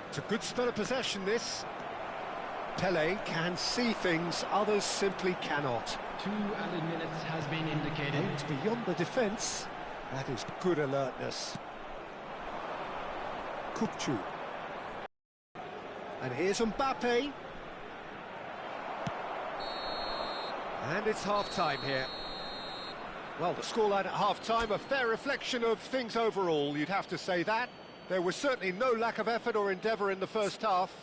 It's a good spell of possession, this. Pele can see things others simply cannot. 2 added minutes has been indicated. Aims beyond the defence. That is good alertness. Kupchu. And here's Mbappe. And it's half-time here. Well, the scoreline at half-time, a fair reflection of things overall, you'd have to say that. There was certainly no lack of effort or endeavour in the first half.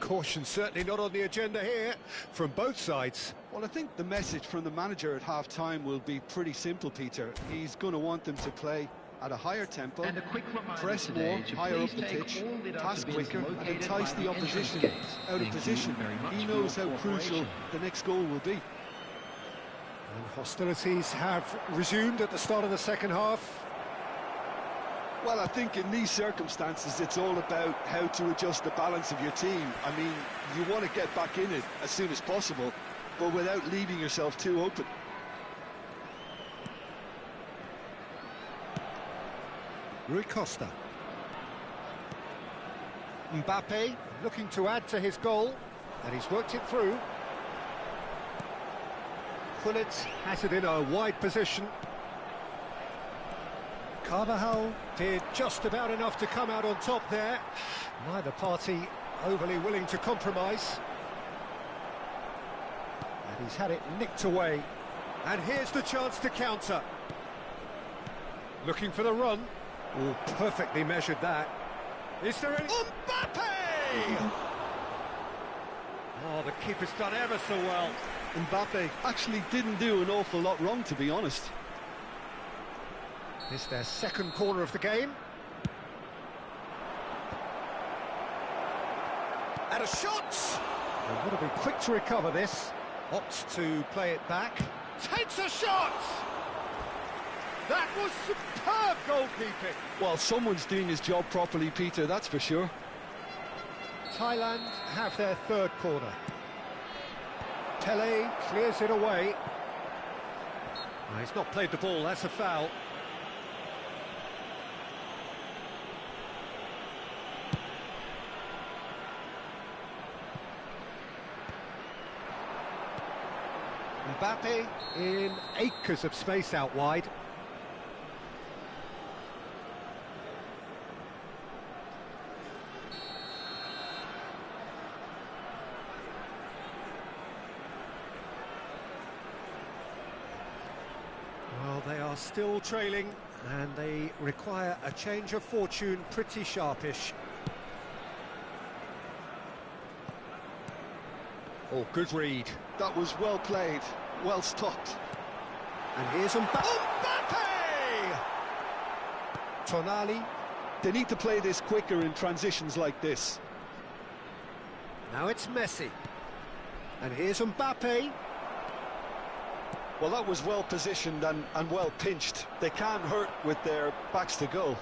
Caution certainly not on the agenda here from both sides. Well, I think the message from the manager at half-time will be pretty simple, Peter. He's going to want them to play at a higher tempo, And a quick reminder press today more, to higher up please the take pitch, all the pass dustbins quicker, and located entice by the entrance opposition gates. out of Thank you position. very much He for knows your how crucial cooperation. the next goal will be. And hostilities have resumed at the start of the second half. Well, I think in these circumstances, it's all about how to adjust the balance of your team. I mean, you want to get back in it as soon as possible, but without leaving yourself too open. Rui Costa. Mbappe looking to add to his goal, and he's worked it through. Gullit has it in a wide position. Carvajal did just about enough to come out on top there. Neither party overly willing to compromise. And he's had it nicked away. And here's the chance to counter. Looking for the run. Oh, perfectly measured that. Is there any... Mbappe! Oh, the keeper's done ever so well. Mbappe actually didn't do an awful lot wrong, to be honest. It's their second corner of the game. And a shot! They've got to be quick to recover this. Opts to play it back. Takes a shot! That was superb goalkeeping. Well, someone's doing his job properly, Peter, that's for sure. Thailand have their third corner. Pele clears it away. Oh, he's not played the ball, that's a foul. Mbappe in acres of space out wide. Well, they are still trailing, and they require a change of fortune pretty sharpish. Oh, good read. That was well played, well stopped. And here's Mbappe! Tonali. They need to play this quicker in transitions like this. Now it's Messi. And here's Mbappe. Well, that was well positioned and well pinched. They can't hurt with their backs to goal.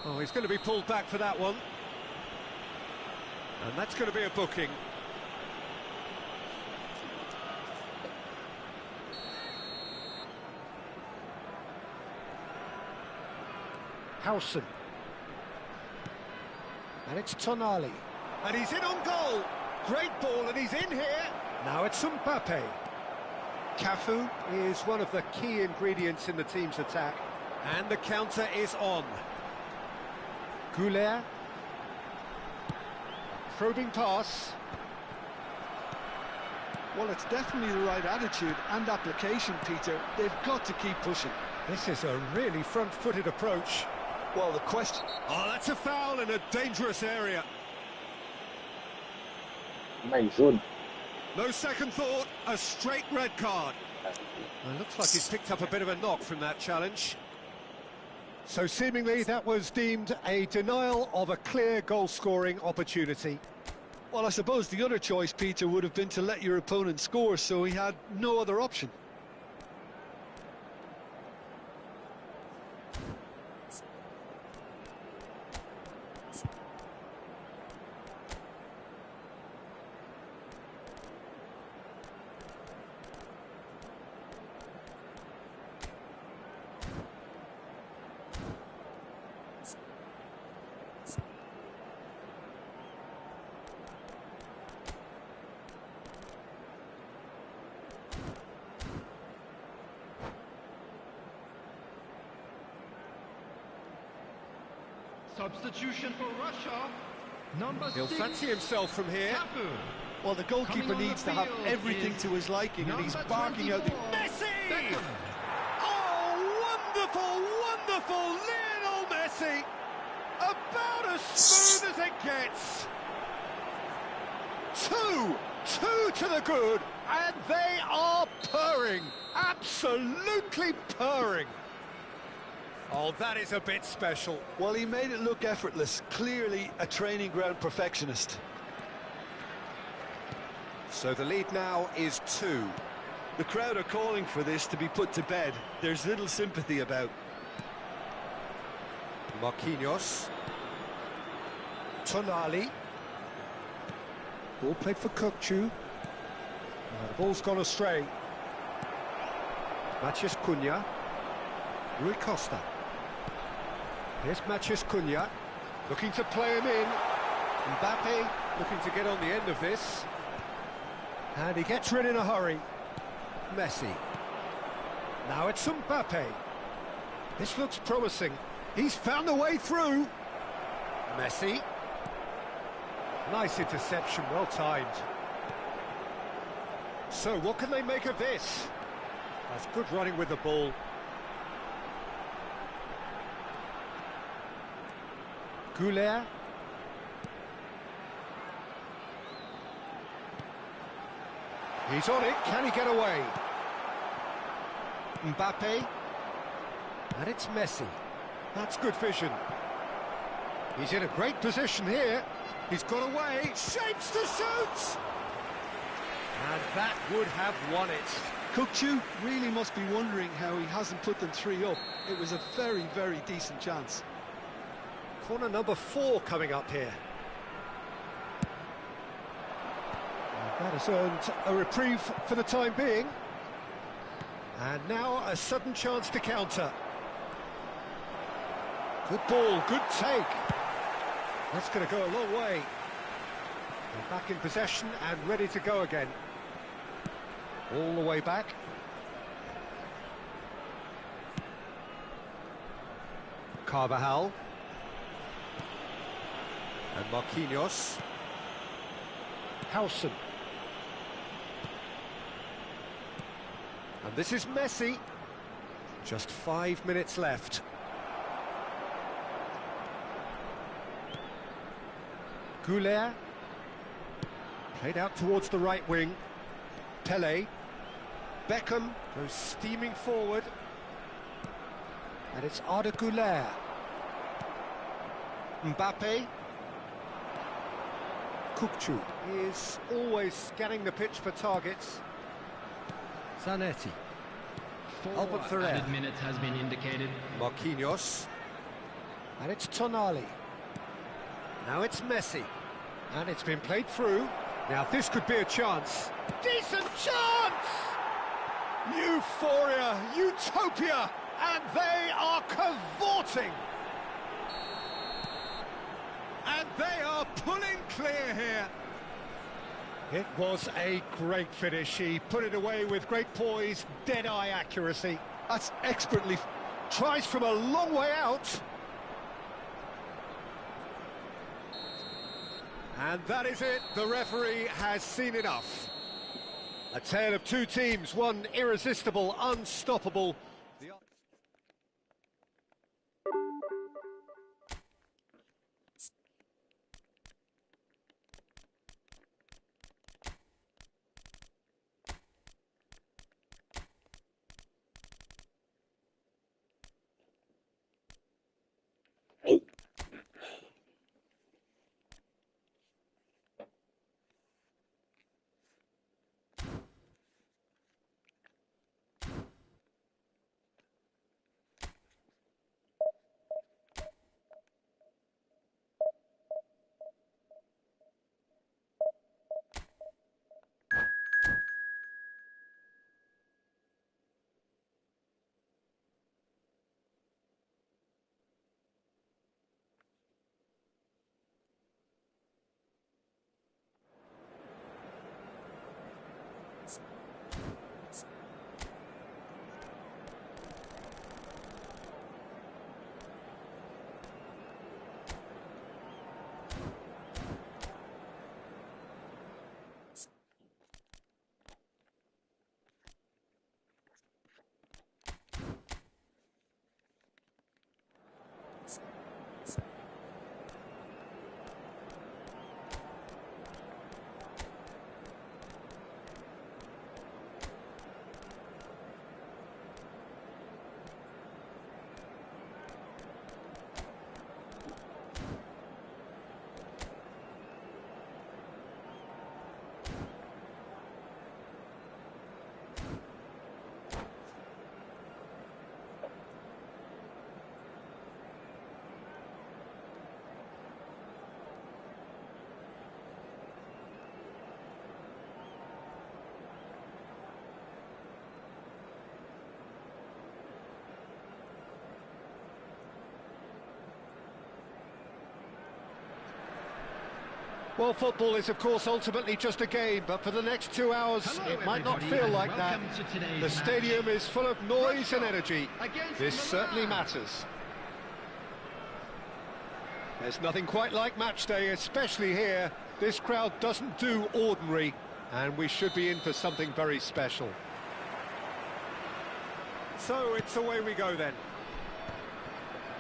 Oh, he's going to be pulled back for that one. And that's going to be a booking. Howson. And it's Tonali. And he's in on goal. Great ball, and he's in here. Now it's Mbappe. Cafu is one of the key ingredients in the team's attack. And the counter is on. Goulet. Probing pass. Well, it's definitely the right attitude and application, Peter. They've got to keep pushing. This is a really front-footed approach. Well, the question... Oh, that's a foul in a dangerous area. My zone. No second thought, a straight red card. Well, looks like he's picked up a bit of a knock from that challenge. So seemingly that was deemed a denial of a clear goal-scoring opportunity. Well, I suppose the other choice, Peter, would have been to let your opponent score, so he had no other option. Substitution for Russia. Number He'll 6. fancy himself from here. Tapu. Well, the goalkeeper Coming on needs the to have field everything is to his liking, and he's number barking out the... 24. Messi! Beckham. Oh, wonderful, wonderful Lionel Messi! About as smooth as it gets. Two to the good, and they are purring, absolutely purring. Oh, that is a bit special. Well, he made it look effortless. Clearly a training ground perfectionist. So the lead now is 2. The crowd are calling for this to be put to bed. There's little sympathy about. Marquinhos. Tonali. Ball played for Kukçu. The ball's gone astray. Matheus Cunha. Rui Costa. Here's Matheus Cunha. Looking to play him in. Mbappe looking to get on the end of this. And he gets rid in a hurry. Messi. Now it's Mbappe. This looks promising. He's found a way through. Messi. Nice interception, well timed. So what can they make of this? That's good running with the ball. Goulet. He's on it, can he get away? Mbappe. And it's Messi. That's good vision. He's in a great position here. He's got away, shapes to shoot! And that would have won it. Kukçu really must be wondering how he hasn't put them 3 up. It was a very, very decent chance. Corner number 4 coming up here. And that has earned a reprieve for the time being. And now a sudden chance to counter. Good ball, good take. That's going to go a long way. They're back in possession and ready to go again. All the way back. Carvajal. And Marquinhos. Howson. And this is Messi. Just 5 minutes left. Goulet. Played out towards the right wing. Pele. Beckham goes steaming forward. And it's Arda Güler. Mbappe. Kukçu is always scanning the pitch for targets. Zanetti. 4 Albert Ferrer. added minutes has been indicated. Marquinhos. And it's Tonali. Now it's Messi. And it's been played through. Now this could be a chance. Decent chance! Euphoria, utopia, and they are cavorting. And they are pulling clear here. It was a great finish. He put it away with great poise, dead-eye accuracy. That's expertly... Tries from a long way out. And that is it. The referee has seen enough. A tale of 2 teams, one irresistible, unstoppable. Well, football is, of course, ultimately just a game, but for the next 2 hours, Hello, it might not everybody, feel and like that. welcome to today's The stadium match. is full of noise and Russia energy. against This certainly Milan. matters. There's nothing quite like match day, especially here. This crowd doesn't do ordinary, and we should be in for something very special. So it's away we go then.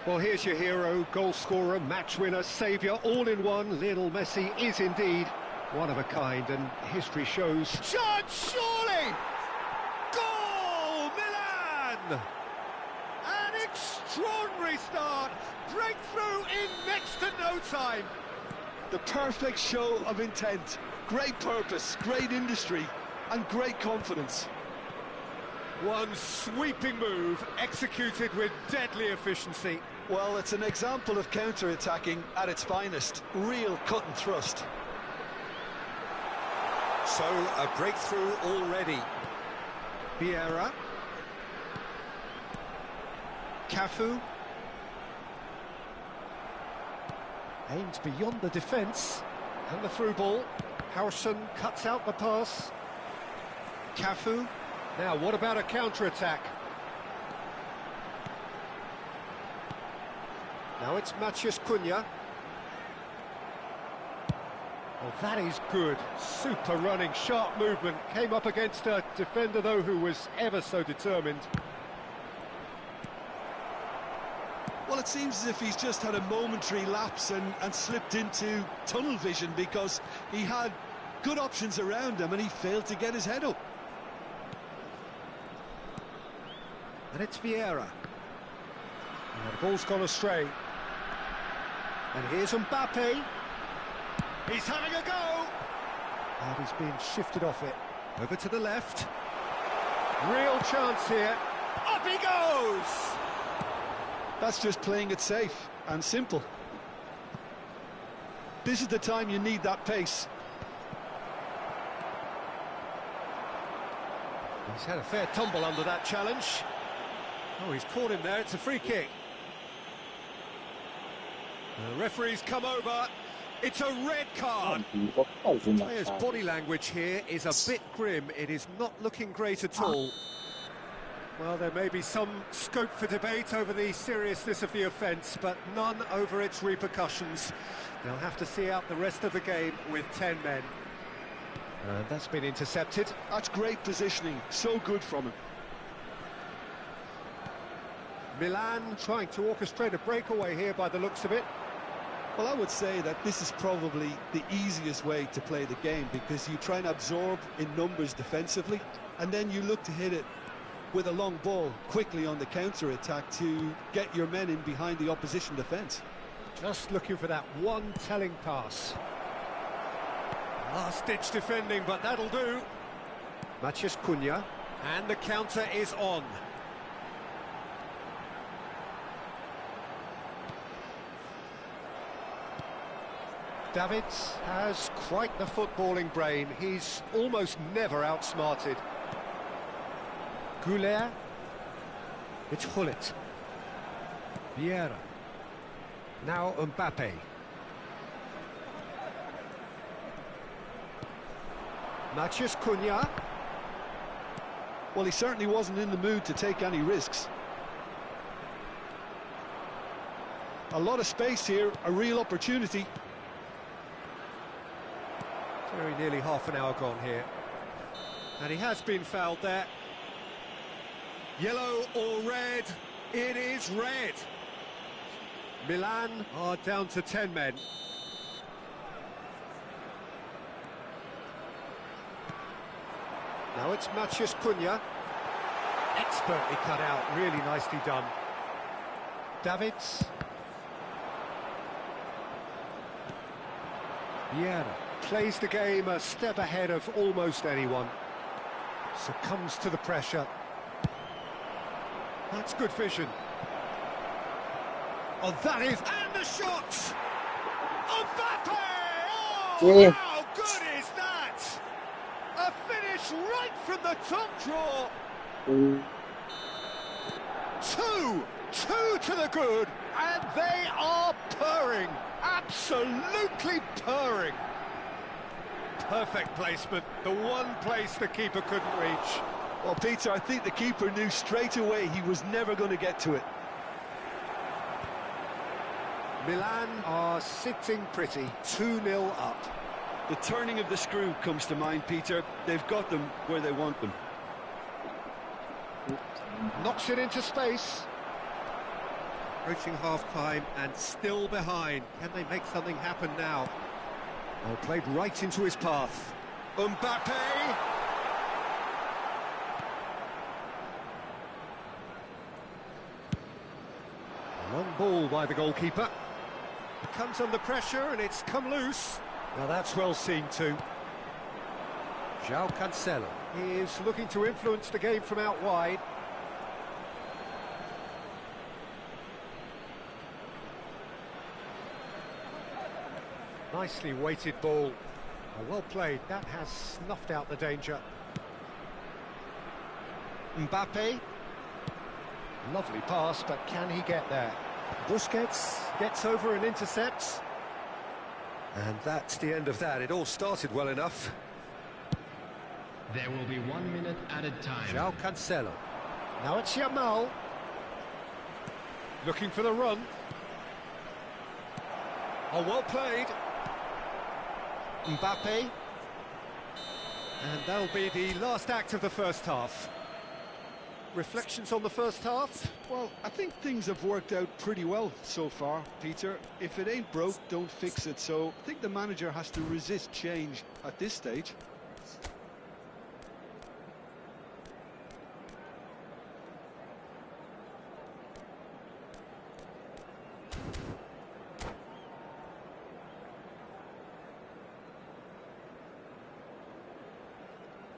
Well, here's your hero, goal scorer, match winner, saviour, all in one. Lionel Messi is indeed one of a kind, and history shows. Chance, surely! Goal, Milan! An extraordinary start, breakthrough in next to no time. The perfect show of intent, great purpose, great industry, and great confidence. One sweeping move, executed with deadly efficiency. Well, it's an example of counter-attacking at its finest. Real cut and thrust. So, a breakthrough already. Vieira. Cafu. Aims beyond the defence. And the through ball. Howson cuts out the pass. Cafu. Now, what about a counter-attack? Now it's Matheus Cunha. Oh, that is good. Super running, sharp movement. Came up against a defender, though, who was ever so determined. Well, it seems as if he's just had a momentary lapse and slipped into tunnel vision, because he had good options around him and he failed to get his head up. And it's Vieira. And the ball's gone astray. And here's Mbappe. He's having a go. And he's being shifted off it. Over to the left. Real chance here. Up he goes! That's just playing it safe and simple. This is the time you need that pace. He's had a fair tumble under that challenge. Oh, he's caught him there. It's a free kick. The referee's come over. It's a red card. Players' body language here is a bit grim. It is not looking great at all. Well, there may be some scope for debate over the seriousness of the offence, but none over its repercussions. They'll have to see out the rest of the game with 10 men. And that's been intercepted. That's great positioning. So good from him. Milan trying to orchestrate a breakaway here by the looks of it. Well, I would say that this is probably the easiest way to play the game, because you try and absorb in numbers defensively, and then you look to hit it with a long ball quickly on the counter-attack to get your men in behind the opposition defence. Just looking for that one telling pass. Last-ditch defending, but that'll do. Matheus Cunha, and the counter is on. Davids has quite the footballing brain. He's almost never outsmarted. Goulet. It's Hullet. Vieira. Now Mbappe. Matheus Cunha. Well, he certainly wasn't in the mood to take any risks. A lot of space here, a real opportunity. Very nearly half an hour gone here. And he has been fouled there. Yellow or red? It is red. Milan are down to 10 men. Now it's Matheus Cunha. Expertly cut out, really nicely done. Davids. Vieira plays the game a step ahead of almost anyone. Succumbs to the pressure. That's good vision. Oh, that is... And the shot! Mbappe! Oh, how good is that? A finish right from the top draw. Two to the good, and they are purring. Absolutely purring. Perfect placement, the one place the keeper couldn't reach. Well, Peter, I think the keeper knew straight away he was never going to get to it. Milan are sitting pretty, 2-0 up. The turning of the screw comes to mind, Peter. They've got them where they want them. Knocks it into space. Approaching half-time and still behind. Can they make something happen now? Oh, played right into his path. Mbappe! Long ball by the goalkeeper. Comes under pressure and it's come loose. Now that's well seen too. João Cancelo. He is looking to influence the game from out wide. Nicely weighted ball. Oh, well played. That has snuffed out the danger. Mbappe. Lovely pass, but can he get there? Busquets gets over and intercepts. And that's the end of that. It all started well enough. There will be 1 minute added time. João Cancelo. Now it's Yamal. Looking for the run. Oh, well played. Mbappe. And that'll be the last act of the first half. Reflections on the first half? Well, I think things have worked out pretty well so far, Peter. If it ain't broke, don't fix it. So I think the manager has to resist change at this stage.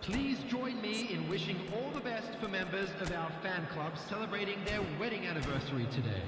Please join me in wishing all the best for members of our fan club celebrating their wedding anniversary today.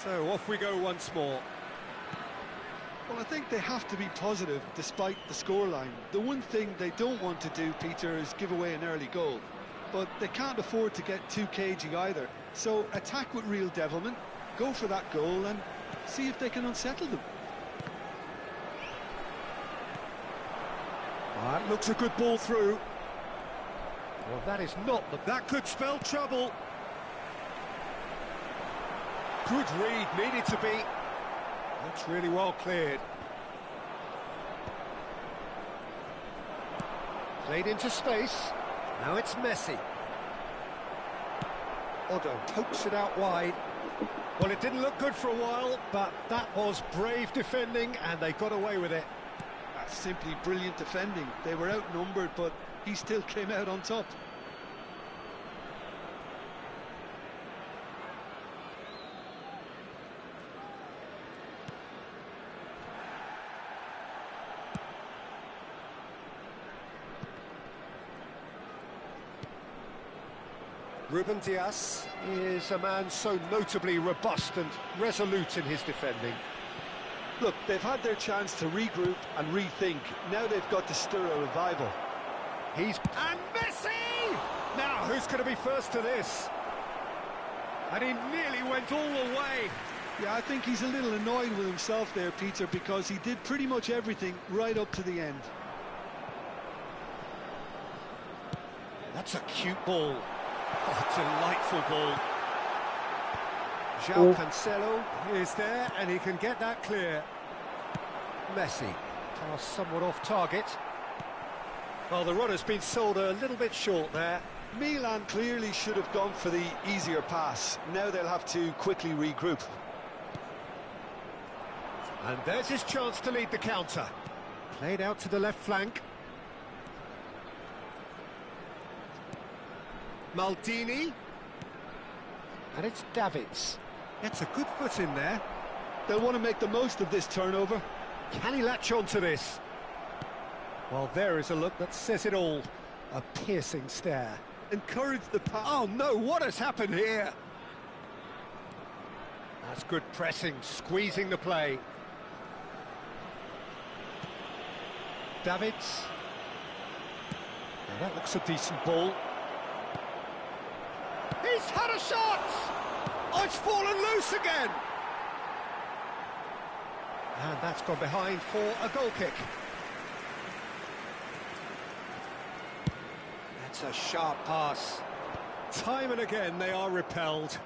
So off we go once more. Well, I think they have to be positive despite the scoreline. The one thing they don't want to do, Peter, is give away an early goal. But they can't afford to get too cagey either. So attack with real devilment, go for that goal and see if they can unsettle them. That looks a good ball through. Well, that is not that could spell trouble. Good read, needed to be. That's really well cleared. Played into space. Now it's Messi. Otto pokes it out wide. Well, it didn't look good for a while, but that was brave defending, and they got away with it. That's simply brilliant defending. They were outnumbered, but he still came out on top. Ruben Dias is a man so notably robust and resolute in his defending. Look, they've had their chance to regroup and rethink. Now they've got to stir a revival. And Messi! Now, who's going to be first to this? And he nearly went all the way. Yeah, I think he's a little annoyed with himself there, Peter, because he did pretty much everything right up to the end. That's a cute ball. Oh, delightful ball. João Cancelo is there, and he can get that clear. Messi, pass somewhat off target. Well, the runner's been sold a little bit short there. Milan clearly should have gone for the easier pass. Now they'll have to quickly regroup. And there's his chance to lead the counter. Played out to the left flank. Maldini. And it's Davids. Gets a good foot in there. They'll want to make the most of this turnover. Can he latch on to this? Well, there is a look that says it all. A piercing stare. Encourage the pass. Oh no, what has happened here? That's good pressing, squeezing the play. Davids. Now that looks a decent ball. He's had a shot! Oh, it's fallen loose again! And that's gone behind for a goal kick. That's a sharp pass. Time and again they are repelled.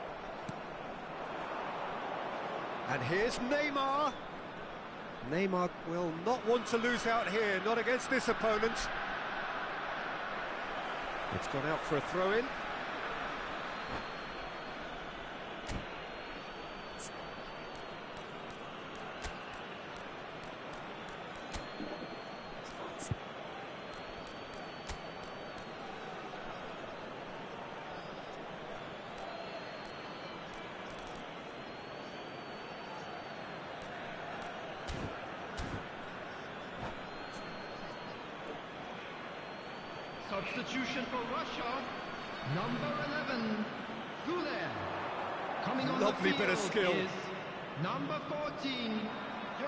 And here's Neymar. Neymar will not want to lose out here, not against this opponent. It's gone out for a throw-in. Substitution for Russia, number 11, Guler. Coming on Lovely the bit of field skill. is number 14.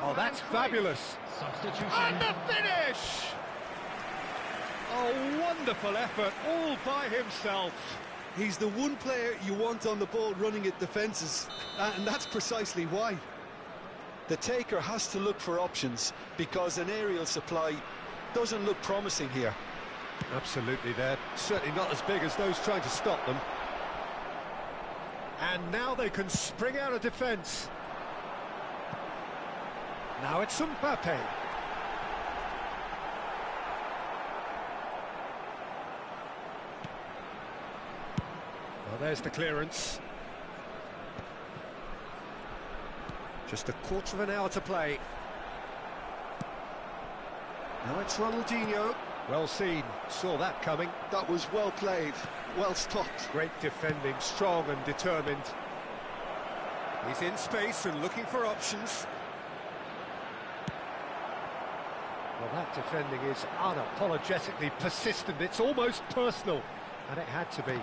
Oh, that's fabulous. Substitution. And the finish! Oh, wonderful effort, all by himself. He's the one player you want on the ball running at defences, and that's precisely why. The taker has to look for options, because an aerial supply doesn't look promising here. Absolutely, they're certainly not as big as those trying to stop them. And now they can spring out of defence. Now it's Mbappe. Well, there's the clearance. Just a quarter of an hour to play. Now it's Ronaldinho. Well seen, saw that coming. That was well played, well stopped. Great defending, strong and determined. He's in space and looking for options. Well, that defending is unapologetically persistent. It's almost personal, and it had to be.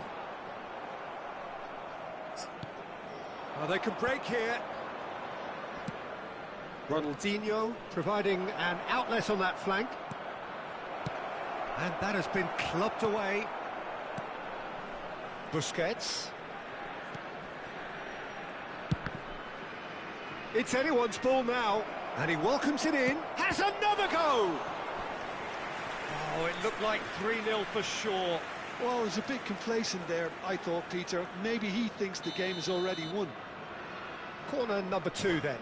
Well, they can break here. Ronaldinho providing an outlet on that flank. And that has been clubbed away. Busquets. It's anyone's ball now, and he welcomes it in. Has another go! Oh, it looked like 3-0 for sure. Well, it was a bit complacent there, I thought, Peter. Maybe he thinks the game is already won. Corner number 2 then.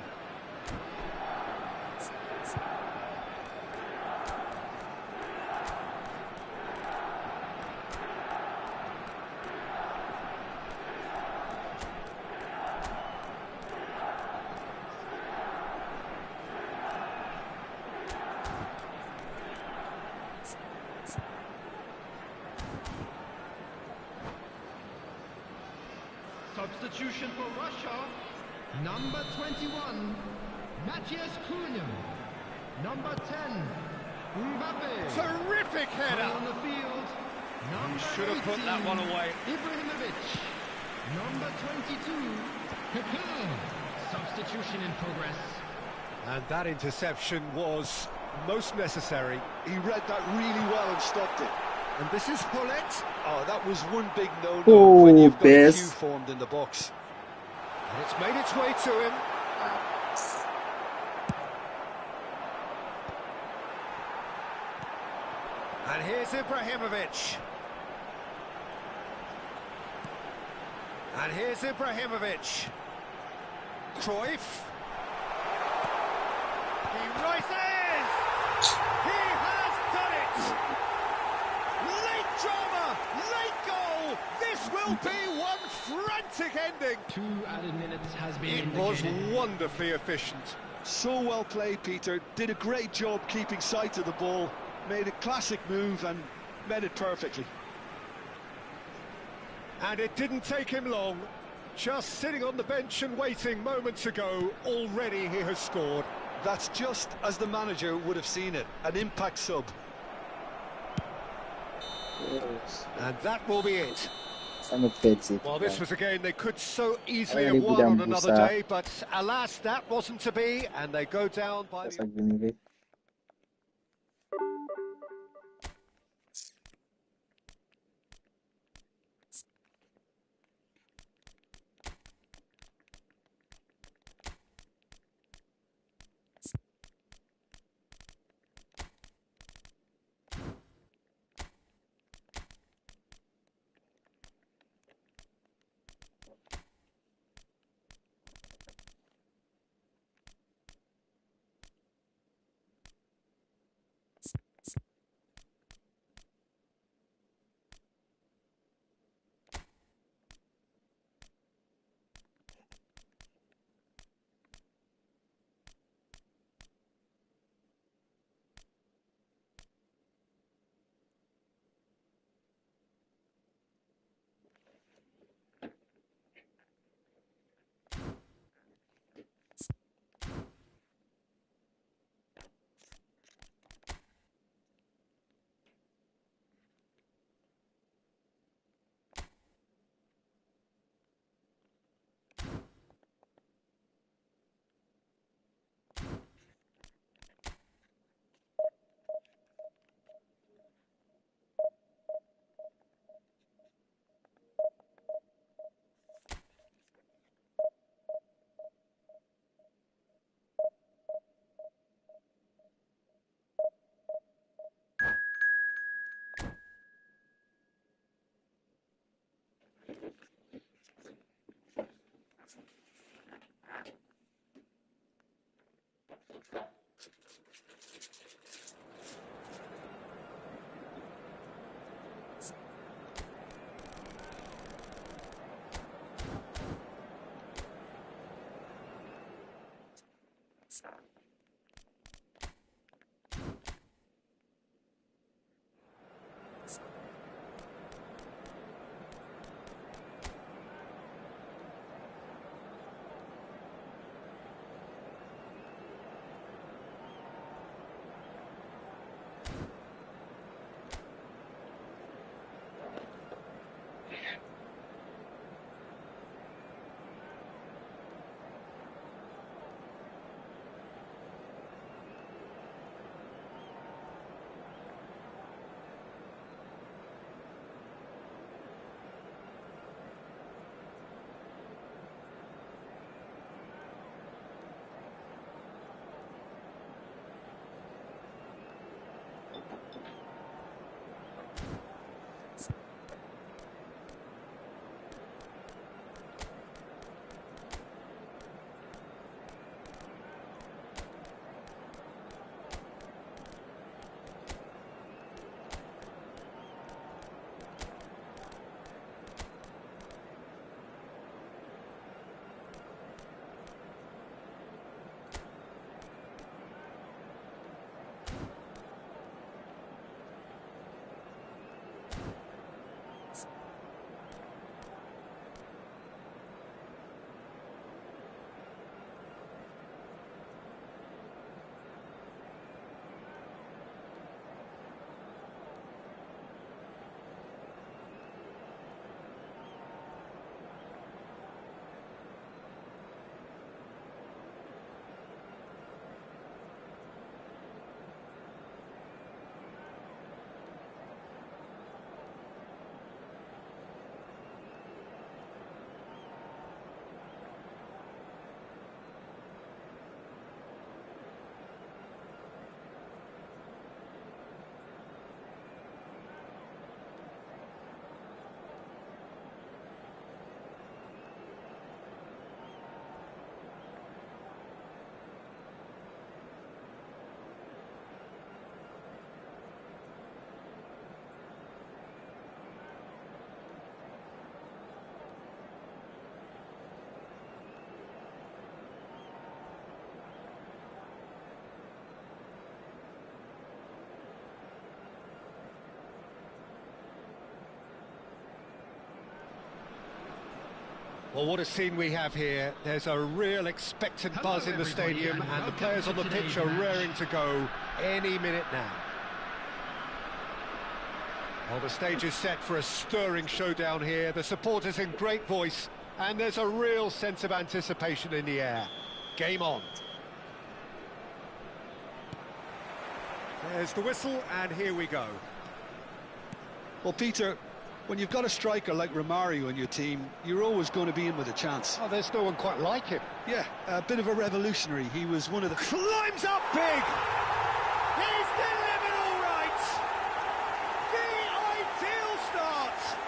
Substitution for Russia, number 21, Matthias Cunha. Number 10, Mbappe. Terrific header! On the field, number Should have put that one away. Ibrahimovic. Number 22, Pepe. Substitution in progress. And that interception was most necessary. He read that really well and stopped it. And this is Hullet. Oh, that was one big no-no Oh, when you've got a queue best. formed in the box. And it's made its way to him. And here's Ibrahimovic. And here's Ibrahimovic. Cruyff. He rises! He has done it! Late drama, late goal! This will be one frantic ending! 2 added minutes has been It was indicated. wonderfully efficient. So well played, Peter. Did a great job keeping sight of the ball. Made a classic move and met it perfectly. And it didn't take him long. Just sitting on the bench and waiting moments ago, already he has scored. That's just as the manager would have seen it. An impact sub. Yes. And that will be it. Well, this was a game they could so easily Allez, have won on Boudin another Boussa. day, but alas, that wasn't to be, and they go down by Ça the... que vous avez. Well, what a scene we have here. There's a real expectant buzz in the stadium, and the players on the pitch are raring to go any minute now. Well, the stage is set for a stirring showdown here. The supporters in great voice, and there's a real sense of anticipation in the air. Game on. There's the whistle, and here we go. Well, Peter, when you've got a striker like Romario in your team, you're always going to be in with a chance. Oh, there's no one quite like him. Yeah, a bit of a revolutionary. He was one of the... Climbs up big! He's delivered all right! The ideal start!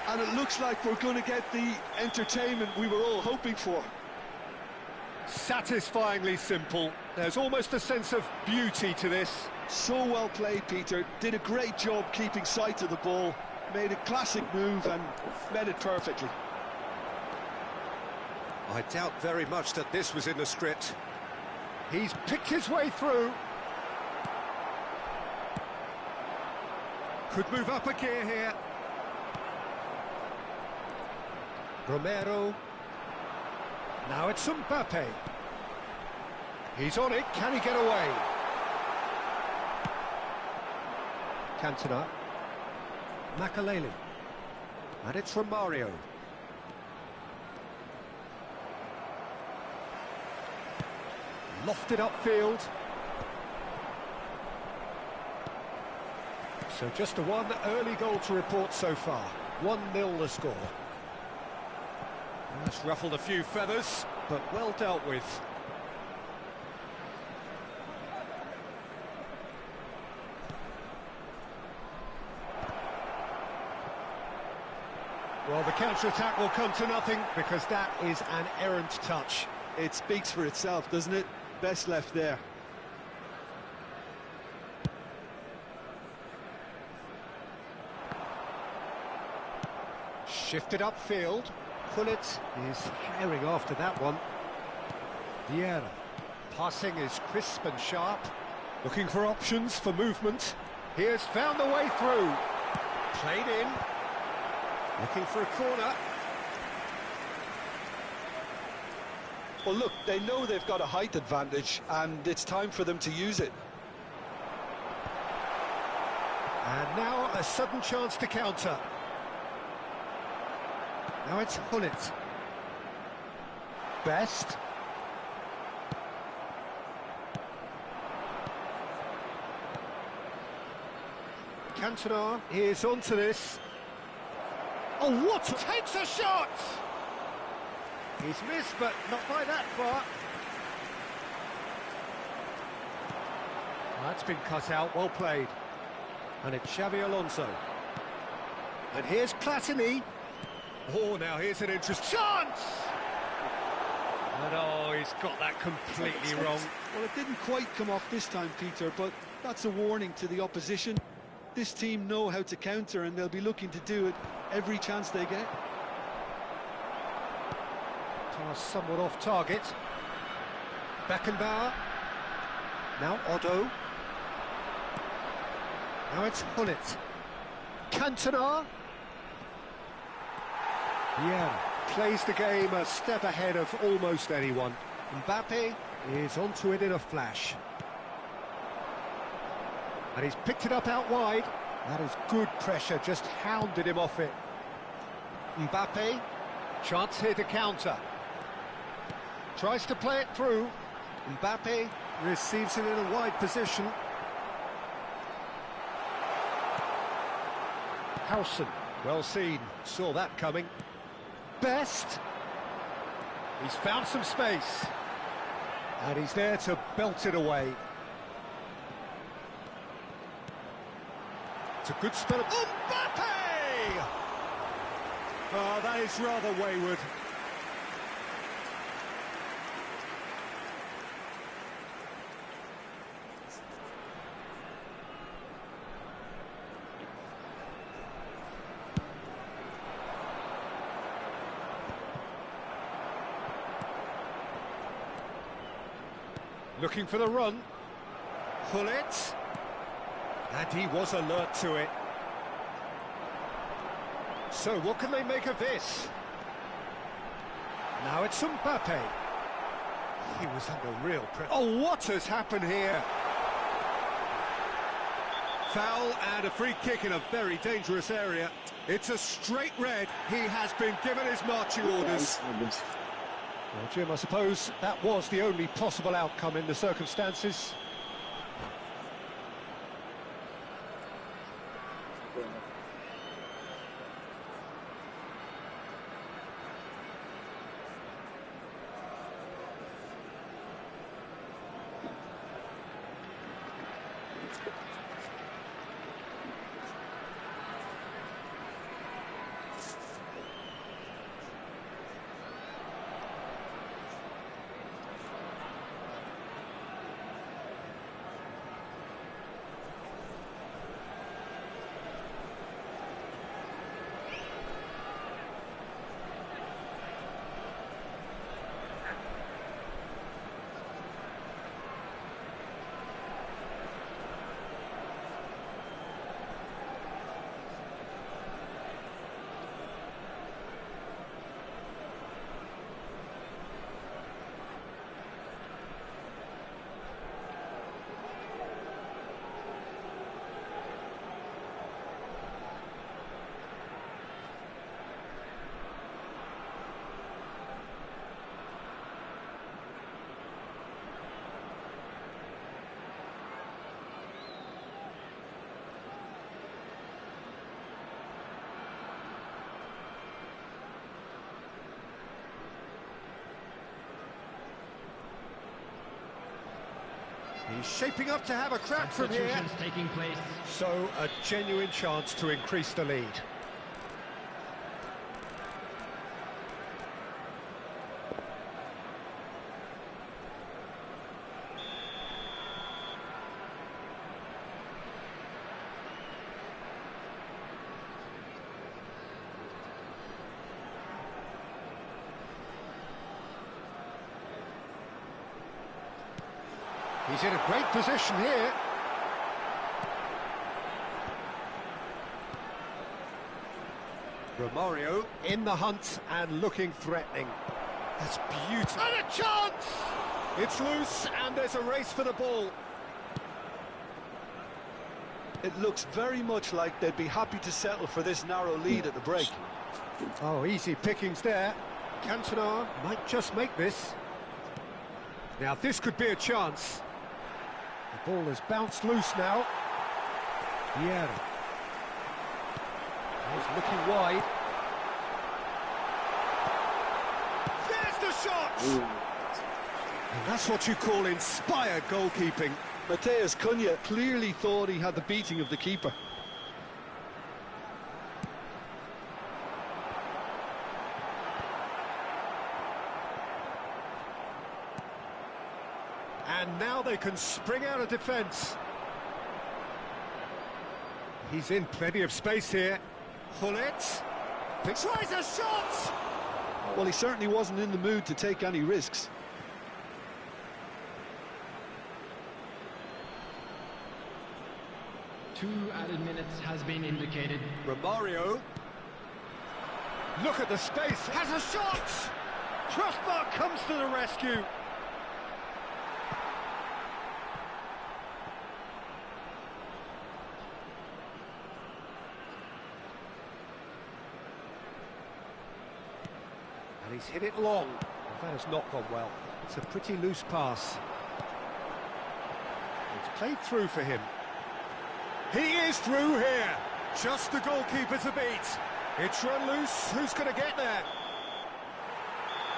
And it looks like we're going to get the entertainment we were all hoping for. Satisfyingly simple. There's almost a sense of beauty to this. So well played, Peter. Did a great job keeping sight of the ball. Made a classic move and met it perfectly. I doubt very much that this was in the script. He's picked his way through. Could move up a gear here. Romero. Now it's Mbappe. He's on it. Can he get away? Cantona. Makaleli. And it's Romario. Lofted upfield. So just a one early goal to report so far. 1-0 the score. That's ruffled a few feathers, but well dealt with. Well, the counter-attack will come to nothing because that is an errant touch. It speaks for itself, doesn't it? Best left there. Shifted upfield. Pullet is herring after that one. Vieira. Passing is crisp and sharp. Looking for options for movement. He has found the way through. Played in. Looking for a corner. Well, look, they know they've got a height advantage, and it's time for them to use it. And now a sudden chance to counter. Now it's Pullet. Best. Cantona is onto this. Oh, what? Takes a shot! He's missed, but not by that far. That's been cut out, well played. And it's Xabi Alonso. And here's Platini. Oh, now here's an interesting chance! And oh, he's got that completely wrong. Well, it didn't quite come off this time, Peter, but that's a warning to the opposition. This team know how to counter, and they'll be looking to do it every chance they get. Pass somewhat off target. Beckenbauer. Now Otto. Now it's Pullet. Cantona. Yeah, plays the game a step ahead of almost anyone. Mbappe is onto it in a flash. And he's picked it up out wide. That is good pressure, just hounded him off it. Mbappe, chance here to counter. Tries to play it through. Mbappe receives it in a wide position. Howson, well seen, saw that coming. Best. He's found some space. And he's there to belt it away. It's a good spell of... Mbappe! Oh, that is rather wayward. Looking for the run. Pull it. And he was alert to it. So what can they make of this? Now it's Mbappe. He was under real pressure. Oh, what has happened here? Foul and a free kick in a very dangerous area. It's a straight red. He has been given his marching orders. Well, Jim, I suppose that was the only possible outcome in the circumstances. He's shaping up to have a crack from here. Taking place. So, a genuine chance to increase the lead. He's in a great position here. Romario in the hunt and looking threatening. That's beautiful. And a chance! It's loose and there's a race for the ball. It looks very much like they'd be happy to settle for this narrow lead at the break. Oh, easy pickings there. Cantona might just make this. Now this could be a chance. The ball has bounced loose now. Yeah. He's looking wide. There's the shot! Ooh. And that's what you call inspired goalkeeping. Mateus Cunha clearly thought he had the beating of the keeper. And now they can spring out of defence. He's in plenty of space here. Hullet tries a shot! Well, he certainly wasn't in the mood to take any risks. Two added minutes has been indicated. Romario. Look at the space. Has a shot! Crossbar comes to the rescue. And he's hit it long. Well, that has not gone well. It's a pretty loose pass. It's played through for him. He is through here. Just the goalkeeper to beat. It's run loose. Who's going to get there?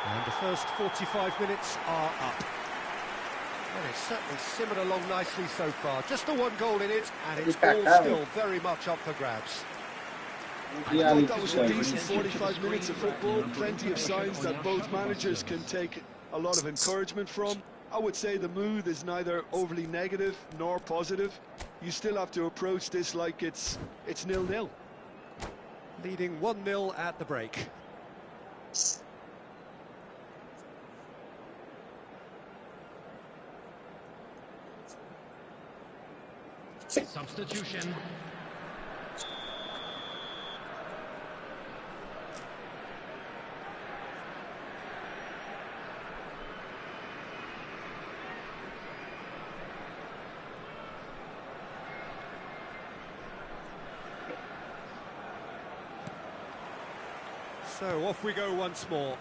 And the first 45 minutes are up. Well, it's certainly simmered along nicely so far. Just the one goal in it, and it's all still very much up for grabs. I thought that was a decent 45 minutes of football. Plenty of signs that both managers can take a lot of encouragement from. I would say the mood is neither overly negative nor positive. You still have to approach this like it's 0-0. Leading 1-0 at the break. Substitution. So off we go once more.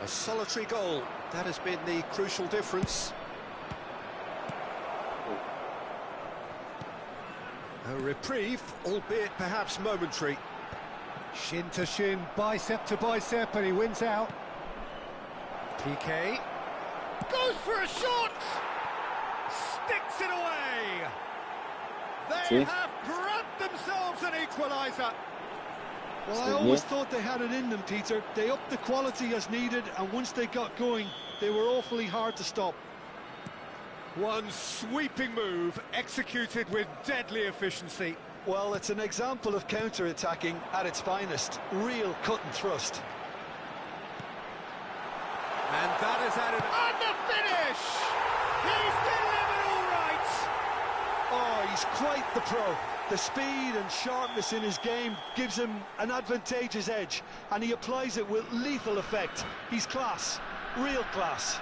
A solitary goal, that has been the crucial difference. A reprieve, albeit perhaps momentary. Shin to shin, bicep to bicep, and he wins out. PK goes for a shot! Sticks it away! They have grabbed themselves an equaliser. Well, I always thought they had it in them, Peter. They upped the quality as needed, and once they got going, they were awfully hard to stop. One sweeping move, executed with deadly efficiency. Well, it's an example of counter-attacking at its finest. Real cut and thrust. And that is added on the finish! He's delivered all right! Oh, he's quite the pro. The speed and sharpness in his game gives him an advantageous edge, and he applies it with lethal effect. He's class, real class.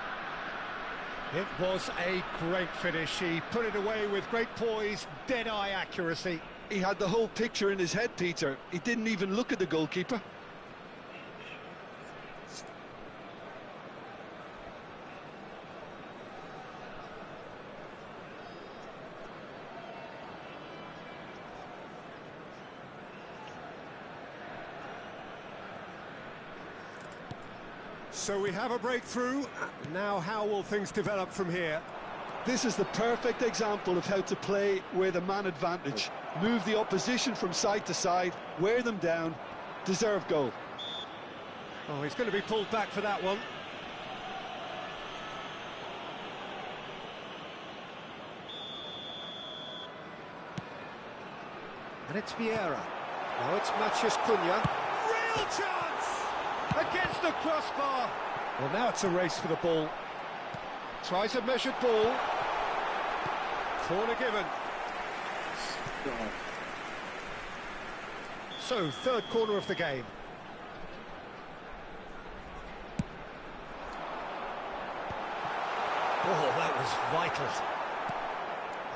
It was a great finish. He put it away with great poise, dead-eye accuracy. He had the whole picture in his head, Peter. He didn't even look at the goalkeeper. So we have a breakthrough. Now how will things develop from here? This is the perfect example of how to play with a man advantage. Move the opposition from side to side, wear them down, deserve goal. Oh, he's going to be pulled back for that one. And it's Vieira. Now it's Matheus Cunha. Real chance! Against the crossbar. Well, now it's a race for the ball. Tries a measured ball. Corner given. So, third corner of the game. Oh, that was vital.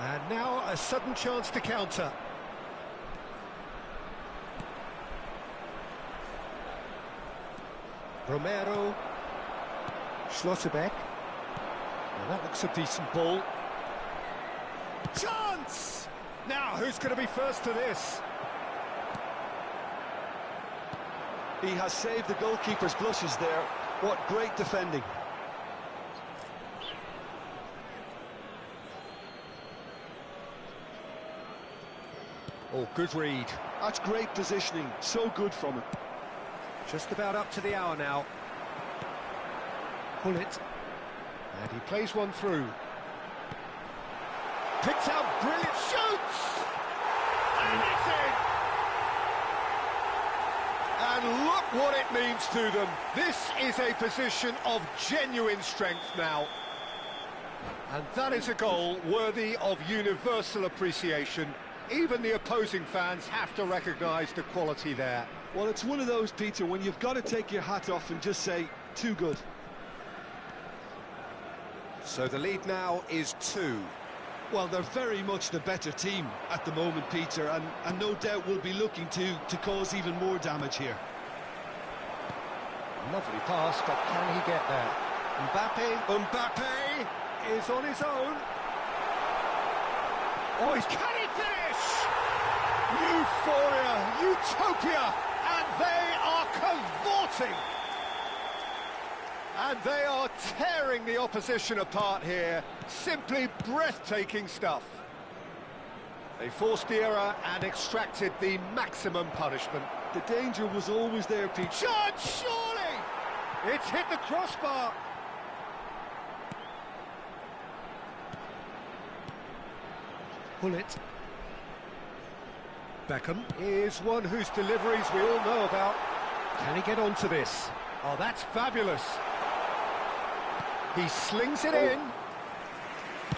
And now a sudden chance to counter. Romero. Schlotterbeck. Well, that looks a decent ball. Chance! Now, who's going to be first to this? He has saved the goalkeeper's blushes there. What great defending. Oh, good read. That's great positioning. So good from him. Just about up to the hour now. Pull it. And he plays one through. Picks out brilliant shoots! And it's in! And look what it means to them. This is a position of genuine strength now. And that is a goal worthy of universal appreciation. Even the opposing fans have to recognise the quality there. Well, it's one of those, Peter, when you've got to take your hat off and just say, too good. So the lead now is 2. Well, they're very much the better team at the moment, Peter, and no doubt will be looking to cause even more damage here. Lovely pass, but can he get there? Mbappe is on his own. Oh, can he finish? Euphoria, utopia, and they are cavorting. And they are tearing the opposition apart here. Simply breathtaking stuff. They forced the error and extracted the maximum punishment. The danger was always there, Pete. Shot, surely! It's hit the crossbar. Pull it. Beckham is one whose deliveries we all know about. Can he get onto this? Oh, that's fabulous. He slings it in.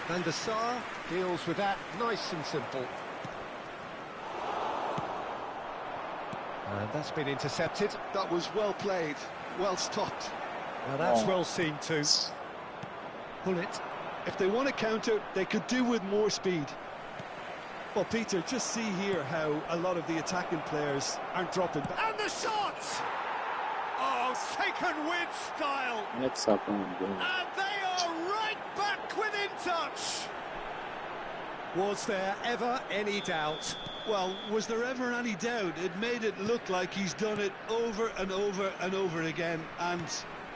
And the Sar deals with that nice and simple. And that's been intercepted. That was well played, well stopped. Now that's well seen too. Pull it. If they want to counter, they could do with more speed. Well, Peter, just see here how a lot of the attacking players aren't dropping back. And the shot! Oh, taken with style. Let's up on And they are right back within touch. Was there ever any doubt? Well, was there ever any doubt? It made it look like he's done it over and over and over again, and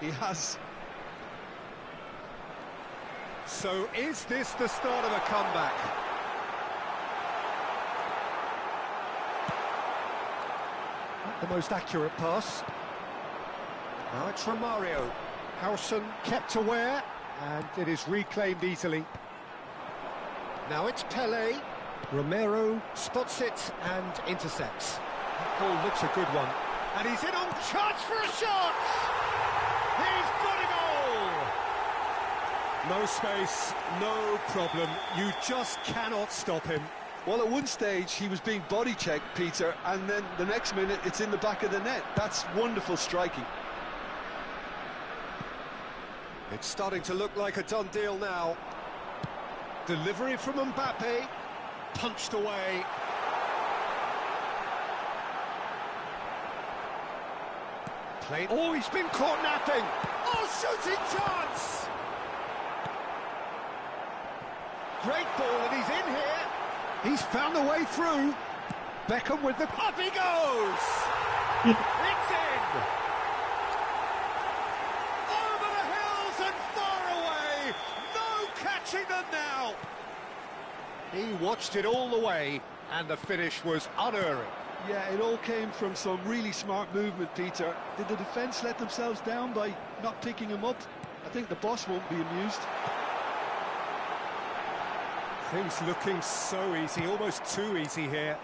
he has. So is this the start of a comeback? Not the most accurate pass. Now it's Romario. Howson kept aware, and it is reclaimed easily. Now it's Pele. Romero spots it and intercepts. That ball looks a good one. And he's in on chance for a shot! He's got a goal! No space, no problem. You just cannot stop him. Well, at one stage, he was being body checked, Peter, and then the next minute, it's in the back of the net. That's wonderful striking. It's starting to look like a done deal now. Delivery from Mbappe. Punched away. Played. Oh, he's been caught napping. Oh, shooting chance! Great ball, and he's in here. He's found a way through. Beckham with the... Up he goes! It's in! Over the hills and far away! No catching them now! He watched it all the way, and the finish was unerring. Yeah, it all came from some really smart movement, Peter. Did the defence let themselves down by not picking him up? I think the boss won't be amused. Things looking so easy, almost too easy here.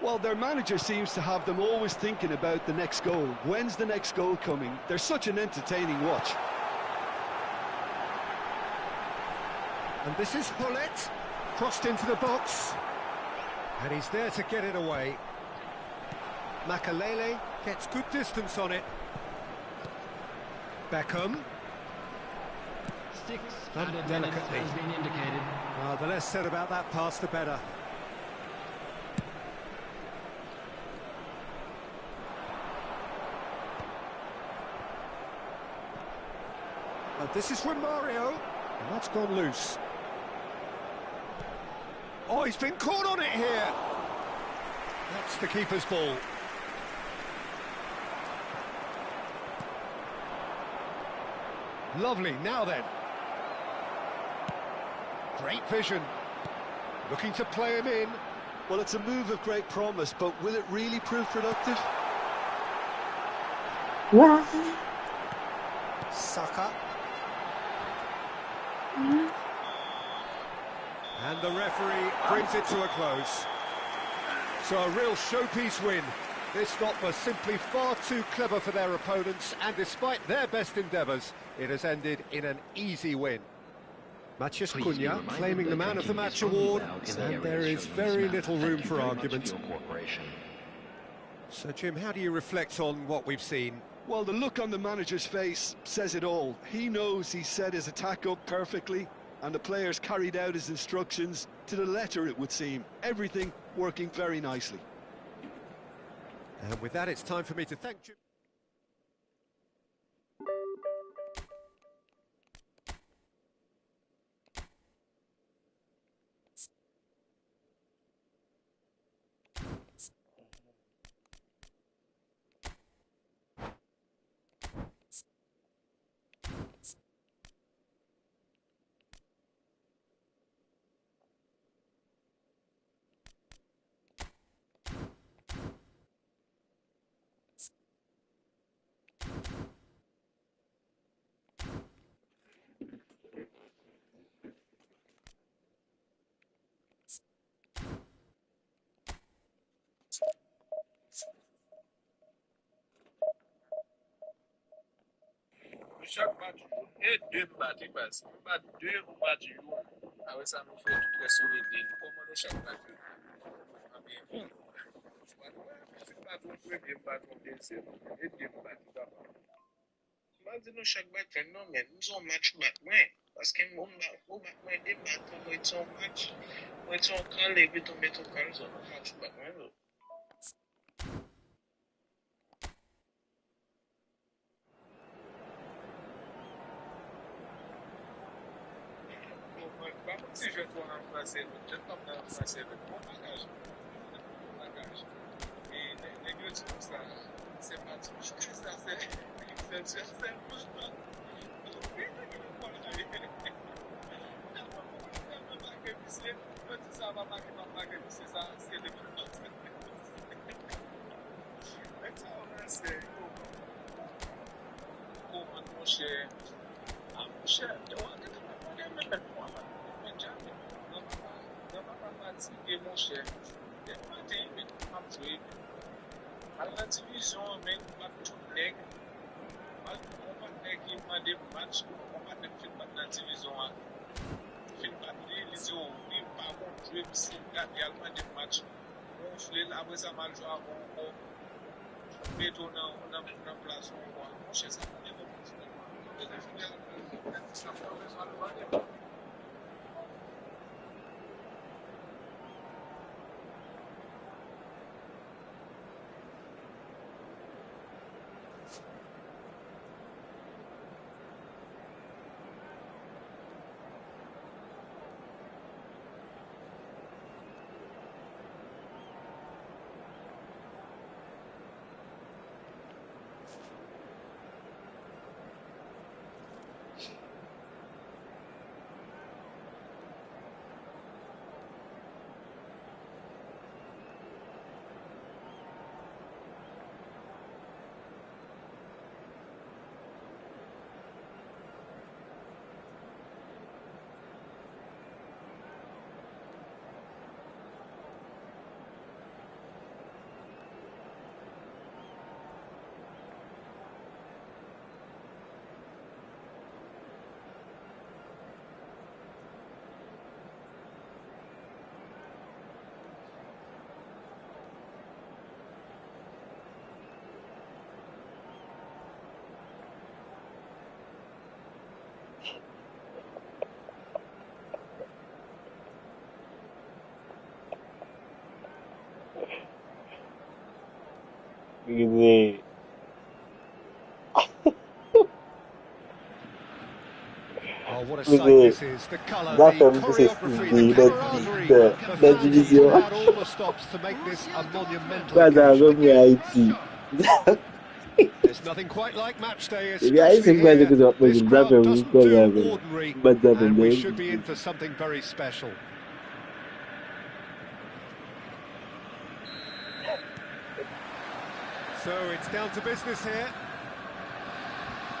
Well, their manager seems to have them always thinking about the next goal. When's the next goal coming? They're such an entertaining watch. And this is Hullet. Crossed into the box, and he's there to get it away. Makalele gets good distance on it. Beckham. 6 Done added minutes delicately. has been indicated. The less said about that pass, the better. This is Romario, and that's gone loose. Oh, he's been caught on it here. That's the keeper's ball. Lovely, now then. Great vision. Looking to play him in. Well, it's a move of great promise, but will it really prove productive? Saka. And the referee brings it to a close. So a real showpiece win. This stop was simply far too clever for their opponents, and despite their best endeavours, it has ended in an easy win. Matheus Cunha claiming the Man of the Match award, and there is very little room for argument. So Jim, how do you reflect on what we've seen? Well, the look on the manager's face says it all. He knows he set his attack up perfectly, and the players carried out his instructions to the letter, it would seem. Everything working very nicely. And with that, it's time for me to thank you. Chaque match, et deux matchs, parce que deux matchs, avec ça nous fait tout très souhaiter. Comment nous chaque match, c'est pas ton premier match, on deuxième, et deux matchs d'abord. Nous chaque match, non, mais nous avons match, ouais, Parce que mon des matchs, moi ils sont match, moi ils sont quand les buts tombent tout comme ça, match pas moi. Si je dois remplacer, je ne peux pas remplacer le bon bagage. Et les gars disent ça, c'est pas tout. Je sais ça, c'est mouvement. À la division, même pas tout nègre. Mal on va nègre qui m'a des matchs, on va ne fait pas dans la division. Fait pas les yeux, oui, pas bon jouer, si également des matchs. On fait là, après ça, mal joué, on met on a place, on voit. On cherche ça, on est bon. Gitu. Oh, what a sight this is. The colour, the choreography, the camaraderie. The fans had all the stops to make this a monumental occasion. There's nothing quite like match day, especially here. This crowd doesn't feel ordinary, and we should be in for something very special. So it's down to business here.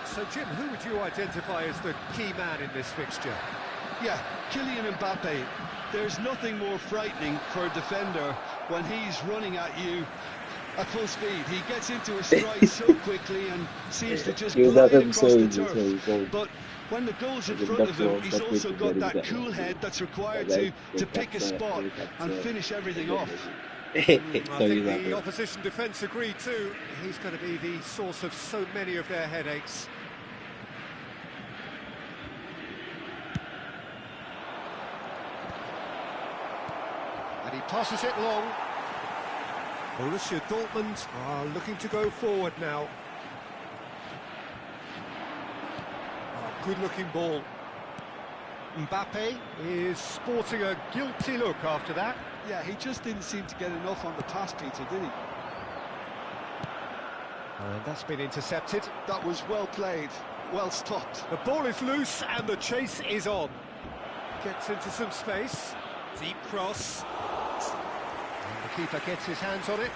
So, Jim, who would you identify as the key man in this fixture? Yeah, Kylian Mbappe. There's nothing more frightening for a defender when he's running at you at full speed. He gets into a stride so quickly and seems to just glide across the turf. But when the goal's in front of him, he's also got that cool head that's required to pick a spot and finish everything off. I think the opposition defence agreed too. He's going to be the source of so many of their headaches. And he passes it long. Borussia Dortmund are looking to go forward now. Oh, good-looking ball. Mbappe is sporting a guilty look after that. Yeah, he just didn't seem to get enough on the pass, Peter, did he? And that's been intercepted. That was well played, well stopped. The ball is loose and the chase is on. Gets into some space. Deep cross. And the keeper gets his hands on it.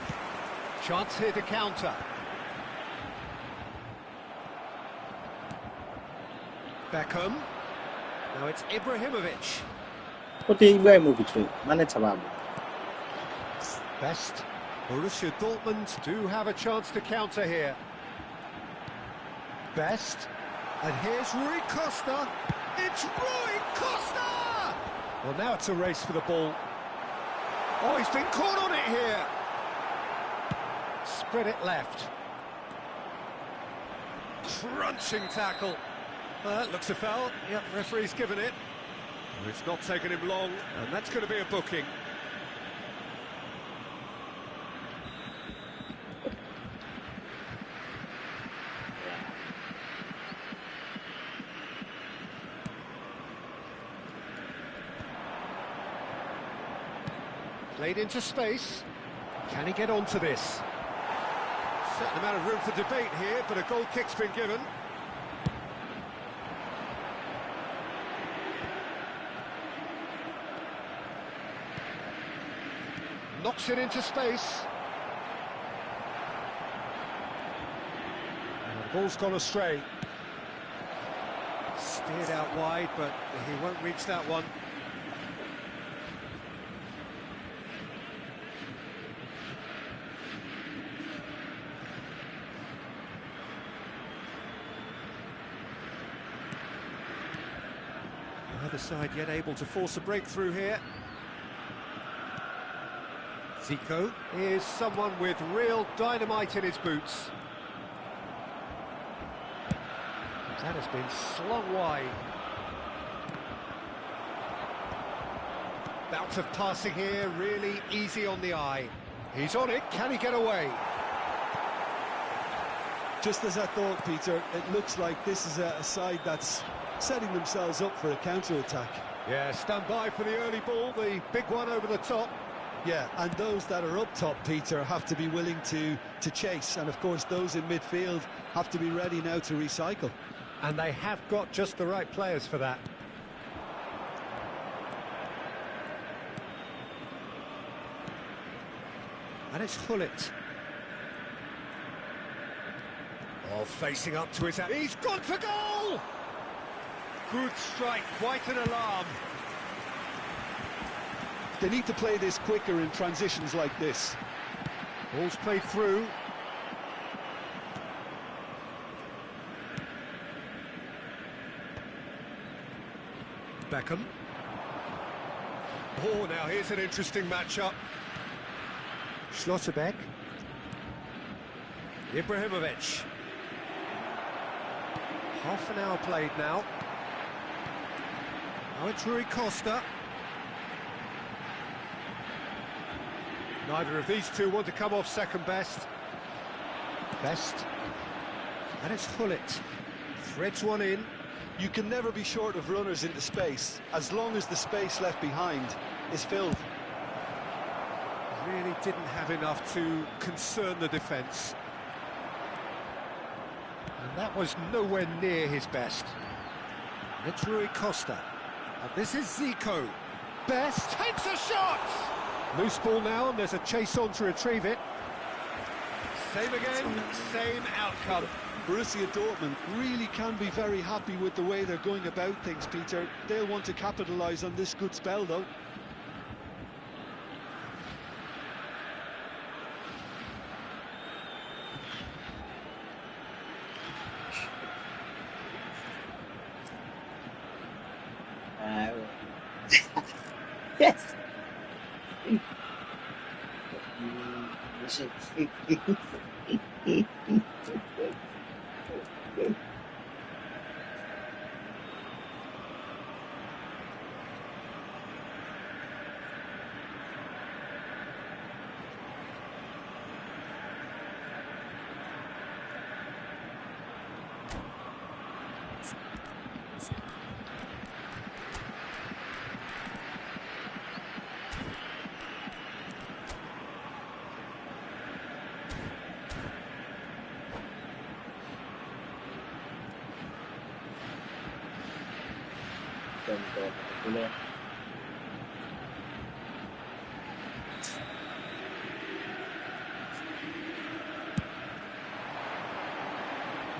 Chance here to counter. Beckham. Now it's Ibrahimovic. What do Ibrahimovic? Man, Best. Borussia Dortmund do have a chance to counter here. Best. And here's Rui Costa. It's Rui Costa! Well, now it's a race for the ball. Oh, he's been caught on it here. Spread it left. Crunching tackle. Looks a foul. Yep, referee's given it. It's not taken him long, and that's going to be a booking. Played into space. Can he get onto this? Certain amount of room for debate here, but a goal kick's been given. Knocks it into space. And the ball's gone astray. Steered out wide, but he won't reach that one. Neither side yet able to force a breakthrough here. Zico is someone with real dynamite in his boots. That has been slung wide. Bout of passing here, really easy on the eye. He's on it, can he get away? Just as I thought, Peter, it looks like this is a side that's setting themselves up for a counter-attack. Yeah, stand by for the early ball, the big one over the top. Yeah, and those that are up top, Peter, have to be willing to chase. And, of course, those in midfield have to be ready now to recycle. And they have got just the right players for that. And it's Hullet. Oh, facing up to his... He's gone for goal! Good strike, quite an alarm. They need to play this quicker in transitions like this. Ball's played through. Beckham. Oh, now here's an interesting matchup. Schlotterbeck. Ibrahimovic. Half an hour played now. Now it's Rui Costa. Neither of these two want to come off second best. And it's Hullet. Threads one in. You can never be short of runners into space, as long as the space left behind is filled. Really didn't have enough to concern the defence. And that was nowhere near his best. It's Rui Costa. And this is Zico. Best takes a shot! Loose ball now, and there's a chase on to retrieve it. Same again, same outcome. Borussia Dortmund really can be very happy with the way they're going about things, Peter. They'll want to capitalise on this good spell, though. Yes.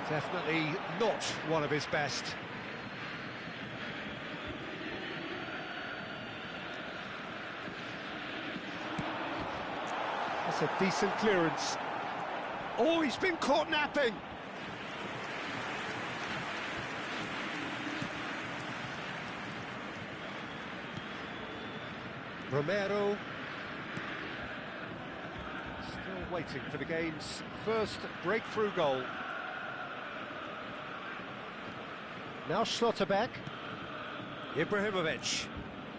Definitely not one of his best. That's a decent clearance. Oh, he's been caught napping. Romero. Still waiting for the game's first breakthrough goal. Now Schlotterbeck. Ibrahimovic.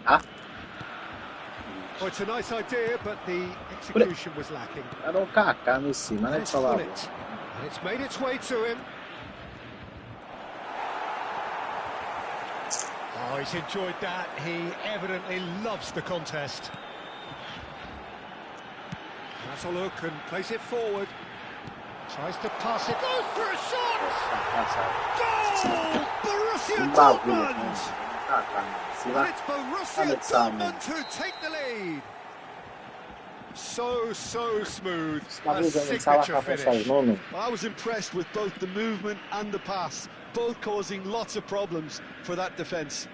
Ah. Oh, it's a nice idea, but the execution was lacking. Era o Kaká nesse, mas não Let's falava. pull it. And it's made its way to him. Oh, he's enjoyed that. He evidently loves the contest. Has a look and plays it forward. Tries to pass it. Goes for a shot! Goal! Borussia Dortmund! And it's Borussia Dortmund who take the lead. So smooth. A signature finish. Well, I was impressed with both the movement and the pass, both causing lots of problems for that defence.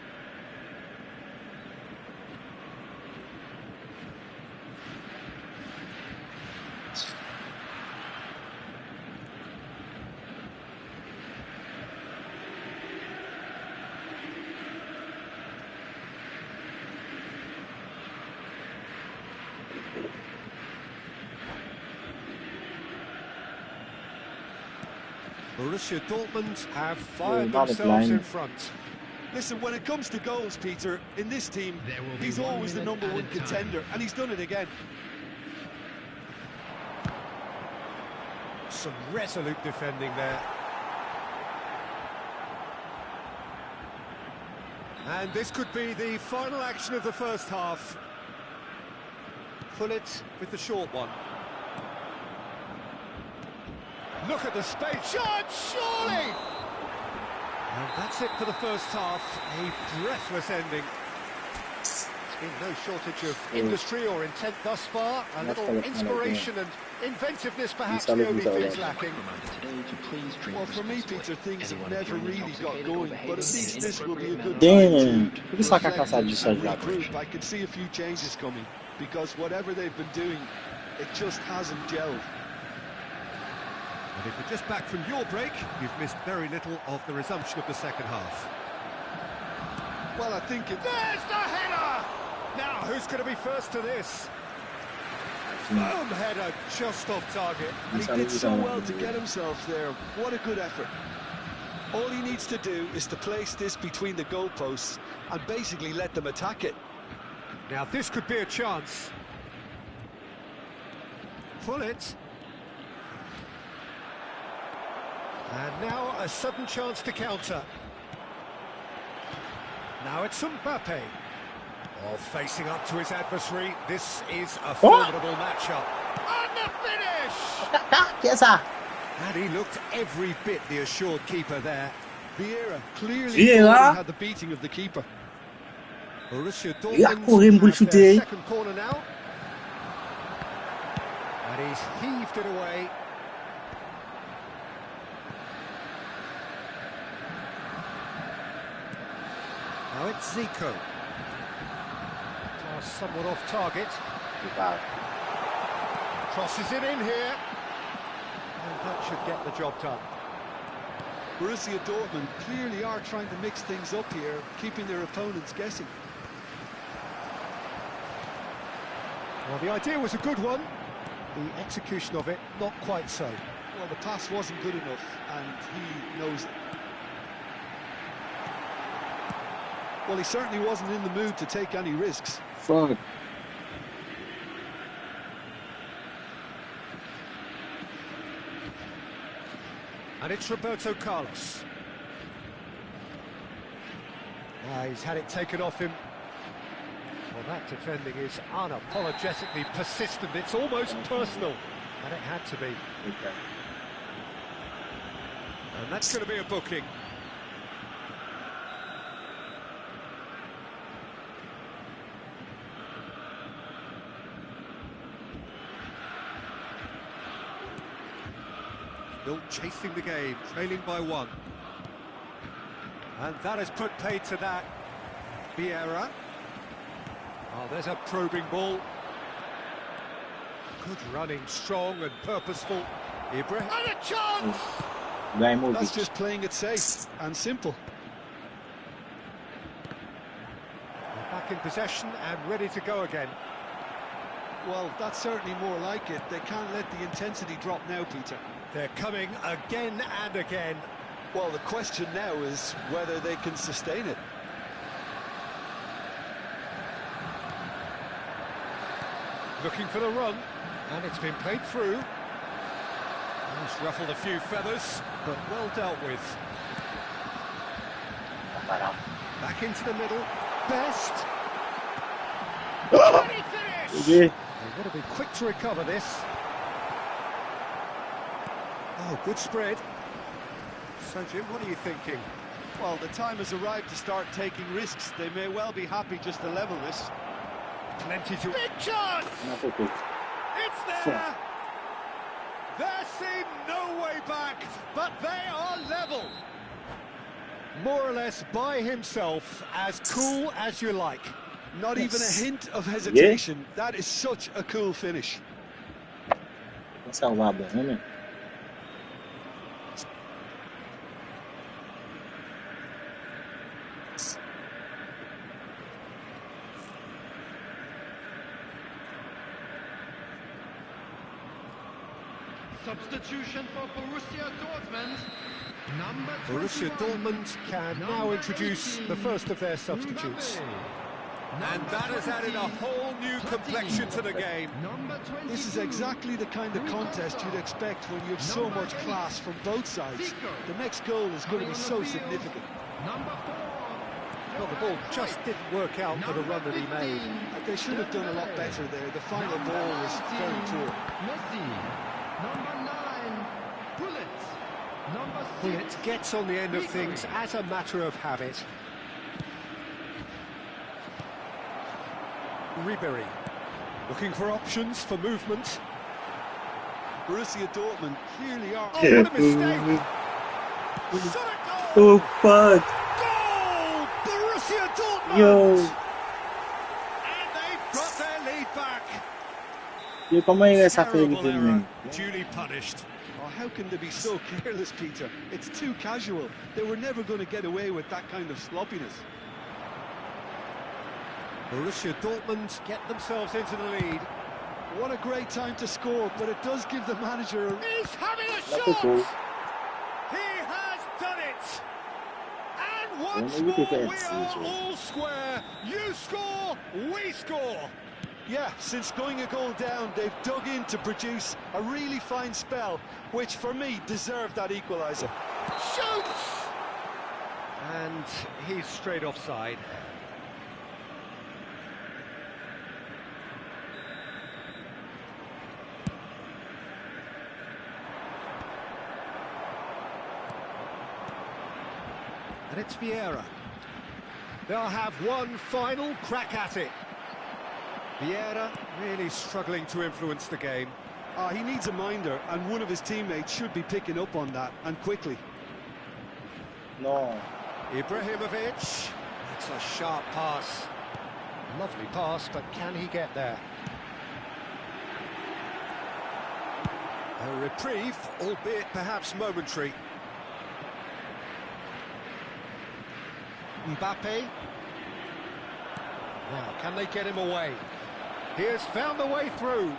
Borussia Dortmund have fired themselves in front. Listen, when it comes to goals, Peter, in this team, he's always the #1 contender, and he's done it again. Some resolute defending there. And this could be the final action of the first half. Pull it with the short one. Look at the space. Shot, surely! And that's it for the first half. A breathless ending. There's been no shortage of industry or intent thus far. A little inspiration and inventiveness, perhaps, the only things lacking. Well, for me, Peter, things have never really got going, but at least this will be a good Damn. time to reflect and regroup. I can see a few changes coming, because whatever they've been doing, it just hasn't gelled. And if you're just back from your break, you've missed very little of the resumption of the second half. Well, I think it... There's the header! Now, who's going to be first to this? Firm header, just off target. And he did so well to get himself there. What a good effort. All he needs to do is to place this between the goalposts and basically let them attack it. Now, this could be a chance. Pull it. And now a sudden chance to counter. Now it's Mbappe. Oh, facing up to his adversary. This is a formidable matchup. And the finish! Yes, sir. And he looked every bit the assured keeper there. Vieira clearly had the beating of the keeper. Borussia Dortmund have their second corner now. And he's heaved it away. Now it's Zico. Somewhat off target. Crosses it in here. And that should get the job done. Borussia Dortmund clearly are trying to mix things up here, keeping their opponents guessing. Well, the idea was a good one. The execution of it, not quite so. Well, the pass wasn't good enough, and he knows it. Well, he certainly wasn't in the mood to take any risks. Fuck. And it's Roberto Carlos. He's had it taken off him. Well, that defending is unapologetically persistent. It's almost personal. And it had to be. Okay. And that's going to be a booking. Still chasing the game, trailing by 1. And that has put paid to that. Vieira. Oh, there's a probing ball. Good running, strong and purposeful. Ibrahim. And a chance! That's just playing it safe and simple. They're back in possession and ready to go again. Well, that's certainly more like it. They can't let the intensity drop now, Peter. They're coming again and again. Well, the question now is whether they can sustain it. Looking for the run, and it's been played through. He's ruffled a few feathers, but well dealt with. Back into the middle. Best. Can he finish? Okay. They've got to be quick to recover this. Oh, good spread. So, Jim, what are you thinking? Well, the time has arrived to start taking risks. They may well be happy just to level this. Plenty to... Big chance! It's there! There seemed no way back, but they are level. More or less by himself, as cool as you like. Not even a hint of hesitation. Yeah. That is such a cool finish. That's how bad, isn't it? Substitution for Borussia Dortmund. Borussia Dortmund can now introduce the first of their substitutes. And that has added a whole new complexion to the game. This is exactly the kind of contest you'd expect when you have so much class from both sides. The next goal is going to be so significant. Well, the ball just didn't work out for the run that he made. They should have done a lot better there. The final ball was very poor. Number 9, Bullet. Number 6, Bullet gets on the end of things as a matter of habit. Ribery looking for options for movement. Borussia Dortmund clearly are. Oh, what a mistake! Shot a goal! Oh, fuck! Goal! Borussia Dortmund! Yo! And they've got their lead back. Yo, ¿cómo llegas a Terrible hacer error, duly punished. Oh, how can they be so careless, Peter? It's too casual. They were never going to get away with that kind of sloppiness. Borussia Dortmund get themselves into the lead. What a great time to score, but it does give the manager a... He's having a shot! He has done it! And once more, we are all square. You score, we score. Yeah, since going a goal down, they've dug in to produce a really fine spell, which for me deserved that equaliser. Shoots! And he's straight offside. And it's Vieira. They'll have one final crack at it. Vieira really struggling to influence the game. He needs a minder, and one of his teammates should be picking up on that, and quickly. No. Ibrahimovic. That's a sharp pass. Lovely pass, but can he get there? A reprieve, albeit perhaps momentary. Mbappe. Now, can they get him away? He has found the way through.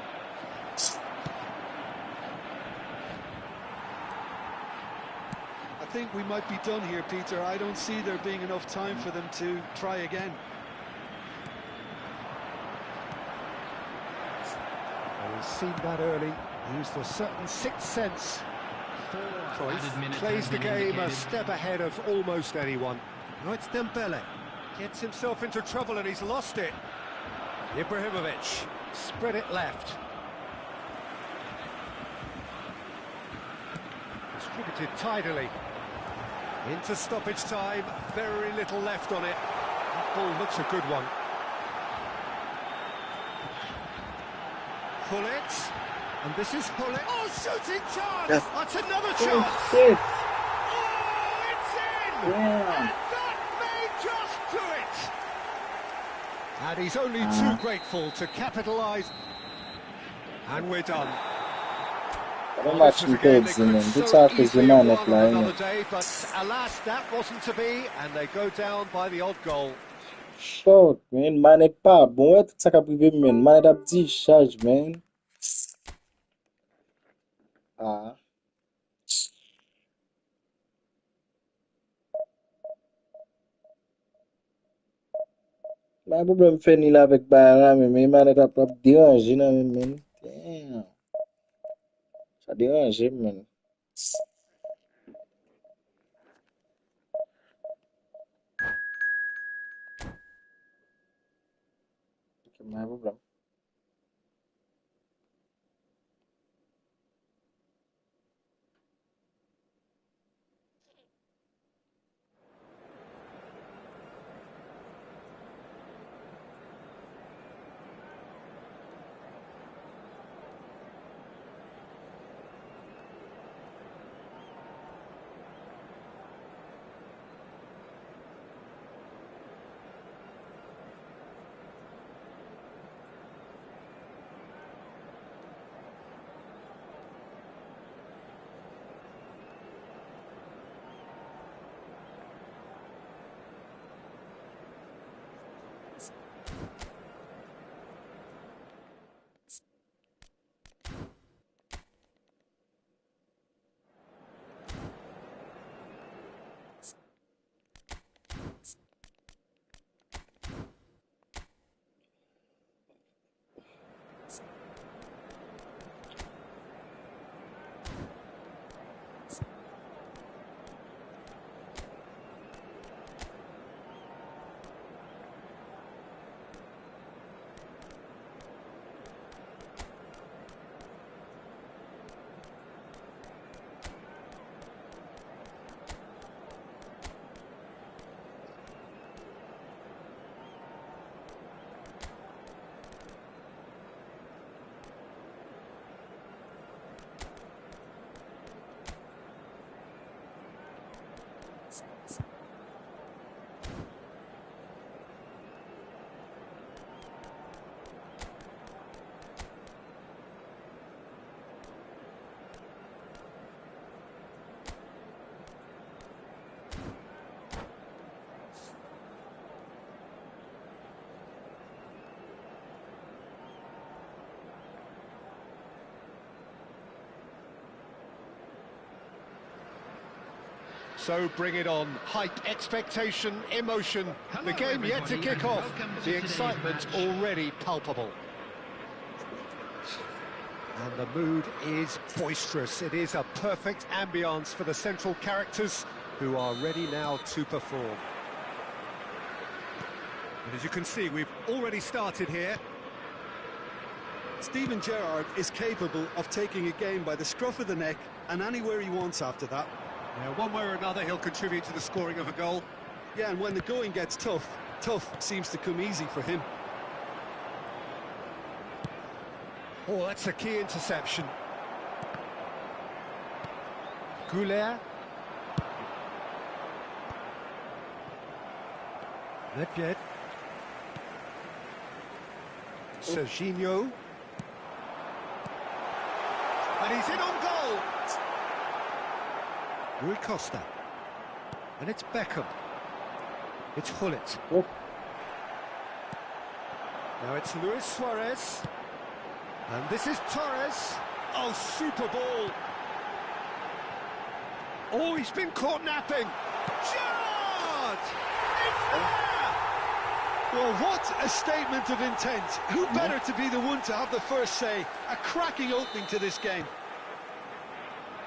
I think we might be done here, Peter. I don't see there being enough time for them to try again. Well, he's seen that early. Used a certain sixth sense. Cruyff plays the game a step ahead of almost anyone. Now it's Dembele. Gets himself into trouble and he's lost it. Ibrahimovic spread it left. Distributed tidily. Into stoppage time, very little left on it. That ball looks a good one. Hullet, and this is Hullet. Oh, shooting chance! Yes. That's another chance! Shit. Oh, it's in! Yeah. And that may just do it! And he's only too grateful to capitalise. And we're done. Não bate em todos, né? Tu sabes que o man é flying. But alas, that wasn't to be, and they go down by the odd goal. Fuck, man. Man é pá. Bom, é tudo saca privé, man. Man é da discharge, man. Ah. Ma problem fè ni la vek ba men manet ap deranje nan men. Damn. Ça dérange, man. Ma problem. So bring it on. Hype, expectation, emotion. The game yet to kick off. The excitement already palpable. And the mood is boisterous. It is a perfect ambience for the central characters who are ready now to perform. And as you can see, we've already started here. Steven Gerrard is capable of taking a game by the scruff of the neck and anywhere he wants after that. Yeah, one way or another, he'll contribute to the scoring of a goal. Yeah, and when the going gets tough, tough seems to come easy for him. Oh, that's a key interception. Goulet. Nedved. Serginho. And he's in on goal. Rui Costa. And it's Beckham. It's Hullet. Oh. Now it's Luis Suarez. And this is Torres. Oh, super ball. Oh, he's been caught napping. Gerrard! It's there! Well, what a statement of intent. Who better to be the one to have the first say? A cracking opening to this game.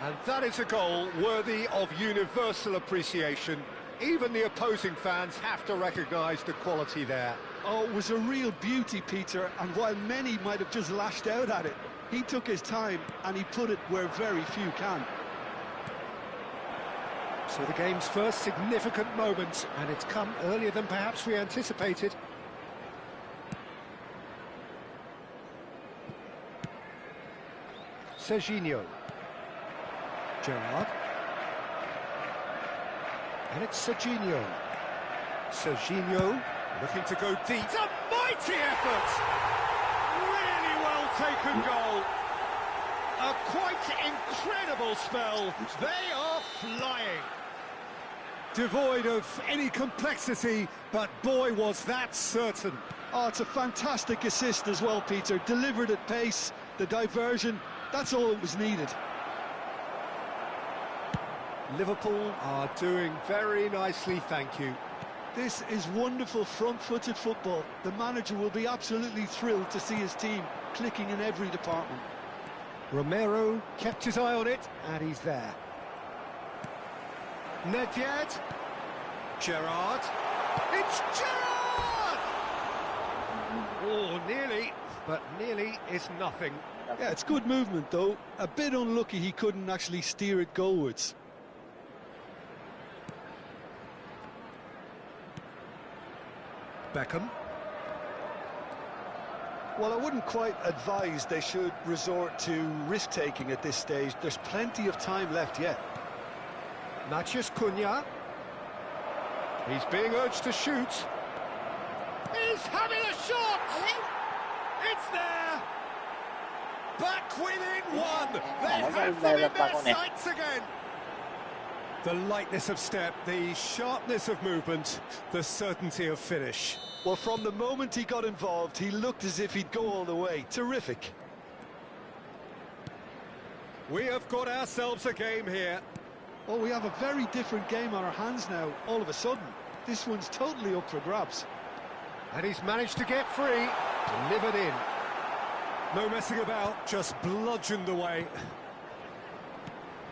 And that is a goal worthy of universal appreciation. Even the opposing fans have to recognise the quality there. Oh, it was a real beauty, Peter, and while many might have just lashed out at it, he took his time and he put it where very few can. So the game's first significant moment, and it's come earlier than perhaps we anticipated. Serginho. Gerrard. And it's Serginho. Serginho looking to go deep. It's a mighty effort! Really well taken goal. A quite incredible spell. They are flying. Devoid of any complexity, but boy was that certain. Oh, it's a fantastic assist as well, Peter. Delivered at pace, the diversion, that's all that was needed. Liverpool are doing very nicely, thank you. This is wonderful front-footed football. The manager will be absolutely thrilled to see his team clicking in every department. Romero kept his eye on it, and he's there. Nedved. Gerrard. It's Gerrard! Oh, nearly, but nearly is nothing. Yeah, it's good movement, though. A bit unlucky he couldn't actually steer it goalwards. Beckham. Well, I wouldn't quite advise they should resort to risk-taking at this stage. There's plenty of time left yet. Matheus Cunha. He's being urged to shoot. He's having a shot! It's there! Back within one! They have them in their sights again! The lightness of step, the sharpness of movement, the certainty of finish. Well, from the moment he got involved, he looked as if he'd go all the way. Terrific. We have got ourselves a game here. Oh, we have a very different game on our hands now, all of a sudden. This one's totally up for grabs. And he's managed to get free, delivered in. No messing about, just bludgeoned away.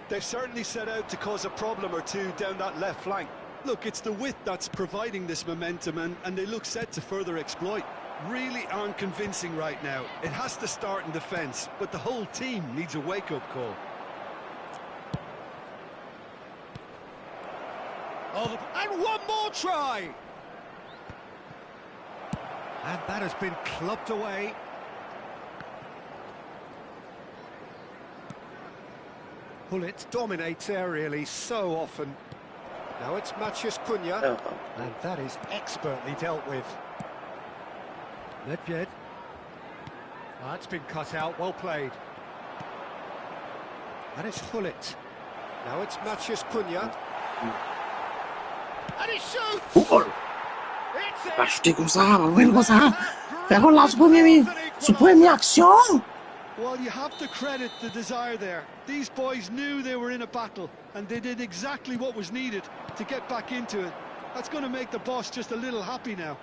They've certainly set out to cause a problem or two down that left flank. Look, it's the width that's providing this momentum, and they look set to further exploit. Really aren't convincing right now. It has to start in defence, but the whole team needs a wake-up call. Oh, and one more try! And that has been clubbed away. Hullet dominates aerially so often. Now it's Matheus Cunha, and that is expertly dealt with. Nedved. That's been cut out, well played. And it's Hullet. Now it's Matheus Cunha. And he shoots! Acho que Pega o laço por mim. Supõe minha ação. Well, you have to credit the desire there. These boys knew they were in a battle, and they did exactly what was needed to get back into it. That's going to make the boss just a little happy now.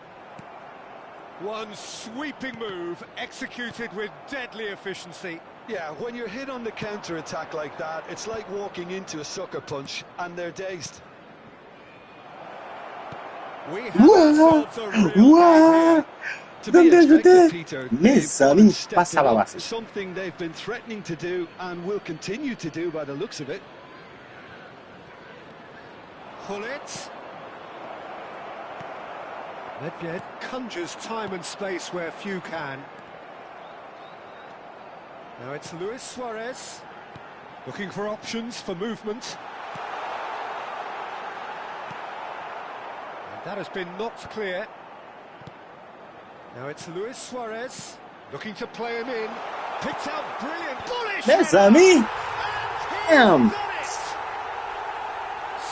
One sweeping move, executed with deadly efficiency. Yeah, when you're hit on the counter-attack like that, it's like walking into a sucker punch, and they're dazed. We have ourselves a real game here. To be expected, Peter, passava base. Something they've been threatening to do and will continue to do by the looks of it. Hullet. Nedved conjures time and space where few can. Now it's Luis Suarez, looking for options for movement. And that has been knocked clear. Now it's Luis Suarez, looking to play him in. Picked out brilliant, bullish! There's me! Damn!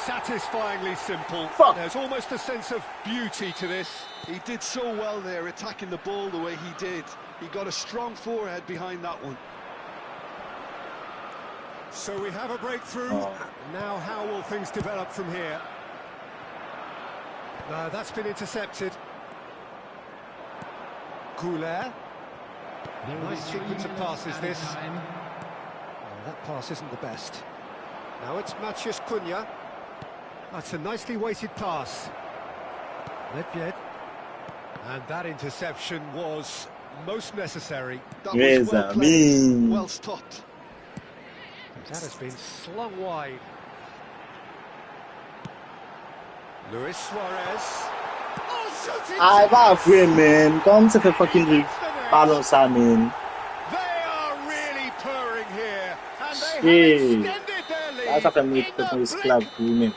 Satisfyingly simple. Fuck. There's almost a sense of beauty to this. He did so well there, attacking the ball the way he did. He got a strong forehead behind that one. So we have a breakthrough. Now how will things develop from here? No, that's been intercepted. Goulet. Nice sequence of passes this. Oh, that pass isn't the best. Now it's Matheus Cunha. That's a nicely weighted pass. Nedved. And that interception was most necessary. That was well played, well stopped. That has been slung wide. Luis Suarez. Ai, vai, man. Como você foi fucking balançar, man? They are really purring here, and they have extended their lead. That's a meet to this club, man.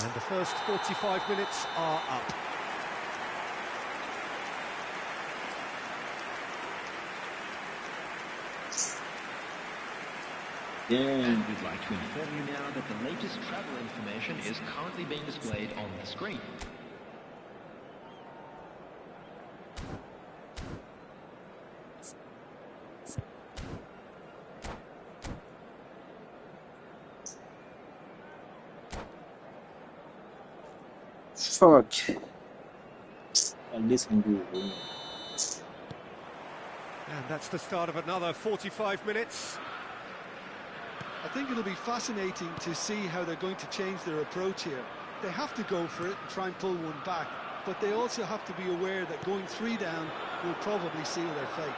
And the first 45 minutes are up. Yeah. And we'd like to inform you now that the latest travel information is currently being displayed on the screen. Fuck. And this can do it. And that's the start of another 45 minutes. I think it'll be fascinating to see how they're going to change their approach here. They have to go for it and try and pull one back, but they also have to be aware that going 3 down will probably seal their fate.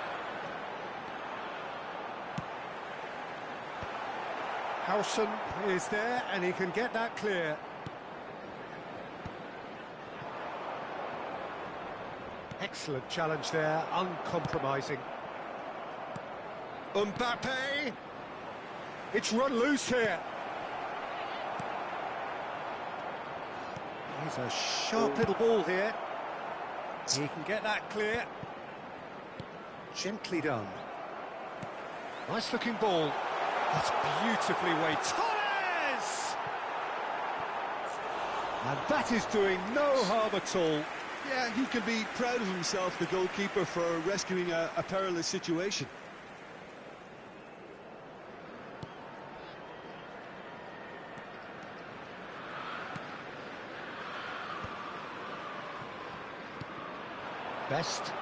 Howson is there, and he can get that clear. Excellent challenge there, uncompromising. Mbappe! It's run loose here. He's a sharp little ball here. He can get that clear. Gently done. Nice looking ball. That's beautifully weighted. Torres! And that is doing no harm at all. Yeah, he can be proud of himself, the goalkeeper, for rescuing a perilous situation. Best.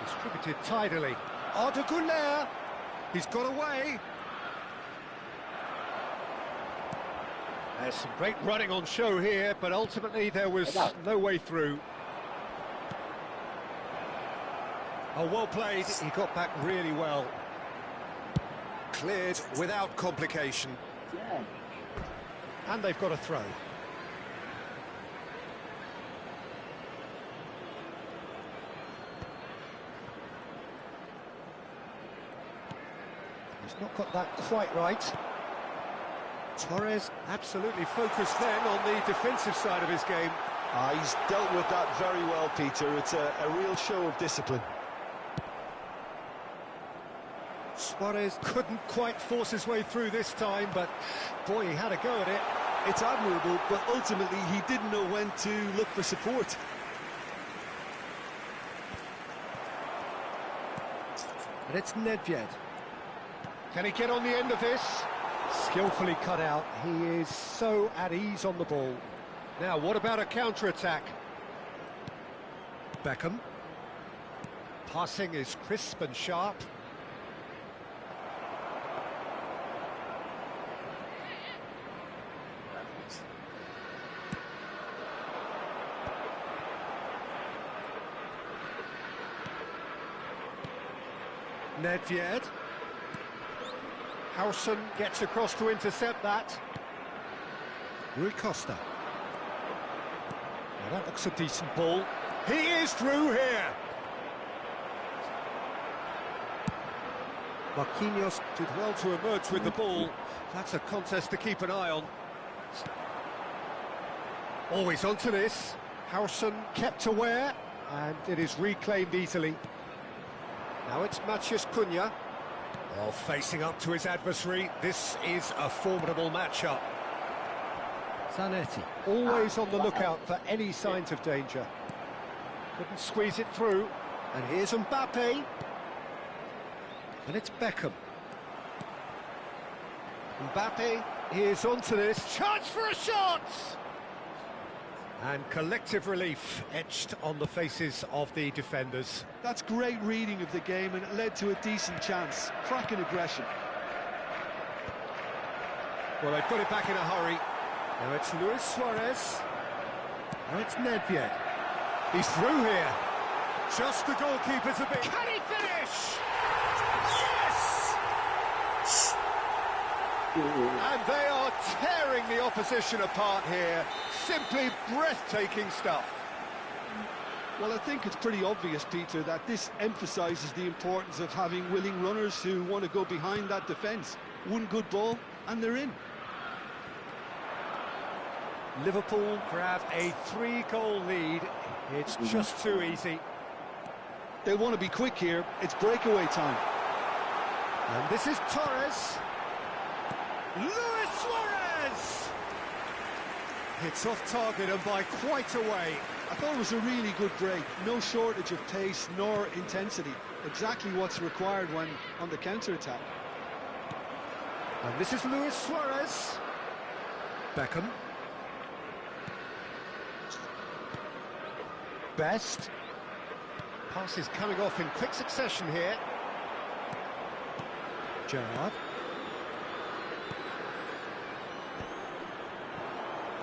Distributed tidily. Arda, he's got away. There's some great running on show here, but ultimately there was no way through. Oh, well played. He got back really well. Cleared without complication. Yeah. And they've got a throw. He's not got that quite right. Torres absolutely focused then on the defensive side of his game. He's dealt with that very well, Peter. It's a real show of discipline. Suarez couldn't quite force his way through this time, but boy, he had a go at it. It's admirable, but ultimately he didn't know when to look for support. And it's Nedved. Can he get on the end of this? Skillfully cut out. He is so at ease on the ball. Now, what about a counter-attack? Beckham. Passing is crisp and sharp. Nedved. Howson gets across to intercept that. Rui Costa. Now that looks a decent ball. He is through here. Marquinhos did well to emerge with the ball. That's a contest to keep an eye on. Always onto this. Howson kept aware, and it is reclaimed easily. Now it's Matheus Cunha. Well, facing up to his adversary, this is a formidable matchup. Zanetti, always on the lookout for any signs of danger. Couldn't squeeze it through. And here's Mbappe. And it's Beckham. Mbappe is onto this. Chance for a shot! And collective relief etched on the faces of the defenders. That's great reading of the game, and it led to a decent chance. Cracking aggression. Well, they've got it back in a hurry. Now it's Luis Suarez. Now it's Nedved. He's through here. Just the goalkeeper's a bit. Can he finish? Yes! And they are tearing the opposition apart here. Simply breathtaking stuff. Well, I think it's pretty obvious, Peter, that this emphasises the importance of having willing runners who want to go behind that defence. One good ball, and they're in. Liverpool grab a 3-goal lead. It's just too easy. They'll want to be quick here. It's breakaway time. And this is Torres. Luis Suarez! It's off target and by quite a way. I thought it was a really good break. No shortage of pace nor intensity. Exactly what's required when on the counter-attack. And this is Luis Suarez. Beckham. Best. Passes coming off in quick succession here. Gerrard.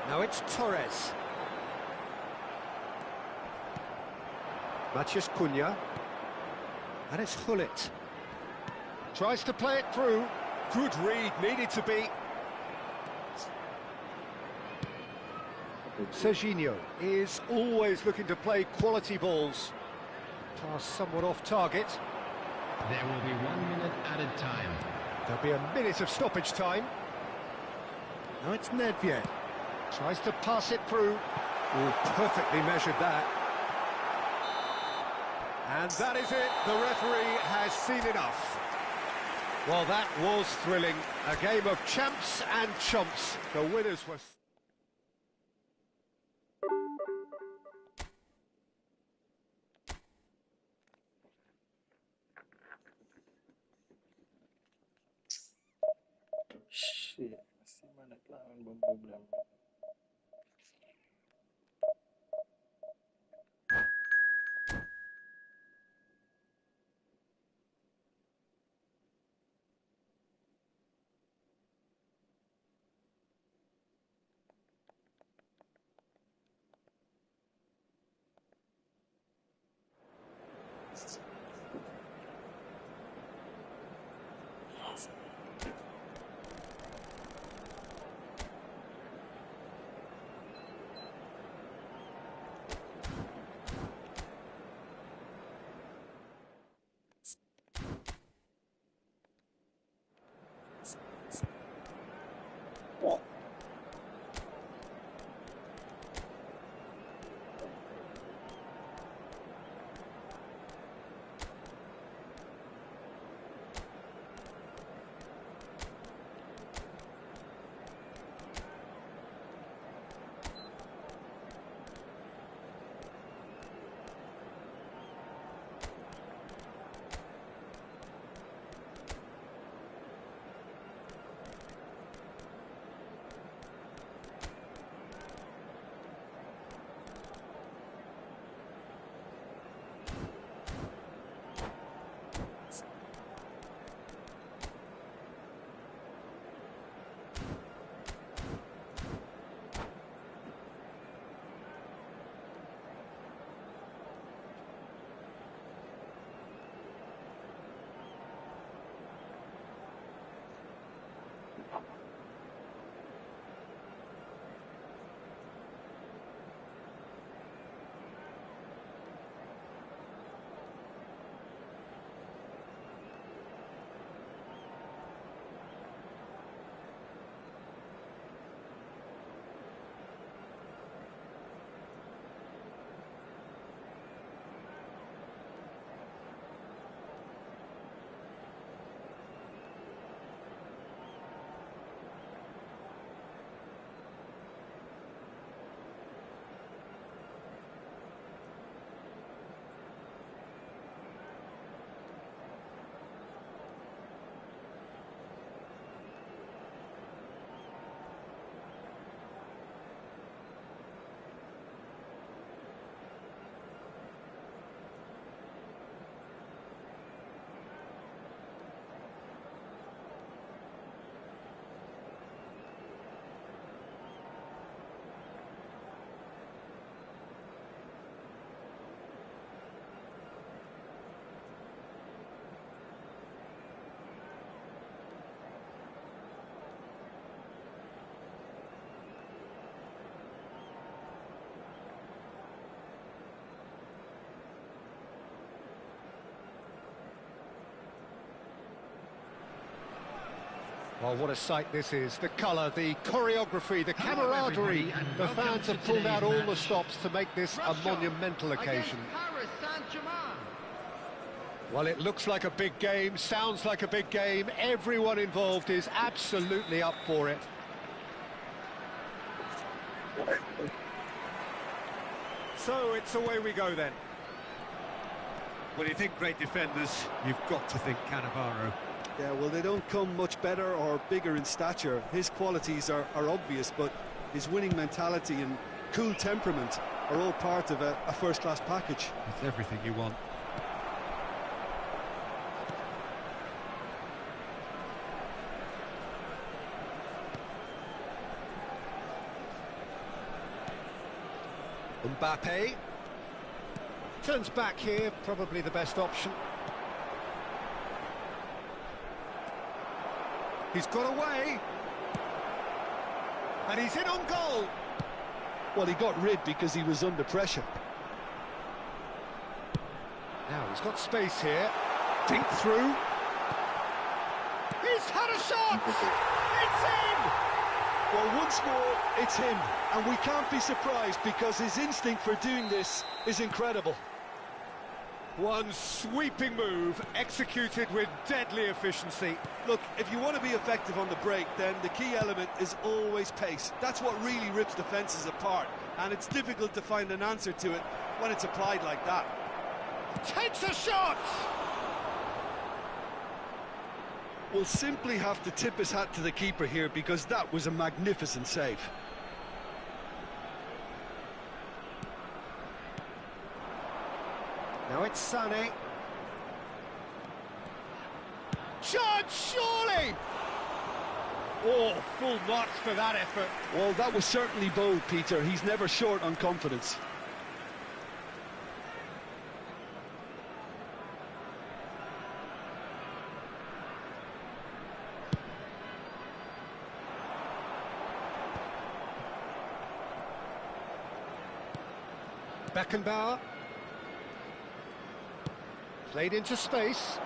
Now it's Torres. Matheus Cunha. And it's Hullet. Tries to play it through. Good read, needed to be. Serginho is always looking to play quality balls. Pass somewhat off target. There will be 1 minute added time. There'll be a minute of stoppage time. Now it's Nedved. Tries to pass it through. Oh, perfectly measured that. And that is it. The referee has seen enough. Well, that was thrilling. A game of champs and chumps. The winners were... Shit. Semana kelamaan bom-bom. Well, what a sight this is. The colour, the choreography, the camaraderie. The fans have pulled out all the stops to make this a monumental occasion. Well, it looks like a big game, sounds like a big game. Everyone involved is absolutely up for it. So it's away we go then. When you think great defenders, you've got to think Cannavaro. Yeah, well, they don't come much better or bigger in stature. His qualities are obvious, but his winning mentality and cool temperament are all part of a first-class package. It's everything you want. Mbappe. Turns back here, probably the best option. He's got away. And he's in on goal. Well, he got rid because he was under pressure. Now he's got space here. Dink through. He's had a shot! It's in! Well, once more, it's him. And we can't be surprised because his instinct for doing this is incredible. One sweeping move, executed with deadly efficiency. Look, if you want to be effective on the break, then the key element is always pace. That's what really rips defences apart. And it's difficult to find an answer to it when it's applied like that. Takes a shot! We'll simply have to tip his hat to the keeper here because that was a magnificent save. Now it's Sané. Shot, surely! Oh, full marks for that effort. Well, that was certainly bold, Peter. He's never short on confidence. Beckenbauer. Played into space.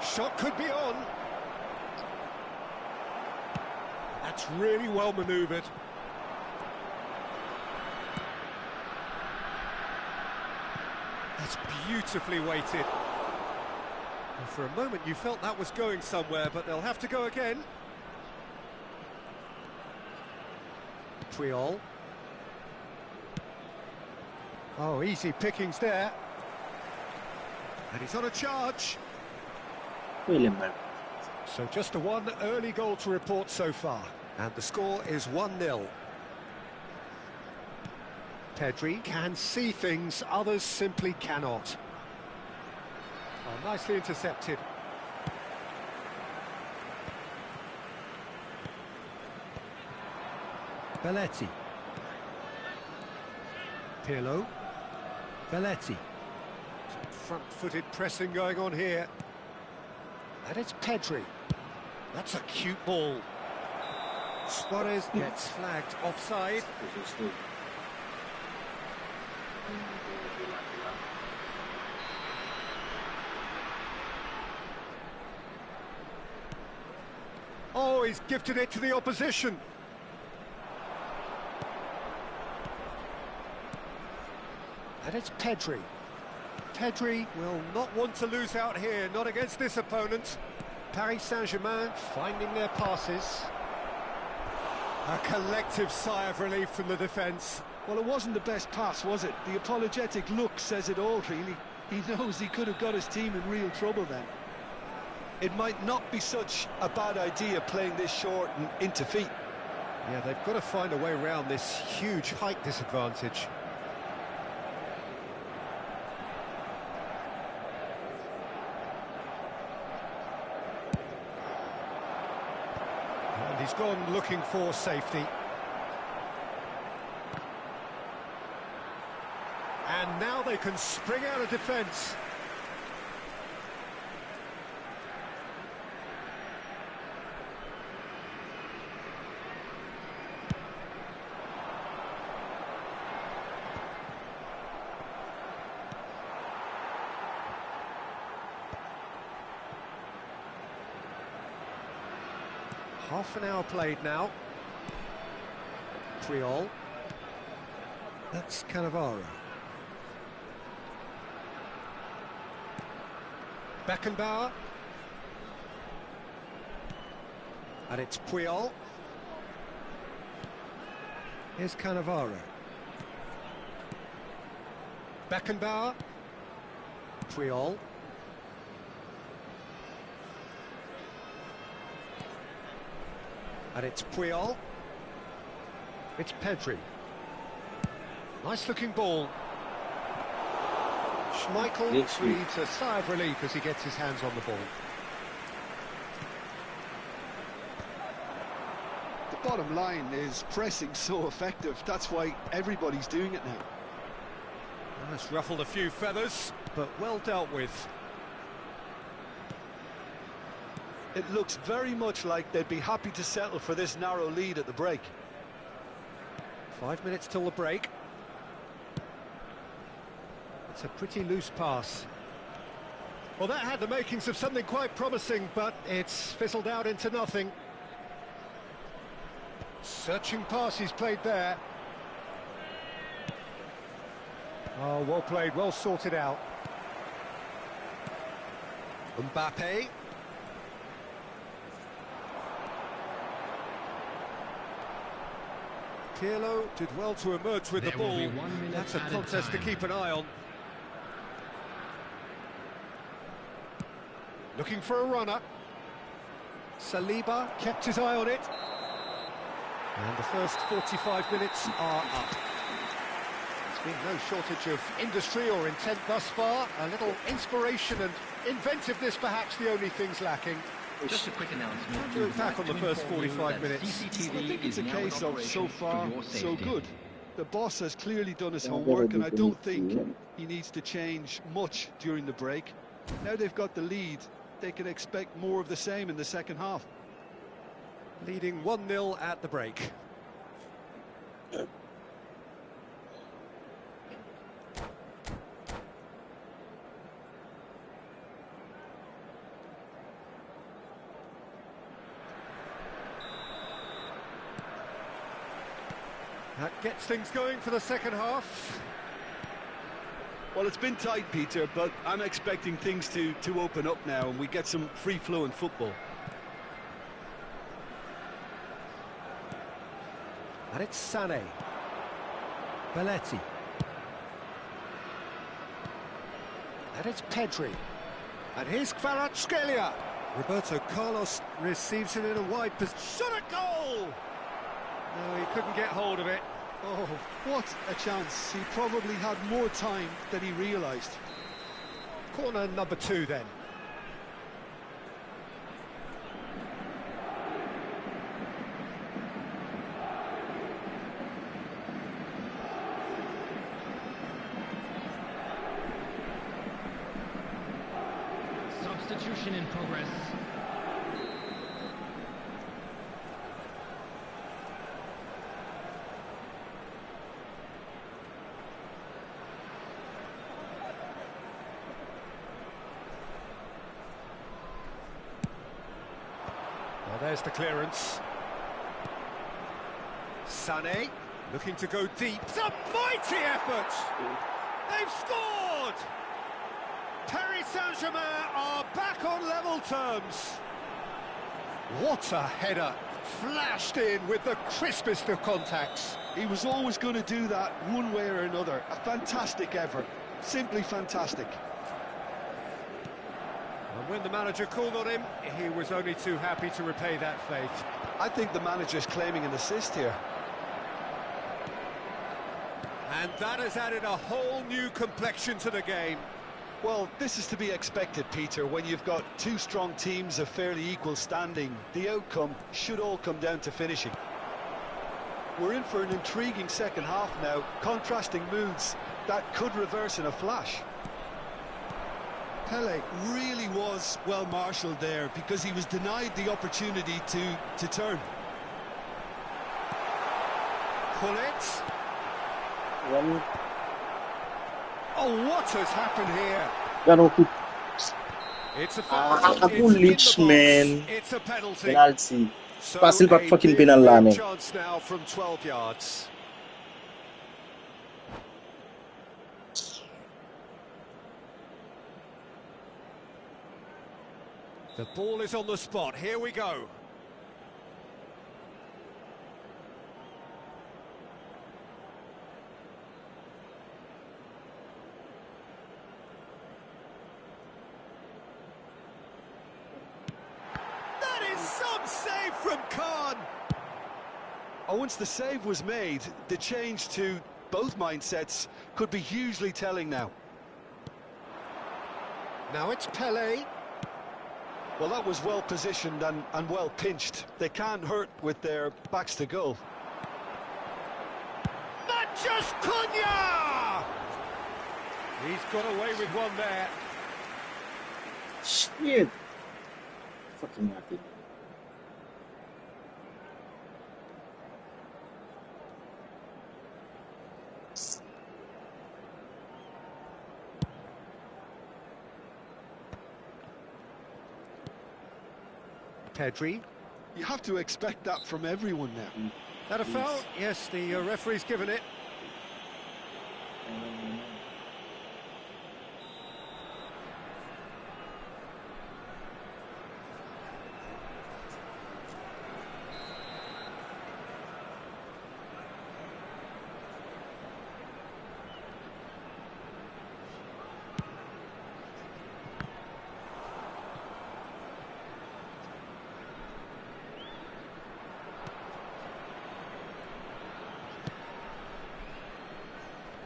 Shot could be on. That's really well manoeuvred. That's beautifully weighted. And for a moment you felt that was going somewhere, but they'll have to go again. Puyol. Oh, easy pickings there. And he's on a charge. So just the one early goal to report so far. And the score is 1-0. Pedri can see things others simply cannot. Oh, nicely intercepted. Belletti. Pirlo. Belletti. Some front-footed pressing going on here. And it's Pedri. That's a cute ball. Suarez gets flagged offside. Oh, he's gifted it to the opposition. And it's Pedri. Pedri will not want to lose out here, not against this opponent. Paris Saint-Germain finding their passes. A collective sigh of relief from the defence. Well, it wasn't the best pass, was it? The apologetic look says it all, really. He knows he could have got his team in real trouble then. It might not be such a bad idea playing this short and into feet. Yeah, they've got to find a way around this huge height disadvantage. And he's gone looking for safety. And now they can spring out of defence. Half an hour played now. Puyol. That's Cannavaro. Beckenbauer. And it's Puyol. Here's Cannavaro. Beckenbauer. Puyol. And it's Puyol. It's Pedri. Nice looking ball. Schmeichel breathes a sigh of relief as he gets his hands on the ball. The bottom line is pressing so effective. That's why everybody's doing it now. That's ruffled a few feathers, but well dealt with. It looks very much like they'd be happy to settle for this narrow lead at the break. 5 minutes till the break. It's a pretty loose pass. Well, that had the makings of something quite promising, but it's fizzled out into nothing. Searching pass he's played there. Oh, well played, well sorted out. Mbappe. Pirlo did well to emerge with the ball. That's a contest to keep an eye on. Looking for a runner. Saliba kept his eye on it. And the first 45 minutes are up. There's been no shortage of industry or intent thus far. A little inspiration and inventiveness, perhaps the only things lacking. Just a quick announcement. How do you look back on the first 45 minutes? I think it's a case of so far, so good. The boss has clearly done his homework, and I don't think he needs to change much during the break. Now they've got the lead, they can expect more of the same in the second half. Leading 1-0 at the break. That gets things going for the second half. Well, it's been tight, Peter, but I'm expecting things to open up now and we get some free-flowing football. And it's Sané. Belletti. And it's Pedri. And here's Kvaratskhelia. Roberto Carlos receives it in a wide position. Shot at goal! No, he couldn't get hold of it. Oh, what a chance. He probably had more time than he realised. Corner number 2 then. Substitution in progress. Well, there's the clearance. Sané looking to go deep. It's a mighty effort! They've scored! Paris Saint-Germain are back on level terms. What a header! Flashed in with the crispest of contacts. He was always going to do that one way or another. A fantastic effort. Simply fantastic. And when the manager called on him, he was only too happy to repay that faith. I think the manager's claiming an assist here. And that has added a whole new complexion to the game. Well, this is to be expected, Peter. When you've got two strong teams of fairly equal standing, the outcome should all come down to finishing. We're in for an intriguing second half now, contrasting moods that could reverse in a flash. Pele really was well marshalled there because he was denied the opportunity to turn. Pull it. Oh, what has happened here? It's a Pulich, man. It's a penalty. Penalty. So Pasil pak fucking big penal lah, man. chance now from 12 yards. The ball is on the spot. Here we go. Save from Khan. Oh, once the save was made, the change to both mindsets could be hugely telling now. Now it's Pele. Well, that was well positioned and well pinched. They can't hurt with their backs to goal. Not just Cunha! He's got away with one there. Shit. Fucking Martin. Pedri. You have to expect that from everyone now. That a foul? Yes, the referee's given it.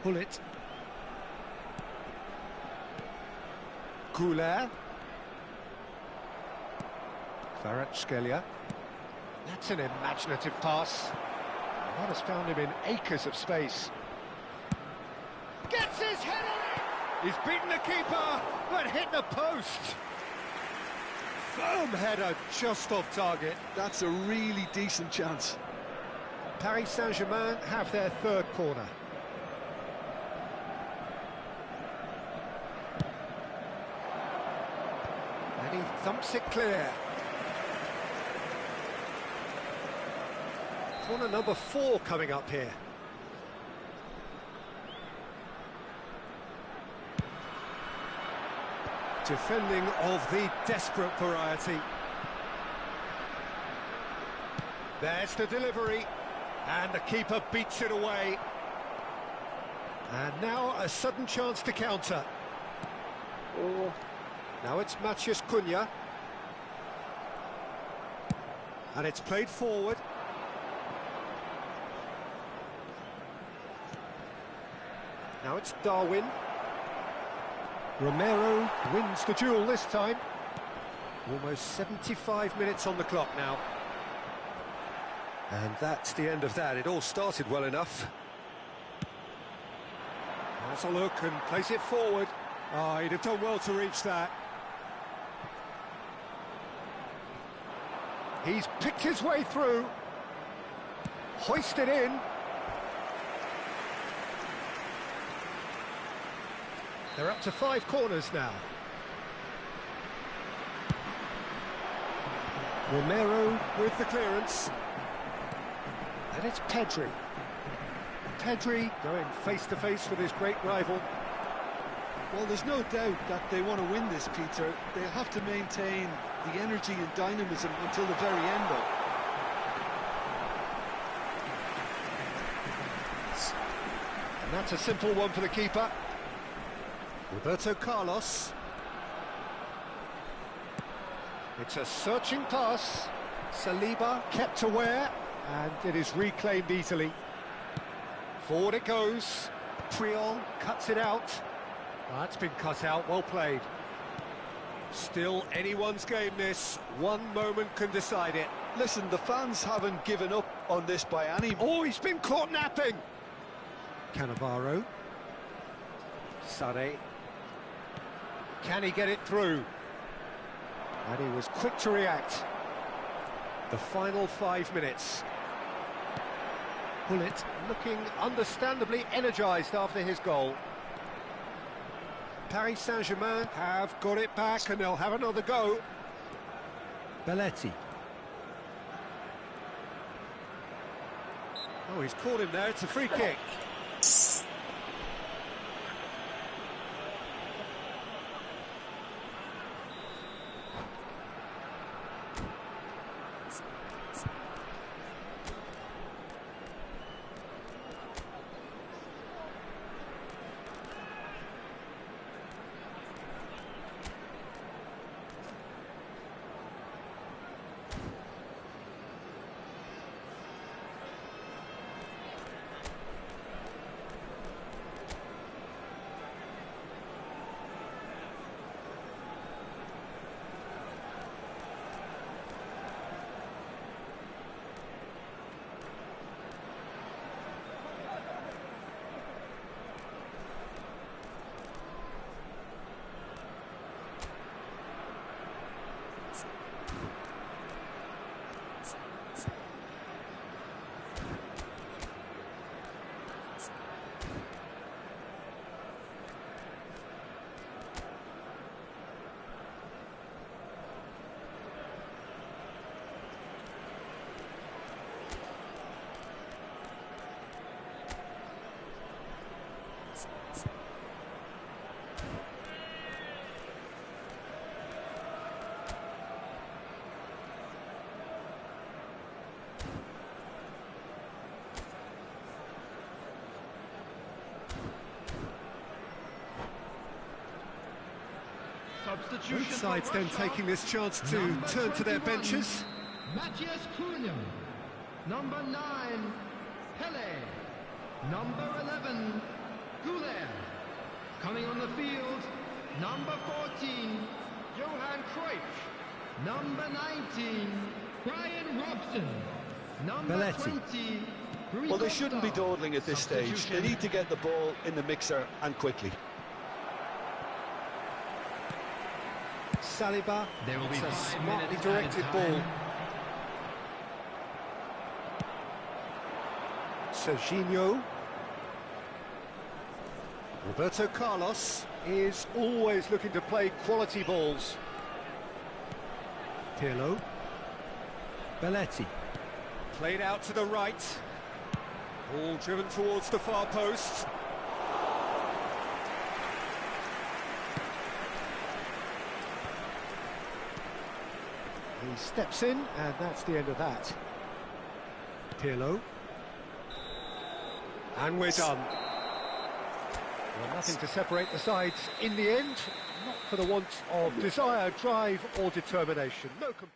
Pull it. Kvaratskhelia. Kvaratskhelia. That's an imaginative pass. That has found him in acres of space. Gets his head on it! He's beaten the keeper, but hit the post. Firm header, just off target. That's a really decent chance. Paris Saint-Germain have their third corner. And he thumps it clear. Corner number 4 coming up here. Defending of the desperate variety. There's the delivery, and the keeper beats it away. And now a sudden chance to counter. Oh. Now it's Matheus Cunha. And it's played forward. Now it's Darwin. Romero wins the duel this time. Almost 75 minutes on the clock now. And that's the end of that. It all started well enough. Has a look and plays it forward. Oh, he'd have done well to reach that. He's picked his way through. Hoisted in. They're up to 5 corners now. Romero with the clearance. And it's Pedri. Pedri going face-to-face with his great rival. Well, there's no doubt that they want to win this, Peter. They'll have to maintain the energy and dynamism until the very end, though. And that's a simple one for the keeper. Roberto Carlos. It's a searching pass. Saliba kept aware, and it is reclaimed easily. Forward it goes. Triol cuts it out. That's been cut out, well played. Still anyone's game this. One moment can decide it. Listen, the fans haven't given up on this by any... Oh, he's been caught napping! Cannavaro. Sade. Can he get it through? And he was quick to react. The final 5 minutes. Bullet looking understandably energised after his goal. Paris Saint-Germain have got it back and they'll have another go. Belletti. Oh, he's caught him there, it's a free kick. Substitution. Both sides then taking this chance to Number turn to their 21, benches. Matthias Cunha. Number 9, Pele. Number 11, Goulet. Coming on the field, number 14, Johan Cruyff. Number 19, Brian Robson. Number Belletti. 20, Rui Well, they shouldn't be Costa. dawdling at this stage. They Substitution. need to get the ball in the mixer and quickly. Saliba. There will be It's a 5 smartly minutes directed added ball. time. Serginho. Roberto Carlos is always looking to play quality balls. Pirlo. Belletti. Played out to the right. Ball driven towards the far post. He steps in, and that's the end of that. Pirlo. And we're done. Well, nothing to separate the sides in the end, not for the want of desire, drive or determination. No complaint.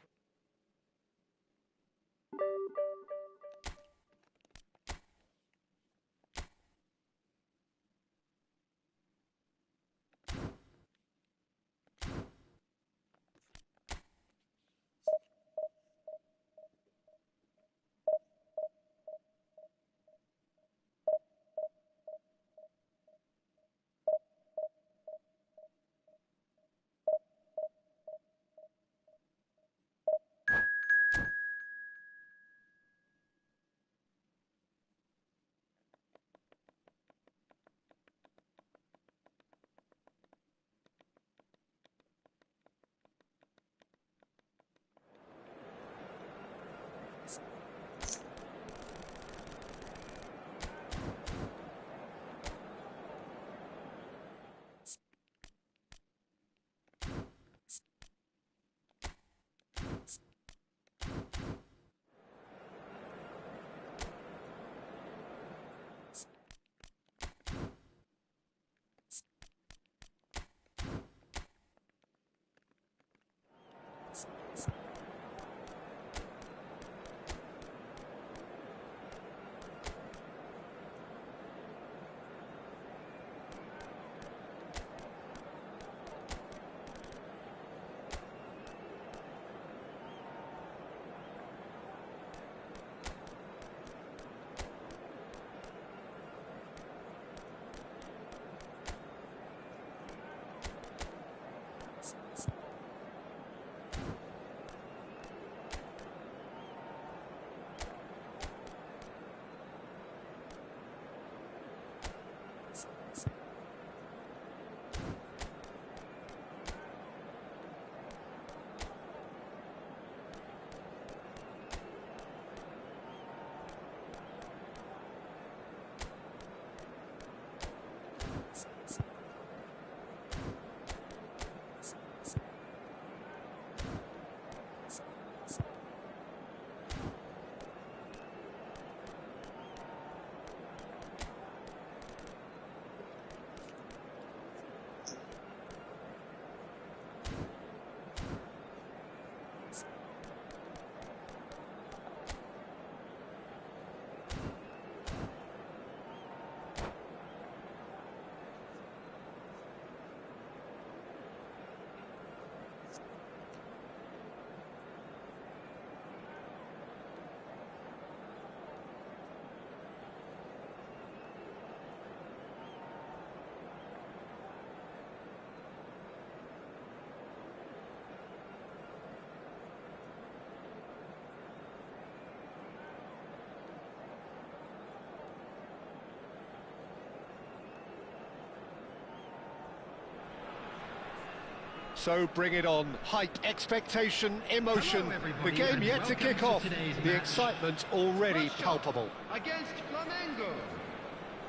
So bring it on. Hype, expectation, emotion. Hello, The everybody, game and yet to welcome kick to off. today's The match. excitement already Russia palpable. Against Flamengo.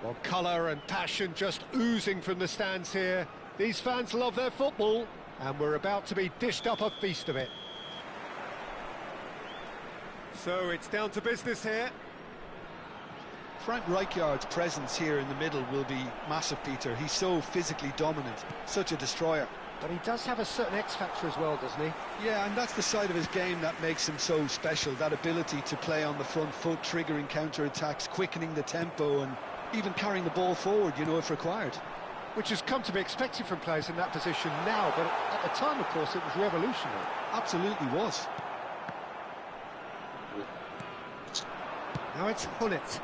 Well, colour and passion just oozing from the stands here. These fans love their football, and we're about to be dished up a feast of it. So it's down to business here. Frank Rijkaard's presence here in the middle will be massive, Peter. He's so physically dominant, such a destroyer. But he does have a certain X-factor as well, doesn't he? Yeah, and that's the side of his game that makes him so special, that ability to play on the front foot, triggering counter-attacks, quickening the tempo, and even carrying the ball forward, you know, if required. Which has come to be expected from players in that position now, but at the time, of course, it was revolutionary. Absolutely was. Now it's Hullet.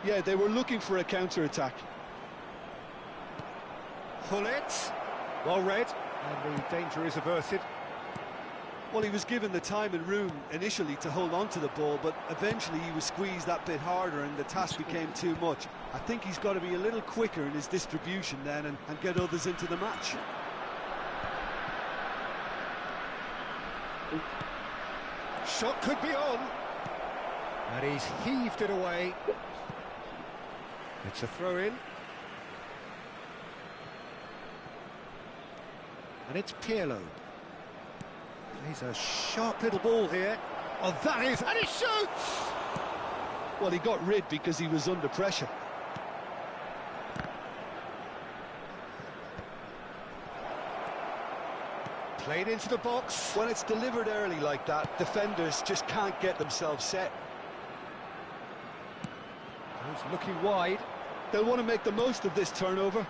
Yeah, they were looking for a counter-attack. Hullet, well read, and the danger is averted. Well, he was given the time and room initially to hold on to the ball, but eventually he was squeezed that bit harder and the task became too much. I think he's got to be a little quicker in his distribution then and get others into the match. Shot could be on. And he's heaved it away. It's a throw-in. And it's Pirlo. He's a sharp little ball here. Oh, that is... And he shoots! Well, he got rid because he was under pressure. Played into the box. When it's delivered early like that, defenders just can't get themselves set. He's looking wide. They'll want to make the most of this turnover.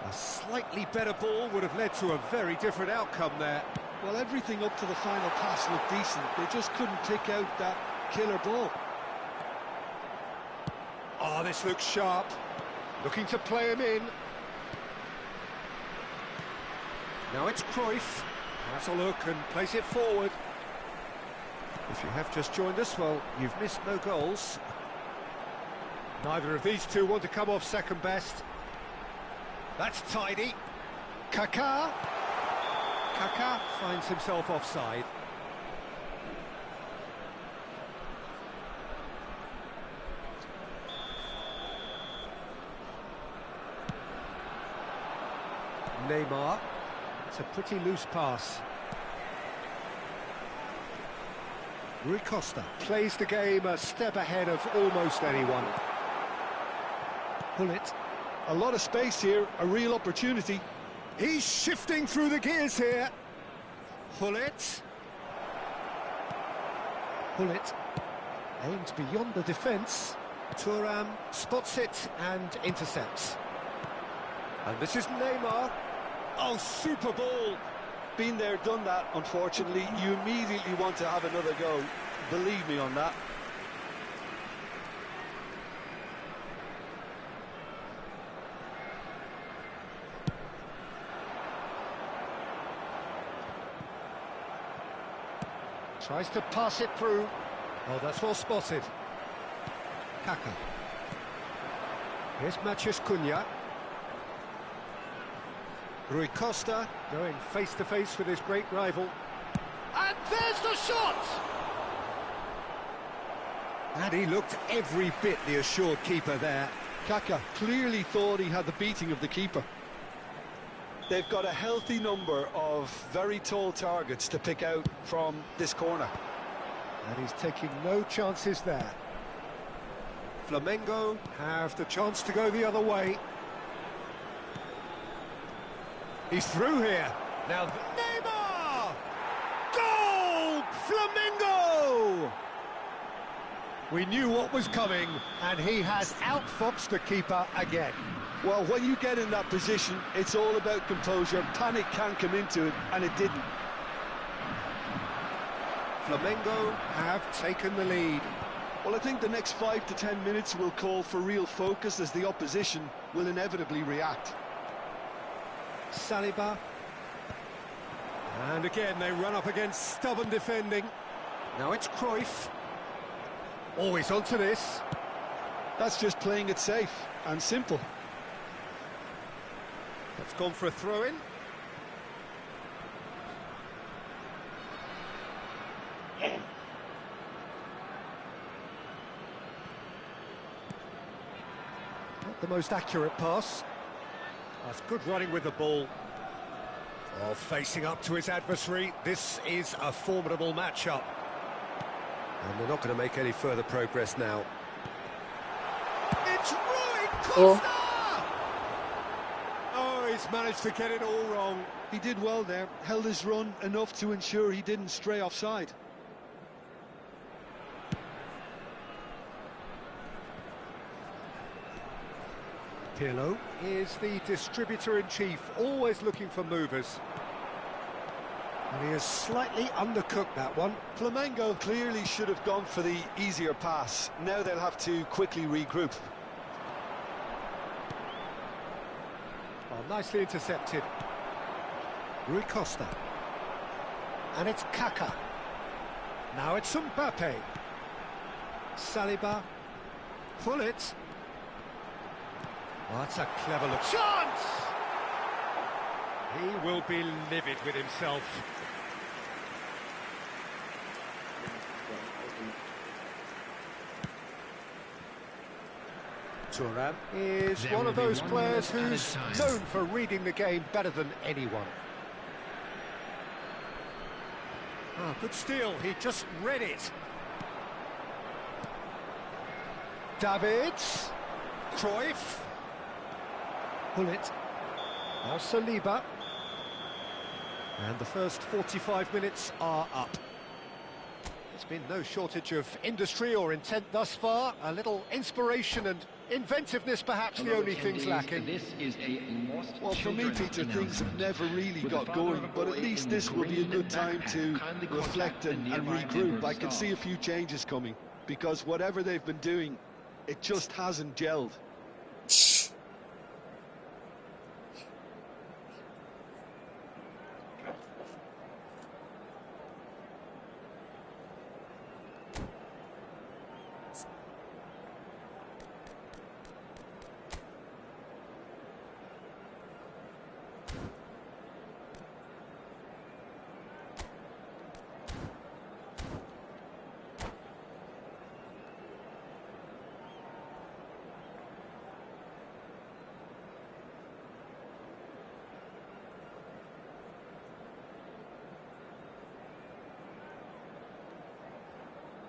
A slightly better ball would have led to a very different outcome there. Well, everything up to the final pass looked decent. They just couldn't pick out that killer ball. Oh, this looks sharp. Looking to play him in. Now it's Cruyff. Has a look and plays it forward. If you have just joined us, well, you've missed no goals. Neither of these two want to come off second best. That's tidy. Kaká. Kaká finds himself offside. Neymar. It's a pretty loose pass. Rui Costa plays the game a step ahead of almost anyone. Hullet. A lot of space here, a real opportunity. He's shifting through the gears here. Hullet. Hullet aims beyond the defence. Thuram spots it and intercepts. And this is Neymar. Oh, super ball. Been there, done that, unfortunately. You immediately want to have another go. Believe me on that. Tries to pass it through. Oh, that's well spotted. Kaká. Here's Matheus Cunha. Rui Costa going face-to-face with his great rival. And there's the shot! And he looked every bit the assured keeper there. Kaká clearly thought he had the beating of the keeper. They've got a healthy number of very tall targets to pick out from this corner. And he's taking no chances there. Flamengo have the chance to go the other way. He's through here. Now, Neymar! Goal! Flamengo! We knew what was coming, and he has outfoxed the keeper again. Well, when you get in that position, it's all about composure. Panic can come into it, and it didn't. Flamengo have taken the lead. Well, I think the next 5 to 10 minutes will call for real focus as the opposition will inevitably react. Saliba. And again, they run up against stubborn defending. Now it's Cruyff. Always onto this. That's just playing it safe and simple. That's gone for a throw-in. Not the most accurate pass. That's good running with the ball. Oh, facing up to his adversary. This is a formidable matchup. And they're not going to make any further progress now. It's Rui Costa! he's managed to get it all wrong. He did well there, held his run enough to ensure he didn't stray offside. Pirlo is the distributor-in-chief, always looking for movers. And he has slightly undercooked that one. Flamengo clearly should have gone for the easier pass. Now they'll have to quickly regroup. Oh, nicely intercepted. Rui Costa. And it's Kaká. Now it's Mbappe. Saliba. Pull it. Oh, that's a clever look. Chance! He will be livid with himself. Thuram is one of those players who's known for reading the game better than anyone. Oh, good steal, he just read it. Davids, Cruyff, pull it. Now Saliba. And the first 45 minutes are up. There's been no shortage of industry or intent thus far. A little inspiration and inventiveness, perhaps the only things lacking. This is a lost Well, for me, Peter, things have never really got going, but at least this will be a good time to reflect and regroup. I can see a few changes coming, because whatever they've been doing, it just hasn't gelled.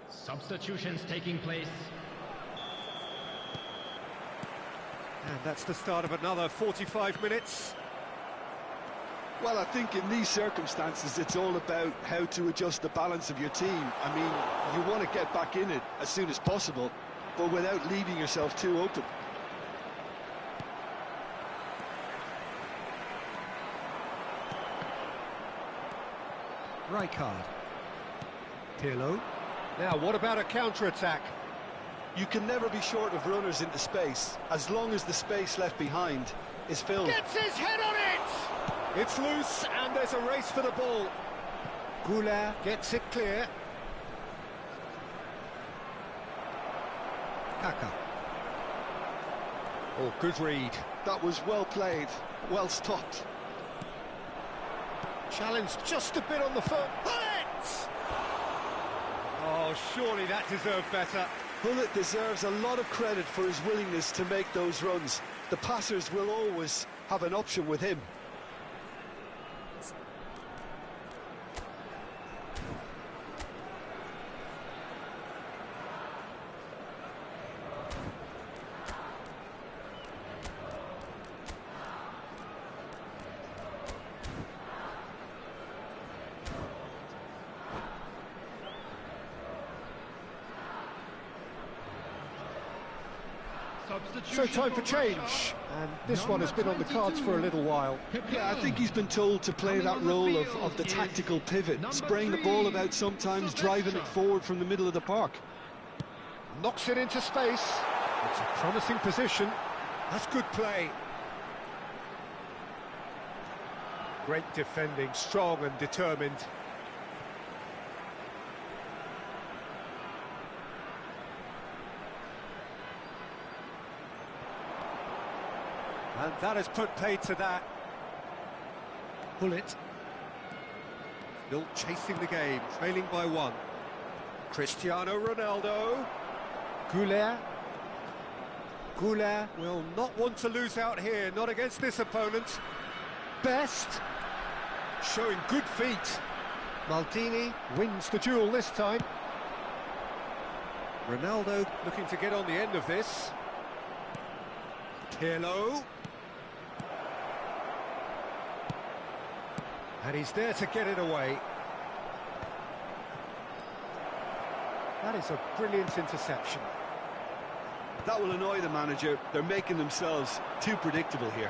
Substitutions taking place. And that's the start of another 45 minutes. Well, I think in these circumstances, it's all about how to adjust the balance of your team. I mean, you want to get back in it as soon as possible, but without leaving yourself too open. Rijkaard. Pirlo. Now, what about a counter-attack? You can never be short of runners into space, as long as the space left behind is filled. Gets his head on it! It's loose, and there's a race for the ball. Goulart gets it clear. Kaká. Oh, good read. That was well played, well stopped. Challenged just a bit on the foot. Bullet! Oh, surely that deserved better. Bullet deserves a lot of credit for his willingness to make those runs. The passers will always have an option with him. So time for change, and this one has been on the cards for a little while. Yeah, I think he's been told to play that role of the tactical pivot, spraying the ball about sometimes, driving it forward from the middle of the park. Knocks it into space. It's a promising position. That's good play. Great defending, strong and determined. And that has put paid to that. Pull it. Still chasing the game, trailing by one. Cristiano Ronaldo. Goulart. Goulart will not want to lose out here, not against this opponent. Best. Showing good feet. Maldini wins the duel this time. Ronaldo looking to get on the end of this. Pirlo. And he's there to get it away. That is a brilliant interception. That will annoy the manager. They're making themselves too predictable here.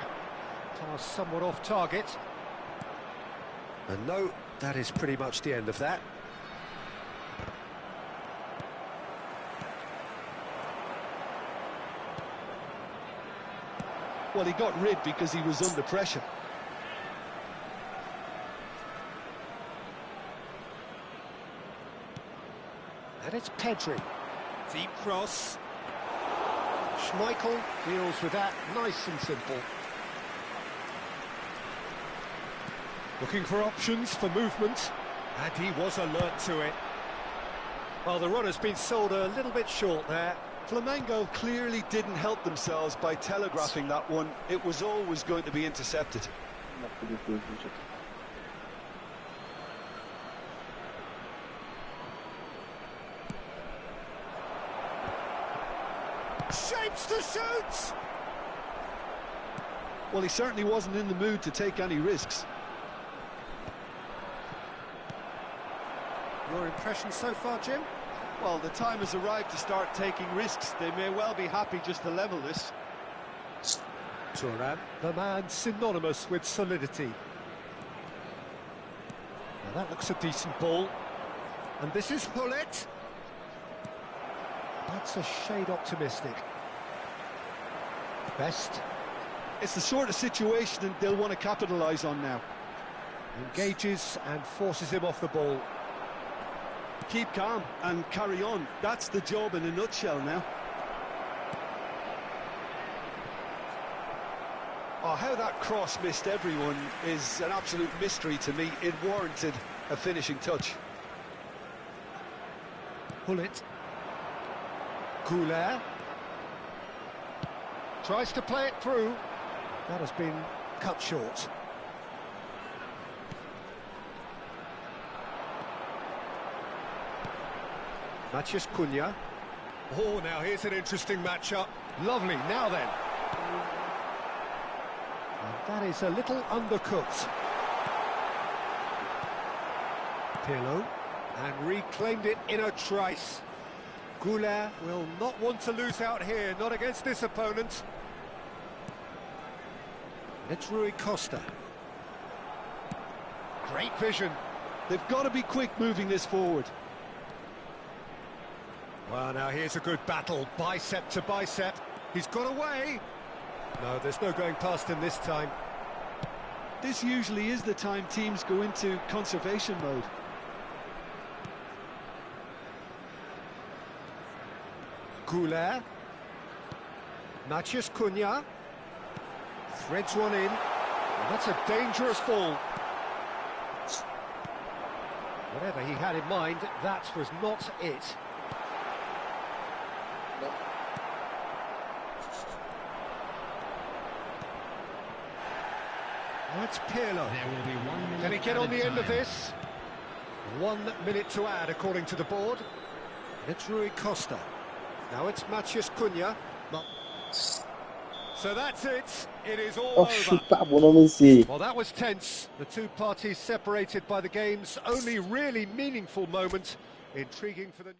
Pass somewhat off target. And no, that is pretty much the end of that. Well, he got rid because he was under pressure. And it's Pedri. Deep cross. Schmeichel deals with that nice and simple. Looking for options for movement. And he was alert to it. Well, the run has been sold a little bit short there. Flamengo clearly didn't help themselves by telegraphing that one. It was always going to be intercepted. Shapes to shoot! Well, he certainly wasn't in the mood to take any risks. Your impression so far, Jim? Well, the time has arrived to start taking risks. They may well be happy just to level this. Thuram, the man synonymous with solidity. Now that looks a decent ball. And this is Hullet. That's a shade optimistic. Best. It's the sort of situation they'll want to capitalise on now. Engages and forces him off the ball. Keep calm and carry on. That's the job in a nutshell now. Oh, how that cross missed everyone is an absolute mystery to me. It warranted a finishing touch. Hullet. Goulet. Tries to play it through. That has been cut short. Matías Cunha. Oh, now here's an interesting matchup. Lovely, now then. And that is a little undercooked. Pirlo. And reclaimed it in a trice. Goulet will not want to lose out here, not against this opponent. It's Rui Costa. Great vision. They've got to be quick moving this forward. Well, now here's a good battle, bicep to bicep. He's got away. No, there's no going past him this time. This usually is the time teams go into conservation mode. Goulet. Matías Cunha. Threads one in. And that's a dangerous ball. Whatever he had in mind, that was not it. That's Pirlo. Can he get on the end of this? 1 minute to add, according to the board. It's Rui Costa. Now it's Matías Cunha. So that's it. It is all over. Well, that was tense. The two parties separated by the game's only really meaningful moment. Intriguing for the...